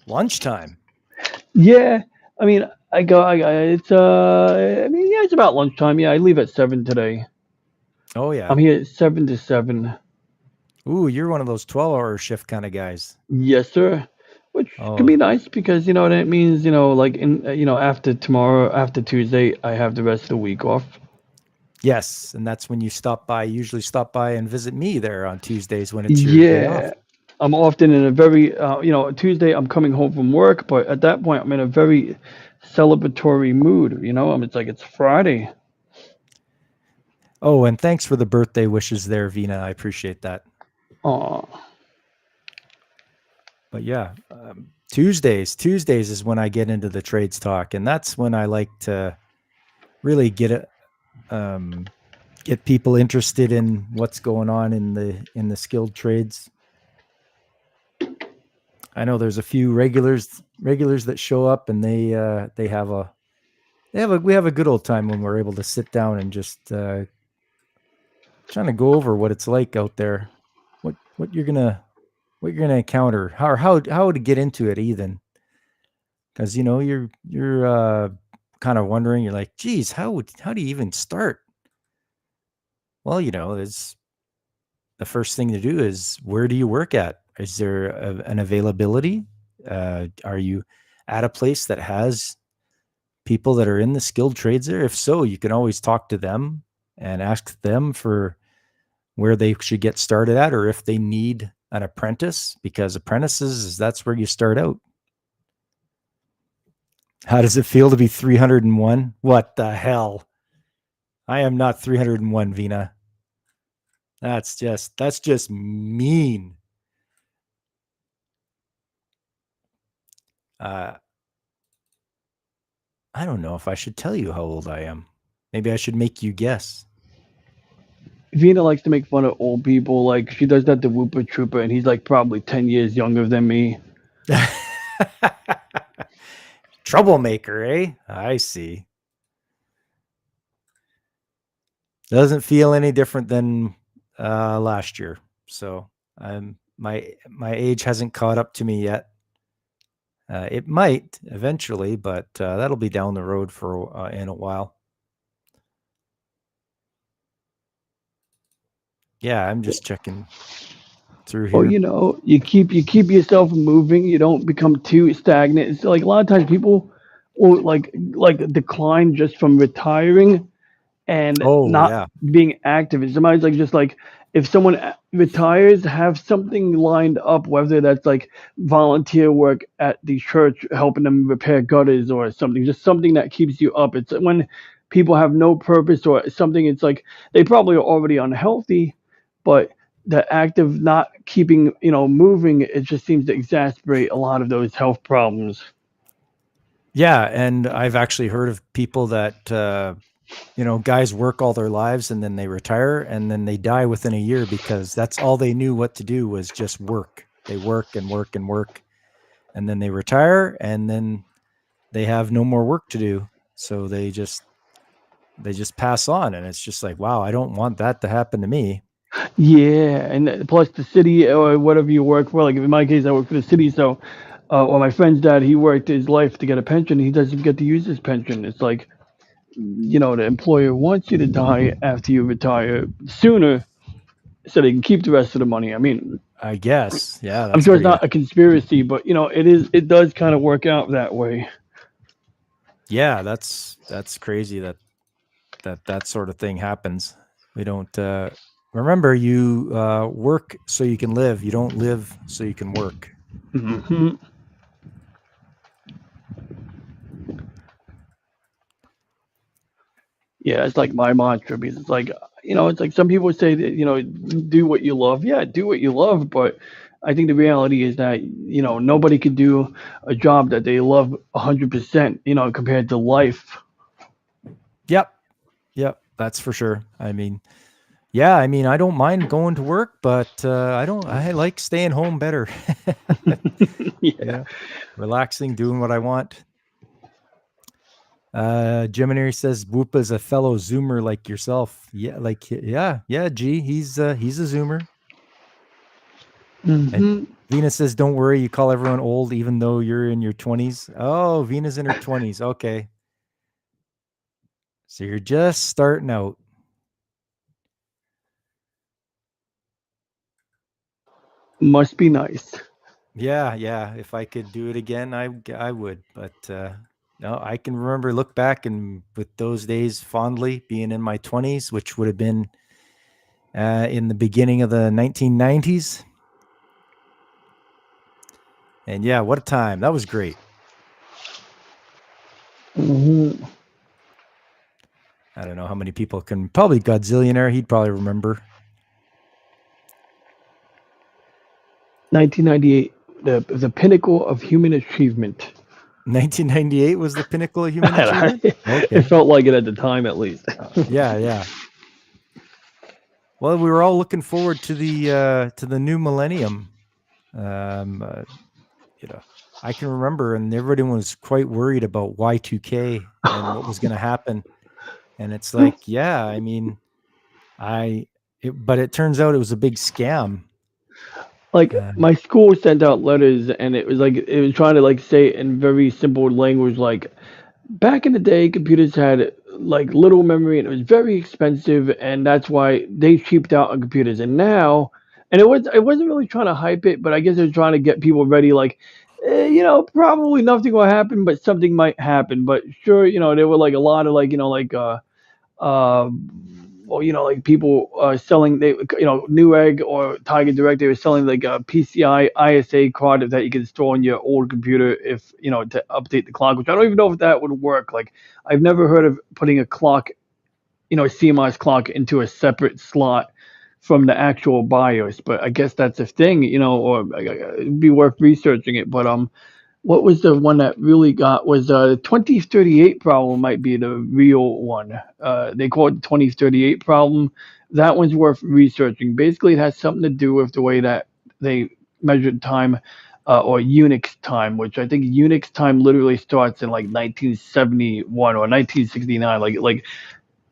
Lunchtime. Yeah, I mean, it's about lunchtime. Yeah, I leave at 7 today. Oh yeah. I'm here at 7 to 7. Ooh, you're one of those 12-hour shift kind of guys. Yes, sir. Which can be nice, because that means after tomorrow, after Tuesday, I have the rest of the week off. Yes, and that's when you usually stop by and visit me there on Tuesdays when it's your day off. I'm often in a very Tuesday I'm coming home from work, but at that point I'm in a very celebratory mood. It's like it's Friday. Oh, and thanks for the birthday wishes there, Vina. I appreciate that. Aw. But yeah, Tuesdays is when I get into the trades talk, and that's when I like to really get people interested in what's going on in the skilled trades. I know there's a few regulars that show up, and we have a good old time when we're able to sit down and just trying to go over what it's like out there, what you're gonna encounter, how to get into it, even because you're kind of wondering. You're like, geez, how do you even start? Well, there's the first thing to do is, where do you work at? Is there an availability? Are you at a place that has people that are in the skilled trades there? If so, you can always talk to them and ask them for where they should get started at, or if they need an apprentice, because apprentices, that's where you start out. How does it feel to be 301? What the hell? I am not 301, Vina. That's just mean. I don't know if I should tell you how old I am. Maybe I should make you guess. Vina likes to make fun of old people. Like she does that to Whooper Trooper, and he's like probably 10 years younger than me. Troublemaker, eh? I see. Doesn't feel any different than last year. So my age hasn't caught up to me yet. It might eventually, but that'll be down the road for in a while. Yeah, I'm just checking through here. Well, you keep yourself moving. You don't become too stagnant. It's like a lot of times people will like decline just from retiring and not yeah. being active. And somebody's like just like if someone retires, have something lined up, whether that's like volunteer work at the church, helping them repair gutters or something, just something that keeps you up. It's when people have no purpose or something. It's like they probably are already unhealthy, but the act of not keeping moving, it just seems to exacerbate a lot of those health problems. Yeah, and I've actually heard of people that guys work all their lives and then they retire and then they die within a year because that's all they knew what to do was just work. They work and work and work, and then they retire and then they have no more work to do. So they just pass on, and it's just like, wow, I don't want that to happen to me. Yeah, and plus the city or whatever you work for. Like in my case, I work for the city, so well, my friend's dad, he worked his life to get a pension. He doesn't get to use his pension. It's like, the employer wants you to die after you retire sooner, so they can keep the rest of the money. I mean, I guess. Yeah, I'm that's sure it's pretty. not a conspiracy, but it does kind of work out that way. Yeah, that's crazy that sort of thing happens. We don't remember, you work so you can live. You don't live so you can work. Hmm. Yeah, it's like my mantra because it's like, it's like some people say that, do what you love. Yeah, do what you love. But I think the reality is that, nobody can do a job that they love 100%, compared to life. Yep, that's for sure. I mean, yeah, I don't mind going to work, but I like staying home better. Yeah. Relaxing, doing what I want. Gemini says Whoopa is a fellow Zoomer like yourself. Yeah, G, he's a Zoomer. Hmm. And Venus says, don't worry, you call everyone old even though you're in your 20s. Oh, Venus in her 20s. Okay. So you're just starting out. Must be nice. Yeah. If I could do it again, I would. But no, I can look back and with those days fondly, being in my 20s, which would have been in the beginning of the 1990s. And yeah, what a time. That was great. Hmm. I don't know how many people can, probably Godzillionaire, he'd probably remember. 1998, the pinnacle of human achievement. 1998 was the pinnacle of human achievement? Okay. It felt like it at the time, at least. Yeah. Well, we were all looking forward to the new millennium. I can remember, and everybody was quite worried about Y2K and what was going to happen. And it's like, yeah, I mean, but it turns out it was a big scam. Like my school sent out letters, and it was trying to like say it in very simple language, like back in the day, computers had like little memory and it was very expensive, and that's why they cheaped out on computers. And now, and it wasn't really trying to hype it, but I guess it was trying to get people ready. Like, probably nothing will happen, but something might happen. But sure, there were like a lot of like uh, well, like people selling Newegg or Tiger Direct, they were selling like a PCI ISA card that you can store on your old computer if to update the clock, which I don't even know if that would work. Like I've never heard of putting a clock, a CMOS clock into a separate slot from the actual BIOS, but I guess that's a thing, or it'd be worth researching it. But What was the one that really got was the 2038 problem might be the real one. They call it the 2038 problem. That one's worth researching. Basically, it has something to do with the way that they measured time, or Unix time, which I think Unix time literally starts in like 1971 or 1969.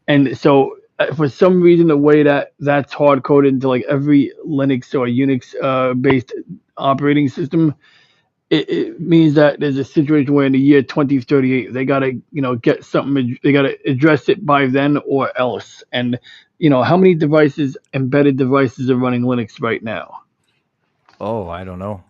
And so for some reason, the way that that's hard coded into like every Linux or Unix based operating system, it means that there's a situation where in the year 2038 they gotta get something, they gotta address it by then or else. And how many embedded devices are running Linux right now? Oh, I don't know.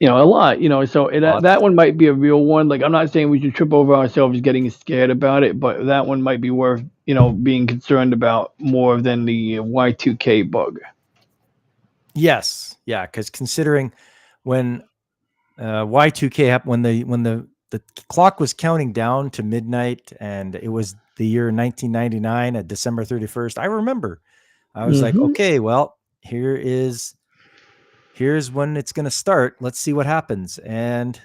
A lot. So Lots. that one might be a real one. Like, I'm not saying we should trip over ourselves getting scared about it, but that one might be worth being concerned about more than the Y2K bug. Yes, yeah, because considering when Y2K happened, when the clock was counting down to midnight, and it was the year 1999 at December 31st. I remember, I was like, okay, well, here's when it's going to start. Let's see what happens. And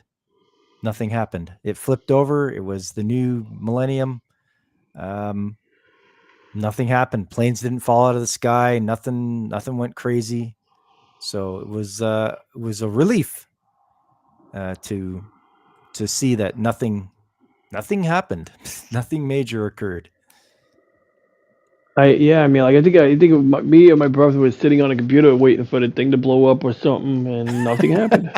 nothing happened. It flipped over. It was the new millennium. Nothing happened. Planes didn't fall out of the sky. Nothing went crazy. So it was a relief to see that nothing happened. Nothing major occurred. I think me and my brother was sitting on a computer waiting for the thing to blow up or something, and nothing happened.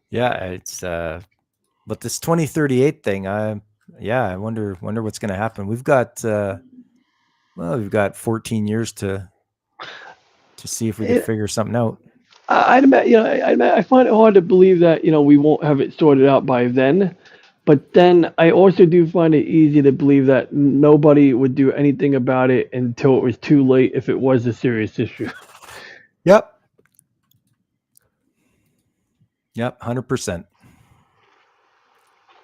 Yeah, it's but this 2038 thing, I wonder what's going to happen. We've got 14 years to see if we can figure something out. I find it hard to believe that we won't have it sorted out by then. But then I also do find it easy to believe that nobody would do anything about it until it was too late if it was a serious issue. Yep, 100%.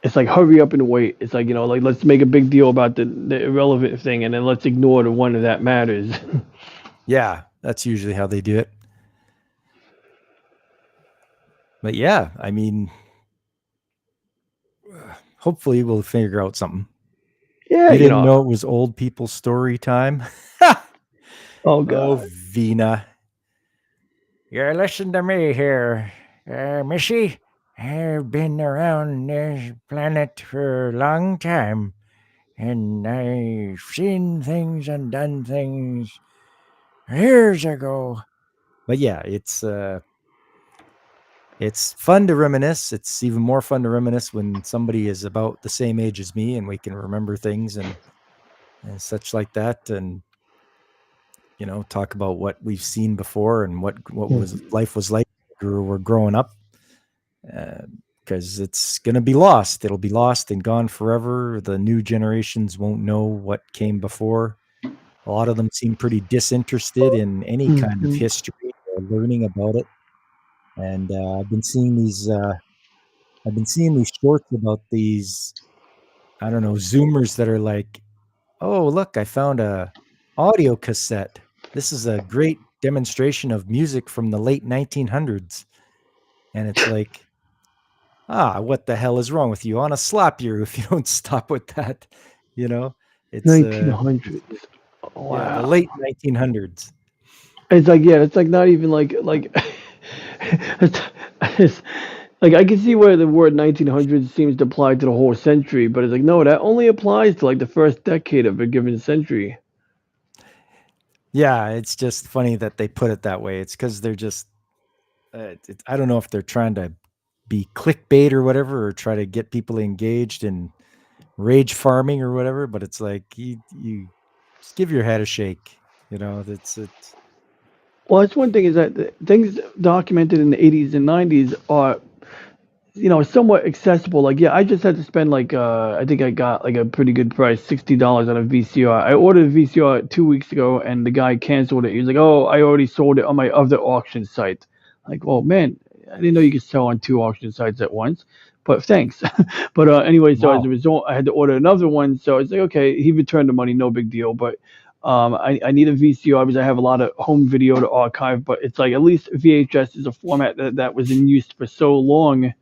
It's like, hurry up and wait. It's like, let's make a big deal about the irrelevant thing, and then let's ignore the one that matters. Yeah, that's usually how they do it. But yeah, I mean, hopefully we'll figure out something. Yeah, I didn't know it was old people story time. Oh, God. Oh, Vina. You listen to me here, Missy. I've been around this planet for a long time, and I've seen things and done things years ago. But yeah, it's fun to reminisce. It's even more fun to reminisce when somebody is about the same age as me and we can remember things and such like that, and talk about what we've seen before and what life was like when we were growing up. Because it's going to be lost. It'll be lost and gone forever. The new generations won't know what came before. A lot of them seem pretty disinterested in any kind of history or learning about it. And I've been seeing these shorts about these, I don't know, Zoomers that are like, oh, look, I found a audio cassette. This is a great demonstration of music from the late 1900s. And it's like, what the hell is wrong with you? I want to slap you if you don't stop with that. It's 1900s. Wow. Yeah, the late 1900s. It's like, it's like not even like it's like, I can see where the word 1900s seems to apply to the whole century, but it's like, no, that only applies to like the first decade of a given century. Yeah, it's just funny that they put it that way. It's because they're just, I don't know if they're trying to be clickbait or whatever, or try to get people engaged in rage farming or whatever. But it's like you just give your head a shake. That's it. Well, that's one thing, is that the things documented in the 80s and 90s are, somewhat accessible. Like, yeah, I just had to spend like, I think I got like a pretty good price, $60 on a VCR. I ordered a VCR 2 weeks ago, and the guy canceled it. He was like, oh, I already sold it on my other auction site. Like, well, man, I didn't know you could sell on 2 auction sites at once, but thanks. But anyway, so as a result, I had to order another one. So it's like, okay, he returned the money, no big deal. But I need a VCR because I have a lot of home video to archive, but it's like at least VHS is a format that was in use for so long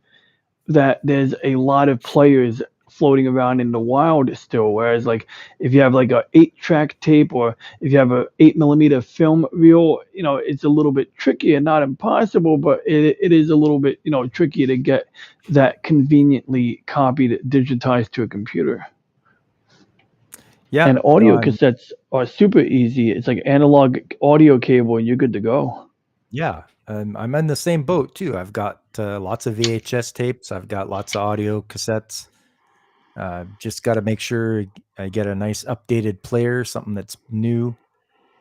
that there's a lot of players floating around in the wild still. Whereas like if you have like a 8-track tape or if you have a 8 millimeter film reel, it's a little bit trickier, not impossible, but it is a little bit, trickier to get that conveniently copied, digitized to a computer. Yeah. And audio no, I'm- cassettes are super easy. It's like analog audio cable and you're good to go. yeah. I'm in the same boat too. I've got lots of VHS tapes. I've got lots of audio cassettes. Just got to make sure I get a nice updated player, something that's new,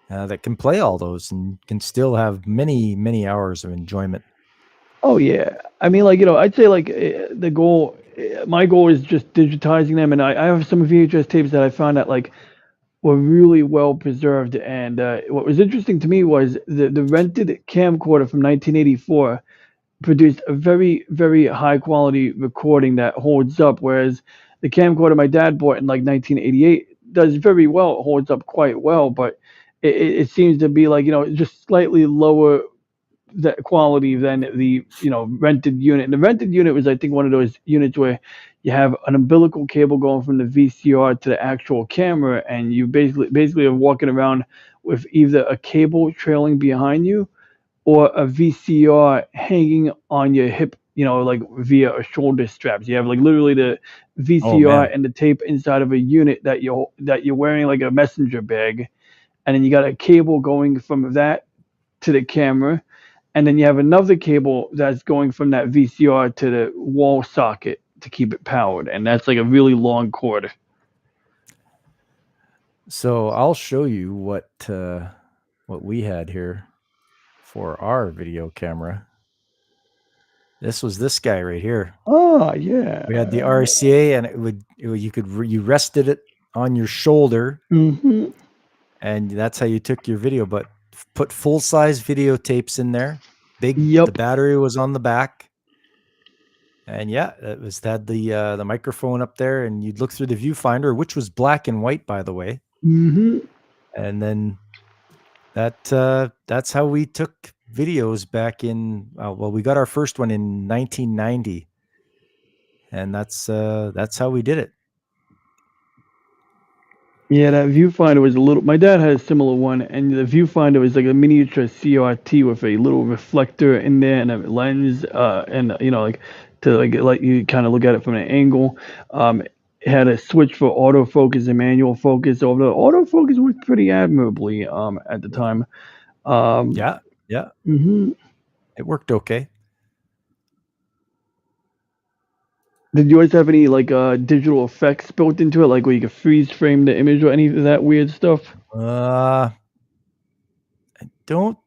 that can play all those and can still have many, many hours of enjoyment. Oh yeah, I mean, like I'd say like the goal, my goal is just digitizing them, and I have some VHS tapes that I found that like were really well preserved. And what was interesting to me was the rented camcorder from 1984 produced a very very high quality recording that holds up, whereas the camcorder my dad bought in like 1988 does very well, it holds up quite well, but it seems to be like just slightly lower that quality than the rented unit. And the rented unit was, I think, one of those units where you have an umbilical cable going from the VCR to the actual camera, and you basically are walking around with either a cable trailing behind you or a VCR hanging on your hip, like via a shoulder straps. You have like literally the VCR man. and the tape inside of a unit that you're wearing like a messenger bag, and then you got a cable going from that to the camera, and then you have another cable that's going from that VCR to the wall socket to keep it powered, and that's like a really long cord. So I'll show you what we had here for our video camera. This was this guy right here. Oh yeah. We had the RCA, and you rested it on your shoulder, Mm-hmm. and that's how you took your video. But put full size videotapes in there. Big. Yep. The battery was on the back, and yeah, it had the microphone up there, and you'd look through the viewfinder, which was black and white, by the way. Mm-hmm. And then that's how we took videos back in. Well, we got our first one in 1990, and that's how we did it. Yeah, that viewfinder was a little. My dad had a similar one, and the viewfinder was like a miniature CRT with a little reflector in there and a lens, and like to like let you kind of look at it from an angle. It had a switch for autofocus and manual focus. So the autofocus worked pretty admirably at the time. Yeah. Mm-hmm. It worked okay. Did you guys have any like digital effects built into it, like where you could freeze frame the image or any of that weird stuff? I don't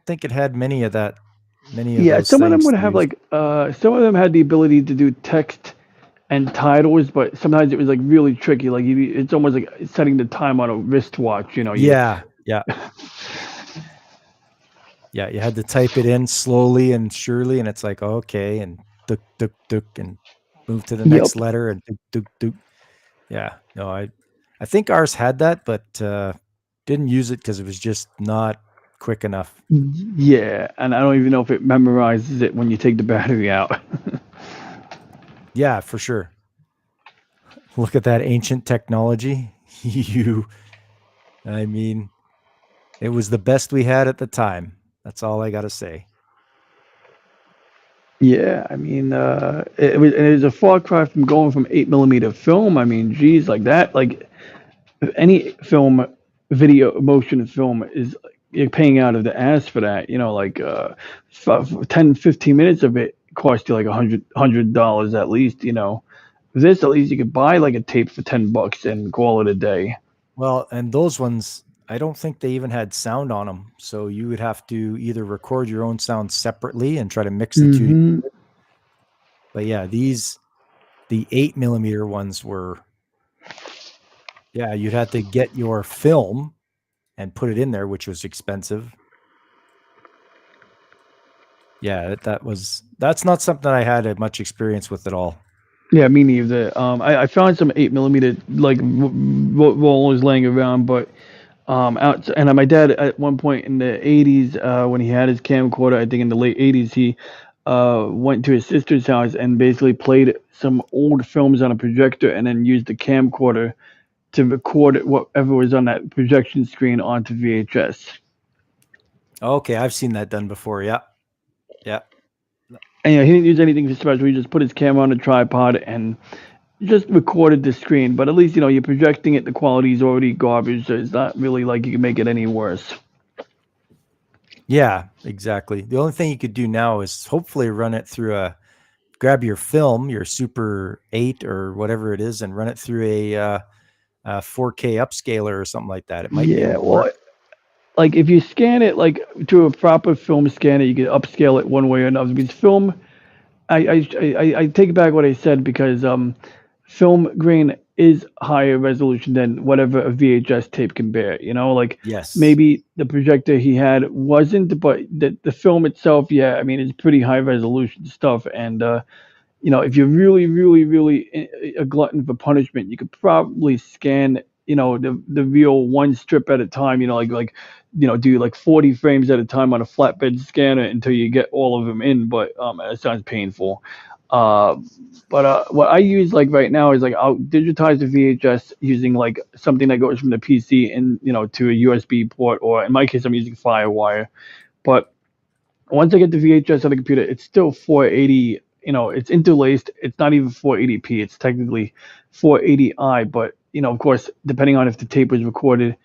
think it had many of that. Yeah, those some of them things would to have use. like some of them had the ability to do text and titles, but sometimes it was like really tricky. Like it's almost like setting the time on a wristwatch. Yeah. Yeah, you had to type it in slowly and surely, and it's like, okay, and duk duk duk, and move to the next Yep. letter, and duk duk duk. Yeah, no, I think ours had that, but didn't use it because it was just not quick enough. Yeah, and I don't even know if it memorizes it when you take the battery out. Yeah, for sure. Look at that ancient technology. I mean, it was the best we had at the time. That's all I got to say. Yeah, I mean, it was a far cry from going from 8 millimeter film. I mean, geez, like that, like any film, video, motion film is you're paying out of the ass for that. Like 10, 15 minutes of it cost you like $100 at least. This at least you could buy like a tape for $10 and call it a day. Well, and those ones, I don't think they even had sound on them. So you would have to either record your own sound separately and try to mix the two. Mhm. But yeah, the 8 millimeter ones were, yeah, you'd have to get your film and put it in there, which was expensive. Yeah, that's not something I had much experience with at all. Yeah, me neither. I found some 8 millimeter like rollers laying around, but out and my dad at one point in the 80s, when he had his camcorder, I think in the late 80s, he went to his sister's house and basically played some old films on a projector and then used the camcorder to record whatever was on that projection screen onto VHS. Okay, I've seen that done before. Yeah. Yeah. And he didn't use anything special. He just put his camera on a tripod and just recorded the screen. But at least you're projecting it. The quality is already garbage, so it's not really like you can make it any worse. Yeah, exactly. The only thing you could do now is hopefully run it through grab your film, your Super 8 or whatever it is, and run it through a 4K upscaler or something like that. It might be able to work. Like if you scan it like to a proper film scanner, you can upscale it one way or another. Because film, I take back what I said because film grain is higher resolution than whatever a VHS tape can bear. Like Yes. maybe the projector he had wasn't, but the film itself, yeah, I mean it's pretty high resolution stuff. And if you're really, really, really a glutton for punishment, you could probably scan, the real one strip at a time, do like 40 frames at a time on a flatbed scanner until you get all of them in. But it sounds painful. But what I use like right now is like I'll digitize the VHS using like something that goes from the PC and to a USB port, or in my case I'm using FireWire. But once I get the VHS on the computer, it's still 480. It's interlaced. It's not even 480p. It's technically 480i. But of course, depending on if the tape was recorded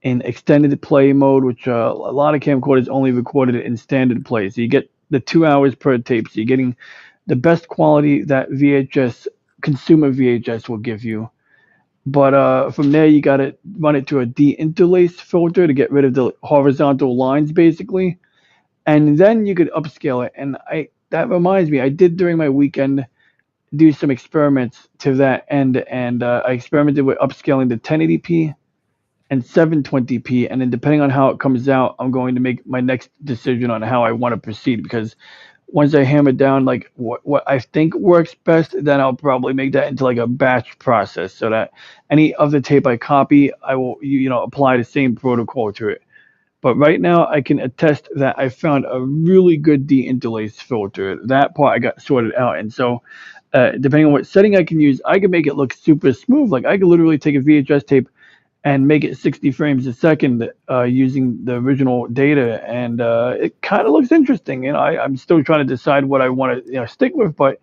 in extended play mode, which a lot of camcorders only recorded it in standard play, so you get the 2 hours per tape. So you're getting the best quality that consumer VHS will give you. But from there, you got to run it to a de-interlace filter to get rid of the horizontal lines, basically. And then you could upscale it. And that reminds me, I did during my weekend do some experiments to that end, and I experimented with upscaling to 1080p and 720p, and then depending on how it comes out, I'm going to make my next decision on how I want to proceed. Because once I hammer down like what I think works best, then I'll probably make that into like a batch process, so that any other tape I copy, I will apply the same protocol to it. But right now, I can attest that I found a really good de-interlace filter. That part I got sorted out, and so depending on what setting I can use, I can make it look super smooth. Like I could literally take a VHS tape and make it 60 frames a second using the original data, and it kind of looks interesting. I'm still trying to decide what I want to stick with, but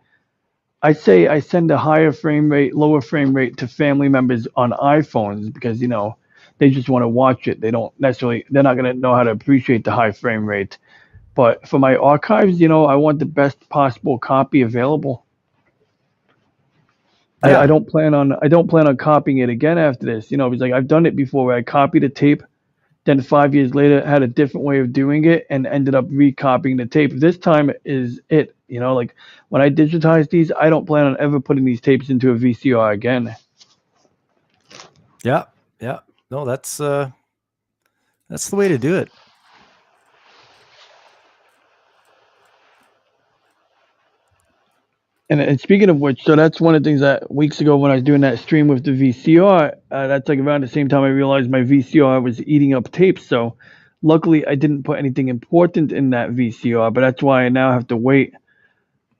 I say I send a higher frame rate, lower frame rate to family members on iPhones because they just want to watch it. They're not going to know how to appreciate the high frame rate. But for my archives, I want the best possible copy available. Yeah. I don't plan on copying it again after this, because like I've done it before where I copied a tape, then 5 years later had a different way of doing it and ended up recopying the tape. This time is it, like when I digitize these, I don't plan on ever putting these tapes into a VCR again. Yeah. Yeah. No, that's the way to do it. And speaking of which, so that's one of the things that weeks ago when I was doing that stream with the VCR, that's like around the same time I realized my VCR was eating up tapes. So luckily I didn't put anything important in that VCR, but that's why I now have to wait,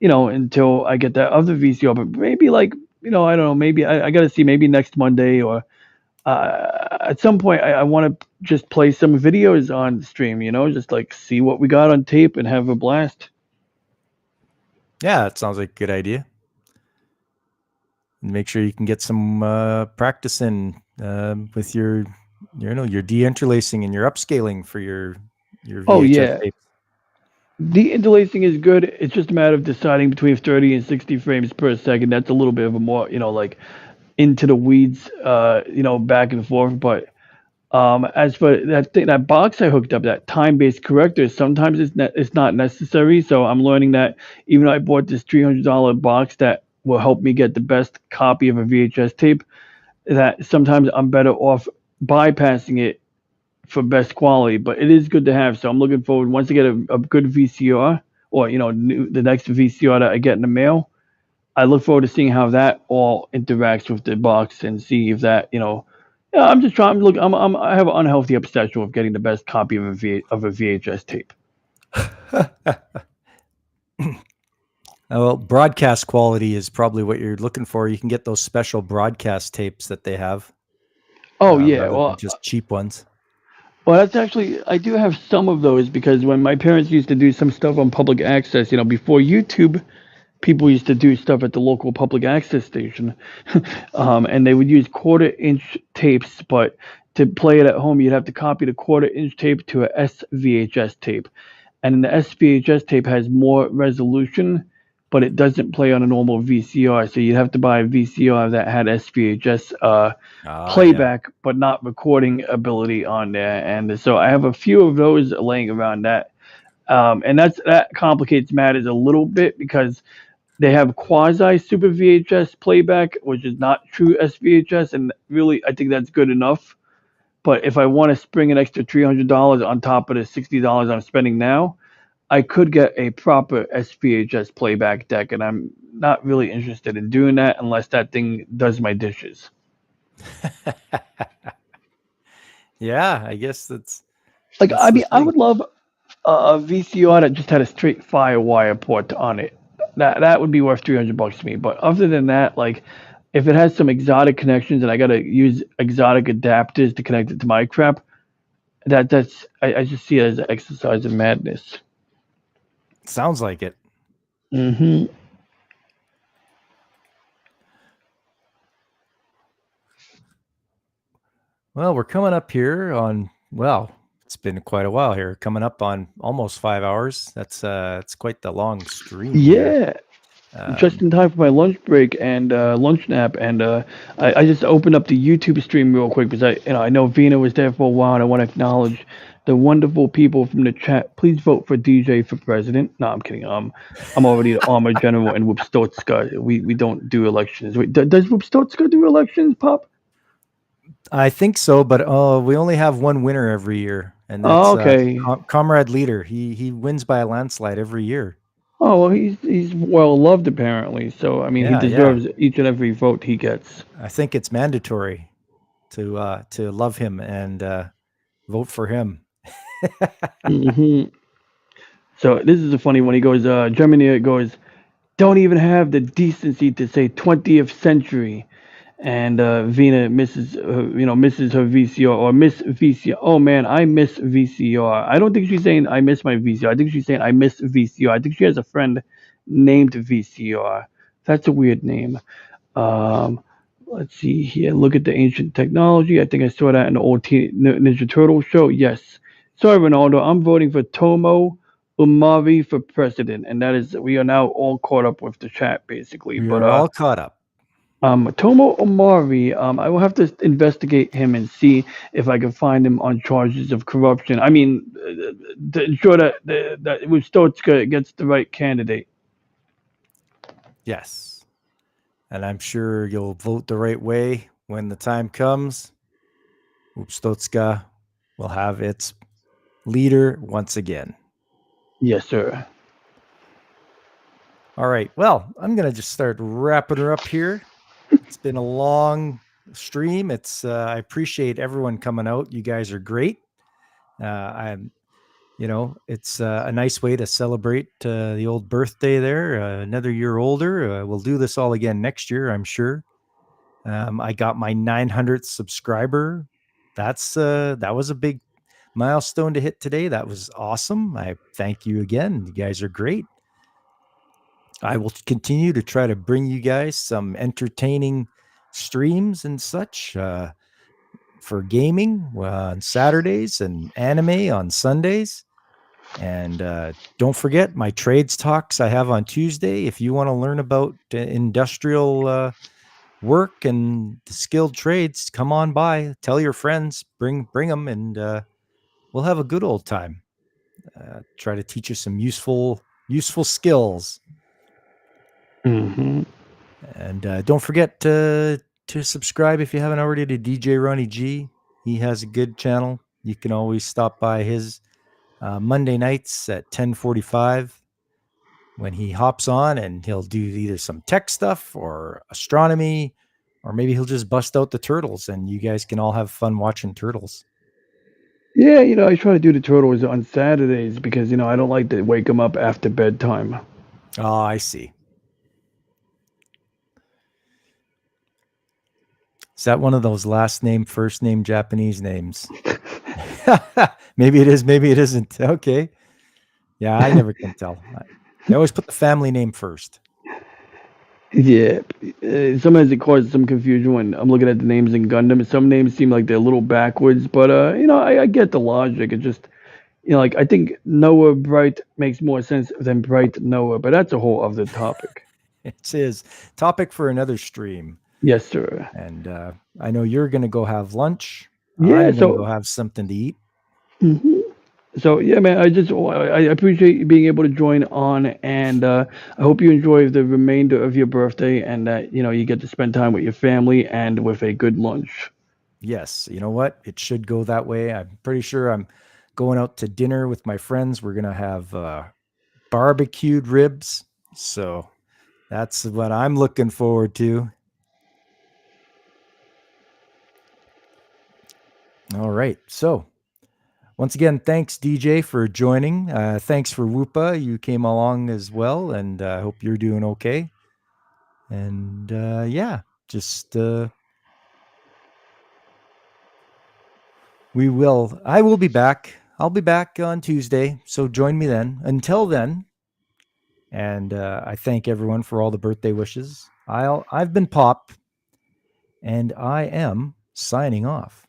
until I get that other VCR. But maybe like, I don't know, maybe I got to see maybe next Monday or at some point I want to just play some videos on stream, just like see what we got on tape and have a blast. Yeah, it sounds like a good idea. And make sure you can get some practice in with your de-interlacing and your upscaling for your VHS tapes. De-interlacing is good. It's just a matter of deciding between 30 and 60 frames per second. That's a little bit of a more, like into the weeds, back and forth. But as for that box I hooked up, that time-based corrector, sometimes it's not necessary. So I'm learning that even though I bought this $300 box that will help me get the best copy of a VHS tape, that sometimes I'm better off bypassing it for best quality. But it is good to have. So I'm looking forward, once I get a good VCR or the next VCR that I get in the mail, I look forward to seeing how that all interacts with the box and see if that, yeah, I'm just trying. Look, I have an unhealthy obsession with getting the best copy of of a VHS tape. Well, broadcast quality is probably what you're looking for. You can get those special broadcast tapes that they have, Oh yeah, rather than just cheap ones. well, that's actually I do have some of those because when my parents used to do some stuff on public access, before YouTube, people used to do stuff at the local public access station, and they would use quarter-inch tapes. But to play it at home, you'd have to copy the quarter-inch tape to a SVHS tape, and the SVHS tape has more resolution, but it doesn't play on a normal VCR. So you'd have to buy a VCR that had SVHS playback, but not recording ability on there. And so I have a few of those laying around that. And that complicates matters a little bit because they have quasi super VHS playback, which is not true SVHS, and really I think that's good enough. But if I want to spring an extra $300 on top of the $60 I'm spending now, I could get a proper SVHS playback deck, and I'm not really interested in doing that unless that thing does my dishes. Yeah, I guess that's Like, that's I the mean, I thing. would love a VCR that just had a straight FireWire port on it. That would be worth $300 to me. But other than that, like, if it has some exotic connections and I gotta use exotic adapters to connect it to my crap, I just see it as an exercise in madness. Sounds like it. Hmm. Well, we're coming up here on, well, it's been quite a while here. Coming up on almost 5 hours. It's quite the long stream here. Yeah, just in time for my lunch break and lunch nap. And I just opened up the YouTube stream real quick because I know Vina was there for a while, and I want to acknowledge the wonderful people from the chat. Please vote for DJ for president. No, I'm kidding. I'm already the armor general in Wupstotska. We don't do elections. Wait, does Wupstotska do elections, Pop? I think so, but we only have one winner every year, and Oh, that's okay. Comrade Leader. He wins by a landslide every year. Oh well, he's well loved apparently. So I mean, he Yeah, deserves each and every vote he gets. I think it's mandatory to love him and vote for him. Hmm. So this is a funny one. He goes, Germany goes, don't even have the decency to say 20th century. And Vina misses her VCR or miss VCR. Oh man, I miss VCR. I don't think she's saying I miss my VCR. I think she's saying I miss VCR. I think she has a friend named VCR. That's a weird name. Um, let's see here. Look at the ancient technology. I think I saw that in the old Ninja Turtle show. Yes. Sorry, Ronaldo. I'm voting for Tomo Umari for president, and that is we are now all caught up with the chat basically. We're all caught up. Tomo Omari, I will have to investigate him and see if I can find him on charges of corruption. I mean, to ensure that Wustotska gets the right candidate. Yes. And I'm sure you'll vote the right way when the time comes. Upstotska will have its leader once again. Yes, sir. All right. Well, I'm going to just start wrapping her up here. It's been a long stream. I appreciate everyone coming out. You guys are great. It's a nice way to celebrate the old birthday there. Another year older. We'll do this all again next year, I'm sure. I got my 900th subscriber. That was a big milestone to hit today. That was awesome. I thank you again. You guys are great. I will continue to try to bring you guys some entertaining streams and such for gaming on Saturdays and anime on Sundays. And don't forget my trades talks I have on Tuesday. If you want to learn about industrial work and skilled trades, come on by. Tell your friends, bring them, and we'll have a good old time. Try to teach you some useful skills. Mm-hmm. And don't forget to subscribe if you haven't already to DJ Ronnie G. He has a good channel. You can always stop by his Monday nights at 10:45. when he hops on, and he'll do either some tech stuff or astronomy, or maybe he'll just bust out the turtles and you guys can all have fun watching turtles. Yeah, I try to do the turtles on Saturdays because I don't like to wake them up after bedtime. Oh, I see. Is that one of those last name, first name Japanese names? Maybe it is, maybe it isn't. Okay. Yeah, I never can tell. They always put the family name first. Yeah, sometimes it causes some confusion when I'm looking at the names in Gundam. Some names seem like they're a little backwards, but I get the logic. It just, like I think Noah Bright makes more sense than Bright Noah, but that's a whole other topic. It's his topic for another stream. Yes, sir. And I know you're going to go have lunch. Yeah, I'm going to so go have something to eat. So yeah, man, I appreciate you being able to join on, and I hope you enjoy the remainder of your birthday, and that you get to spend time with your family and with a good lunch. Yes, you know what? It should go that way. I'm pretty sure I'm going out to dinner with my friends. We're going to have barbecued ribs. So that's what I'm looking forward to. All right. So once again, thanks, DJ, for joining. Thanks for Whoopa. You came along as well, and I hope you're doing okay. And yeah, just I will be back. I'll be back on Tuesday, so join me then. Until then, and I thank everyone for all the birthday wishes. I've been Pop, and I am signing off.